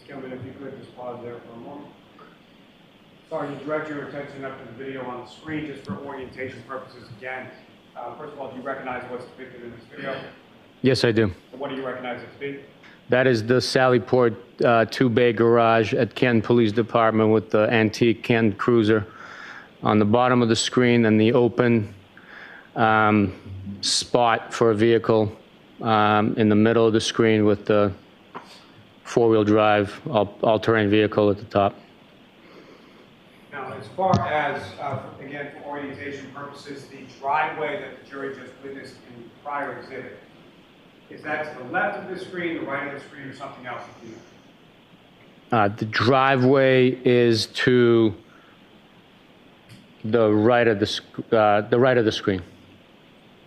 Gentlemen, if you could just pause there for a moment. Sergeant, direct your attention up to the video on the screen just for orientation purposes again. First of all, do you recognize what's depicted in this video? Yes, I do. And what do you recognize it to be? That is the Sallyport two-bay garage at Canton Police Department with the antique Canton Cruiser on the bottom of the screen, and the open spot for a vehicle in the middle of the screen with the four-wheel drive all-terrain vehicle at the top. Now, as far as, again, for orientation purposes, the driveway that the jury just witnessed in the prior exhibit, Is that to the left of the screen, the right of the screen, or something else? The driveway is to the right of the screen.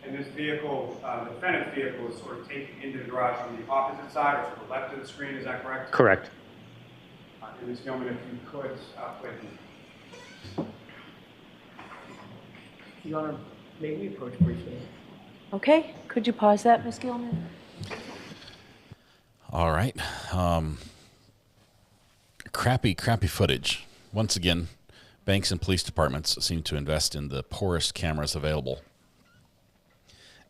And this vehicle, the defendant's vehicle, is sort of taken into the garage from the opposite side or to the left of the screen, is that correct? Correct. And Ms. Gilman, if you could, please. Your Honor, may we approach briefly? Okay, could you pause that, Ms. Gilman? All right. Crappy footage. Once again, banks and police departments seem to invest in the poorest cameras available,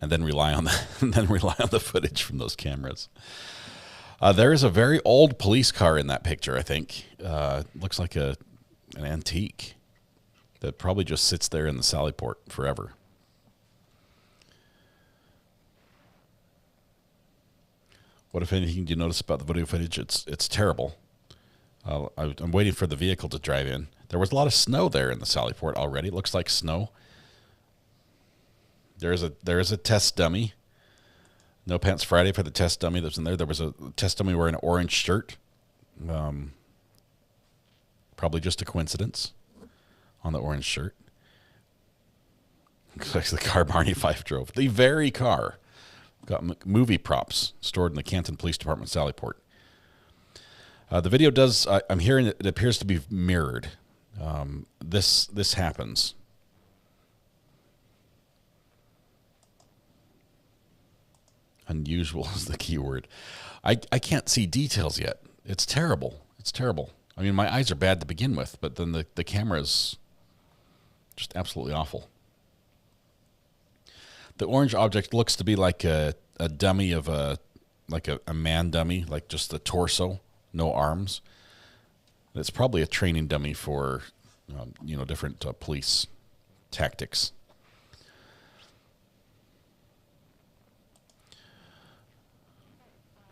and then rely on the footage from those cameras. There is a very old police car in that picture. I think looks like an antique that probably just sits there in the Sallyport forever. What, if anything, do you notice about the video footage? It's terrible. I'm waiting for the vehicle to drive in. There was a lot of snow there in the Sallyport already. It looks like snow. There is a test dummy. No Pants Friday for the test dummy that's in there. There was a test dummy wearing an orange shirt. Probably just a coincidence on the orange shirt. Looks like the car Barney Fife drove. The very car. Got movie props stored in the Canton Police Department Sallyport. The video does, I'm hearing it appears to be mirrored. This happens. Unusual is the key word. I can't see details yet. It's terrible. It's terrible. I mean, my eyes are bad to begin with, but then the camera's just absolutely awful. The orange object looks to be like a dummy of a man dummy, like just the torso, no arms. It's probably a training dummy for, different police tactics.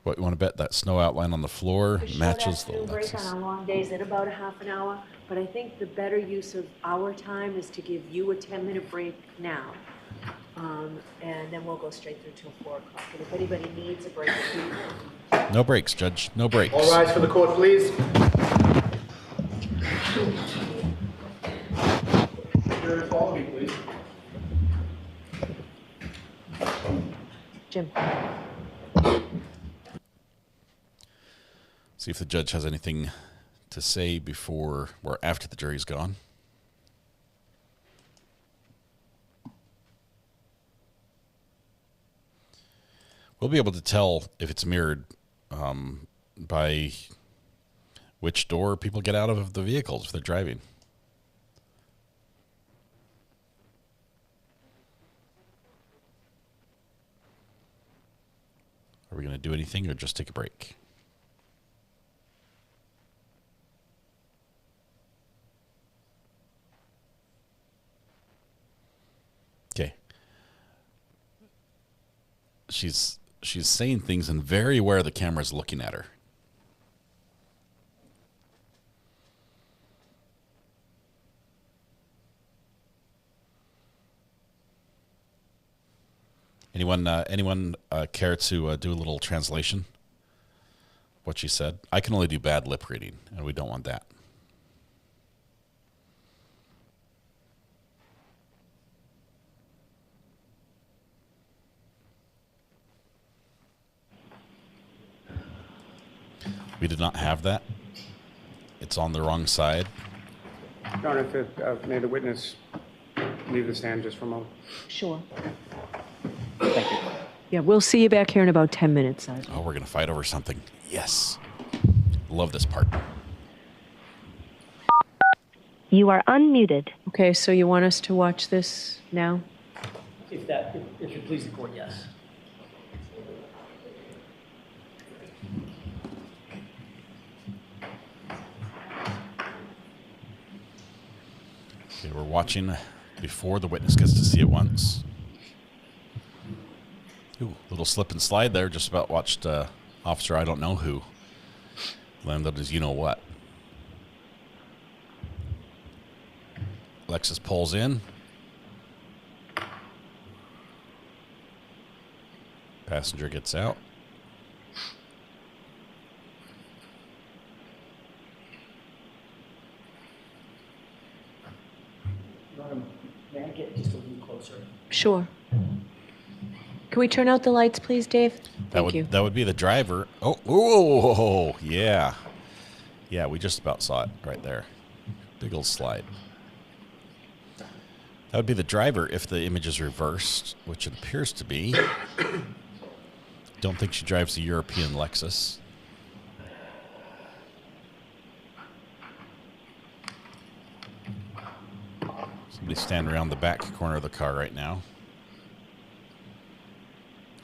What, you want to bet that snow outline on the floor matches the break on our long days at about a half an hour, but I think the better use of our time is to give you a 10-minute break now. And then we'll go straight through till 4 o'clock. And if anybody needs a break, no breaks, Judge. No breaks. All rise for the court, please. Follow me, please. Jim. See if the judge has anything to say before or after the jury's gone. We'll be able to tell if it's mirrored by which door people get out of the vehicles if they're driving. Are we going to do anything or just take a break? Okay. She's saying things and very aware the camera's looking at her. Anyone care to do a little translation of what she said? I can only do bad lip reading, and we don't want that. We did not have that. It's on the wrong side. Your Honor, if may the witness leave the stand just for a moment. Sure. Thank you. Yeah, we'll see you back here in about 10 minutes. Oh, we're going to fight over something. Yes. Love this part. You are unmuted. Okay, so you want us to watch this now? If it please the court, yes. Okay, we're watching before the witness gets to see it once. Ooh, little slip and slide there. Just about watched Officer I don't know who land up his you-know-what. Alexis pulls in. Passenger gets out. May I get just a little closer? Sure. Can we turn out the lights, please, Dave? Thank you. That would be the driver. Oh, yeah. Yeah, we just about saw it right there. Big old slide. That would be the driver if the image is reversed, which it appears to be. Don't think she drives a European Lexus. Somebody's standing around the back corner of the car right now,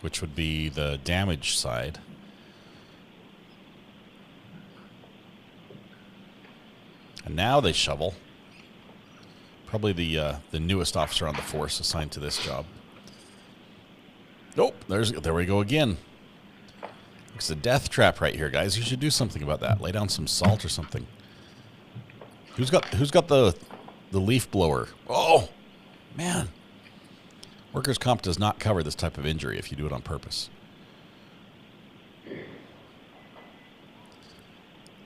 which would be the damaged side. And now they shovel. Probably the newest officer on the force assigned to this job. Nope, there we go again. It's a death trap right here, guys. You should do something about that. Lay down some salt or something. Who's got the leaf blower? Oh, man. Workers' comp does not cover this type of injury if you do it on purpose.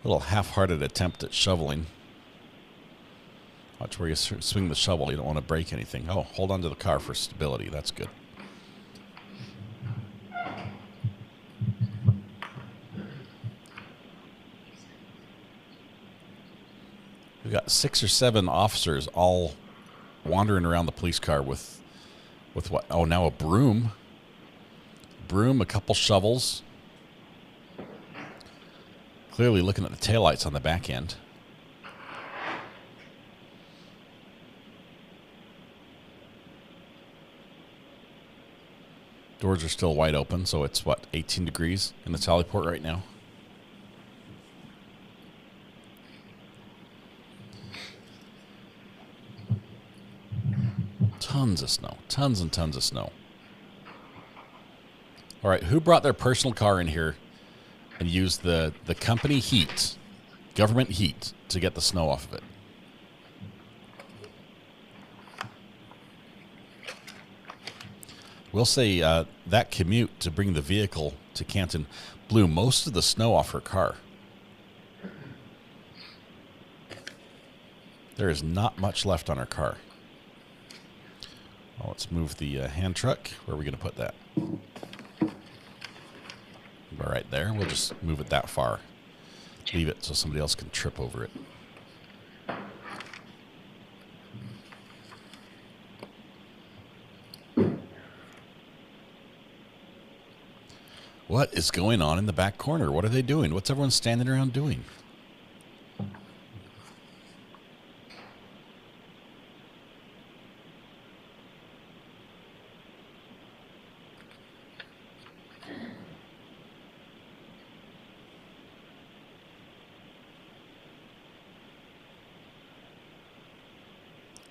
Little half-hearted attempt at shoveling. Watch where you swing the shovel. You don't want to break anything. Oh, hold on to the car for stability. That's good. We've got 6 or 7 officers all wandering around the police car with what? Oh, now a broom. Broom, a couple shovels. Clearly looking at the taillights on the back end. Doors are still wide open, so it's, what, 18 degrees in the tally port right now? Tons of snow. Tons and tons of snow. All right, who brought their personal car in here and used the company heat, government heat, to get the snow off of it? We'll say that commute to bring the vehicle to Canton blew most of the snow off her car. There is not much left on her car. Well, let's move the hand truck. Where are we going to put that? Right there. We'll just move it that far. Leave it so somebody else can trip over it. What is going on in the back corner? What are they doing? What's everyone standing around doing?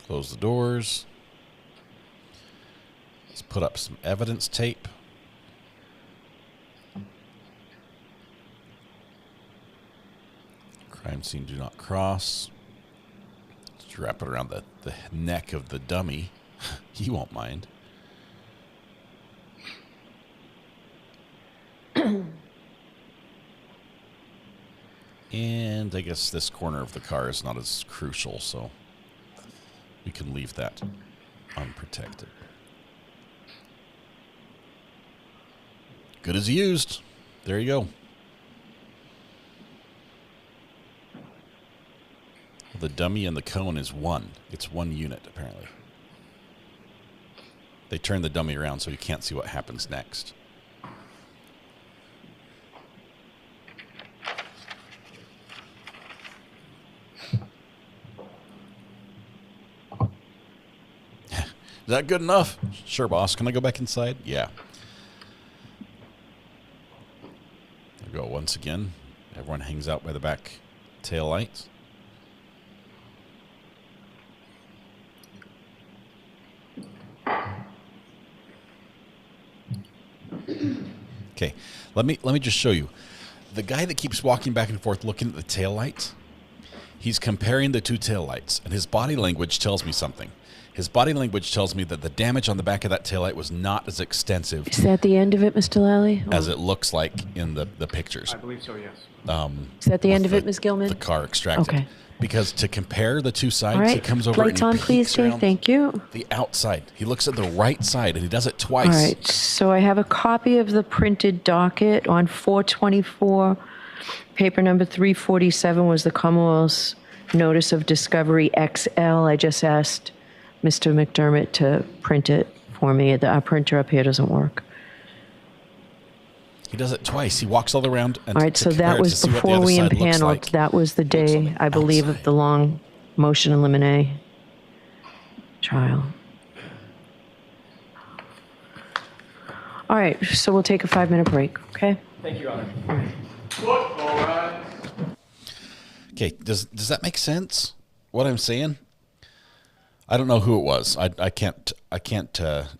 Close the doors. Let's put up some evidence tape. Crime scene, do not cross. Just wrap it around the neck of the dummy. He won't mind. And I guess this corner of the car is not as crucial, so we can leave that unprotected. Good as used. There you go. The dummy and the cone is one. It's one unit, apparently. They turn the dummy around so you can't see what happens next. Is that good enough? Sure, boss. Can I go back inside? Yeah. There we go once again. Everyone hangs out by the back tail lights. Okay, let me just show you. The guy that keeps walking back and forth looking at the taillights, he's comparing the two taillights, and his body language tells me something. His body language tells me that the damage on the back of that taillight was not as extensive Is that the end of it, Mr. Lally? as it looks like in the pictures. I believe so, yes. Is that the end of it, Ms. Gilman? The car extracted. Okay. Because to compare the two sides, All right. he comes over Lights and on, he please, peeks Jay. around Thank you. the outside. He looks at the right side, and he does it twice. All right. So I have a copy of the printed docket on 424. Paper number 347 was the Commonwealth's Notice of Discovery XL. I just asked Mr. McDermott to print it for me. Our printer up here doesn't work. He does it twice. He walks all around. And All right, to so compare that it was to see what the before other we side looks impaneled. like. That was the day, I believe, of the long motion in limine trial. All right, so we'll take a 5-minute break, okay? Thank you, Your Honor. Okay, does that make sense? What I'm saying? I don't know who it was. I can't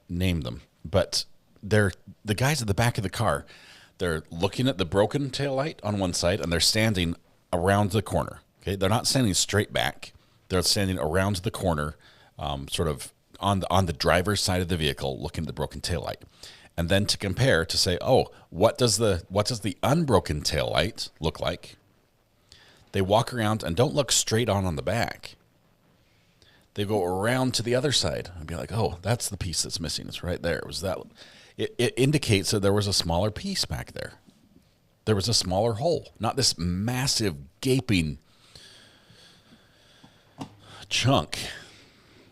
name them, but they're the guys at the back of the car. They're looking at the broken taillight on one side, and they're standing around the corner. Okay, they're not standing straight back. They're standing around the corner, sort of on the driver's side of the vehicle, looking at the broken taillight. And then to compare, to say, oh, what does the unbroken taillight look like? They walk around and don't look straight on the back. They go around to the other side and be like, oh, that's the piece that's missing. It's right there. It was that. It indicates that there was a smaller piece back there. There was a smaller hole, not this massive, gaping chunk.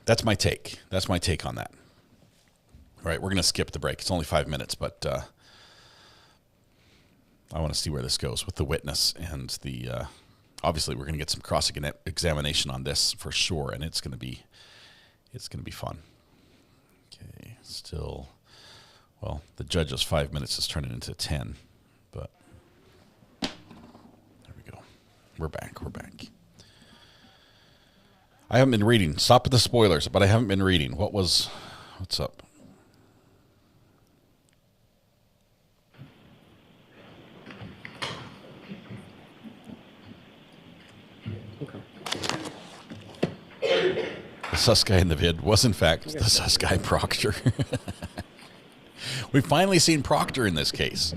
That's my take. That's my take on that. All right, we're going to skip the break. It's only 5 minutes, but I want to see where this goes with the witness and the. Obviously, we're going to get some cross-examination on this for sure, and it's going to be fun. Okay, still. Well, the judge's 5 minutes is turning into 10, but there we go. We're back. I haven't been reading. Stop at the spoilers, but I haven't been reading. What's up? The sus guy in the vid was, in fact, the sus guy Proctor. We've finally seen Proctor in this case.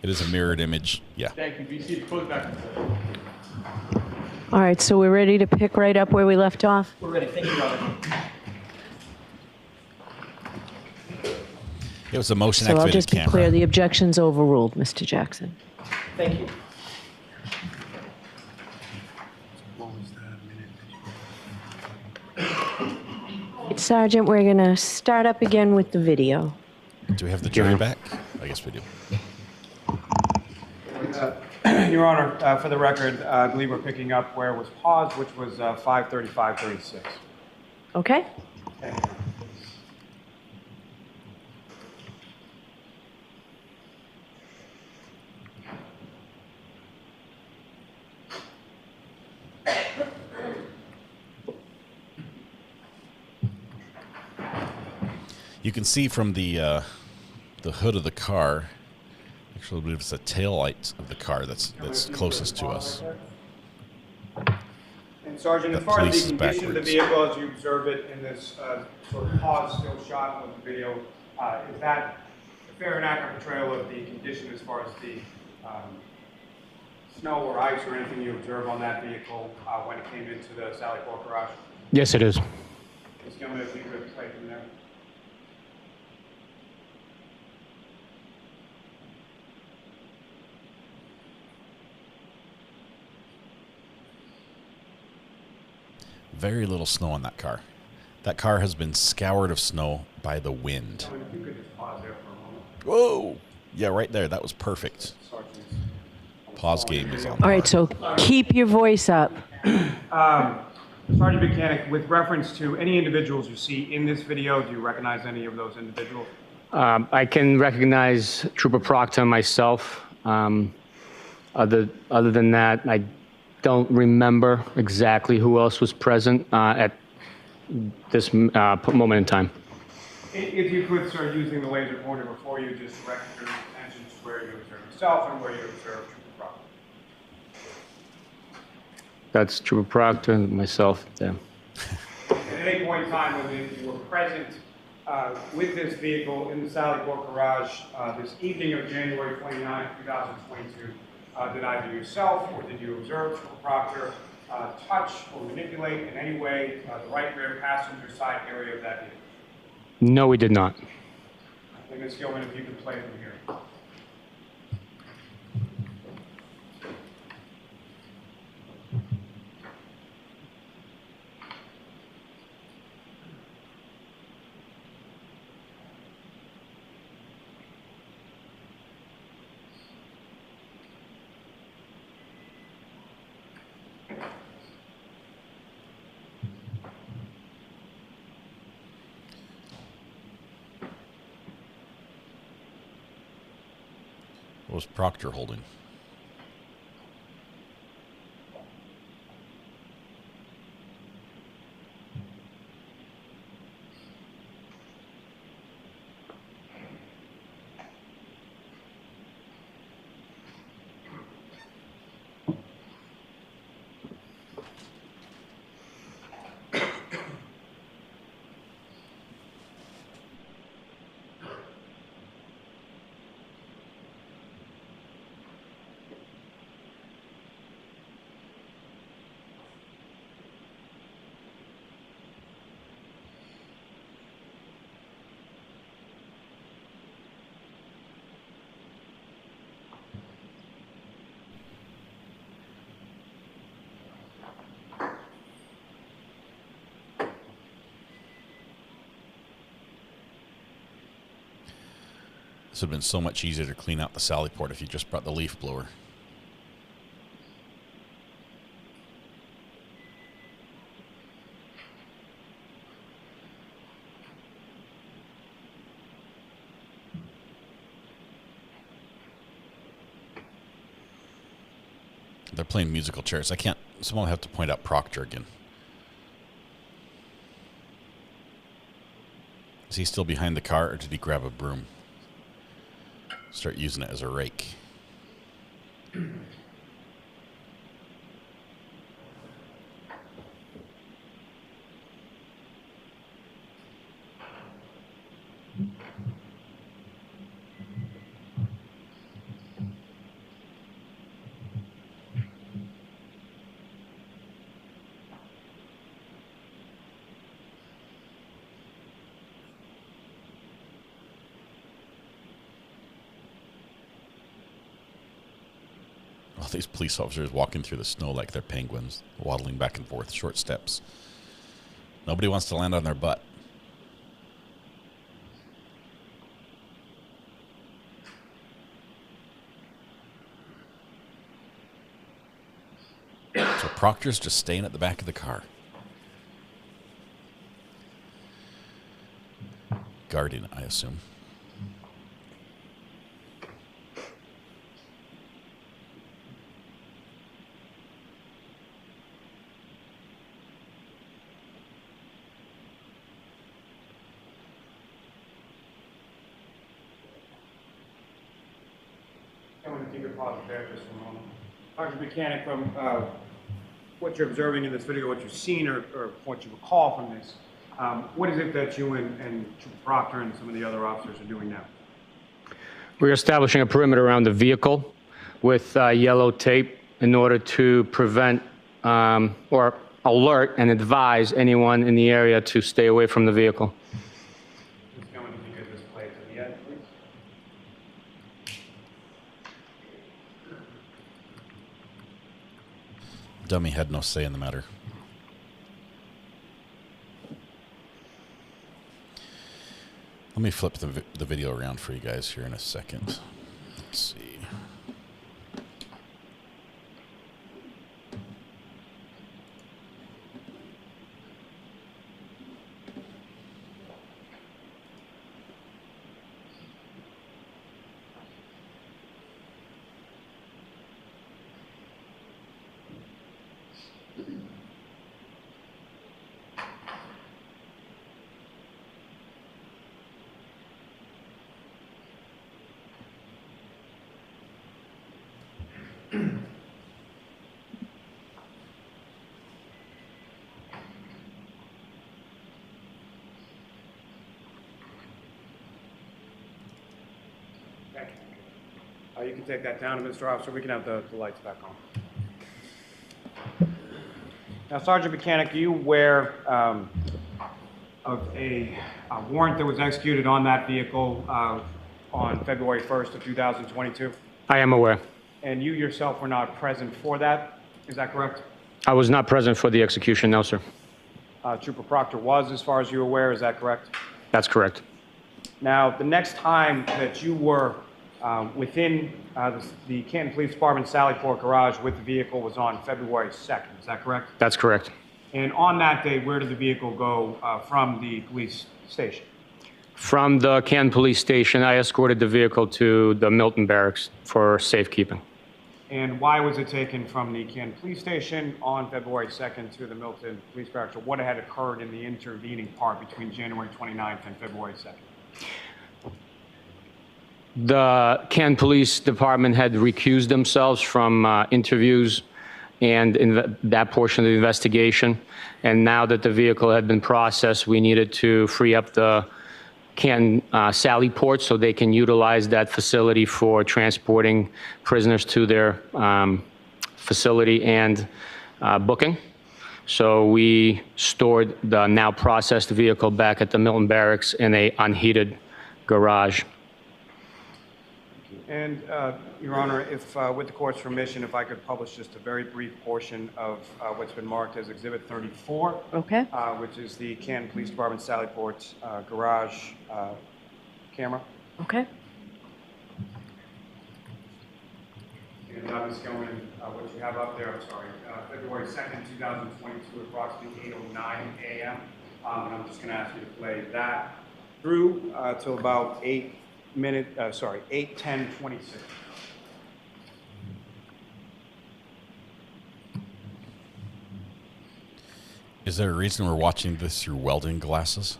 It is a mirrored image. Yeah. Thank you. VC, put it back. All right, so we're ready to pick right up where we left off? We're ready. Thank you, Your Honor. It was a motion So I'll activated just be camera. clear, the objection's overruled, Mr. Jackson. Thank you. Sergeant, we're going to start up again with the video. Do we have the jury back? I guess we do. Your Honor, for the record, I believe we're picking up where it was paused, which was 5:35:36. Okay? You can see from the hood of the car, actually I believe it's the tail light of the car that's closest to us. And Sergeant, as The far as police the is condition of the backwards. vehicle as you observe it in this sort of pause still shot of the video, is that a fair and accurate portrayal of the condition as far as the snow or ice or anything you observe on that vehicle when it came into the Sally Port garage? Yes, it is. Ms. Gilman, if you could play from there. Very little snow on that car. That car has been scoured of snow by the wind. If you could just pause there for a moment. Whoa! Yeah, right there. That was perfect. Pause game is on. All right, so keep your voice up. Sergeant Buchanan, with reference to any individuals you see in this video, do you recognize any of those individuals? I can recognize Trooper Proctor myself. Other than that, I don't remember exactly who else was present at this moment in time. If you could start using the laser pointer before you, just to recognize mentioned where you observed yourself and where you observed Trooper Proctor. That's Trooper Proctor and myself. Yeah. At any point in time when you were present with this vehicle in the Sally Port garage this evening of January 29, 2022, did either yourself or did you observe Trooper Proctor touch or manipulate in any way the right rear passenger side area of that vehicle? No, we did not. Ms. Gilman, if you could play from here. What was Proctor holding? This would have been so much easier to clean out the Sally Port if you just brought the leaf blower. They're playing musical chairs. I can't. Someone will have to point out Proctor again. Is he still behind the car, or did he grab a broom? Start using it as a rake. All these police officers walking through the snow like they're penguins, waddling back and forth, short steps. Nobody wants to land on their butt. So Proctor's just staying at the back of the car. Guarding, I assume. If you could pause there just for a moment. Dr. Mechanic, from what you're observing in this video, what you've seen or what you recall from this, what is it that you and Trooper Proctor and some of the other officers are doing now? We're establishing a perimeter around the vehicle with yellow tape in order to prevent or alert and advise anyone in the area to stay away from the vehicle. Ms. Gilman, if you could just play to the end, please. Dummy had no say in the matter. Let me flip the video around for you guys here in a second. Let's see. You can take that down, Mr. Officer. We can have the lights back on. Now, Sergeant Mechanic, are you aware of a warrant that was executed on that vehicle on February 1st of 2022? I am aware. And you yourself were not present for that, is that correct? I was not present for the execution, no, sir. Trooper Proctor was, as far as you're aware, is that correct? That's correct. Now, the next time that you were within the Canton Police Department Sallyport garage with the vehicle was on February 2nd, is that correct? That's correct. And on that day, where did the vehicle go from the police station? From the Canton Police Station, I escorted the vehicle to the Milton Barracks for safekeeping. And why was it taken from the Canton Police Station on February 2nd to the Milton Police Barracks? Or what had occurred in the intervening part between January 29th and February 2nd? The Canton Police Department had recused themselves from interviews and in that portion of the investigation. And now that the vehicle had been processed, we needed to free up the Canton Sallyport so they can utilize that facility for transporting prisoners to their facility and booking. So we stored the now processed vehicle back at the Milton Barracks in a unheated garage. And, Your Honor, if, with the court's permission, if I could publish just a very brief portion of what's been marked as Exhibit 34. Okay. Which is the Canton Police Department Sallyport garage camera. Okay. And Ms. Gilman, what you have up there, I'm sorry, February 2nd, 2022, approximately 8:09 a.m. And I'm just going to ask you to play that through till about 8:10:26. Is there a reason we're watching this through welding glasses?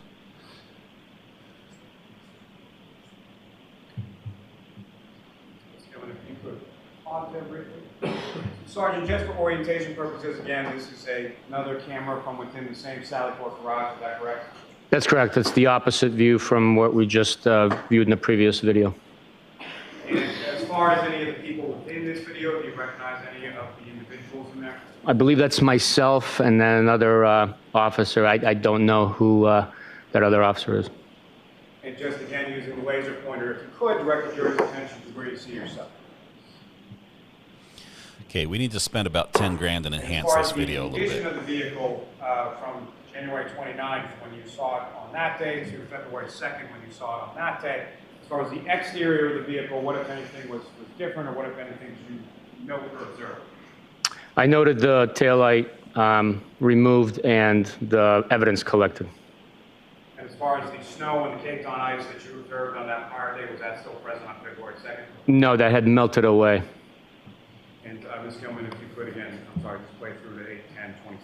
Sergeant, just for orientation purposes, again, this is another camera from within the same Sallyport garage, is that correct? That's correct. It's the opposite view from what we just viewed in the previous video. And as far as any of the people within this video, do you recognize any of the individuals in there? I believe that's myself and then another officer. I don't know who that other officer is. And just again, using the laser pointer, if you could, direct the jury's attention to where you see yourself. Okay, we need to spend about 10 grand and enhance this video a little As far as the condition bit. of the vehicle from January 29th, when you saw it on that day, to February 2nd, when you saw it on that day, as far as the exterior of the vehicle, what, if anything, was different, or what, if anything, did you note or observe? I noted the taillight removed and the evidence collected. And as far as the snow and the caked on ice that you observed on that prior day, was that still present on February 2nd? No, that had melted away. And Ms. Gilman, if you could again, I'm sorry, just play through to 8:10:26.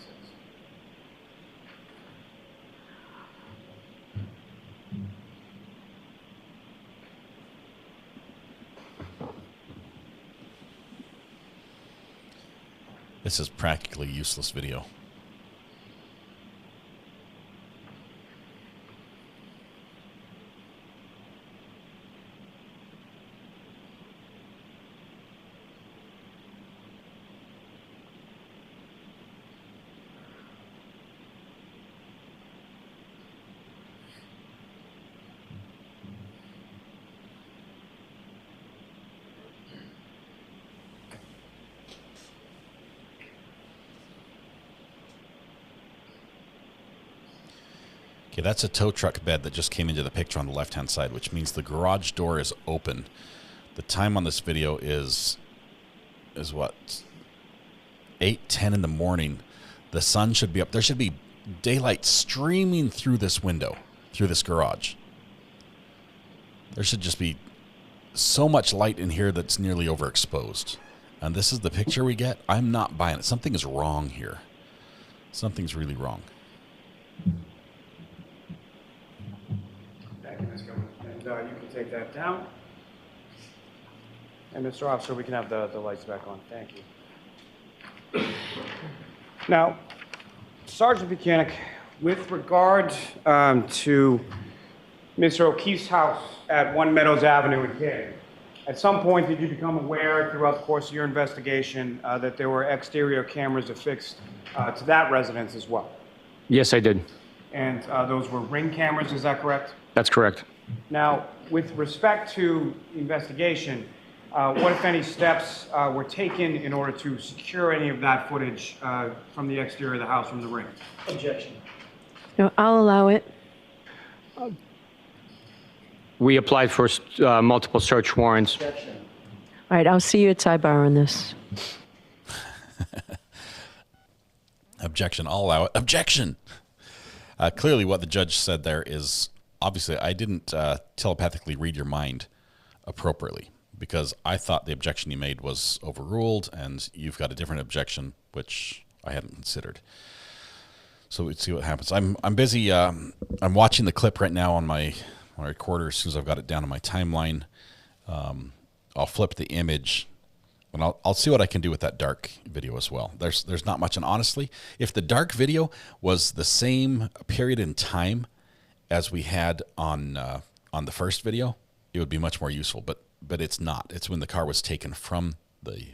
This is practically useless video. Okay, that's a tow truck bed that just came into the picture on the left-hand side, which means the garage door is open. The time on this video is what? 8:10 in the morning. The sun should be up. There should be daylight streaming through this window, through this garage. There should just be so much light in here that's nearly overexposed. And this is the picture we get. I'm not buying it. Something is wrong here. Something's really wrong. Thank you, Ms. Gilman. And you can take that down. And Mr. Officer, we can have the lights back on. Thank you. Now, Sergeant Buchanan, with regard to Mr. O'Keefe's house at 1 Meadows Avenue in Canton, At some point, did you become aware throughout the course of your investigation that there were exterior cameras affixed to that residence as well? Yes, I did. And those were Ring cameras, is that correct? That's correct. Now, with respect to the investigation, what, if any, steps were taken in order to secure any of that footage from the exterior of the house from the Ring? Objection. No, I'll allow it. We applied for multiple search warrants. Objection. All right, I'll see you at sidebar on this. Objection. I'll allow it. Objection. Clearly, what the judge said there is obviously I didn't telepathically read your mind appropriately, because I thought the objection you made was overruled, and you've got a different objection which I hadn't considered. So we'd see what happens. I'm busy. I'm watching the clip right now on my recorder. As soon as I've got it down on my timeline, I'll flip the image, and I'll see what I can do with that dark video as well. There's not much, and honestly, if the dark video was the same period in time as we had on the first video, it would be much more useful. But it's not. It's when the car was taken from the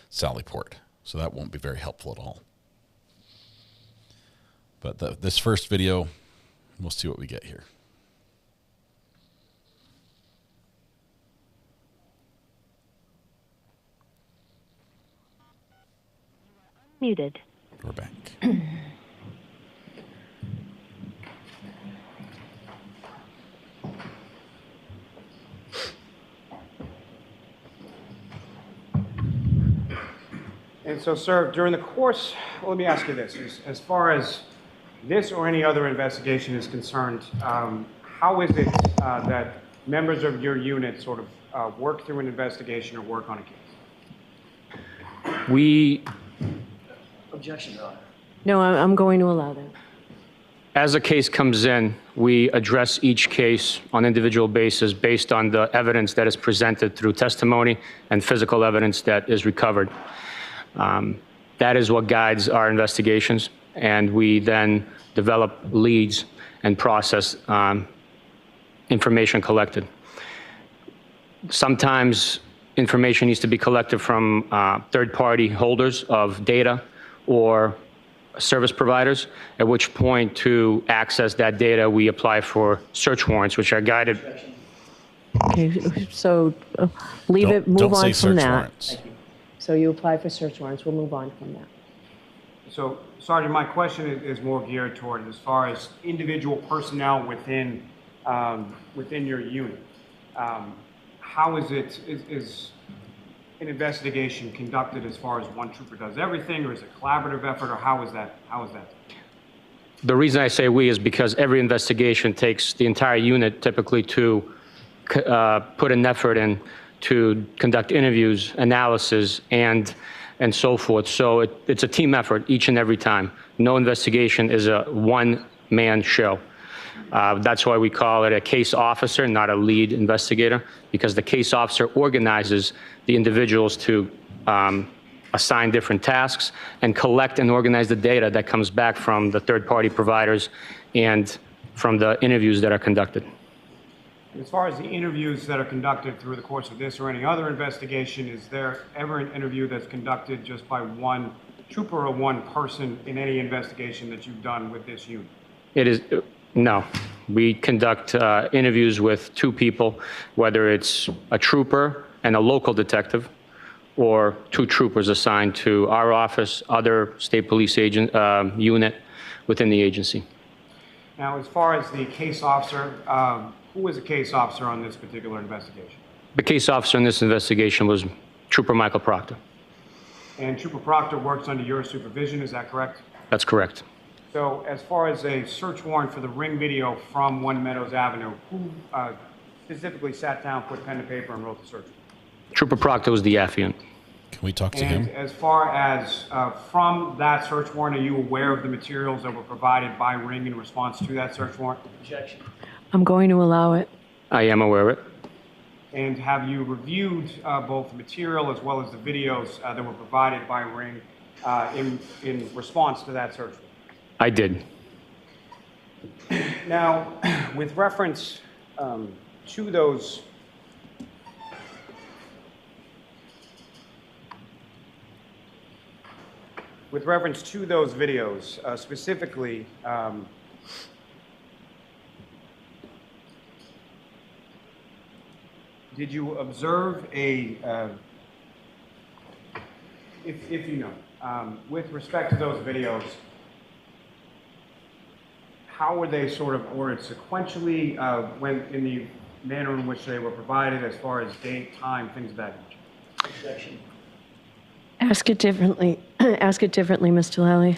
Sally Port, so that won't be very helpful at all. But this first video, we'll see what we get here. Muted. We're back. And so, sir, during the course, well, let me ask you this. As far as this or any other investigation is concerned, how is it that members of your unit sort of work through an investigation or work on a case? We, Objection, Your Honor. No, I'm going to allow that. as a case comes in, we address each case on individual basis based on the evidence that is presented through testimony and physical evidence that is recovered. That is what guides our investigations, and we then develop leads and process information collected. Sometimes information needs to be collected from third-party holders of data or service providers, at which point to access that data, we apply for search warrants, which are guided. Okay, so leave it, move Don't on say from search that. warrants. So you apply for search warrants, we'll move on from that. So, Sergeant, my question is more geared toward as far as individual personnel within your unit. How is an investigation conducted as far as one trooper does everything, or is it a collaborative effort, or how is that? The reason I say we is because every investigation takes the entire unit typically to put an effort in to conduct interviews, analysis, and so forth. So it's a team effort each and every time. No investigation is a one-man show. That's why we call it a case officer, not a lead investigator, because the case officer organizes the individuals to assign different tasks and collect and organize the data that comes back from the third-party providers and from the interviews that are conducted. As far as the interviews that are conducted through the course of this or any other investigation, is there ever an interview that's conducted just by one trooper or one person in any investigation that you've done with this unit? It is, no. We conduct interviews with two people, whether it's a trooper and a local detective, or two troopers assigned to our office, other state police agent unit within the agency. Now, as far as the case officer, who was the case officer on this particular investigation? The case officer in this investigation was Trooper Michael Proctor. And Trooper Proctor works under your supervision, is that correct? That's correct. So as far as a search warrant for the Ring video from One Meadows Avenue, who specifically sat down, put pen to paper, and wrote the search warrant? Trooper Proctor was the affiant. Can we talk to And him? as far as from that search warrant, are you aware of the materials that were provided by Ring in response to that search warrant? Objection. I'm going to allow it. I am aware of it. And have you reviewed both the material as well as the videos that were provided by Ring in response to that search warrant? I did. Now, with reference to those with reference to those videos, specifically, did you observe a, if you know, with respect to those videos, how were they sort of ordered sequentially, when in the manner in which they were provided, as far as date, time, things of that nature? Objection. Ask it differently. Ask it differently, Mr. Lally.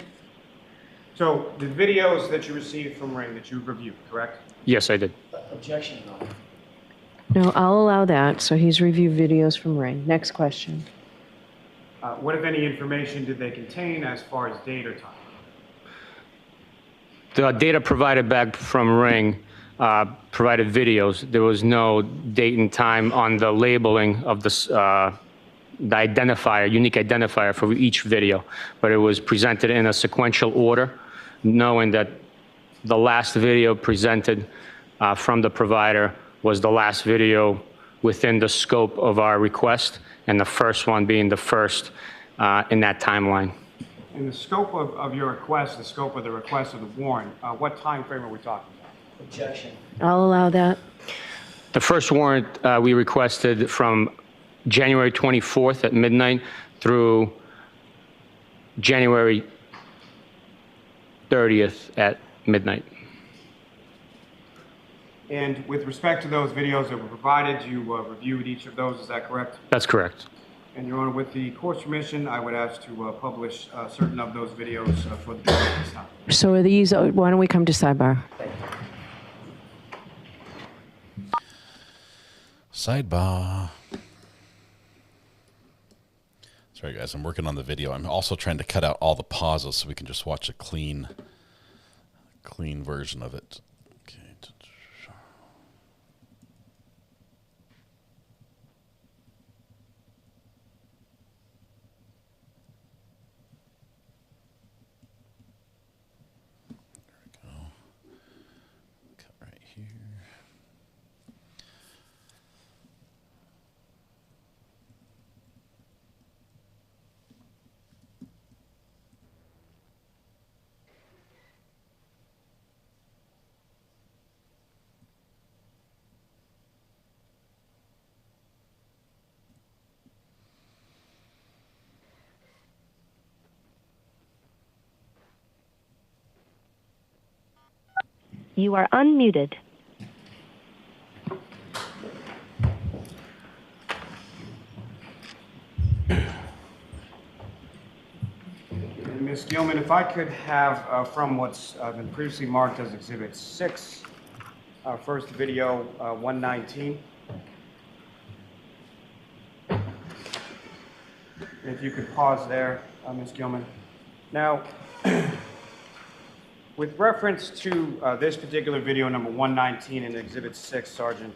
So the videos that you received from Ring that you reviewed, correct? Yes, I did. Objection, Your Honor. No, I'll allow that. So he's reviewed videos from Ring. Next question. What, if any, information did they contain as far as date or time? The data provided back from Ring provided videos. There was no date and time on the labeling of the identifier, unique identifier for each video, but it was presented in a sequential order, knowing that the last video presented from the provider was the last video within the scope of our request, and the first one being the first in that timeline. In the scope of your request, the scope of the request of the warrant, what time frame are we talking about? Objection. I'll allow that. The first warrant we requested from January 24th at midnight through January 30th at midnight. And with respect to those videos that were provided, you reviewed each of those, is that correct? That's correct. And Your Honor, with the court's permission, I would ask to publish certain of those videos for the jury at this time. So are these, why don't we come to sidebar? Sidebar. Sorry, guys, I'm working on the video. I'm also trying to cut out all the pauses so we can just watch a clean version of it. Okay. There we go. Cut right here. You are unmuted. Ms. Gilman, if I could have from what's been previously marked as Exhibit 6, first video 119. If you could pause there, Ms. Gilman. Now, with reference to this particular video, number 119 in Exhibit 6, Sergeant,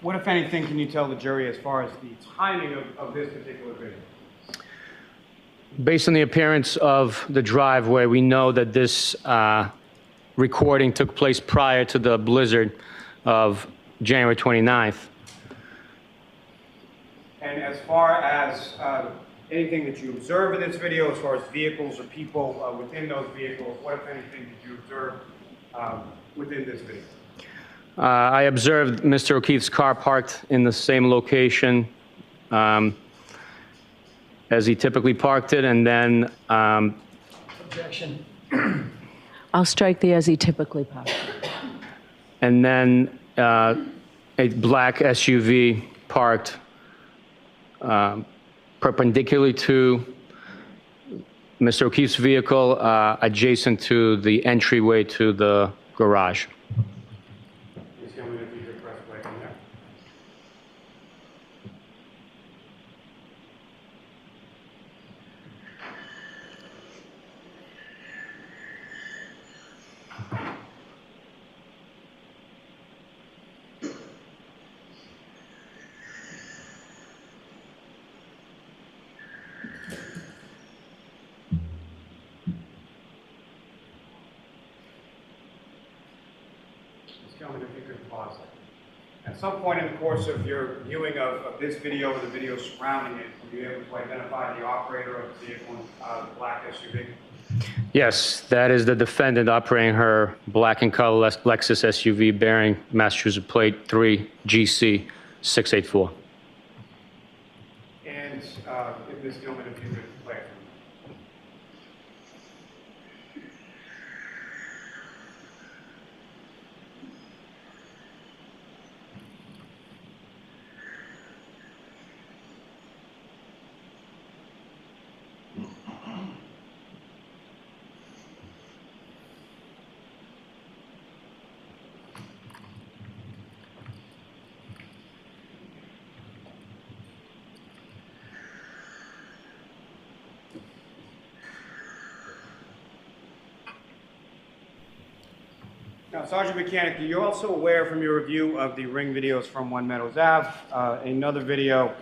what, if anything, can you tell the jury as far as the timing of this particular video? Based on the appearance of the driveway, we know that this recording took place prior to the blizzard of January 29th. And as far as anything that you observe in this video, as far as vehicles or people within those vehicles, what, if anything, did you observe within this video? I observed Mr. O'Keefe's car parked in the same location as he typically parked it, and then... Objection. I'll strike the as he typically parked. And then a black SUV parked perpendicularly to Mr. O'Keefe's vehicle, adjacent to the entryway to the garage. Ms. Gilman, if you could press play from there. Ms. Gilman, if you could pause there. At some point in the course of your viewing of this video or the video surrounding it, were you able to identify the operator of the vehicle, the black SUV? Yes, that is the defendant operating her black and color Lexus SUV bearing Massachusetts plate 3GC684. And if Ms. Gilman, if you could play it for me. Now, Sergeant Mechanic, are you also aware from your review of the ring videos from One Meadows Ave, another video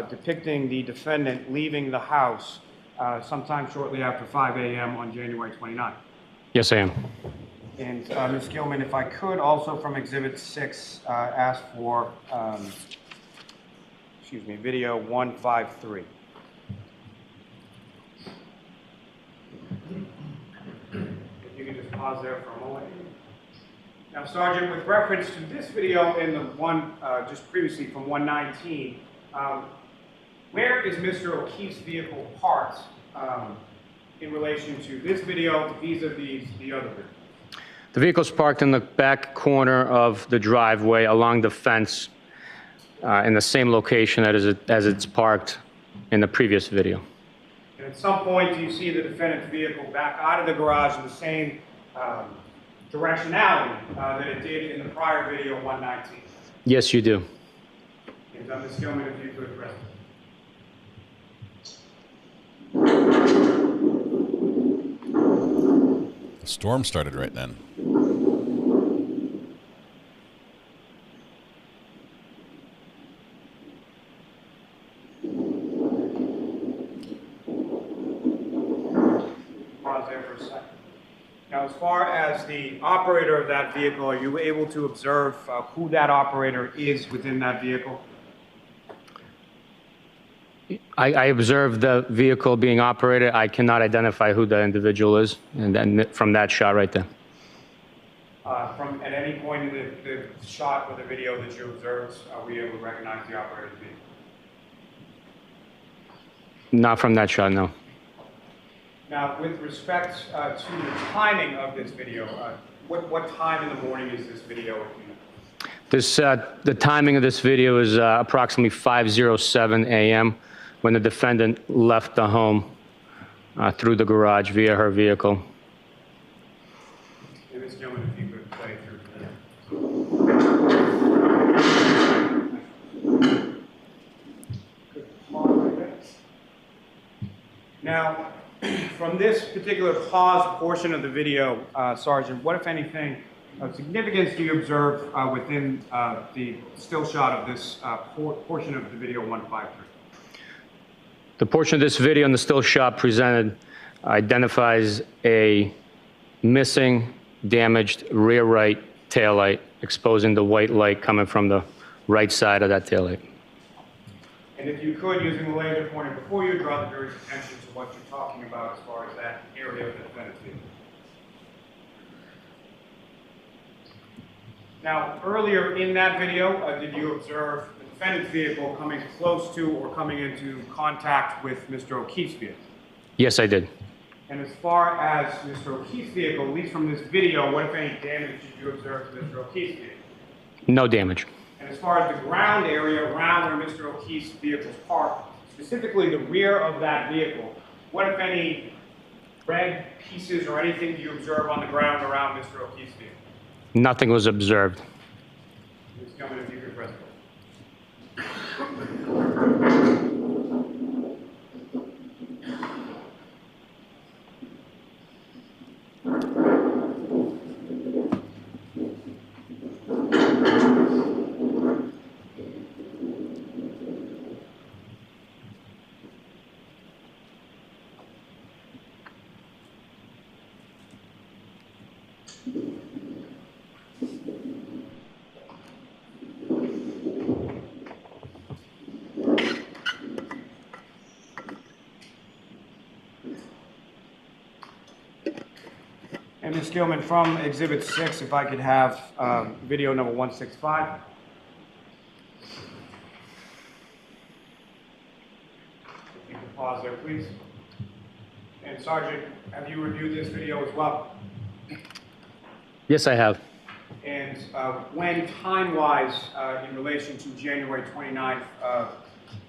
depicting the defendant leaving the house sometime shortly after 5 a.m. on January 29th? Yes, I am. And Ms. Gilman, if I could also from Exhibit 6 ask for, video 153. If you could just pause there for a moment. Now, Sergeant, with reference to this video and the one just previously from 119, where is Mr. O'Keefe's vehicle parked in relation to this video vis-a-vis the other video? The vehicle's parked in the back corner of the driveway along the fence in the same location as it's parked in the previous video. And at some point, do you see the defendant's vehicle back out of the garage in the same directionality that it did in the prior video 119? Yes, you do. And Ms. Gilman, if you could address it. The storm started right then. Pause there for a second. Now, as far as the operator of that vehicle, are you able to observe who that operator is within that vehicle? I observed the vehicle being operated. I cannot identify who the individual is, and then from that shot right there. From at any point in the shot or the video that you observed, are we able to recognize the operator to be? Not from that shot, no. Now, with respect to the timing of this video, what time in the morning is this video? The timing of this video is approximately 5:07 a.m. when the defendant left the home through the garage via her vehicle. Ms. Gilman, if you could play through. Now, from this particular pause portion of the video, Sergeant, what, if anything, of significance do you observe within the still shot of this portion of the video 153? The portion of this video in the still shot presented identifies a missing, damaged rear right taillight, exposing the white light coming from the right side of that taillight. And if you could, using the laser pointer before you, draw the jury's attention to what you're talking about as far as that area of the defendant's vehicle. Now, earlier in that video, did you observe the defendant's vehicle coming close to or coming into contact with Mr. O'Keefe's vehicle? Yes, I did. And as far as Mr. O'Keefe's vehicle, at least from this video, what, if any, damage did you observe to Mr. O'Keefe's vehicle? No damage. And as far as the ground area around where Mr. O'Keefe's vehicle is parked, specifically the rear of that vehicle, what, if any, red pieces or anything do you observe on the ground around Mr. O'Keefe's vehicle? Nothing was observed. Ms. Gilman, if you could press play. And Ms. Gilman, from Exhibit 6, if I could have video number 165. If you could pause there, please. And Sergeant, have you reviewed this video as well? Yes, I have. And when, time-wise, in relation to January 29th,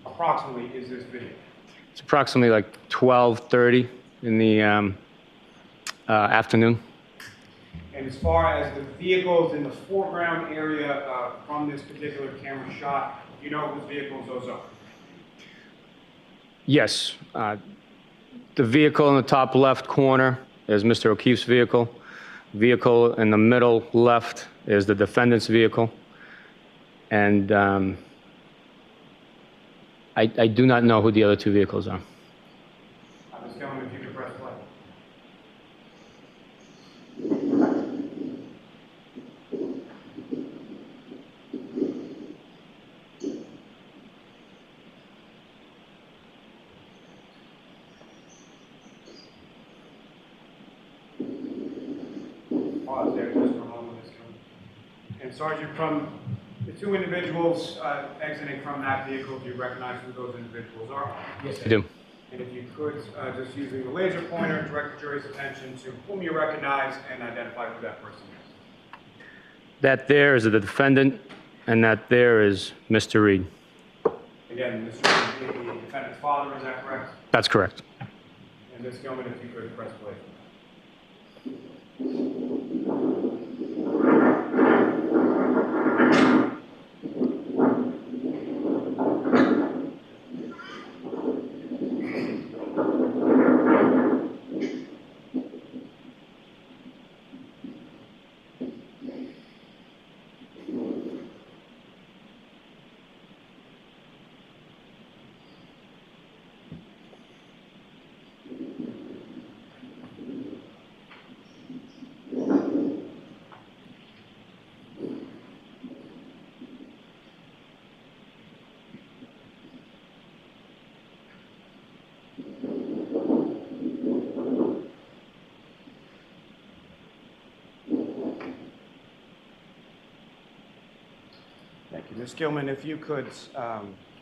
approximately, is this video? It's approximately like 12:30 in the afternoon. And as far as the vehicles in the foreground area from this particular camera shot, do you know whose vehicles those are? Yes. The vehicle in the top left corner is Mr. O'Keefe's vehicle. Vehicle in the middle left is the defendant's vehicle. And I do not know who the other two vehicles are. Ms. Gilman, if you could press play. Pause there just for a moment, Ms. Gilman. And Sergeant, from the two individuals exiting from that vehicle, do you recognize who those individuals are? Yes, I do. And if you could, just using the laser pointer, direct the jury's attention to whom you recognize and identify who that person is. That there is the defendant, and that there is Mr. Reed. Again, Mr. Reed, the defendant's father, is that correct? That's correct. And Ms. Gilman, if you could press play. Thank you. Ms. Gilman, if you could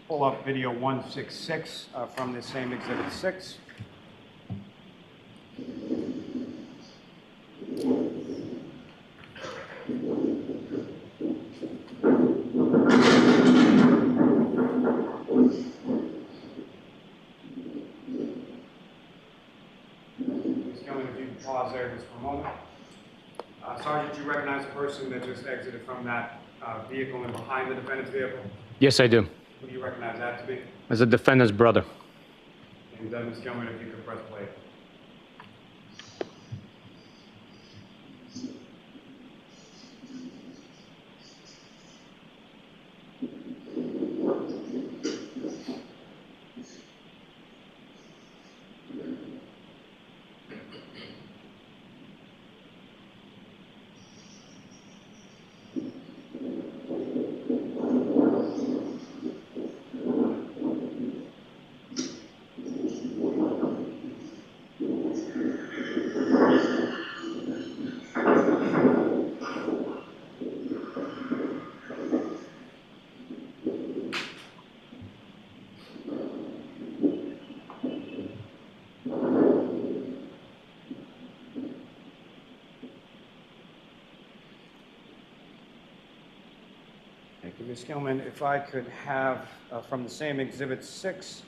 pull up video 166 from this same Exhibit 6. Ms. Gilman, if you could pause there just for a moment. Sergeant, do you recognize the person that just exited from that vehicle and behind the defendant's vehicle? Yes, I do. Who do you recognize that to be? As the defendant's brother. And Ms. Gilman, if you could press play. Thank you, Ms. Gilman. If I could have from the same Exhibit 6,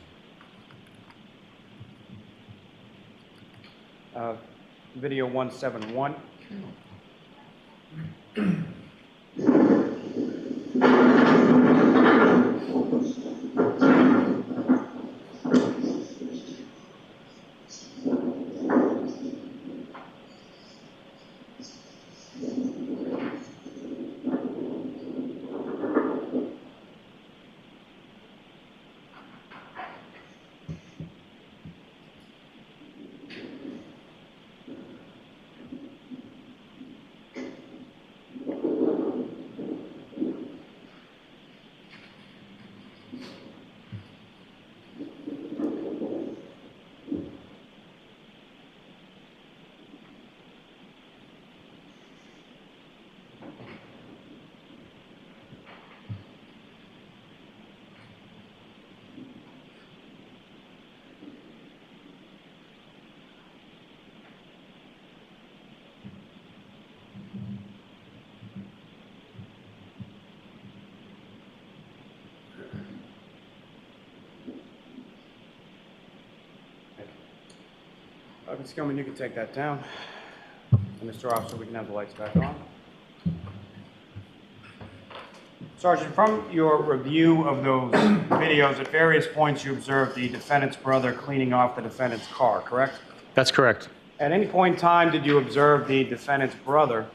video 171. Ms. Gilman, you can take that down. And Mr. Officer, we can have the lights back on. Sergeant, from your review of those videos, at various points you observed the defendant's brother cleaning off the defendant's car, correct? That's correct. At any point in time, did you observe the defendant's brother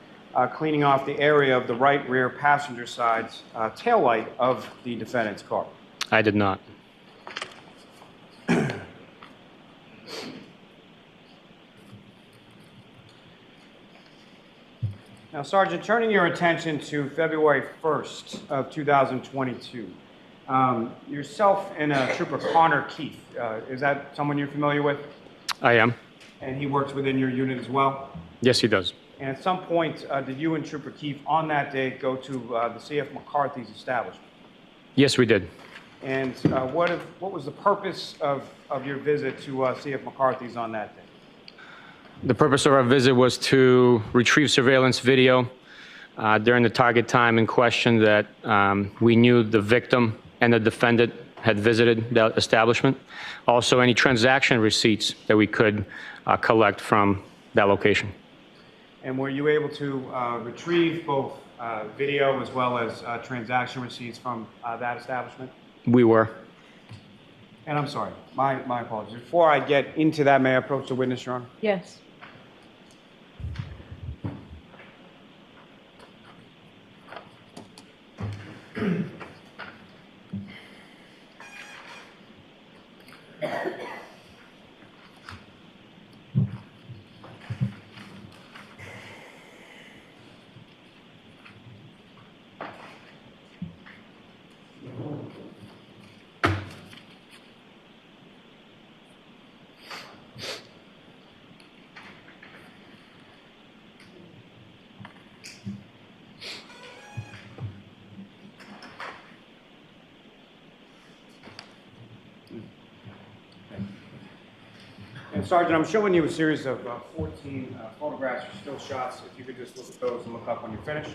cleaning off the area of the right rear passenger side's taillight of the defendant's car? I did not. Now, Sergeant, turning your attention to February 1st of 2022, yourself and Trooper Connor Keith, is that someone you're familiar with? I am. And he works within your unit as well? Yes, he does. And at some point, did you and Trooper Keith on that day go to the C.F. McCarthy's establishment? Yes, we did. And what was the purpose of your visit to C.F. McCarthy's on that day? The purpose of our visit was to retrieve surveillance video during the target time in question that we knew the victim and the defendant had visited the establishment. Also, any transaction receipts that we could collect from that location. And were you able to retrieve both video as well as transaction receipts from that establishment? We were. And I'm sorry, my apologies. Before I get into that, may I approach the witness, Your Honor? Yes. And Sergeant, I'm showing you a series of 14 photographs or still shots. If you could just look at those and look up when you're finished.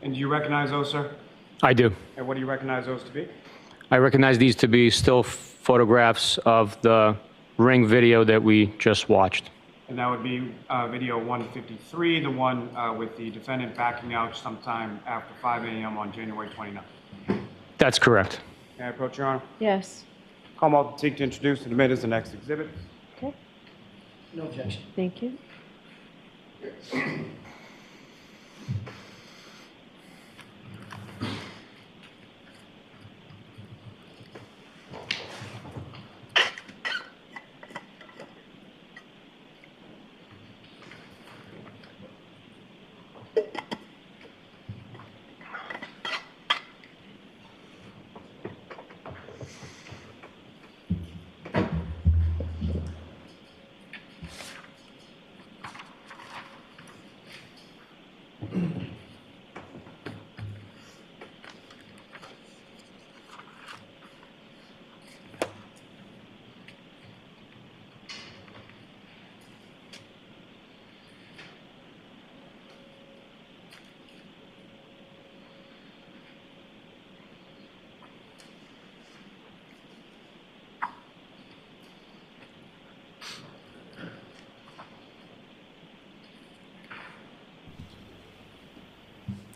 And do you recognize those, sir? I do. And what do you recognize those to be? I recognize these to be still photographs of the ring video that we just watched. And that would be video 153, the one with the defendant backing out sometime after 5 a.m. on January 29th. That's correct. May I approach, Your Honor? Yes. Call Malton, seek to introduce and admit as the next exhibit. Okay. No objection. Thank you.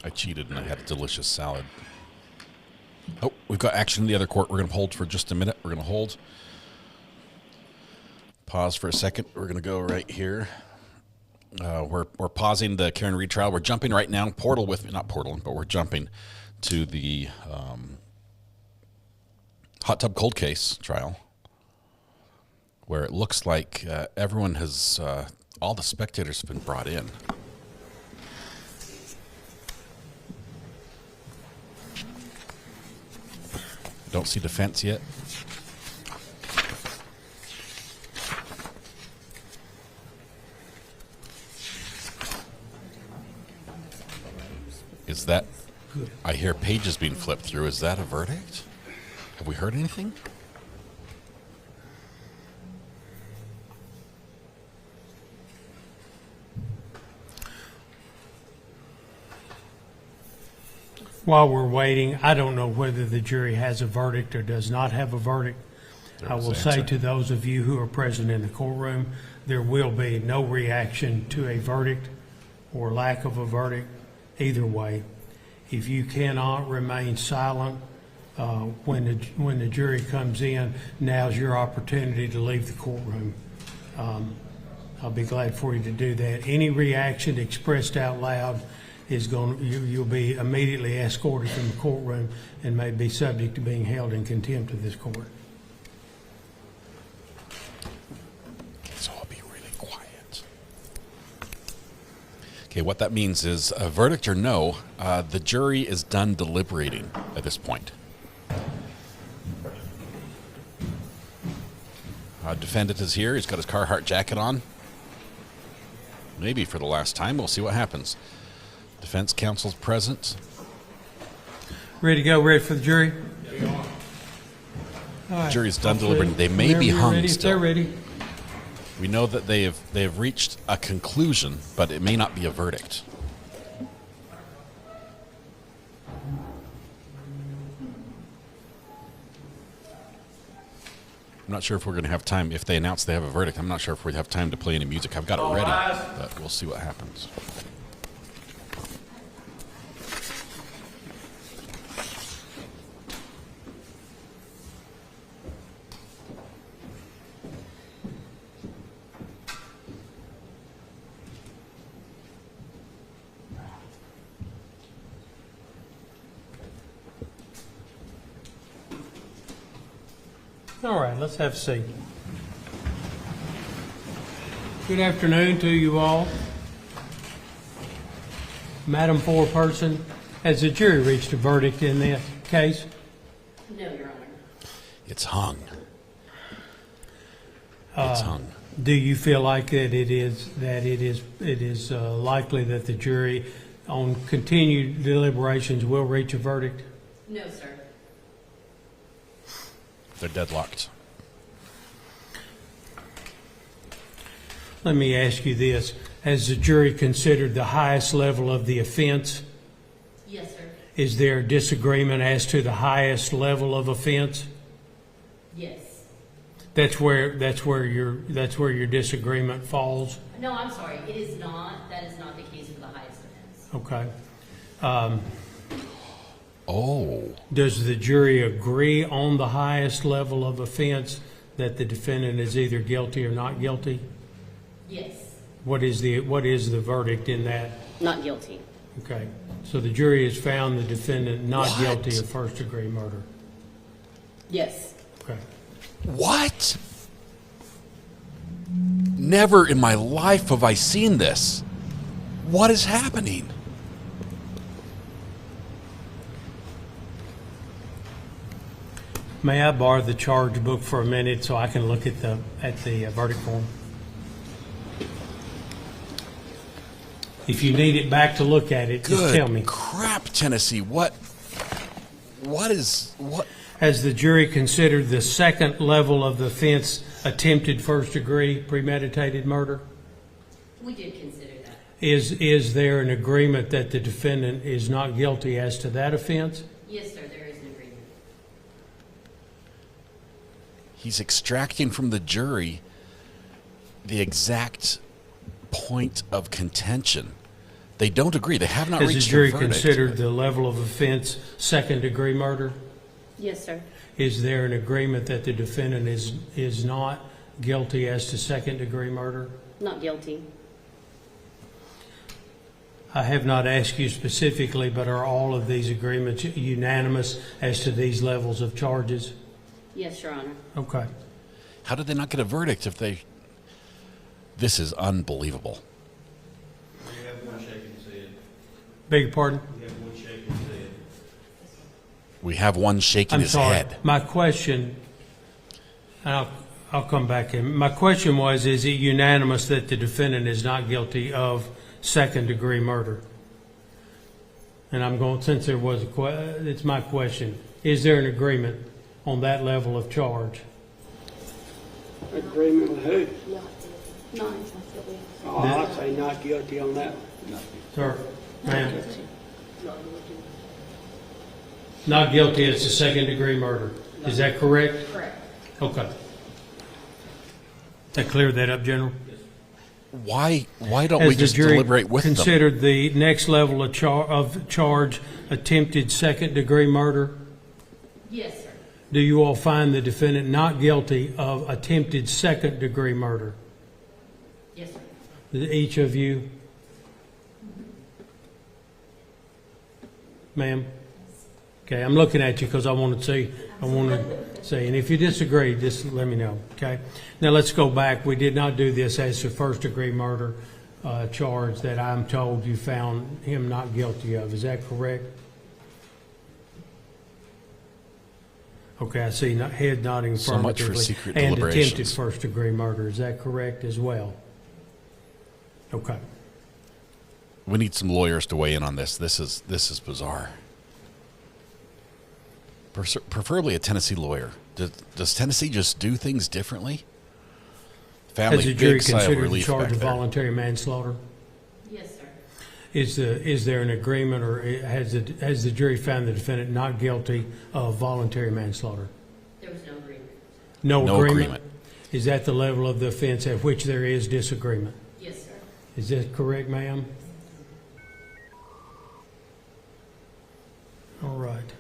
I cheated and I had a delicious salad. Oh, we've got action in the other court. We're going to hold for just a minute. We're going to hold. Pause for a second. We're going to go right here. We're pausing the Karen Reed trial. We're jumping right now. But we're jumping to the hot tub cold case trial, where it looks like everyone has, all the spectators have been brought in. Don't see defense yet. Is that, I hear pages being flipped through. Is that a verdict? Have we heard anything? While we're waiting, I don't know whether the jury has a verdict or does not have a verdict. I will say to those of you who are present in the courtroom, there will be no reaction to a verdict or lack of a verdict either way. If you cannot remain silent when the jury comes in, now's your opportunity to leave the courtroom. I'll be glad for you to do that. Any reaction expressed out loud is you'll be immediately escorted from the courtroom and may be subject to being held in contempt of this court. So I'll be really quiet. Okay, what that means is a verdict or no, the jury is done deliberating at this point. Defendant is here. He's got his Carhartt jacket on. Maybe for the last time. We'll see what happens. Defense counsel's present. Ready to go? Ready for the jury? The jury's done deliberating. They may be hung ready, still. If they're ready. We know that they have reached a conclusion, but it may not be a verdict. I'm not sure if we're going to have time. If they announce they have a verdict, I'm not sure if we'd have time to play any music. I've got it ready, but we'll see what happens. All right, let's have a seat. Good afternoon to you all. Madam Foreperson, has the jury reached a verdict in this case? No, Your Honor. It's hung. It's hung. Do you feel like that it is likely that the jury on continued deliberations will reach a verdict? No, sir. They're deadlocked. Let me ask you this. Has the jury considered the highest level of the offense? Yes, sir. Is there a disagreement as to the highest level of offense? Yes. That's where your disagreement falls? No, I'm sorry. It is not. That is not the case for the highest offense. Okay. Does the jury agree on the highest level of offense that the defendant is either guilty or not guilty? Yes. What is the verdict in that? Not guilty. Okay. So the jury has found the defendant not guilty of first-degree murder? Yes. Okay. What? Never in my life have I seen this. What is happening? May I borrow the charge book for a minute so I can look at the verdict form? If you need it back to look at it, just tell me. Crap, Tennessee. What? Has the jury considered the second level of the offense attempted first-degree premeditated murder? We did consider that. Is there an agreement that the defendant is not guilty as to that offense? Yes, sir. There is an agreement. He's extracting from the jury the exact point of contention. They don't agree. They have not reached a verdict. Has the jury considered the level of offense second-degree murder? Yes, sir. Is there an agreement that the defendant is not guilty as to second-degree murder? Not guilty. I have not asked you specifically, but are all of these agreements unanimous as to these levels of charges? Yes, Your Honor. Okay. How did they not get a verdict if they... This is unbelievable. Beg your pardon? We have one shaking I'm his sorry. head. My question, and I'll come back in. My question was, is it unanimous that the defendant is not guilty of second-degree murder? And I'm going, since there was it's my question. Is there an agreement on that level of charge? Agreement with who? No. Oh, I'd say not guilty on that. Sir, ma'am. Not guilty as to second-degree murder. Is that correct? Correct. Okay. That cleared that up, General? Why don't we just deliberate with them? Considered the next level of charge attempted second-degree murder? Yes, sir. Do you all find the defendant not guilty of attempted second-degree murder? Yes, sir. Each of you? Ma'am? Okay, I'm looking at you because I want to see, and if you disagree, just let me know, okay? Now, let's go back. We did not do this as a first-degree murder charge that I'm told you found him not guilty of. Is that correct? Okay, I see head nodding So much for affirmatively. secret And deliberations. attempted first-degree murder. Is that correct as well? Okay. We need some lawyers to weigh in on this. This is bizarre. Preferably a Tennessee lawyer. Does Tennessee just do things differently? Family, Has the jury big sigh of considered the relief charge back of there. voluntary manslaughter? Yes, sir. Is there an agreement, or has the jury found the defendant not guilty of voluntary manslaughter? There was no agreement. No agreement. Is that the level of the offense at which there is disagreement? Yes, sir. Is that correct, ma'am? All right.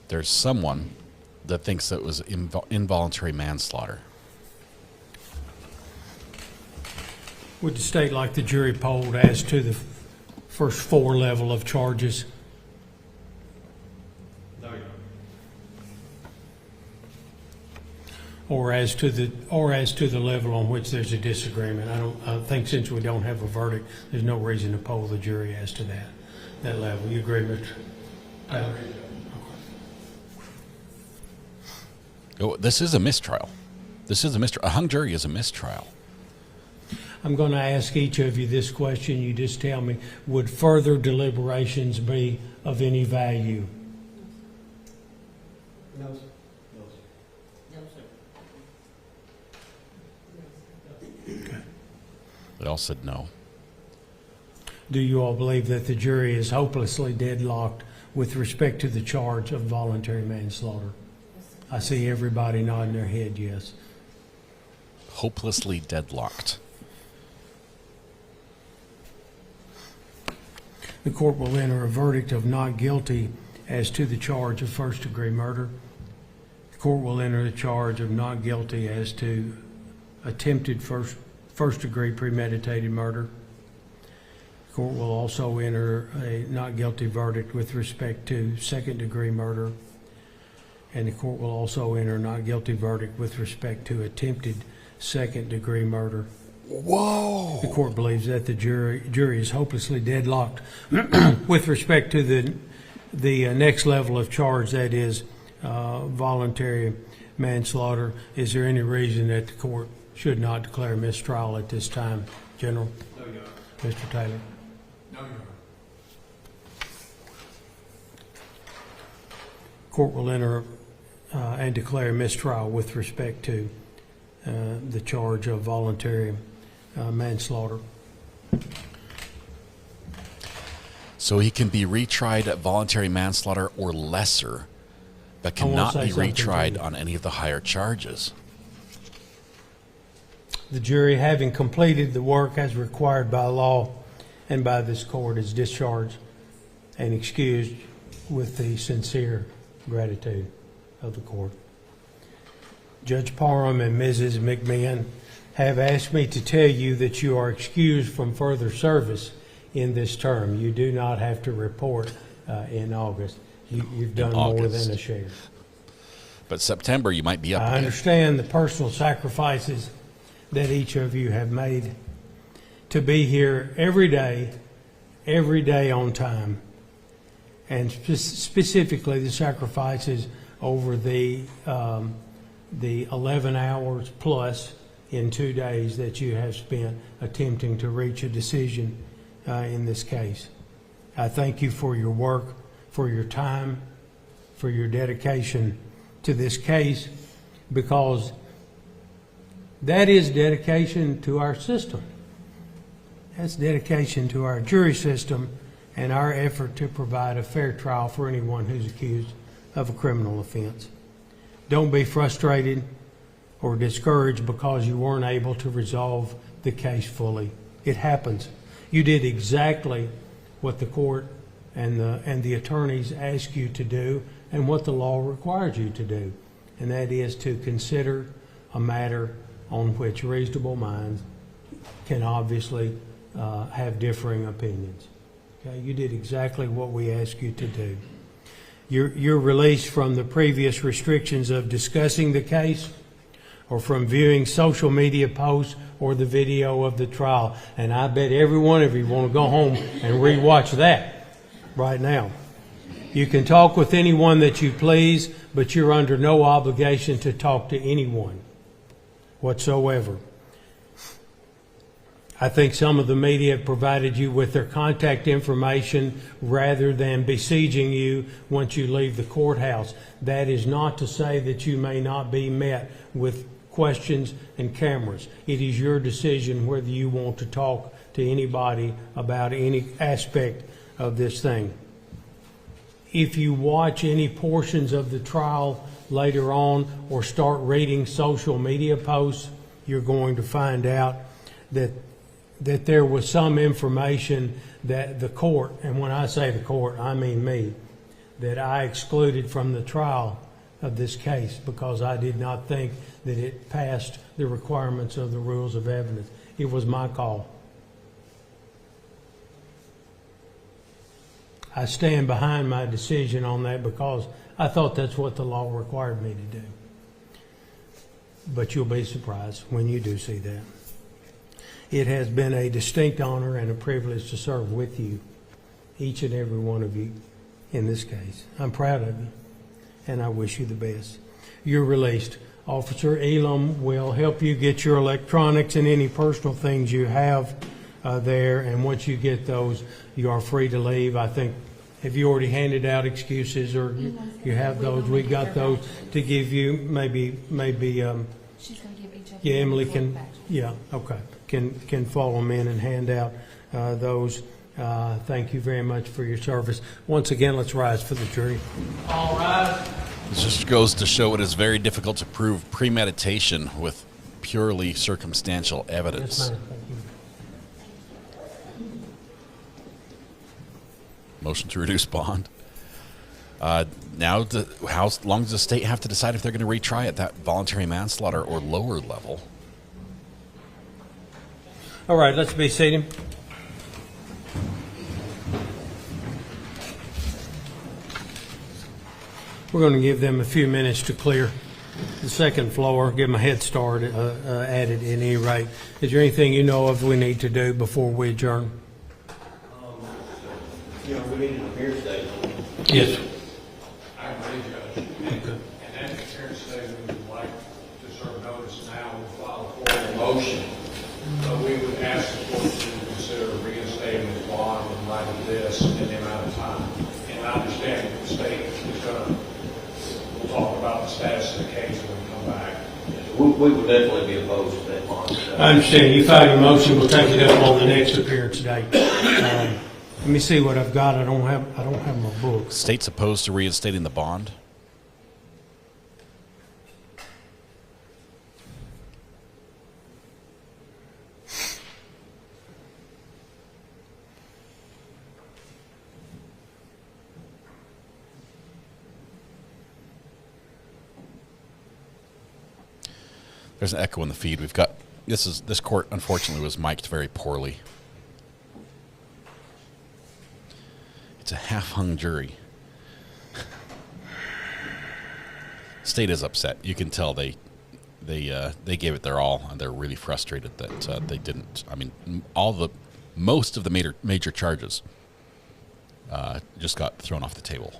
There's someone that thinks that was involuntary manslaughter. Would the state like the jury polled as to the first four level of charges? No, Your Or as to the level on which there's a disagreement? I think since we don't have a verdict, there's no reason to poll the jury as to that level. You agree, Mr. Taylor? Oh, this is a mistrial. A hung jury is a mistrial. I'm going to ask each of you this question. You just tell me, would further deliberations be of any value? No, sir. They all said no. Do you all believe that the jury is hopelessly deadlocked with respect to the charge of voluntary manslaughter? I see everybody nodding their head yes. Hopelessly deadlocked. The court will enter a verdict of not guilty as to the charge of first-degree murder. The court will enter the charge of not guilty as to attempted first-degree premeditated murder. The court will also enter a not guilty verdict with respect to second-degree murder. And the court will also enter a not guilty verdict with respect to attempted second-degree murder. Whoa! The court believes that the jury is hopelessly deadlocked with respect to the next level of charge, that is voluntary manslaughter. Is there any reason that the court should not declare mistrial at this time, General? No, Your Mr. Honor. Taylor? No, Your Honor. Court will enter and declare mistrial with respect to the charge of voluntary manslaughter. So he can be retried at voluntary manslaughter or lesser, but I wanna cannot say be something to retried you. on any of the higher charges. The jury, having completed the work as required by law and by this court, is discharged and excused with the sincere gratitude of the court. Judge Parham and Mrs. McMahon have asked me to tell you that you are excused from further service in this term. You do not have to report in August. You've done more August. than a share. But September, you might be up I again. understand the personal sacrifices that each of you have made to be here every day on time, and specifically the sacrifices over the 11 hours plus in 2 days that you have spent attempting to reach a decision in this case. I thank you for your work, for your time, for your dedication to this case, because that is dedication to our system. That's dedication to our jury system and our effort to provide a fair trial for anyone who's accused of a criminal offense. Don't be frustrated or discouraged because you weren't able to resolve the case fully. It happens. You did exactly what the court and the attorneys asked you to do and what the law requires you to do, and that is to consider a matter on which reasonable minds can obviously have differing opinions. Okay? You did exactly what we asked you to do. You're released from the previous restrictions of discussing the case or from viewing social media posts or the video of the trial. And I bet every one of you want to go home and rewatch that right now. You can talk with anyone that you please, but you're under no obligation to talk to anyone whatsoever. I think some of the media have provided you with their contact information rather than besieging you once you leave the courthouse. That is not to say that you may not be met with questions and cameras. It is your decision whether you want to talk to anybody about any aspect of this thing. If you watch any portions of the trial later on or start reading social media posts, you're going to find out that there was some information that the court, and when I say the court, I mean me, that I excluded from the trial of this case because I did not think that it passed the requirements of the rules of evidence. It was my call. I stand behind my decision on that because I thought that's what the law required me to do. But you'll be surprised when you do see that. It has been a distinct honor and a privilege to serve with you, each and every one of you in this case. I'm proud of you, and I wish you the best. You're released. Officer Elam will help you get your electronics and any personal things you have there, and once you get those, you are free to leave. I think, have you already handed out excuses, or you have those? We got those to give you. Maybe. She's going to give each of Yeah, you Emily a can. badge. Yeah, okay. Can follow them in and hand out those. Thank you very much for your service. Once again, let's rise for the jury. All rise. This just goes to show it is very difficult to prove premeditation with purely circumstantial evidence. Yes, ma'am. Thank you. Motion to reduce bond. Now, how long does the state have to decide if they're going to retry at that voluntary manslaughter or lower level? All right, let's be seated. We're going to give them a few minutes to clear the second floor, give them a head start at it at any rate. Is there anything you know of we need to do before we adjourn? You know, we need an appearance statement. Yes. I agree, Judge. And that appearance statement, we would like to serve notice now, we'll file a formal motion. But we would ask the court to consider reinstating the bond in light of this and the amount of time. And I understand that the state is going to, we'll talk about the status of the case when we come back. We would definitely be opposed to that bond. I understand. You filed your motion. We'll take it up on the next appearance date. Let me see what I've got. I don't have my book. State's opposed to reinstating the bond? There's an echo in the feed. We've got this court unfortunately was mic'd very poorly. It's a half-hung jury. State is upset. You can tell they they gave it their all, and they're really frustrated that they didn't. I mean, most of the major charges just got thrown off the table.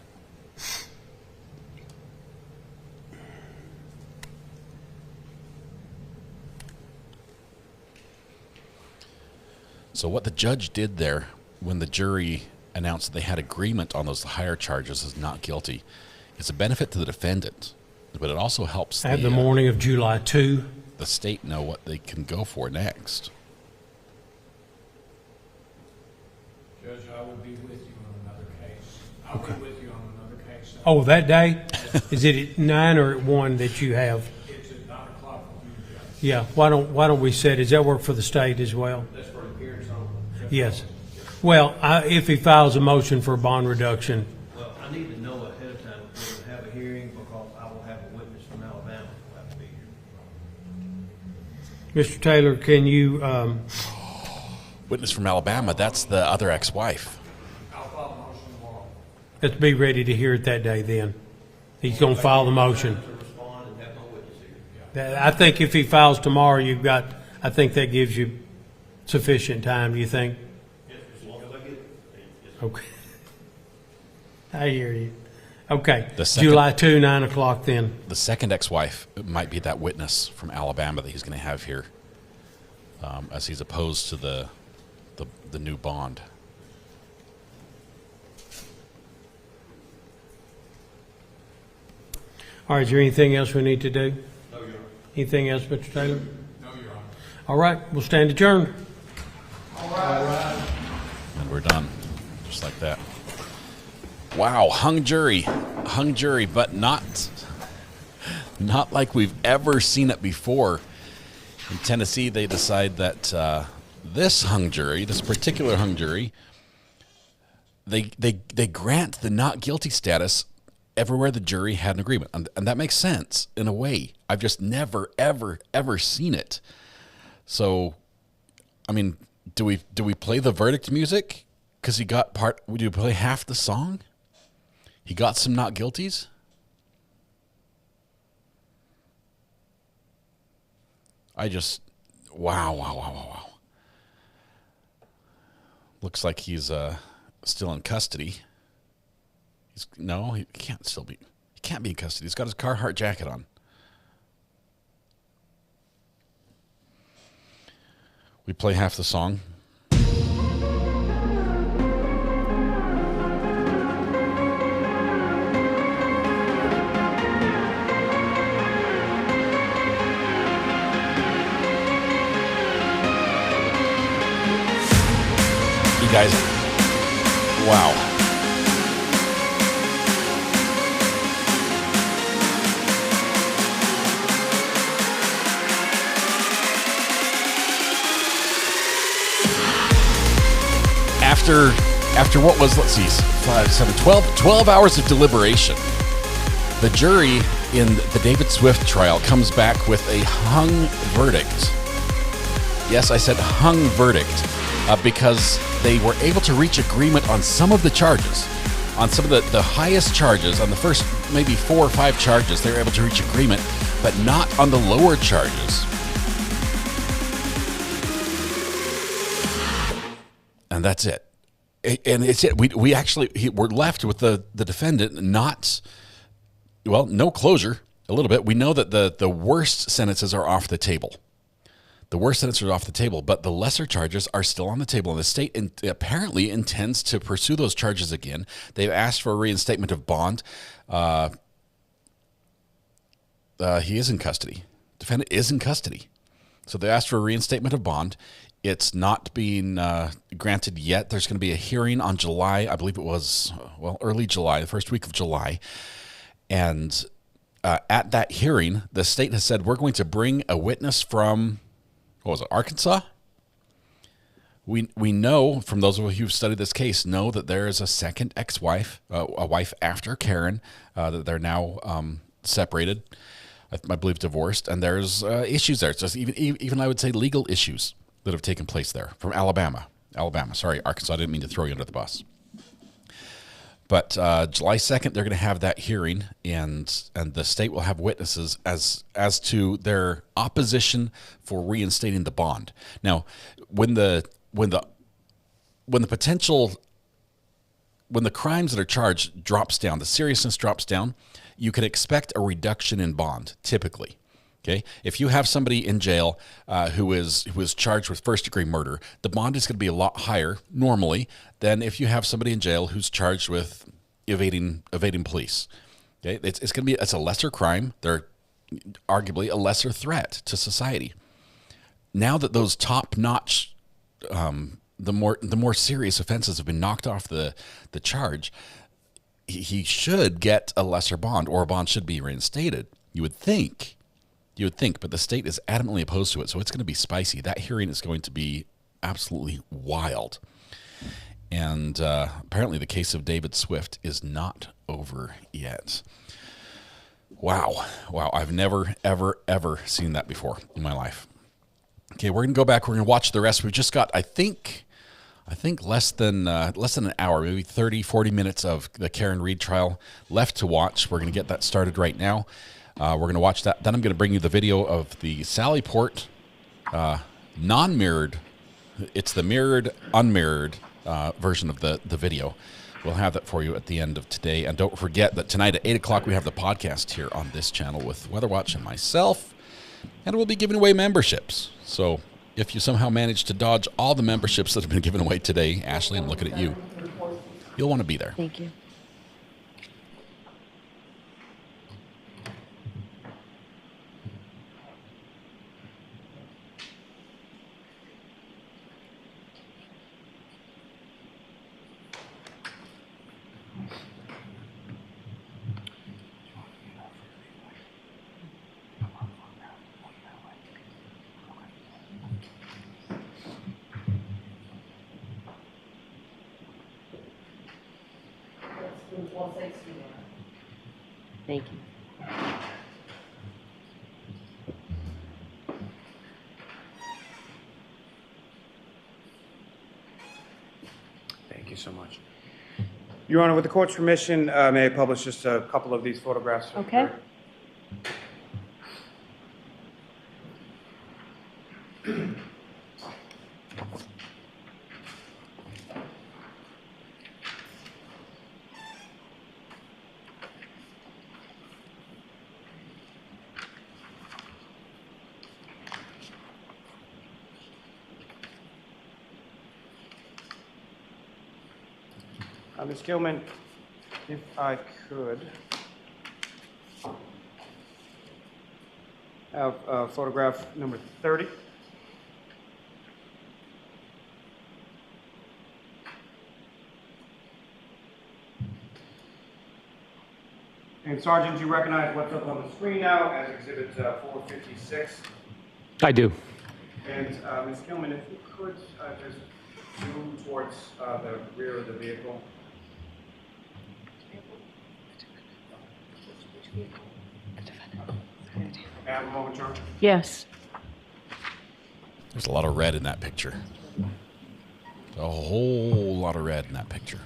So what the judge did there, when the jury announced that they had agreement on those higher charges as not guilty, it's a benefit to the defendant, but it also helps At the morning of July 2. The state know what they can go for next. Judge, I will be with you on another case. I'll be with you on another case. Oh, that day? Is it at 9 or at 1 that you have? It's at 9 o'clock with you, Judge. Yeah. Why don't we set? Does that work for the state as well? That's for appearance only. Yes. Well, if he files a motion for bond reduction. Well, I need to know ahead of time if we're going to have a hearing, because I will have a witness from Alabama who will have to be here. Mr. Taylor, can you? Witness from Alabama, that's the other ex-wife. I'll file a motion tomorrow. Let's be ready to hear it that day then. He's going to file the motion. To respond and have no witness here. I think if he files tomorrow, I think that gives you sufficient time, do you think? Yes, as long as I get it. Yes, sir. Okay. I hear you. Okay. The second- July 2, 9 o'clock then. The second ex-wife might be that witness from Alabama that he's going to have here, as he's opposed to the new bond. All right, is there anything else we need to do? No, Your Honor. Anything else, Mr. Taylor? No, Your Honor. All right, we'll stand adjourned. All right. And we're done. Just like that. Wow, hung jury, but not like we've ever seen it before. In Tennessee, they decide that this particular hung jury, they grant the not guilty status everywhere the jury had an agreement, and that makes sense in a way. I've just never, ever seen it. So, I mean, do we play the verdict music because he got part? Do we play half the song? He got some not guilties. Wow. Looks like he's still in custody. He can't be in custody. He's got his Carhartt jacket on. We play half the song. Guys, wow. After what was, 12 hours of deliberation, the jury in the David Swift trial comes back with a hung verdict. Yes, I said hung verdict. Because they were able to reach agreement on some of the charges, on some of the highest charges, on the first maybe 4 or 5 charges, they were able to reach agreement, but not on the lower charges. And that's it. And it's it. We're left with the defendant no closure, a little bit. We know that the worst sentences are off the table. The worst sentences are off the table, but the lesser charges are still on the table. And the state apparently intends to pursue those charges again. They've asked for a reinstatement of bond. He is in custody. Defendant is in custody. So they asked for a reinstatement of bond. It's not being granted yet. There's going to be a hearing on July, I believe it was, early July, the first week of July. And at that hearing, the state has said, we're going to bring a witness from... what was it, Arkansas? We know from those of you who've studied this case know that there is a second ex-wife, a wife after Karen, that they're now separated, I believe divorced, and there's issues there. It's just even I would say legal issues that have taken place there from Alabama. Sorry, Arkansas. I didn't mean to throw you under the bus. But July 2nd, they're going to have that hearing, and the state will have witnesses as to their opposition for reinstating the bond. Now, when the crimes that are charged drops down, the seriousness drops down, you can expect a reduction in bond, typically. Okay, if you have somebody in jail who is charged with first-degree murder, the bond is going to be a lot higher normally than if you have somebody in jail who's charged with evading police. Okay, it's a lesser crime. They're arguably a lesser threat to society. Now that those top-notch, the more serious offenses have been knocked off the charge, he should get a lesser bond, or a bond should be reinstated. You would think, but the state is adamantly opposed to it, so it's going to be spicy. That hearing is going to be absolutely wild. And apparently the case of David Swift is not over yet. Wow. I've never, ever, ever seen that before in my life. Okay, we're going to go back. We're going to watch the rest. We've just got, I think less than an hour, maybe 30, 40 minutes of the Karen Reed trial left to watch. We're going to get that started right now. We're going to watch that. Then I'm going to bring you the video of the Sally Port non-mirrored. It's the mirrored, unmirrored version of the video. We'll have that for you at the end of today. And don't forget that tonight at 8 o'clock we have the podcast here on this channel with Weather Watch and myself. And we'll be giving away memberships. So if you somehow manage to dodge all the memberships that have been given away today, Ashley, I'm looking at you. You'll want to be there. Thank you. Thank you. Thank you so much. Your Honor, with the court's permission, may I publish just a couple of these photographs? Okay. Ms. Gilman, if I could have photograph number 30. And Sergeant, you recognize what's up on the screen now as Exhibit 456? I do. And Ms. Gilman, if you could just zoom towards the rear of the vehicle. Have a moment, Charlie. Yes. There's a lot of red in that picture. A whole lot of red in that picture.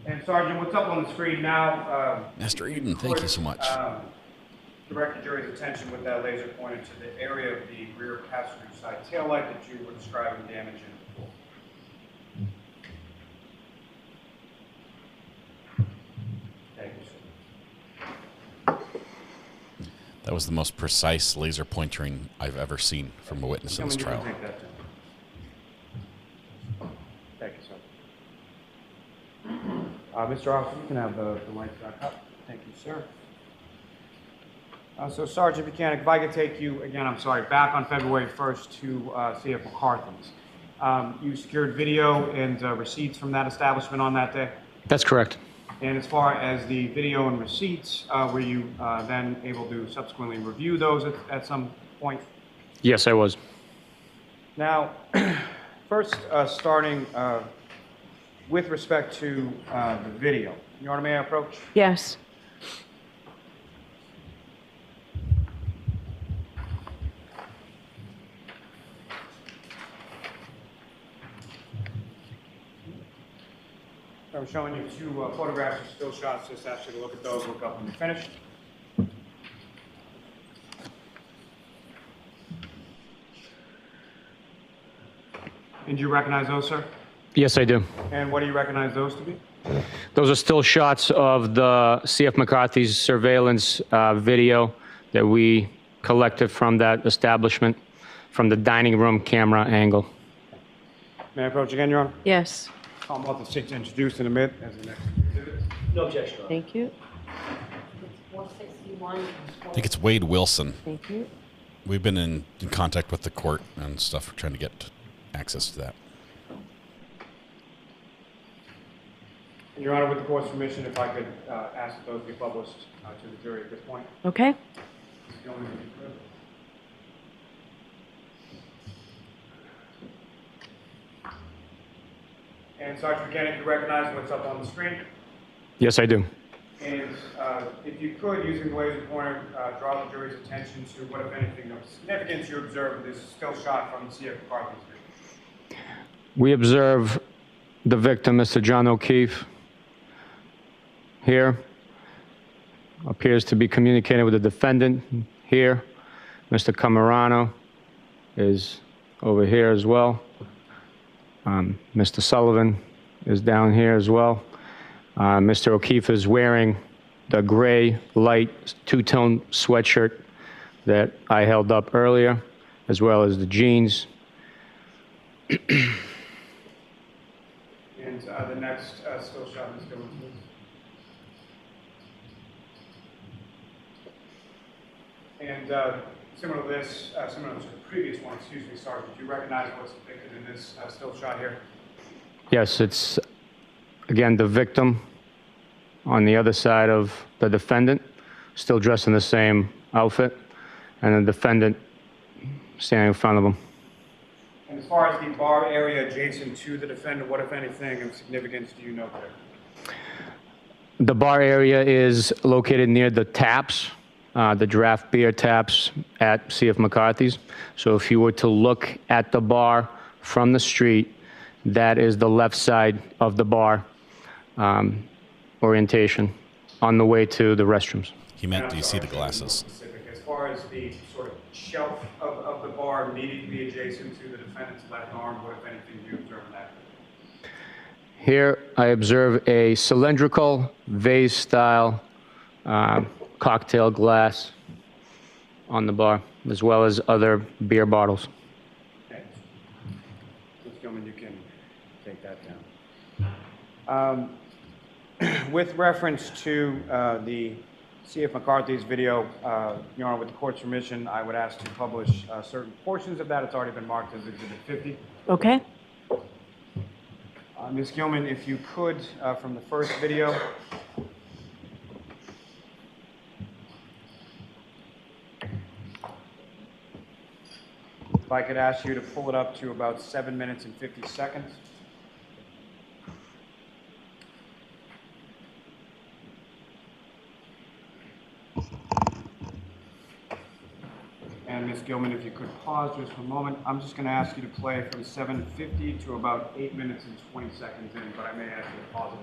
And Sergeant, what's up on the screen now? Master Ayden, thank you so much. Direct the jury's attention with that laser pointed to the area of the rear passenger side taillight that you were describing damage in before. Thank you, sir. That was the most precise laser pointering I've ever seen from a witness in this trial. Take that down. Thank you, sir. Mr. Officer, you can have the lights back up. Thank you, sir. So, Sergeant Buchanan, if I could take you, again, I'm sorry, back on February 1st to CF McCarthy's. You secured video and receipts from that establishment on that day? That's correct. And as far as the video and receipts, were you then able to subsequently review those at some point? Yes, I was. Now, first, starting with respect to the video. Your Honor, may I approach? Yes. I'm showing you two photographs of still shots. Just ask you to look at those, look up when you're finished. And do you recognize those, sir? Yes, I do. And what do you recognize those to be? Those are still shots of the C.F. McCarthy's surveillance video that we collected from that establishment, from the dining room camera angle. May I approach again, Your Honor? Yes. I'm about to seek to introduce and admit as the next exhibit. No objection, Your Honor. Thank you. 461. I think it's Wade Wilson. Thank you. We've been in contact with the court and stuff, trying to get access to that. And Your Honor, with the court's permission, if I could ask that those be published to the jury at this point. Okay. And Sergeant Mechanic, you recognize what's up on the screen? Yes, I do. And if you could, using the laser pointer, draw the jury's attention to what, if anything, of significance you observed with this still shot from the C.F. McCarthy's video. We observe the victim, Mr. John O'Keefe, here. Appears to be communicating with the defendant here. Mr. Camerano is over here as well. Mr. Sullivan is down here as well. Mr. O'Keefe is wearing the gray, light, two-tone sweatshirt that I held up earlier, as well as the jeans. And the next still shot, Ms. Gilman, please. And similar to this, similar to the previous one, excuse me, Sergeant, do you recognize what's depicted in this still shot here? Yes, it's, again, the victim on the other side of the defendant, still dressed in the same outfit, and the defendant standing in front of him. And as far as the bar area adjacent to the defendant, what, if anything, of significance do you note there? The bar area is located near the taps, the draft beer taps at C.F. McCarthy's. So if you were to look at the bar from the street, that is the left side of the bar orientation on the way to the restrooms. He meant, do you see the glasses? As far as the sort of shelf of the bar immediately adjacent to the defendant's left arm, what, if anything, do you observe in that? Here I observe a cylindrical vase-style cocktail glass on the bar, as well as other beer bottles. Okay. Ms. Gilman, you can take that down. With reference to the C.F. McCarthy's video, Your Honor, with the court's permission, I would ask to publish certain portions of that. It's already been marked as Exhibit 50. Okay. Ms. Gilman, if you could, from the first video. If I could ask you to pull it up to about 7 minutes and 50 seconds. And Ms. Gilman, if you could pause just for a moment. I'm just going to ask you to play from 7:50 to about 8 minutes and 20 seconds in, but I may ask you to pause it.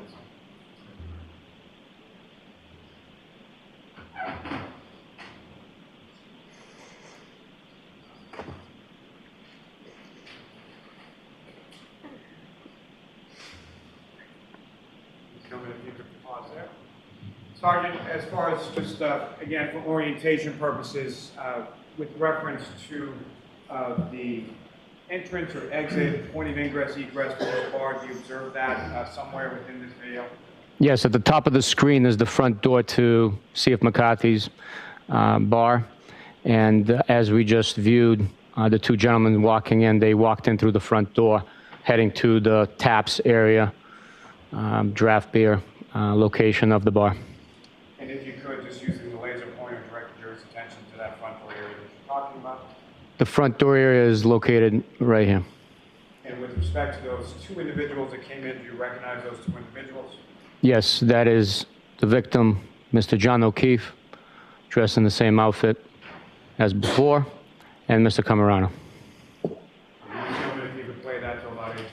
If you could pause there. Sergeant, as far as just, again, for orientation purposes, with reference to the entrance or exit, point of ingress, egress for this bar, do you observe that somewhere within this video? Yes, at the top of the screen is the front door to C.F. McCarthy's bar. And as we just viewed, the two gentlemen walking in, they walked in through the front door, heading to the taps area, draft beer location of the bar. And if you could, just using the laser pointer, direct the jury's attention to that front door area that you're talking about. The front door area is located right here. And with respect to those two individuals that came in, do you recognize those two individuals? Yes, that is the victim, Mr. John O'Keefe, dressed in the same outfit as before, and Mr. Camerano. If you could play that to about 8:20.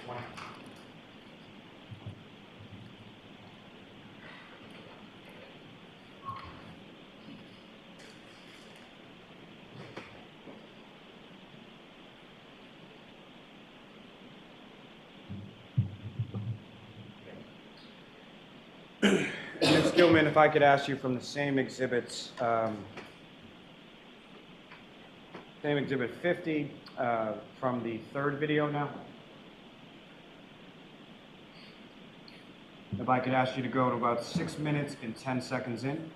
Gilman, if I could ask you from the same exhibits, same exhibit 50, from the third video now. If I could ask you to go to about 6 minutes and 10 seconds in.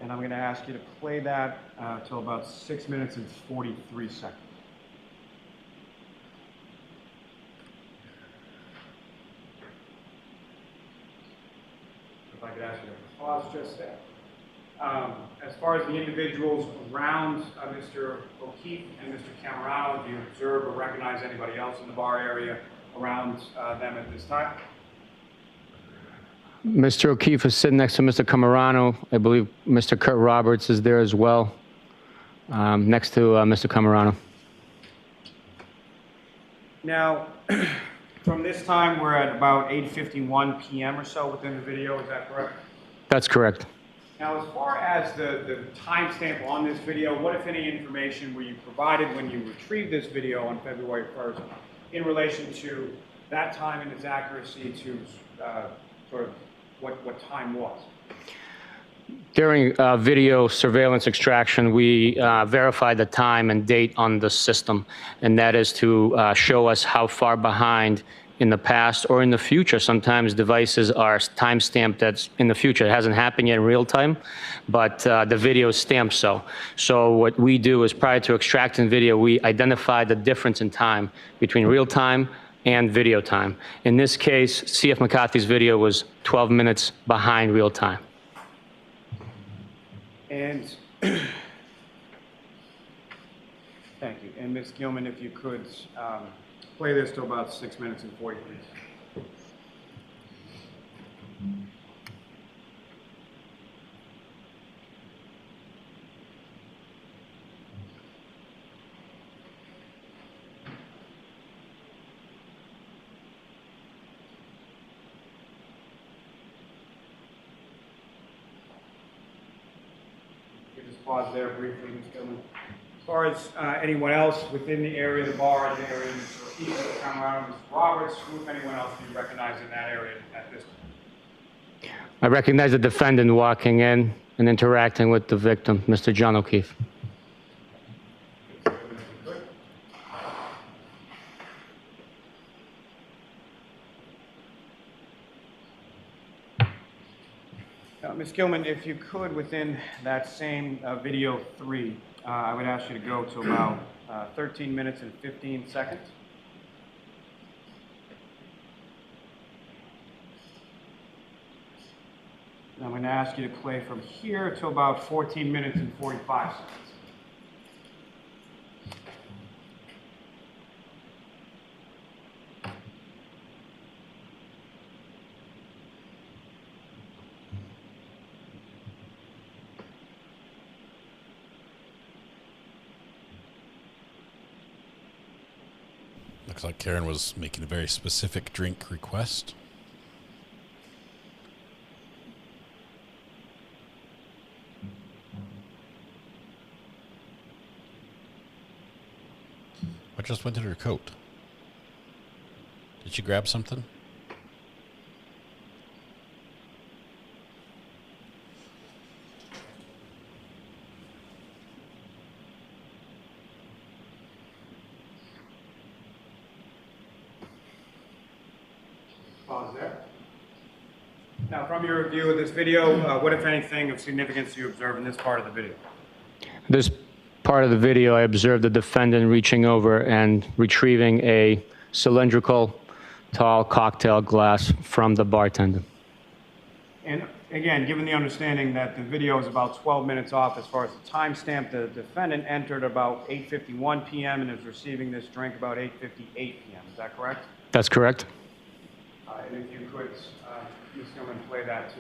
And I'm going to ask you to play that till about 6 minutes and 43 seconds. If I could ask you to pause just there. As far as the individuals around Mr. O'Keefe and Mr. Camerano, do you observe or recognize anybody else in the bar area around them at this time? Mr. O'Keefe is sitting next to Mr. Camerano. I believe Mr. Kurt Roberts is there as well, next to Mr. Camerano. Now, from this time, we're at about 8:51 p.m. or so within the video, is that correct? That's correct. Now, as far as the timestamp on this video, what, if any, information were you provided when you retrieved this video on February 1st in relation to that time and its accuracy to sort of what time was? During video surveillance extraction, we verified the time and date on the system, and that is to show us how far behind in the past or in the future. Sometimes devices are time-stamped that's in the future. It hasn't happened yet in real time, but the video is stamped so. So what we do is, prior to extracting video, we identify the difference in time between real time and video time. In this case, C.F. McCarthy's video was 12 minutes behind real time. And thank you. And Ms. Gilman, if you could play this to about 6 minutes and 40 seconds. You can just pause there briefly, Ms. Gilman. As far as anyone else within the area of the bar, in the area, Mr. O'Keefe, Mr. Camerano, Mr. Roberts, who, if anyone else, do you recognize in that area at this time? I recognize the defendant walking in and interacting with the victim, Mr. John O'Keefe. Ms. Gilman, if you could, within that same video 3, I would ask you to go to about 13 minutes and 15 seconds. And I'm going to ask you to play from here to about 14 minutes and 45 seconds. Looks like Karen was making a very specific drink request. What just went in her coat? Did she grab something? Pause there. Now, from your review of this video, what, if anything, of significance do you observe in this part of the video? This part of the video, I observed the defendant reaching over and retrieving a cylindrical, tall cocktail glass from the bartender. And again, given the understanding that the video is about 12 minutes off as far as the timestamp, the defendant entered about 8:51 p.m. and is receiving this drink about 8:58 p.m. Is that correct? That's correct. And if you could, Ms. Gilman, play that to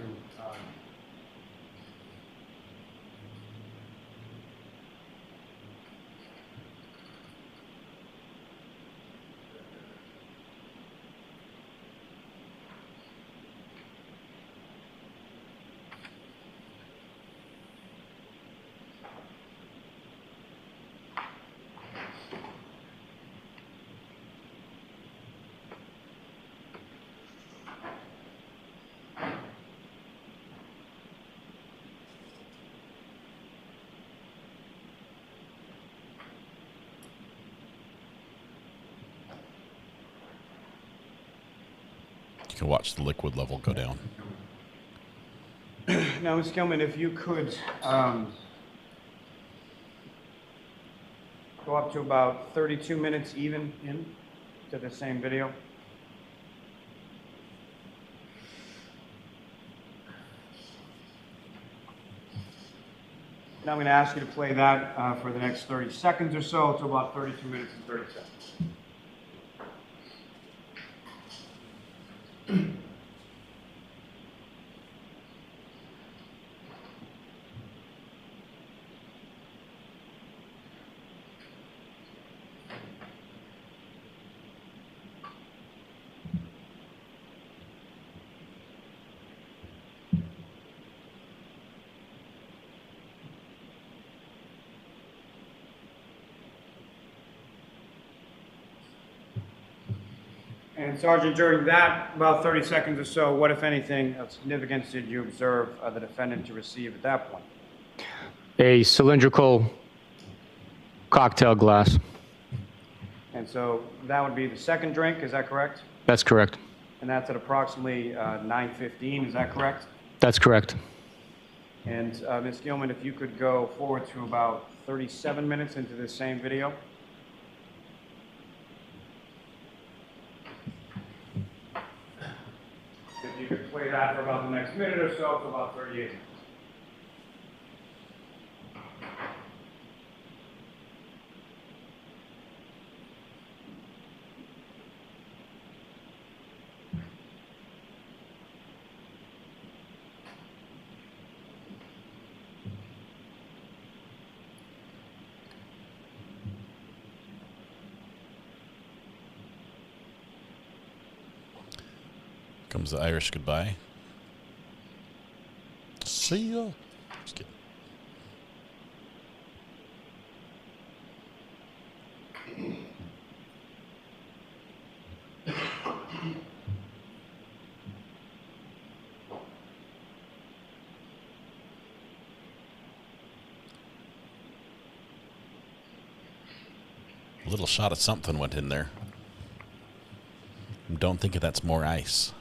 can watch the liquid level go down. Now, Ms. Gilman, if you could go up to about 32 minutes even in to the same video. Now I'm going to ask you to play that for the next 30 seconds or so to about 32 minutes and 30 seconds. And Sergeant, during that about 30 seconds or so, what, if anything, of significance did you observe the defendant to receive at that point? A cylindrical cocktail glass. And so that would be the second drink, is that correct? That's correct. And that's at approximately 9:15, is that correct? That's correct. And Ms. Gilman, if you could go forward to about 37 minutes into this same video. If you could play that for about the next minute or so, to about 38 minutes. Comes the Irish goodbye. See ya. Just kidding. A little shot of something went in there. Don't think that's more ice.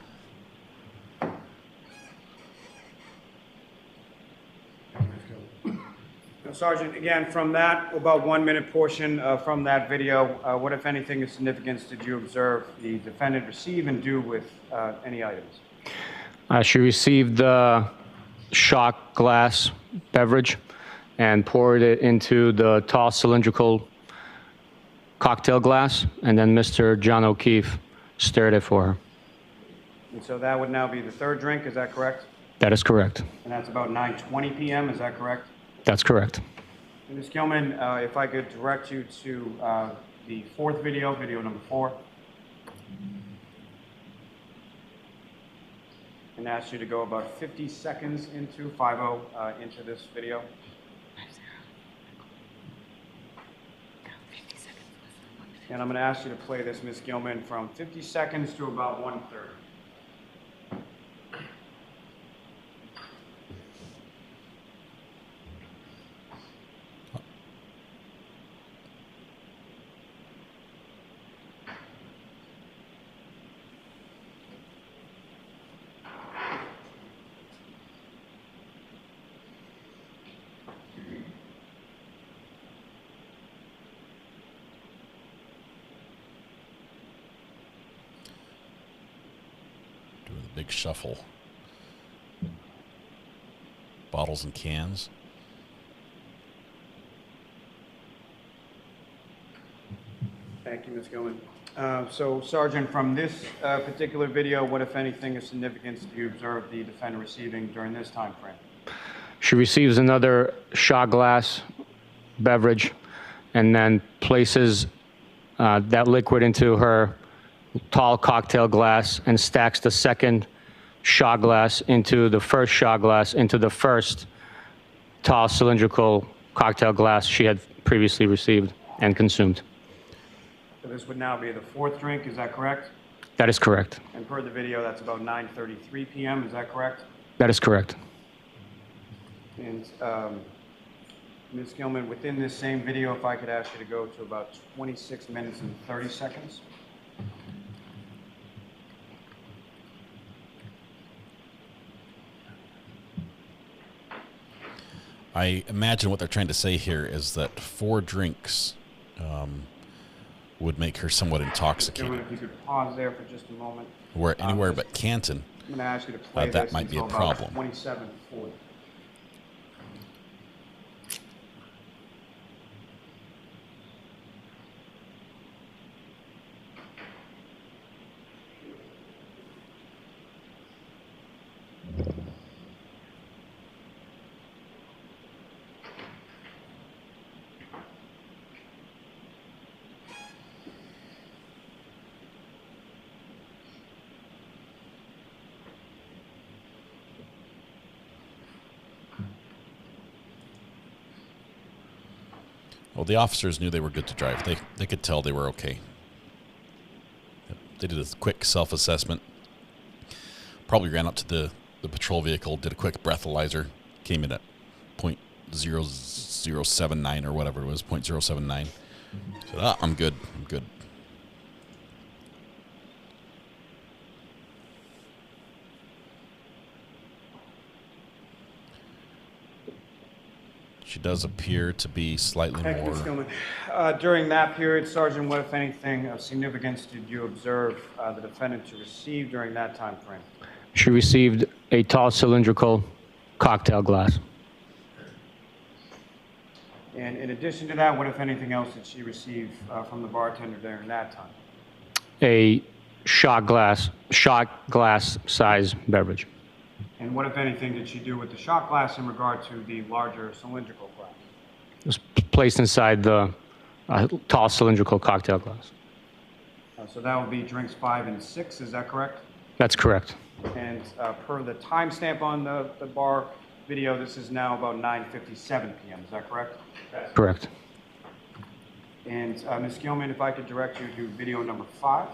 Sergeant, again, from that about 1 minute portion from that video, what, if anything, of significance did you observe the defendant receive and do with any items? She received the shot glass beverage and poured it into the tall cylindrical cocktail glass, and then Mr. John O'Keefe stirred it for her. And so that would now be the third drink, is that correct? That is correct. And that's about 9:20 p.m., is that correct? That's correct. And Ms. Gilman, if I could direct you to the fourth video, video number 4. And ask you to go about 50 seconds into, 50, into this video. And I'm going to ask you to play this, Ms. Gilman, from 50 seconds to about 1:30. Big shuffle. Bottles and cans. Thank you, Ms. Gilman. So, Sergeant, from this particular video, what, if anything, of significance do you observe the defendant receiving during this time frame? She receives another shot glass beverage and then places that liquid into her tall cocktail glass and stacks the second shot glass into the first shot glass into the first tall cylindrical cocktail glass she had previously received and consumed. So this would now be the fourth drink, is that correct? That is correct. And per the video, that's about 9:33 p.m., is that correct? That is correct. And Ms. Gilman, within this same video, if I could ask you to go to about 26 minutes and 30 seconds. I imagine what they're trying to say here is that 4 drinks would make her somewhat intoxicated. If you could pause there for just a moment. Where anywhere but Canton, I'm going to ask you to play that this might be a until about problem. 27:40. Well, the officers knew they were good to drive. They could tell they were okay. They did a quick self-assessment. Probably ran up to the patrol vehicle, did a quick breathalyzer, came in at .0079 or whatever it was, .079. Said, I'm good. I'm good. She does appear to be slightly Thank you, more. Ms. Gilman. During that period, Sergeant, what, if anything, of significance did you observe the defendant to receive during that time frame? She received a tall cylindrical cocktail glass. And in addition to that, what, if anything else, did she receive from the bartender during that time? A shot glass size beverage. And what, if anything, did she do with the shot glass in regard to the larger cylindrical glass? It was placed inside the tall cylindrical cocktail glass. So that would be drinks 5 and 6, is that correct? That's correct. And per the timestamp on the bar video, this is now about 9:57 p.m., is that correct? Correct. And Ms. Gilman, if I could direct you to video number 5.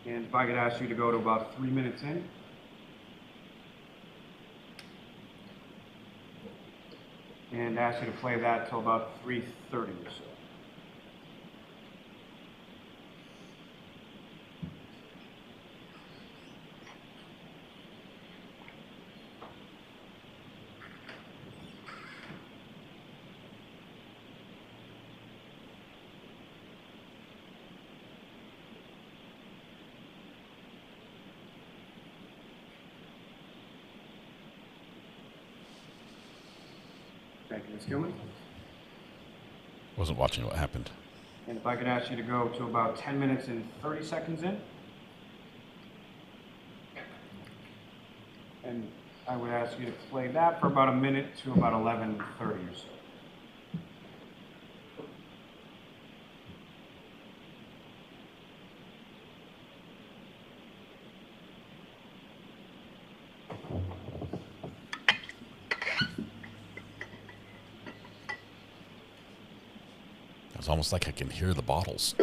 And if I could ask you to go to about 3 minutes in. And ask you to play that till about 3:30 or so. Thank you, Ms. Gilman. Wasn't watching what happened. And if I could ask you to go to about 10 minutes and 30 seconds in. And I would ask you to play that for about a minute to about 11:30 or so. It's almost like I can hear the bottles.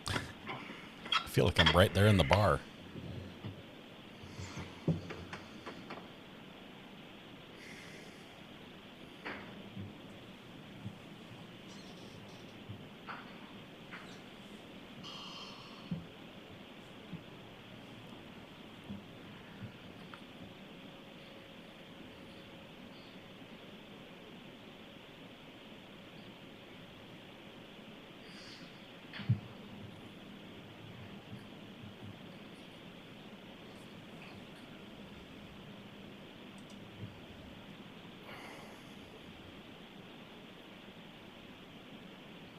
I feel like I'm right there in the bar.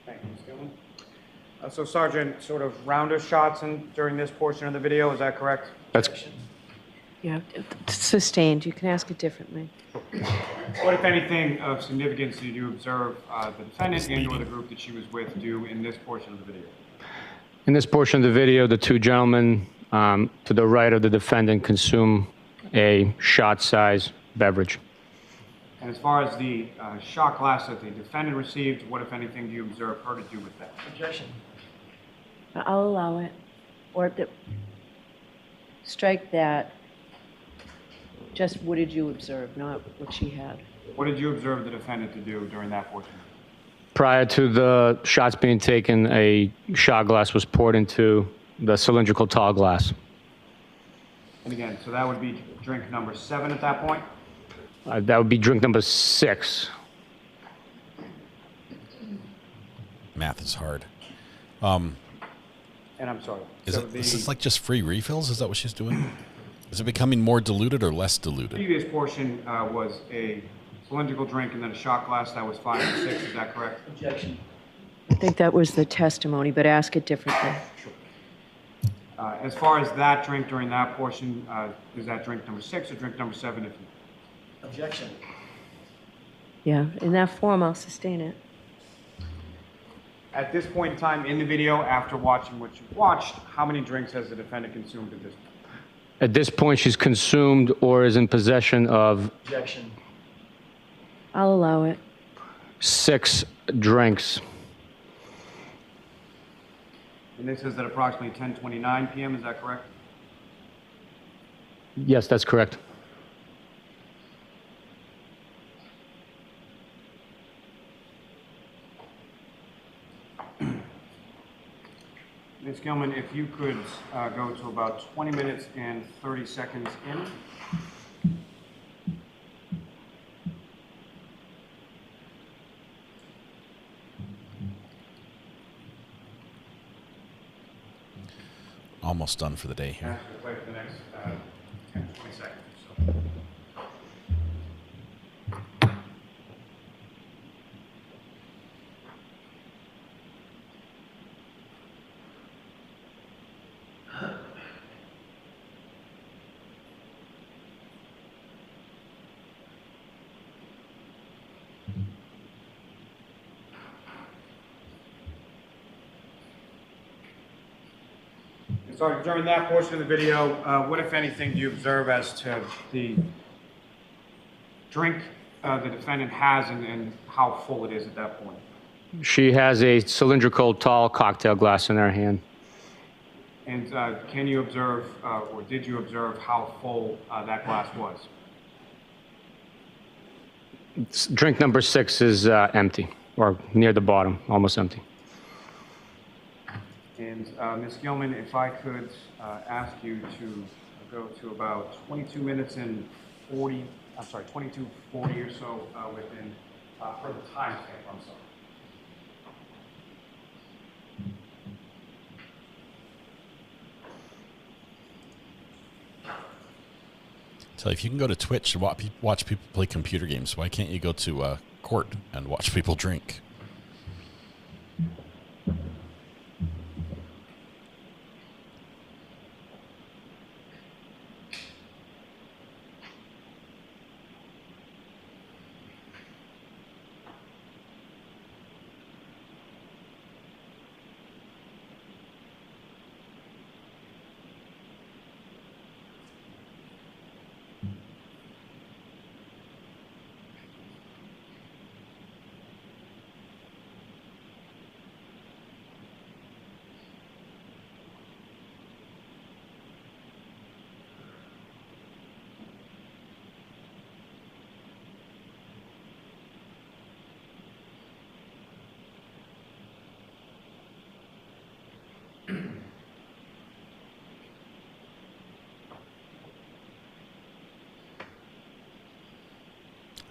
Thank you, Ms. Gilman. So Sergeant, sort of rounder shots during this portion of the video, is that correct? That's Yeah, sustained. You can ask it differently. What, if anything, of significance did you observe the defendant and or the group that she was with do in this portion of the video? In this portion of the video, the 2 gentlemen to the right of the defendant consume a shot-size beverage. And as far as the shot glass that the defendant received, what, if anything, do you observe her to do with that? Objection. I'll allow it. Or strike that. Just what did you observe, not what she had. What did you observe the defendant to do during that portion? Prior to the shots being taken, a shot glass was poured into the cylindrical tall glass. And again, so that would be drink number 7 at that point? That would be drink number 6. Math is hard. And I'm sorry. Is this like just free refills? Is that what she's doing? Is it becoming more diluted or less The diluted? previous portion was a cylindrical drink and then a shot glass. That was 5 and 6. Is that correct? Objection. I think that was the testimony, but ask it differently. As far as that drink during that portion, is that drink number 6 or drink number 7? Objection. Yeah, in that form, I'll sustain it. At this point in time in the video, after watching what you've watched, how many drinks has the defendant consumed at this point? At this point, she's consumed or is in possession of Objection. I'll allow it. 6 drinks. And this is at approximately 10:29 p.m., is that correct? Yes, that's correct. Ms. Gilman, if you could go to about 20 minutes and 30 seconds in. Almost done for the day here. Play for the next 10, 20 seconds or so. So during that portion of the video, what, if anything, do you observe as to the drink the defendant has and how full it is at that point? She has a cylindrical tall cocktail glass in her hand. And can you observe, or did you observe how full that glass was? Drink number 6 is empty, or near the bottom, almost empty. And Ms. Gilman, if I could ask you to go to about 22 minutes and 40, I'm sorry, 22:40 or so within for the time stamp, I'm sorry. So if you can go to Twitch and watch people play computer games, why can't you go to court and watch people drink?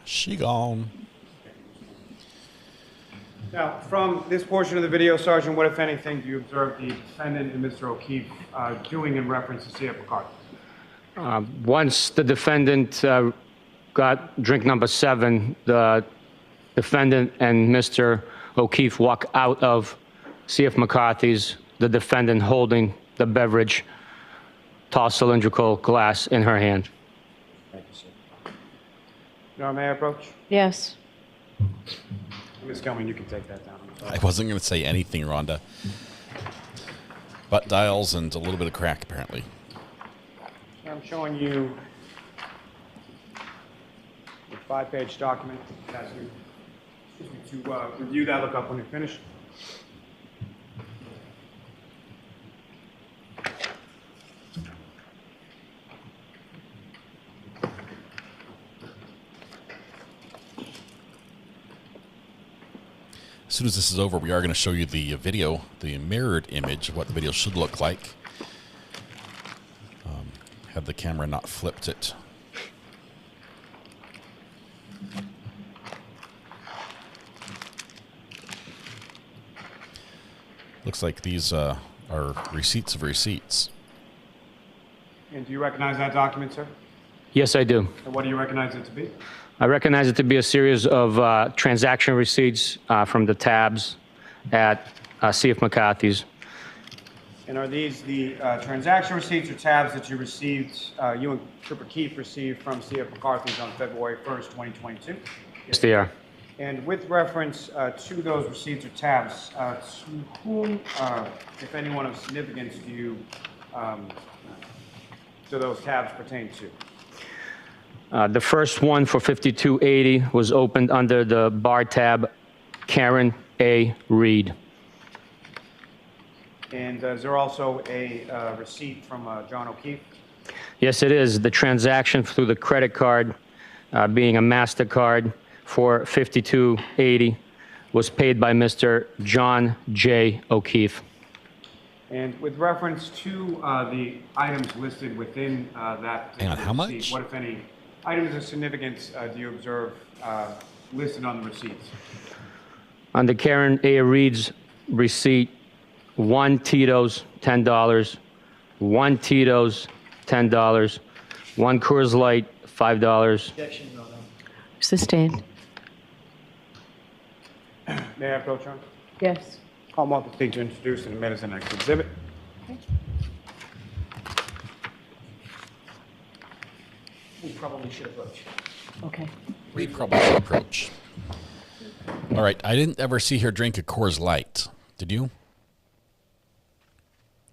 She gone. Now, from this portion of the video, Sergeant, what, if anything, do you observe the defendant and Mr. O'Keefe doing in reference to C.F. McCarthy? Once the defendant got drink number 7, the defendant and Mr. O'Keefe walk out of C.F. McCarthy's, the defendant holding the beverage, tall cylindrical glass in her hand. Thank you, sir. Now, may I approach? Yes. Ms. Gilman, you can take that down. I wasn't going to say anything, Rhonda. Butt dials and a little bit of crack, apparently. I'm showing you a 5-page document. Ask you to review that, look up when you're finished. As soon as this is over, we are going to show you the video, the mirrored image of what the video should look like. Had Had the camera not flipped it. Looks like these are receipts of receipts. And do you recognize that document, sir? Yes, I do. And what do you recognize it to be? I recognize it to be a series of transaction receipts from the tabs at C.F. McCarthy's. And are these the transaction receipts or tabs that you received, you and Trooper Keefe received from C.F. McCarthy's on February 1st, 2022? Yes, they are. And with reference to those receipts or tabs, to whom, if anyone of significance, do those tabs pertain to? The first one for 5280 was opened under the bar tab Karen A. Reed. And is there also a receipt from John O'Keefe? Yes, it is. The transaction through the credit card, being a MasterCard for 5280, was paid by Mr. John J. O'Keefe. And with reference to the items listed within that Hang on, how much? receipt, what, if any, items of significance do you observe listed on the receipts? On the Karen A. Reed's receipt, 1 Tito's, $10, 1 Tito's, $10, 1 Coors Light, $5. Objection, Your Honor. Sustained. May I approach, Your Honor? Yes. Call Martha Steen to introduce and admit as the next exhibit. We probably should approach. Okay. We probably should approach. All right, I didn't ever see her drink a Coors Light. Did you?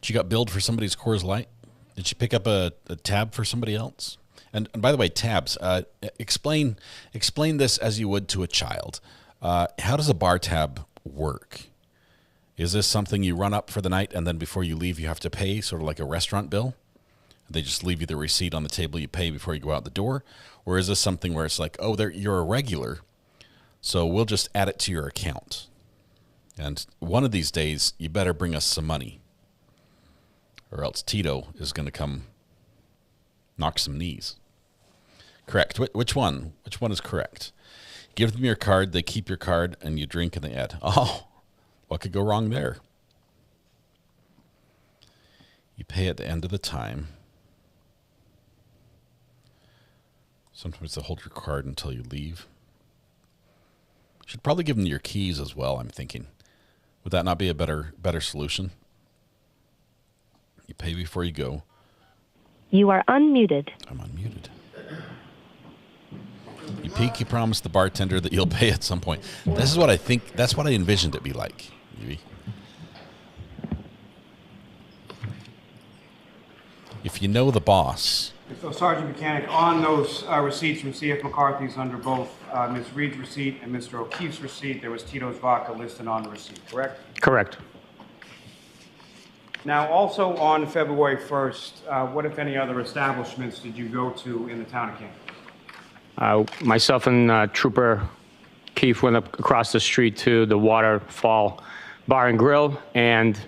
She got billed for somebody's Coors Light? Did she pick up a tab for somebody else? And by the way, tabs. Explain this as you would to a child. How does a bar tab work? Is this something you run up for the night and then before you leave you have to pay, sort of like a restaurant bill? They just leave you the receipt on the table you pay before you go out the door? Or is this something where it's like, oh, you're a regular, so we'll just add it to your account. And one of these days, you better bring us some money, or else Tito is going to come knock some knees. Correct. Which one? Which one is correct? Give them your card, they keep your card, and you drink and they add. Oh, what could go wrong there? You pay at the end of the time. Sometimes they'll hold your card until you leave. Should probably give them your keys as well, I'm thinking. Would that not be a better solution? You pay before you go. You are unmuted. I'm unmuted. You peek, you promise the bartender that you'll pay at some point. This is what I think, that's what I envisioned it be like, maybe. If you know the boss. So, Sergeant Mechanic, on those receipts from C.F. McCarthy's under both Ms. Reed's receipt and Mr. O'Keefe's receipt, there was Tito's Vodka listed on the receipt, correct? Correct. Now, also on February 1st, what, if any, other establishments did you go to in the town of Canton? Myself and Trooper Keefe went up across the street to the Waterfall Bar and Grill and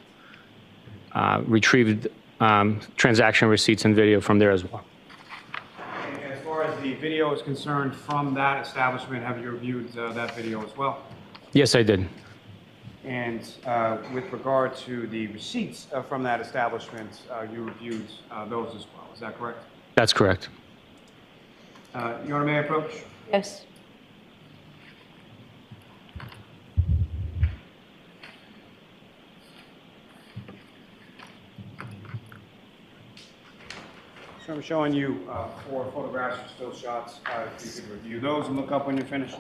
retrieved transaction receipts and video from there as well. And as far as the video is concerned from that establishment, have you reviewed that video as well? Yes, I did. And with regard to the receipts from that establishment, you reviewed those as well. Is that correct? That's correct. Your Honor, may I approach? Yes. So I'm showing you 4 photographs or still shots. If you could review those and look up when you're finished.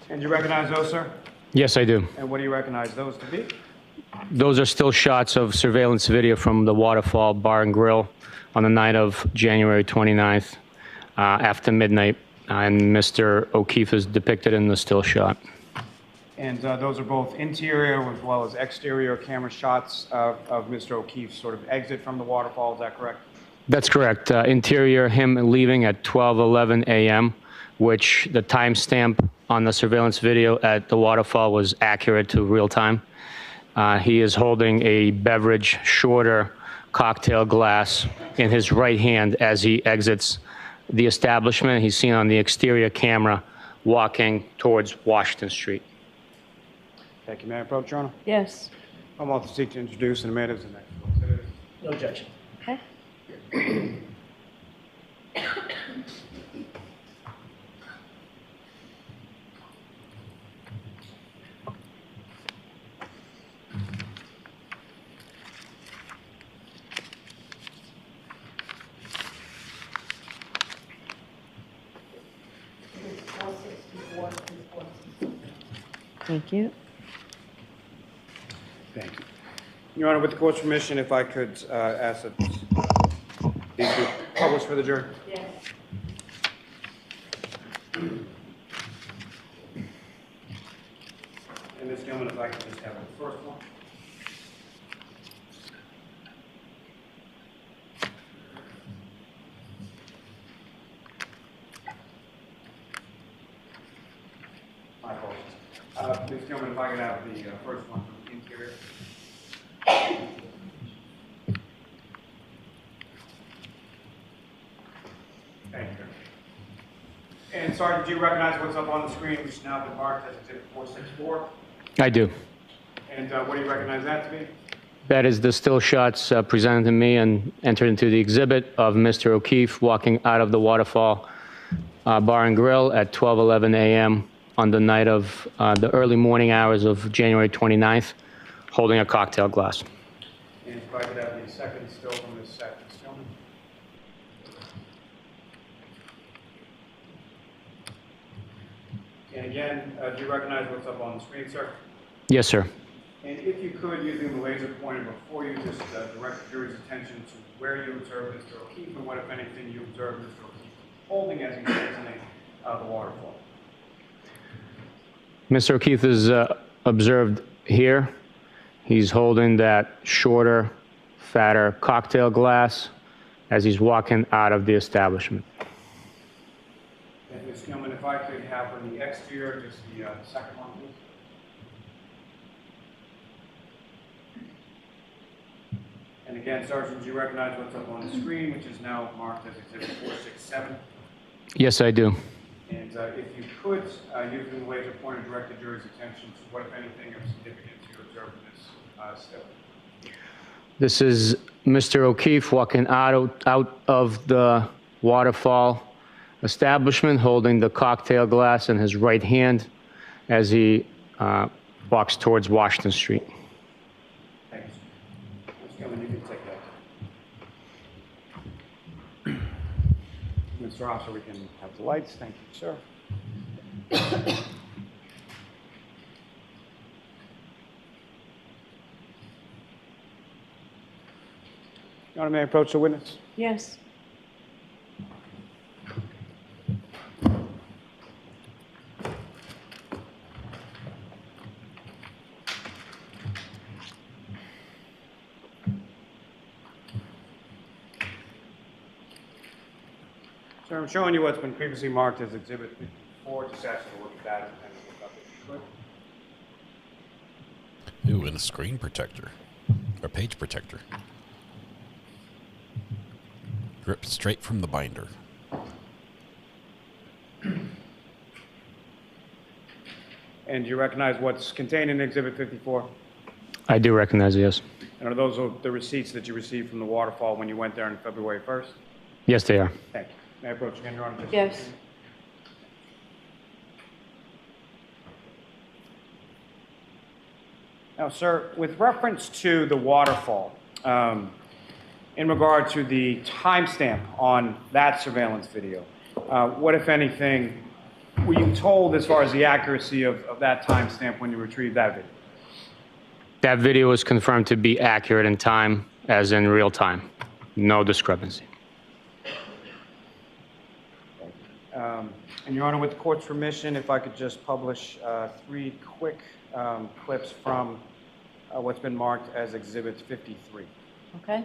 And you recognize those, sir? Yes, I do. And what do you recognize those to be? Those are still shots of surveillance video from the Waterfall Bar and Grill on the night of January 29th after midnight, and Mr. O'Keefe is depicted in the still shot. And those are both interior as well as exterior camera shots of Mr. O'Keefe's sort of exit from the waterfall, is that correct? That's correct. Interior, him leaving at 12:11 a.m., which the timestamp on the surveillance video at the waterfall was accurate to real time. He is holding a beverage, shorter cocktail glass in his right hand as he exits the establishment. He's seen on the exterior camera walking towards Washington Street. Thank you. May I approach, Your Honor? Yes. I'm also seek to introduce and admit as the next witness. No objection. Okay. Thank you. Thank you. Your Honor, with the court's permission, if I could ask that these be published for the jury. Yes. And Ms. Gilman, if I could just have the first one. My apologies. Ms. Gilman, if I could have the first one from the interior. Thank you. And Sergeant, do you recognize what's up on the screen, which has now been marked as Exhibit 464? I do. And what do you recognize that to be? That is the still shots presented to me and entered into the exhibit of Mr. O'Keefe walking out of the Waterfall Bar and Grill at 12:11 a.m. on the night of the early morning hours of January 29th, holding a cocktail glass. And if I could have the second still from this second Stillman. And again, do you recognize what's up on the screen, sir? Yes, sir. And if you could, using the laser pointer before you, just direct the jury's attention to where you observed Mr. O'Keefe and what, if anything, you observed Mr. O'Keefe holding as he exiting the waterfall. Mr. O'Keefe is observed here. He's holding that shorter, fatter cocktail glass as he's walking out of the establishment. And Ms. Gilman, if I could have from the exterior, just the second one, please. And again, Sergeant, do you recognize what's up on the screen, which is now marked as Exhibit 467? Yes, I do. And if you could, using the laser pointer, direct the jury's attention to what, if anything, of significance you observed in this still. This is Mr. O'Keefe walking out of the Waterfall establishment, holding the cocktail glass in his right hand as he walks towards Washington Street. Thank you, sir. Ms. Gilman, you can take that. Mr. Officer, we can have the lights. Thank you, sir. Your Honor, may I approach the witness? Yes. Sir, I'm showing you what's been previously marked as Exhibit 54. Just ask you to look at that and look up if you could. Ooh, and a screen protector. Or page protector. Ripped straight from the binder. And do you recognize what's contained in Exhibit 54? I do recognize it, yes. And are those the receipts that you received from the waterfall when you went there on February 1st? Yes, they are. Thank you. May I approach again, Your Honor? Just Yes. Now, sir, with reference to the waterfall, in regard to the timestamp on that surveillance video, what, if anything, were you told as far as the accuracy of that timestamp when you retrieved that video? That video was confirmed to be accurate in time, as in real time. No discrepancy. And Your Honor, with the court's permission, if I could just publish 3 quick clips from what's been marked as Exhibit 53. Okay?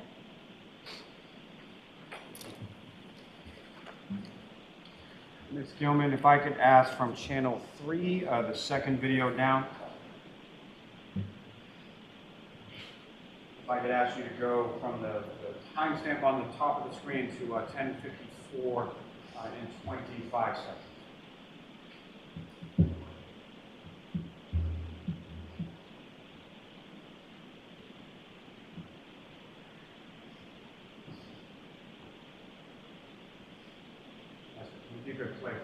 Ms. Gilman, if I could ask from channel 3, the second video down. If I could ask you to go from the timestamp on the top of the screen to 10:54 and 25 seconds. You could play from.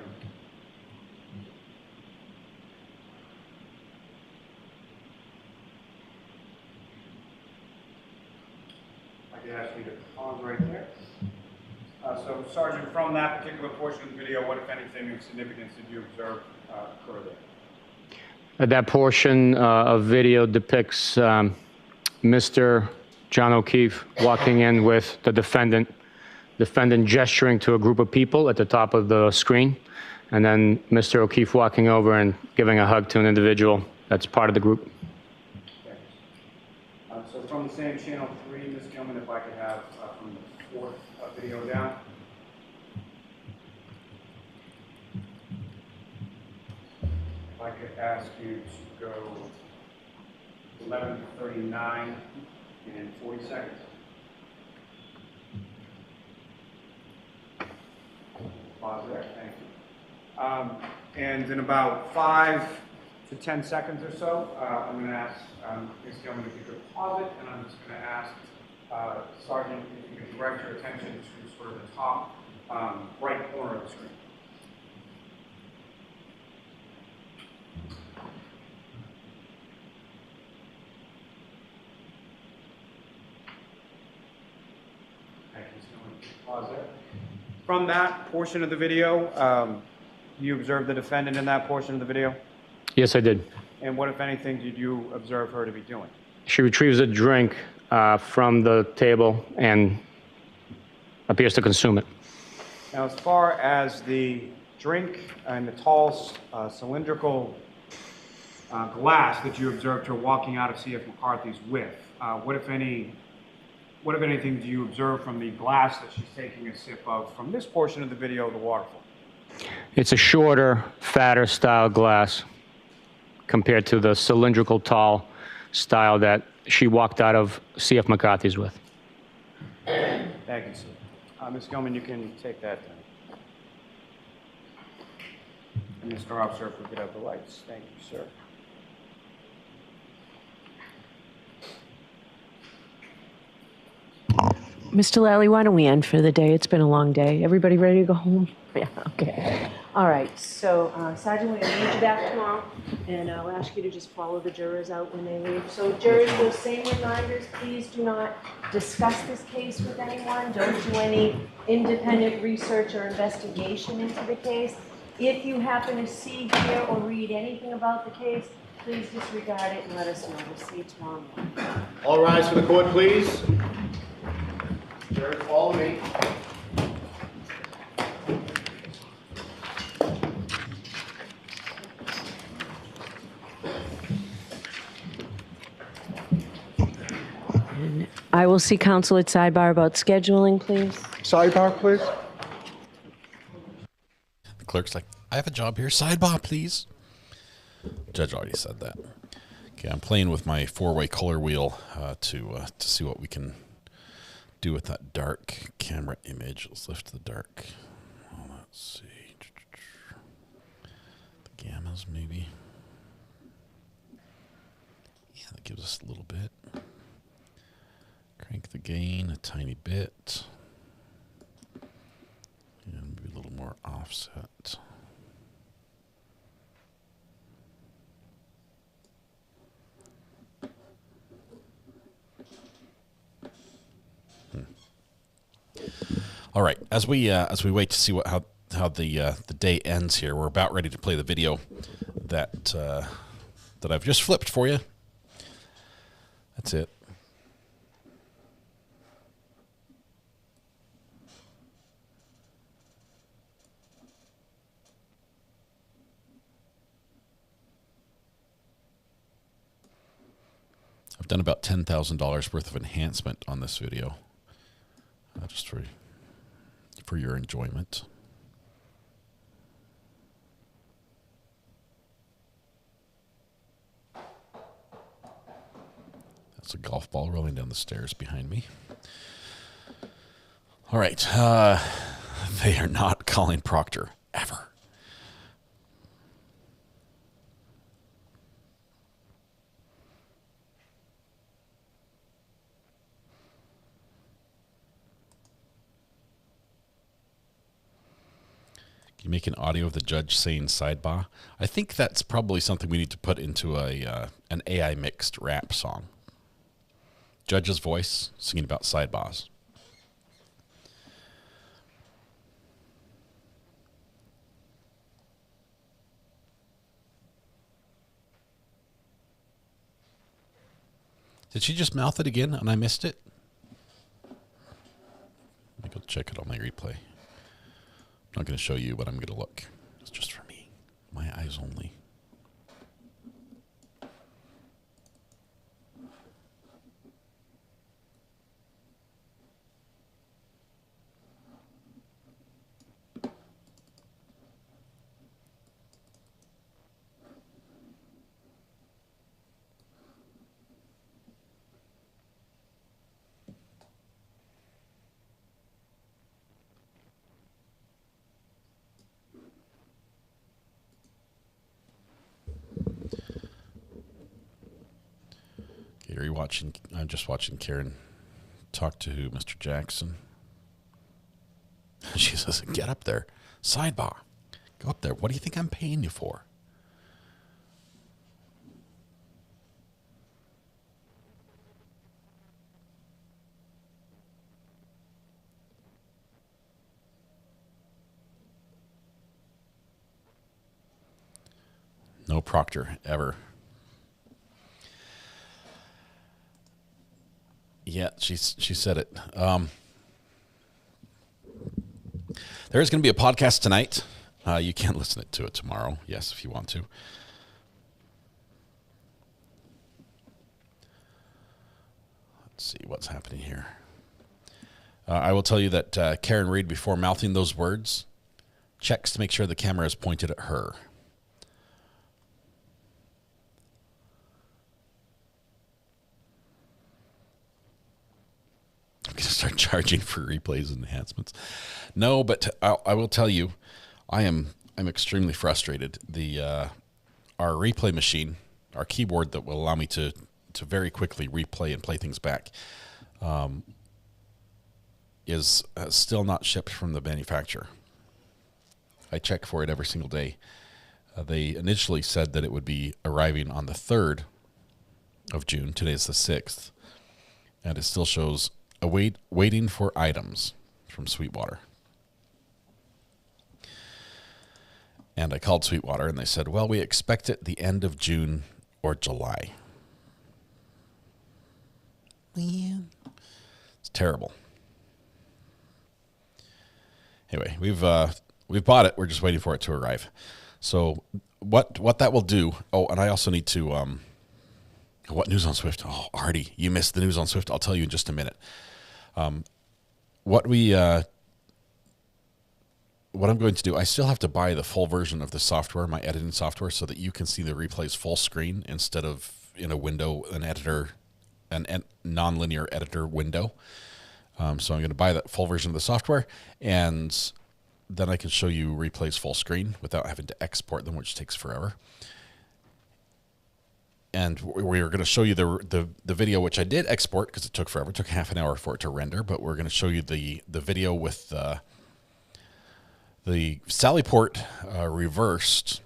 I could ask you to pause right there. So, Sergeant, from that particular portion of the video, what, if anything, of significance did you observe occur there? That portion of video depicts Mr. John O'Keefe walking in with the defendant gesturing to a group of people at the top of the screen, and then Mr. O'Keefe walking over and giving a hug to an individual that's part of the group. So from the same channel 3, Ms. Gilman, if I could have from the 4th video down. If I could ask you to go 11:39 and 40 seconds. Pause there, thank you. And in about 5 to 10 seconds or so, I'm going to ask Ms. Gilman if you could pause it, and I'm just going to ask Sergeant if you could direct your attention to sort of the top right corner of the screen. Thank you, Ms. Gilman. Pause there. From that portion of the video, you observed the defendant in that portion of the video? Yes, I did. And what, if anything, did you observe her to be doing? She retrieves a drink from the table and appears to consume it. Now, as far as the drink and the tall cylindrical glass that you observed her walking out of C.F. McCarthy's with, what, if anything, do you observe from the glass that she's taking a sip of from this portion of the video, the waterfall? It's a shorter, fatter style glass compared to the cylindrical tall style that she walked out of C.F. McCarthy's with. Thank you, sir. Ms. Gilman, you can take that down. And Mr. Officer, if we could have the lights. Thank you, sir. Mr. Lally, why don't we end for the day? It's been a long day. Everybody ready to go home? Yeah, okay. All right, so Sergeant, we're going to meet you back tomorrow, and I'll ask you to just follow the jurors out when they leave. So jurors, those same reminders, please do not discuss this case with anyone. Don't do any independent research or investigation into the case. If you happen to see, hear, or read anything about the case, please disregard it and let us know. We'll see you tomorrow morning. All rise for the court, please. Jurors, follow me. And I will see counsel at sidebar about scheduling, please. Sidebar, please. The clerk's like, I have a job here. Sidebar, please. Judge already said that. Okay, I'm playing with my 4-way color wheel to see what we can do with that dark camera image. Let's lift the dark. Oh, let's see. The gammas, maybe. Yeah, that gives us a little bit. Crank the gain a tiny bit. And maybe a little more offset. All right, as we wait to see how the day ends here, we're about ready to play the video that I've just flipped for you. That's it. I've done about $10,000 worth of enhancement on this video, just for your enjoyment. That's a golf ball rolling down the stairs behind me. All right. They are not calling Proctor, ever. Can you make an audio of the judge saying sidebar? I think that's probably something we need to put into an AI mixed rap song. Judge's voice singing about sidebars. Did she just mouth it again and I missed it? Let me go check it on my replay. I'm not going to show you, but I'm going to look. It's just for me. My eyes only. I'm just watching Karen talk to Mr. Jackson. She says, get up there. Sidebar. Go up there. What do you think I'm paying you for? No Proctor, ever. Yeah, she said it. There is going to be a podcast tonight. You can listen to it tomorrow, yes, if you want to. Let's see what's happening here. I will tell you that Karen Reed, before mouthing those words, checks to make sure the camera is pointed at her. I'm going to start charging for replays and enhancements. No, but I will tell you, I'm extremely frustrated. Our replay machine, our keyboard that will allow me to very quickly replay and play things back, is still not shipped from the manufacturer. I check for it every single day. They initially said that it would be arriving on the 3rd of June. Today's the 6th. And it still shows waiting for items from Sweetwater. And I called Sweetwater and they said, well, we expect it the end of June or July. Man, it's terrible. Anyway, we've bought it. We're just waiting for it to arrive. So what that will do. Oh, and I also need to. What news on Swift? Oh, Artie, you missed the news on Swift. I'll tell you in just a minute. What I'm going to do, I still have to buy the full version of the software, my editing software, so that you can see the replays full screen instead of in a window, an non-linear editor window. So I'm going to buy that full version of the software, and then I can show you replays full screen without having to export them, which takes forever. And we're going to show you the video, which I did export because it took forever. It took half an hour for it to render, but we're going to show you the video with the Sallyport reversed.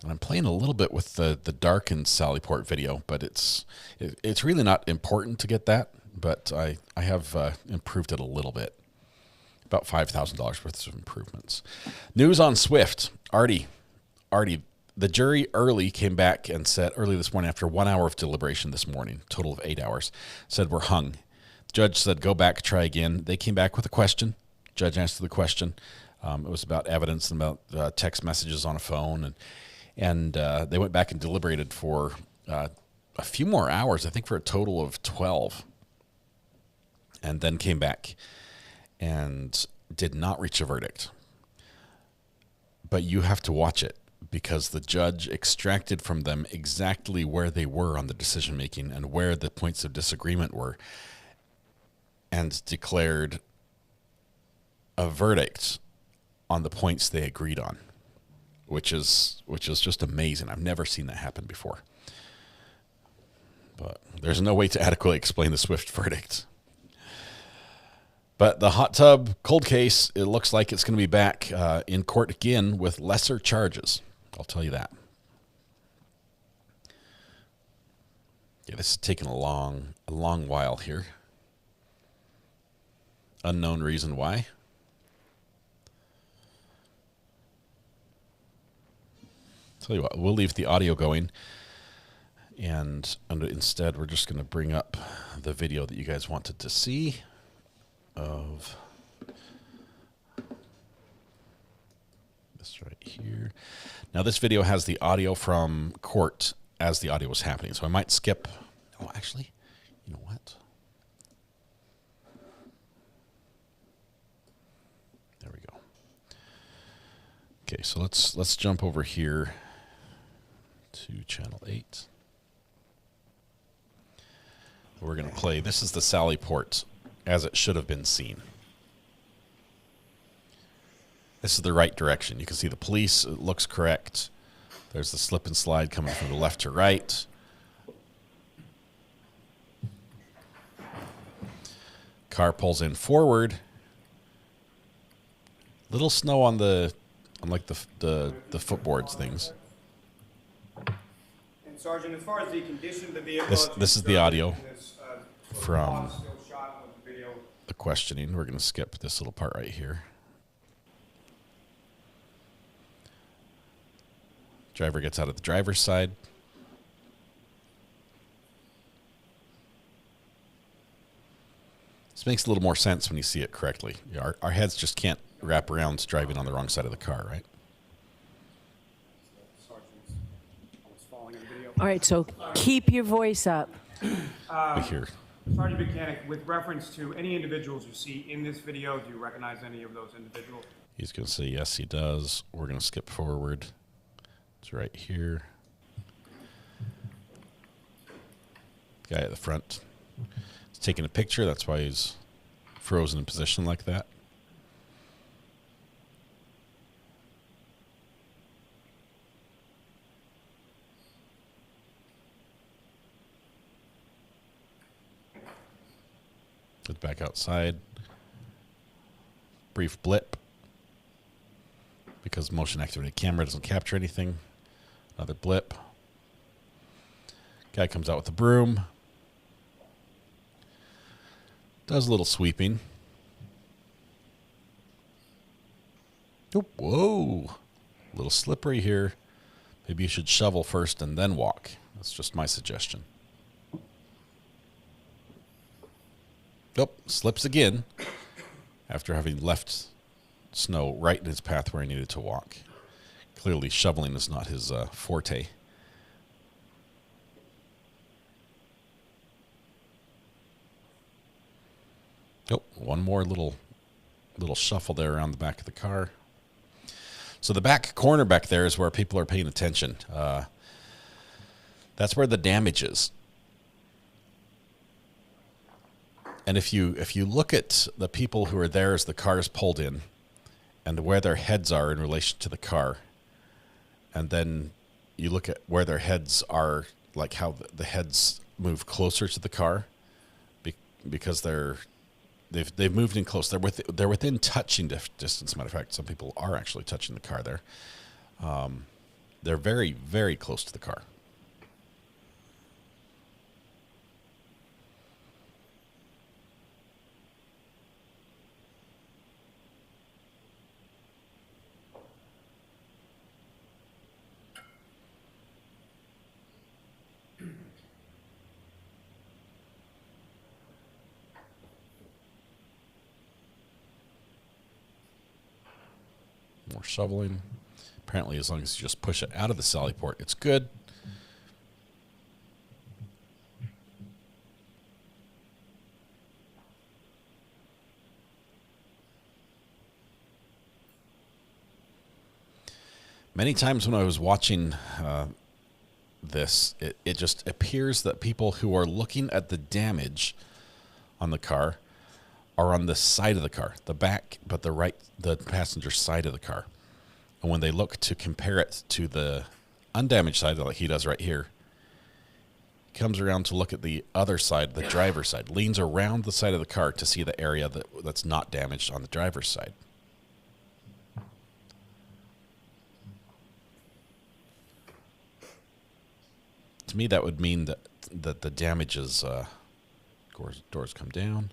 And I'm playing a little bit with the darkened Sallyport video, but it's really not important to get that. But I have improved it a little bit. About $5,000 worth of improvements. News on Swift. Artie, the jury came back and said, early this morning, after 1 hour of deliberation this morning, total of 8 hours, said we're hung. The judge said, go back, try again. They came back with a question. Judge answered the question. It was about evidence and about text messages on a phone. And they went back and deliberated for a few more hours, I think for a total of 12, and then came back and did not reach a verdict. But you have to watch it because the judge extracted from them exactly where they were on the decision making and where the points of disagreement were, and declared a verdict on the points they agreed on, which is just amazing. I've never seen that happen before. But there's no way to adequately explain the swift verdict. But the hot tub cold case, it looks like it's going to be back in court again with lesser charges. I'll tell you that. Yeah, this is taking a long while here. Unknown reason why. Tell you what, we'll leave the audio going, and instead we're just going to bring up the video that you guys wanted to see of this right here. Now this video has the audio from court as the audio was happening, so I might skip. Oh, actually, you know what? There we go. Okay, so let's jump over here to channel 8. We're going to play. This is the Sally Port as it should have been seen. This is the right direction. You can see the police. It looks correct. There's the slip and slide coming from the left to right. Car pulls in forward. Little snow on like the footboards things. And Sergeant, as far as the condition of the vehicle, This is the audio from the questioning. We're going to skip this little part right here. Driver gets out of the driver's side. This makes a little more sense when you see it correctly. Our heads just can't wrap around driving on the wrong side of the car, right? All right, so keep your voice up. Here. Sergeant Mechanic, with reference to any individuals you see in this video, do you recognize any of those individuals? He's going to say yes, he does. We're going to skip forward. It's right here. Guy at the front. He's taking a picture. That's why he's frozen in position like that. Get back outside. Brief blip. Because motion activated camera doesn't capture anything. Another blip. Guy comes out with a broom. Does a little sweeping. Oh, whoa. A little slippery here. Maybe you should shovel first and then walk. That's just my suggestion. Oh, slips again after having left snow right in his path where he needed to walk. Clearly, shoveling is not his forte. Oh, one more little shuffle there around the back of the car. So the back corner back there is where people are paying attention. That's where the damage is. And if you look at the people who are there as the car is pulled in and where their heads are in relation to the car, and then you look at where their heads are, like how the heads move closer to the car because they've moved in close. They're within touching distance. Matter of fact, some people are actually touching the car there. They're very, very close to the car. More shoveling. Apparently, as long as you just push it out of the Sally port, it's good. Many times when I was watching this, it just appears that people who are looking at the damage on the car are on the side of the car, the back, but the passenger side of the car. And when they look to compare it to the undamaged side, like he does right here, he comes around to look at the other side, the driver's side, leans around the side of the car to see the area that's not damaged on the driver's side. To me, that would mean that the damage is, doors come down.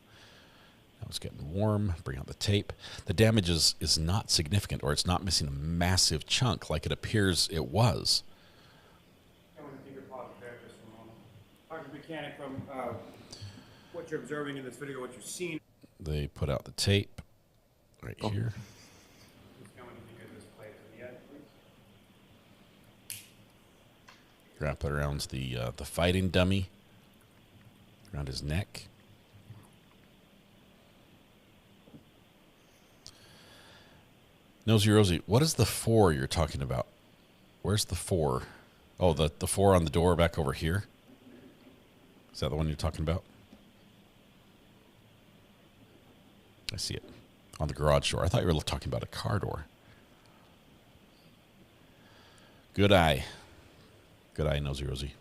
Now it's getting warm. Bring out the tape. The damage is not significant, or it's not missing a massive chunk like it appears it was. Dr. Mechanic, from what you're observing in this video, what you've seen. They put out the tape right here. Wrap it around the fighting dummy, around his neck. Nosy Rosie, what is the 4 you're talking about? Where's the 4? Oh, the 4 on the door back over here? Is that the one you're talking about? I see it. On the garage door. I thought you were talking about a car door. Good eye. Good eye, Nosy Rosie.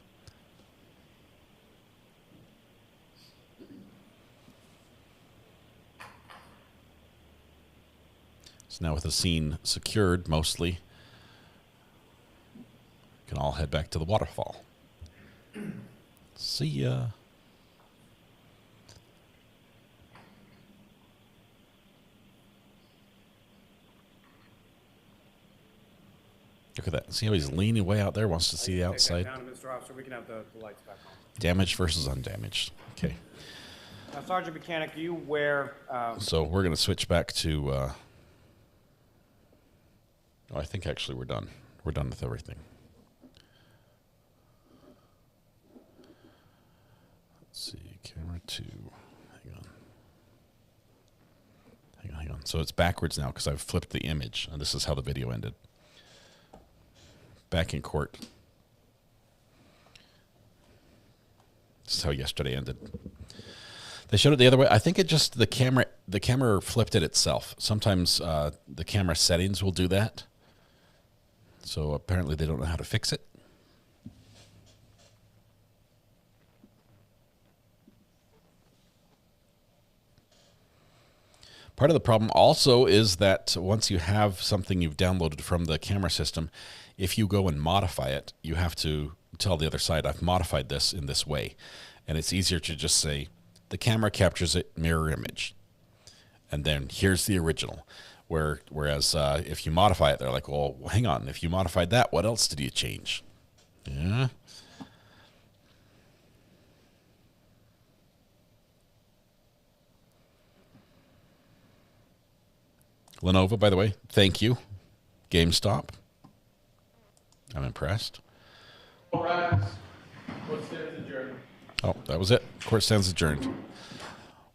So now with the scene secured, mostly, we can all head back to the waterfall. See ya. Look at that. See how he's leaning way out there, wants to see the outside. Down, Mr. Officer, we can have the lights back on. Damaged versus undamaged. Okay. Now, Sergeant Mechanic, are you aware? So we're going to switch back to... oh, I think actually we're done. We're done with everything. Let's see. Camera 2. Hang on. So it's backwards now because I've flipped the image, and this is how the video ended. Back in court. This is how yesterday ended. They showed it the other way. I think it just the camera flipped it itself. Sometimes the camera settings will do that. So apparently they don't know how to fix it. Part of the problem also is that once you have something you've downloaded from the camera system, if you go and modify it, you have to tell the other side, I've modified this in this way. And it's easier to just say, the camera captures it mirror image. And then here's the original. Whereas if you modify it, they're like, well, hang on. If you modified that, what else did you change? Yeah. Lenovo, by the way, thank you. GameStop. I'm impressed. All right. Court stands adjourned. Oh, that was it. Court stands adjourned.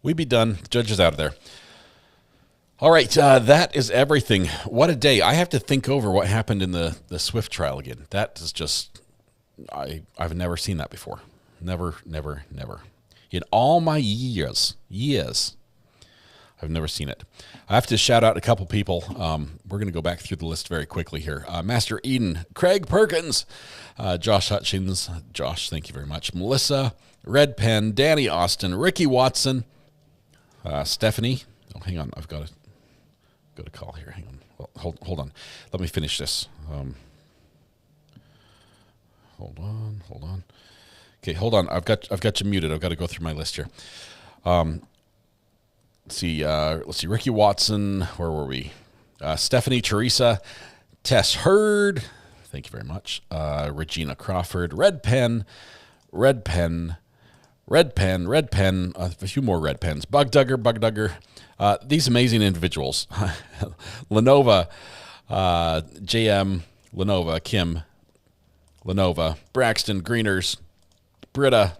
We be done. The judge is out of there. All right, that is everything. What a day. I have to think over what happened in the Swift trial again. That is just, I've never seen that before. Never. In all my years, I've never seen it. I have to shout out a couple people. We're going to go back through the list very quickly here. Master Ayden, Craig Perkins, Josh Hutchins. Josh, thank you very much. Melissa, Red Pen, Danny Austin, Ricky Watson, Stephanie. Oh, hang on. I've got a call here. Hang on. Well, hold on. Let me finish this. Hold on. Okay, hold on. I've got you muted. I've got to go through my list here. Let's see. Ricky Watson. Where were we? Stephanie, Teresa, Tess Hurd. Thank you very much. Regina Crawford. Red Pen. A few more Red Pens. Bug Dugger. These amazing individuals. Lenovo, JM, Lenovo, Kim, Lenovo, Braxton, Greeners, Britta,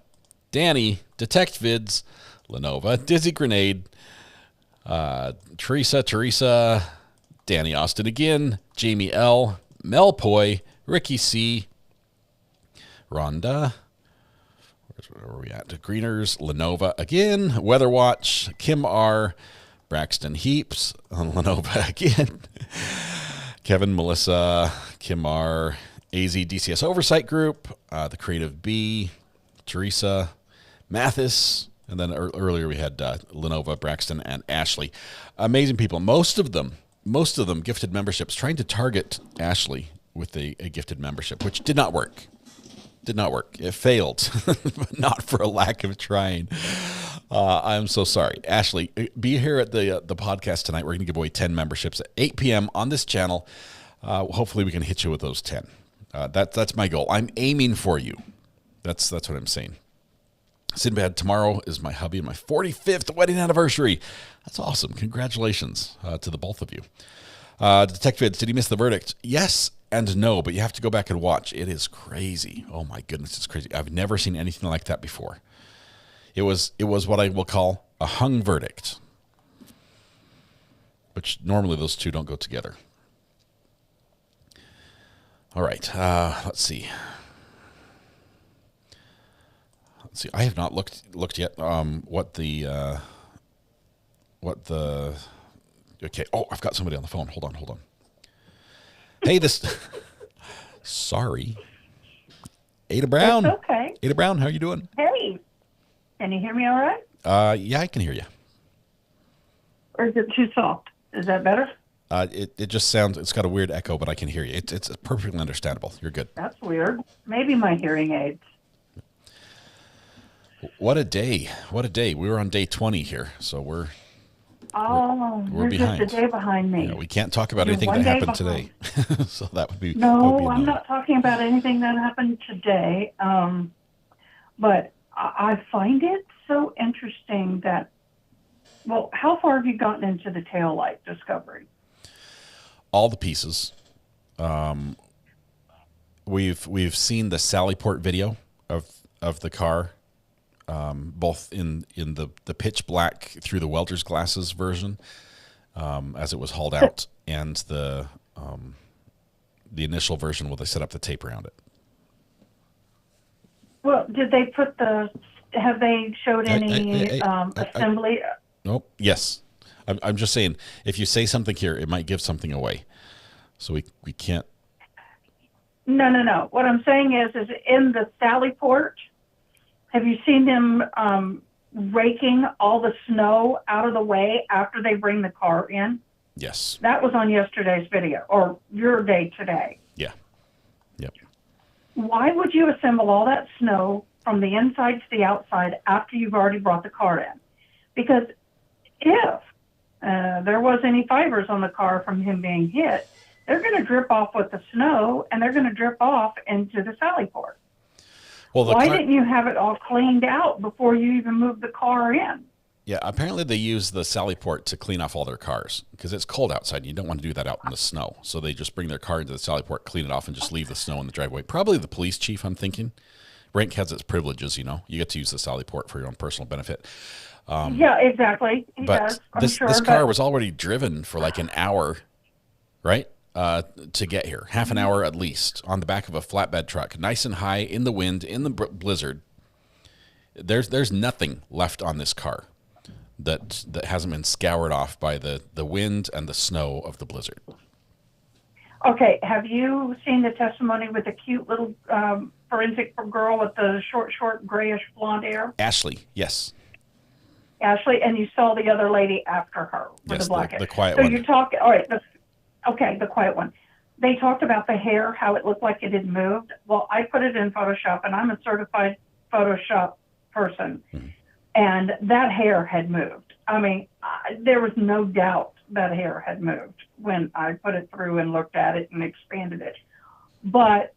Danny, Detect Vids, Lenovo, Dizzy Grenade, Teresa, Danny Austin again, Jamie L, Melpoy, Ricky C, Rhonda, where are we at? Greeners, Lenova again, Weather Watch, Kim R, Braxton Heaps on Lenova again, Kevin, Melissa, Kim R, AZ DCS Oversight Group, the Creative B, Teresa, Mathis, and then earlier we had Lenova, Braxton, and Ashley. Amazing people. Most of them gifted memberships, trying to target Ashley with a gifted membership, which did not work. Did not work. It failed, but not for a lack of trying. I'm so sorry. Ashley, be here at the podcast tonight. We're going to give away 10 memberships at 8 p.m. on this channel. Hopefully we can hit you with those 10. That's my goal. I'm aiming for you. That's what I'm saying. Sinbad, tomorrow is my hubby and my 45th wedding anniversary. That's awesome. Congratulations to the both of you. Detective Vids, did he miss the verdict? Yes and no, but you have to go back and watch. It is crazy. Oh my goodness, it's crazy. I've never seen anything like that before. It was what I will call a hung verdict, which normally those two don't go together. All right, let's see. I have not looked yet. Okay. Oh, I've got somebody on the phone. Hold on. Hey, sorry. Ada Brown. It's okay. Ada Brown, how are you doing? Hey, can you hear me all right? Yeah, I can hear you. Or is it too soft? Is that better? It just sounds, it's got a weird echo, but I can hear you. It's perfectly understandable. You're good. That's weird. Maybe my hearing aids. What a day. We were on day 20 here, so we're you're behind. just a day behind me. Yeah, we can't talk about You're anything one that day happened behind. today. So that would be No, I'm not talking about anything that happened today. But I find it so interesting that, well, how far have you gotten into the taillight discovery? all the pieces. We've seen the Sallyport video of the car, both in the pitch black through the welder's glasses version, as it was hauled out, and the initial version where they set up the tape around it. Well, did they put have they showed any assembly? Nope. Yes. I'm just saying, if you say something here, it might give something away. So we can't. No. What I'm saying is in the Sallyport, have you seen them raking all the snow out of the way after they bring the car in? Yes. That was on yesterday's video, or your day today. Yeah. Yep. Why would you assemble all that snow from the inside to the outside after you've already brought the car in? Because if there was any fibers on the car from him being hit, they're going to drip off with the snow, and they're going to drip off into the Sallyport. Well, why didn't you have it all cleaned out before you even moved the car in? Yeah, apparently they use the Sallyport to clean off all their cars because it's cold outside and you don't want to do that out in the snow. So they just bring their car into the Sallyport, clean it off, and just leave the snow in the driveway. Probably the police chief, I'm thinking. Rank has its privileges, you know. You get to use the Sallyport for your own personal benefit. Yeah, exactly. He But does, this car was already driven for like an hour, right, to get here. Half an hour at least on the back of a flatbed truck, nice and high in the wind, in the blizzard. There's nothing left on this car that hasn't been scoured off by the wind and the snow of the blizzard. Okay, have you seen the testimony with the cute little forensic girl with the short, grayish blonde hair? Ashley, yes. Ashley, and you saw the other lady after her with Yes, the black hair. the quiet so one. you're talking, all right, the quiet one. They talked about the hair, how it looked like it had moved. Well, I put it in Photoshop, and I'm a certified Photoshop person, and that hair had moved. I mean, there was no doubt that hair had moved when I put it through and looked at it and expanded it. But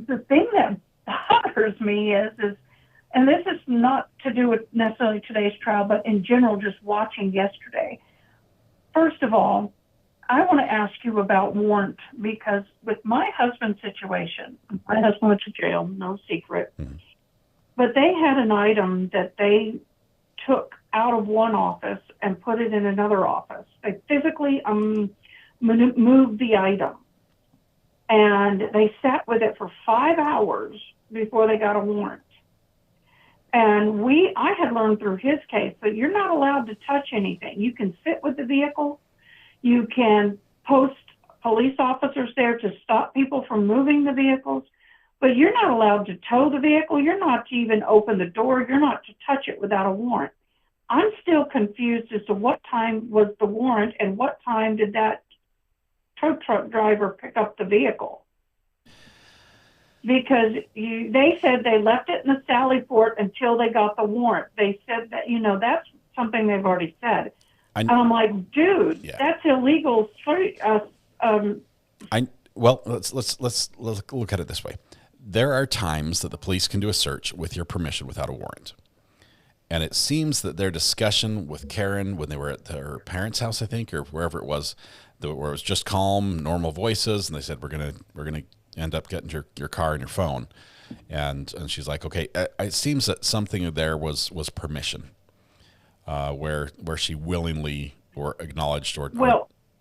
the thing that bothers me is, and this is not to do with necessarily today's trial, but in general, just watching yesterday. First of all, I want to ask you about warrant, because with my husband's situation, my husband went to jail, no secret, but they had an item that they took out of one office and put it in another office. They physically moved the item. and they sat with it for 5 hours before they got a warrant. And I had learned through his case that you're not allowed to touch anything. You can sit with the vehicle. You can post police officers there to stop people from moving the vehicles, but you're not allowed to tow the vehicle. You're not to even open the door. You're not to touch it without a warrant. I'm still confused as to what time was the warrant and what time did that tow truck driver pick up the vehicle. Because they said they left it in the Sally Port until they got the warrant. They said that, that's something they've already said. And I'm like, dude, that's illegal. Well, let's look at it this way. There are times that the police can do a search with your permission without a warrant. And it seems that their discussion with Karen when they were at their parents' house, I think, or wherever it was, where it was just calm, normal voices, and they said, we're gonna end up getting your car and your phone. And she's like, okay, it seems that something there was permission, where she willingly or acknowledged or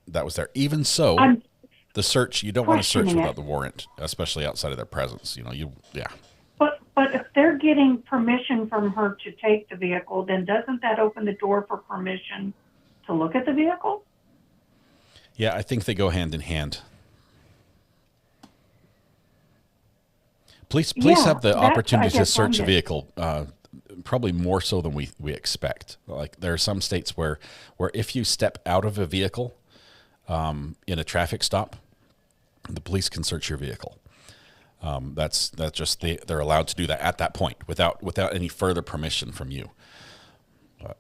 that was there. Even so, the search, you don't want to search without the warrant, especially outside of their presence. But if they're getting permission from her to take the vehicle, then doesn't that open the door for permission to look at the vehicle? Yeah, I think they go hand in hand. Police have the opportunity to search a vehicle, probably more so than we expect. Like there are some states where if you step out of a vehicle in a traffic stop, the police can search your vehicle. That's just they're allowed to do that at that point without any further permission from you. But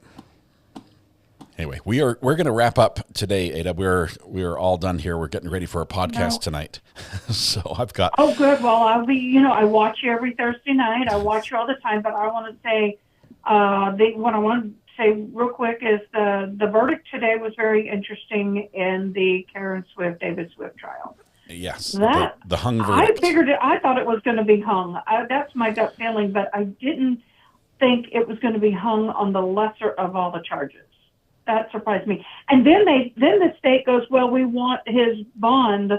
anyway, we're going to wrap up today, Ada. We're all done here. We're getting ready for our podcast tonight. So I've got. Oh, good. Well, I'll be. I watch you every Thursday night. I watch you all the time. But I want to say, what I want to say real quick is the verdict today was very interesting in the Karen Swift, David Swift trial. Yes, the hung verdict. I thought it was going to be hung. That's my gut feeling, but I didn't think it was going to be hung on the lesser of all the charges. That surprised me. And then the state goes, well, we want his bond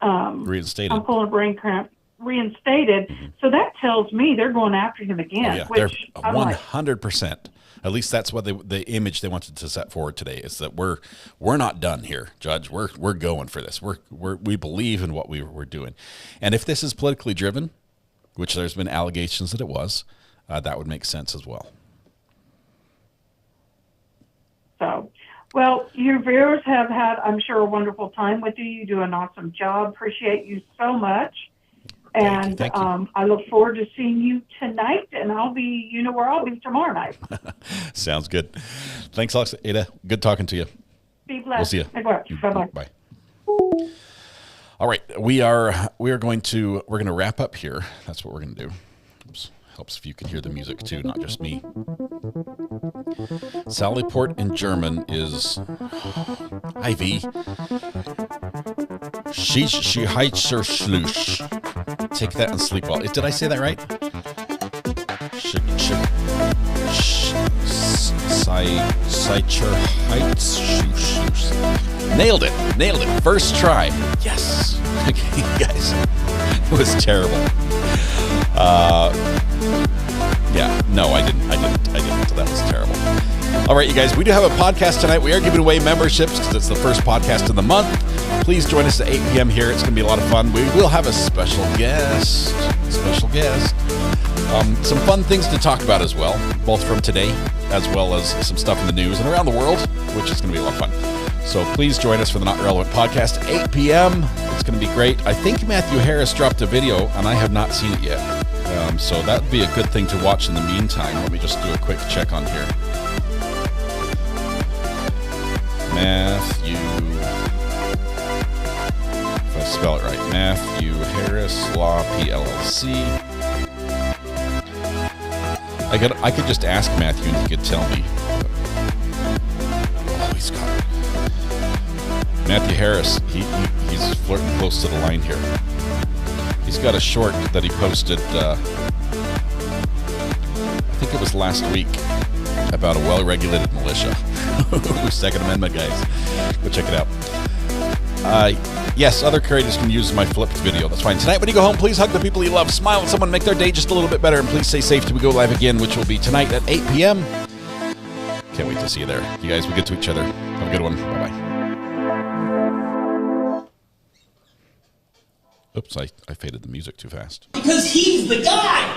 reinstated. I'm pulling a brain cramp. Reinstated. Mm-hmm. So that tells me they're going after him again. Oh, yeah. Which they're 100%. At least that's what the image they wanted to set forward today is that we're not done here, Judge. We're going for this. We believe in what we're doing, and if this is politically driven, which there's been allegations that it was, that would make sense as well. So, well, your viewers have had, I'm sure, a wonderful time with you. You do an awesome job. Appreciate you so much. And Thank you. I look forward to seeing you tonight, and I'll be, where I'll be tomorrow night. Sounds good. Thanks, Alexa. Ada, good talking to you. Be blessed. We'll see you. Bye-bye. Bye. All right, we're going to wrap up here. That's what we're going to do. Oops. Helps if you can hear the music too, not just me. Sallyport in German is Ivy. She Heitzer Schluss. Take that and sleep well. Did I say that right? Nailed it. First try. Yes. Okay, guys. It was terrible. Yeah, no, I didn't. That was terrible. All right, you guys, we do have a podcast tonight. We are giving away memberships because it's the first podcast of the month. Please join us at 8 p.m. here. It's going to be a lot of fun. We will have a special guest. Some fun things to talk about as well, both from today as well as some stuff in the news and around the world, which is going to be a lot of fun. So please join us for the Not Relevant podcast, 8 p.m. It's going to be great. I think Matthew Harris dropped a video, and I have not seen it yet. So that would be a good thing to watch in the meantime. Let me just do a quick check on here. Matthew, if I spell it right, Matthew Harris Law PLLC. I could just ask Matthew and he could tell me. Oh, he's got it. Matthew Harris, he's flirting close to the line here. He's got a short that he posted, I think it was last week, about a well-regulated militia. Second Amendment guys. Go check it out. Yes, other creators can use my flipped video. That's fine. Tonight, when you go home, please hug the people you love, smile at someone, make their day just a little bit better, and please stay safe till we go live again, which will be tonight at 8 p.m. Can't wait to see you there. You guys, we get to each other. Have a good one. Bye-bye. Oops, I faded the music too fast. Because he's the guy.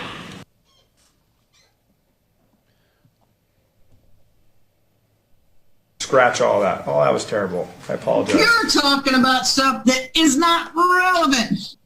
Scratch all that. Oh, that was terrible. I apologize. You're talking about stuff that is not relevant.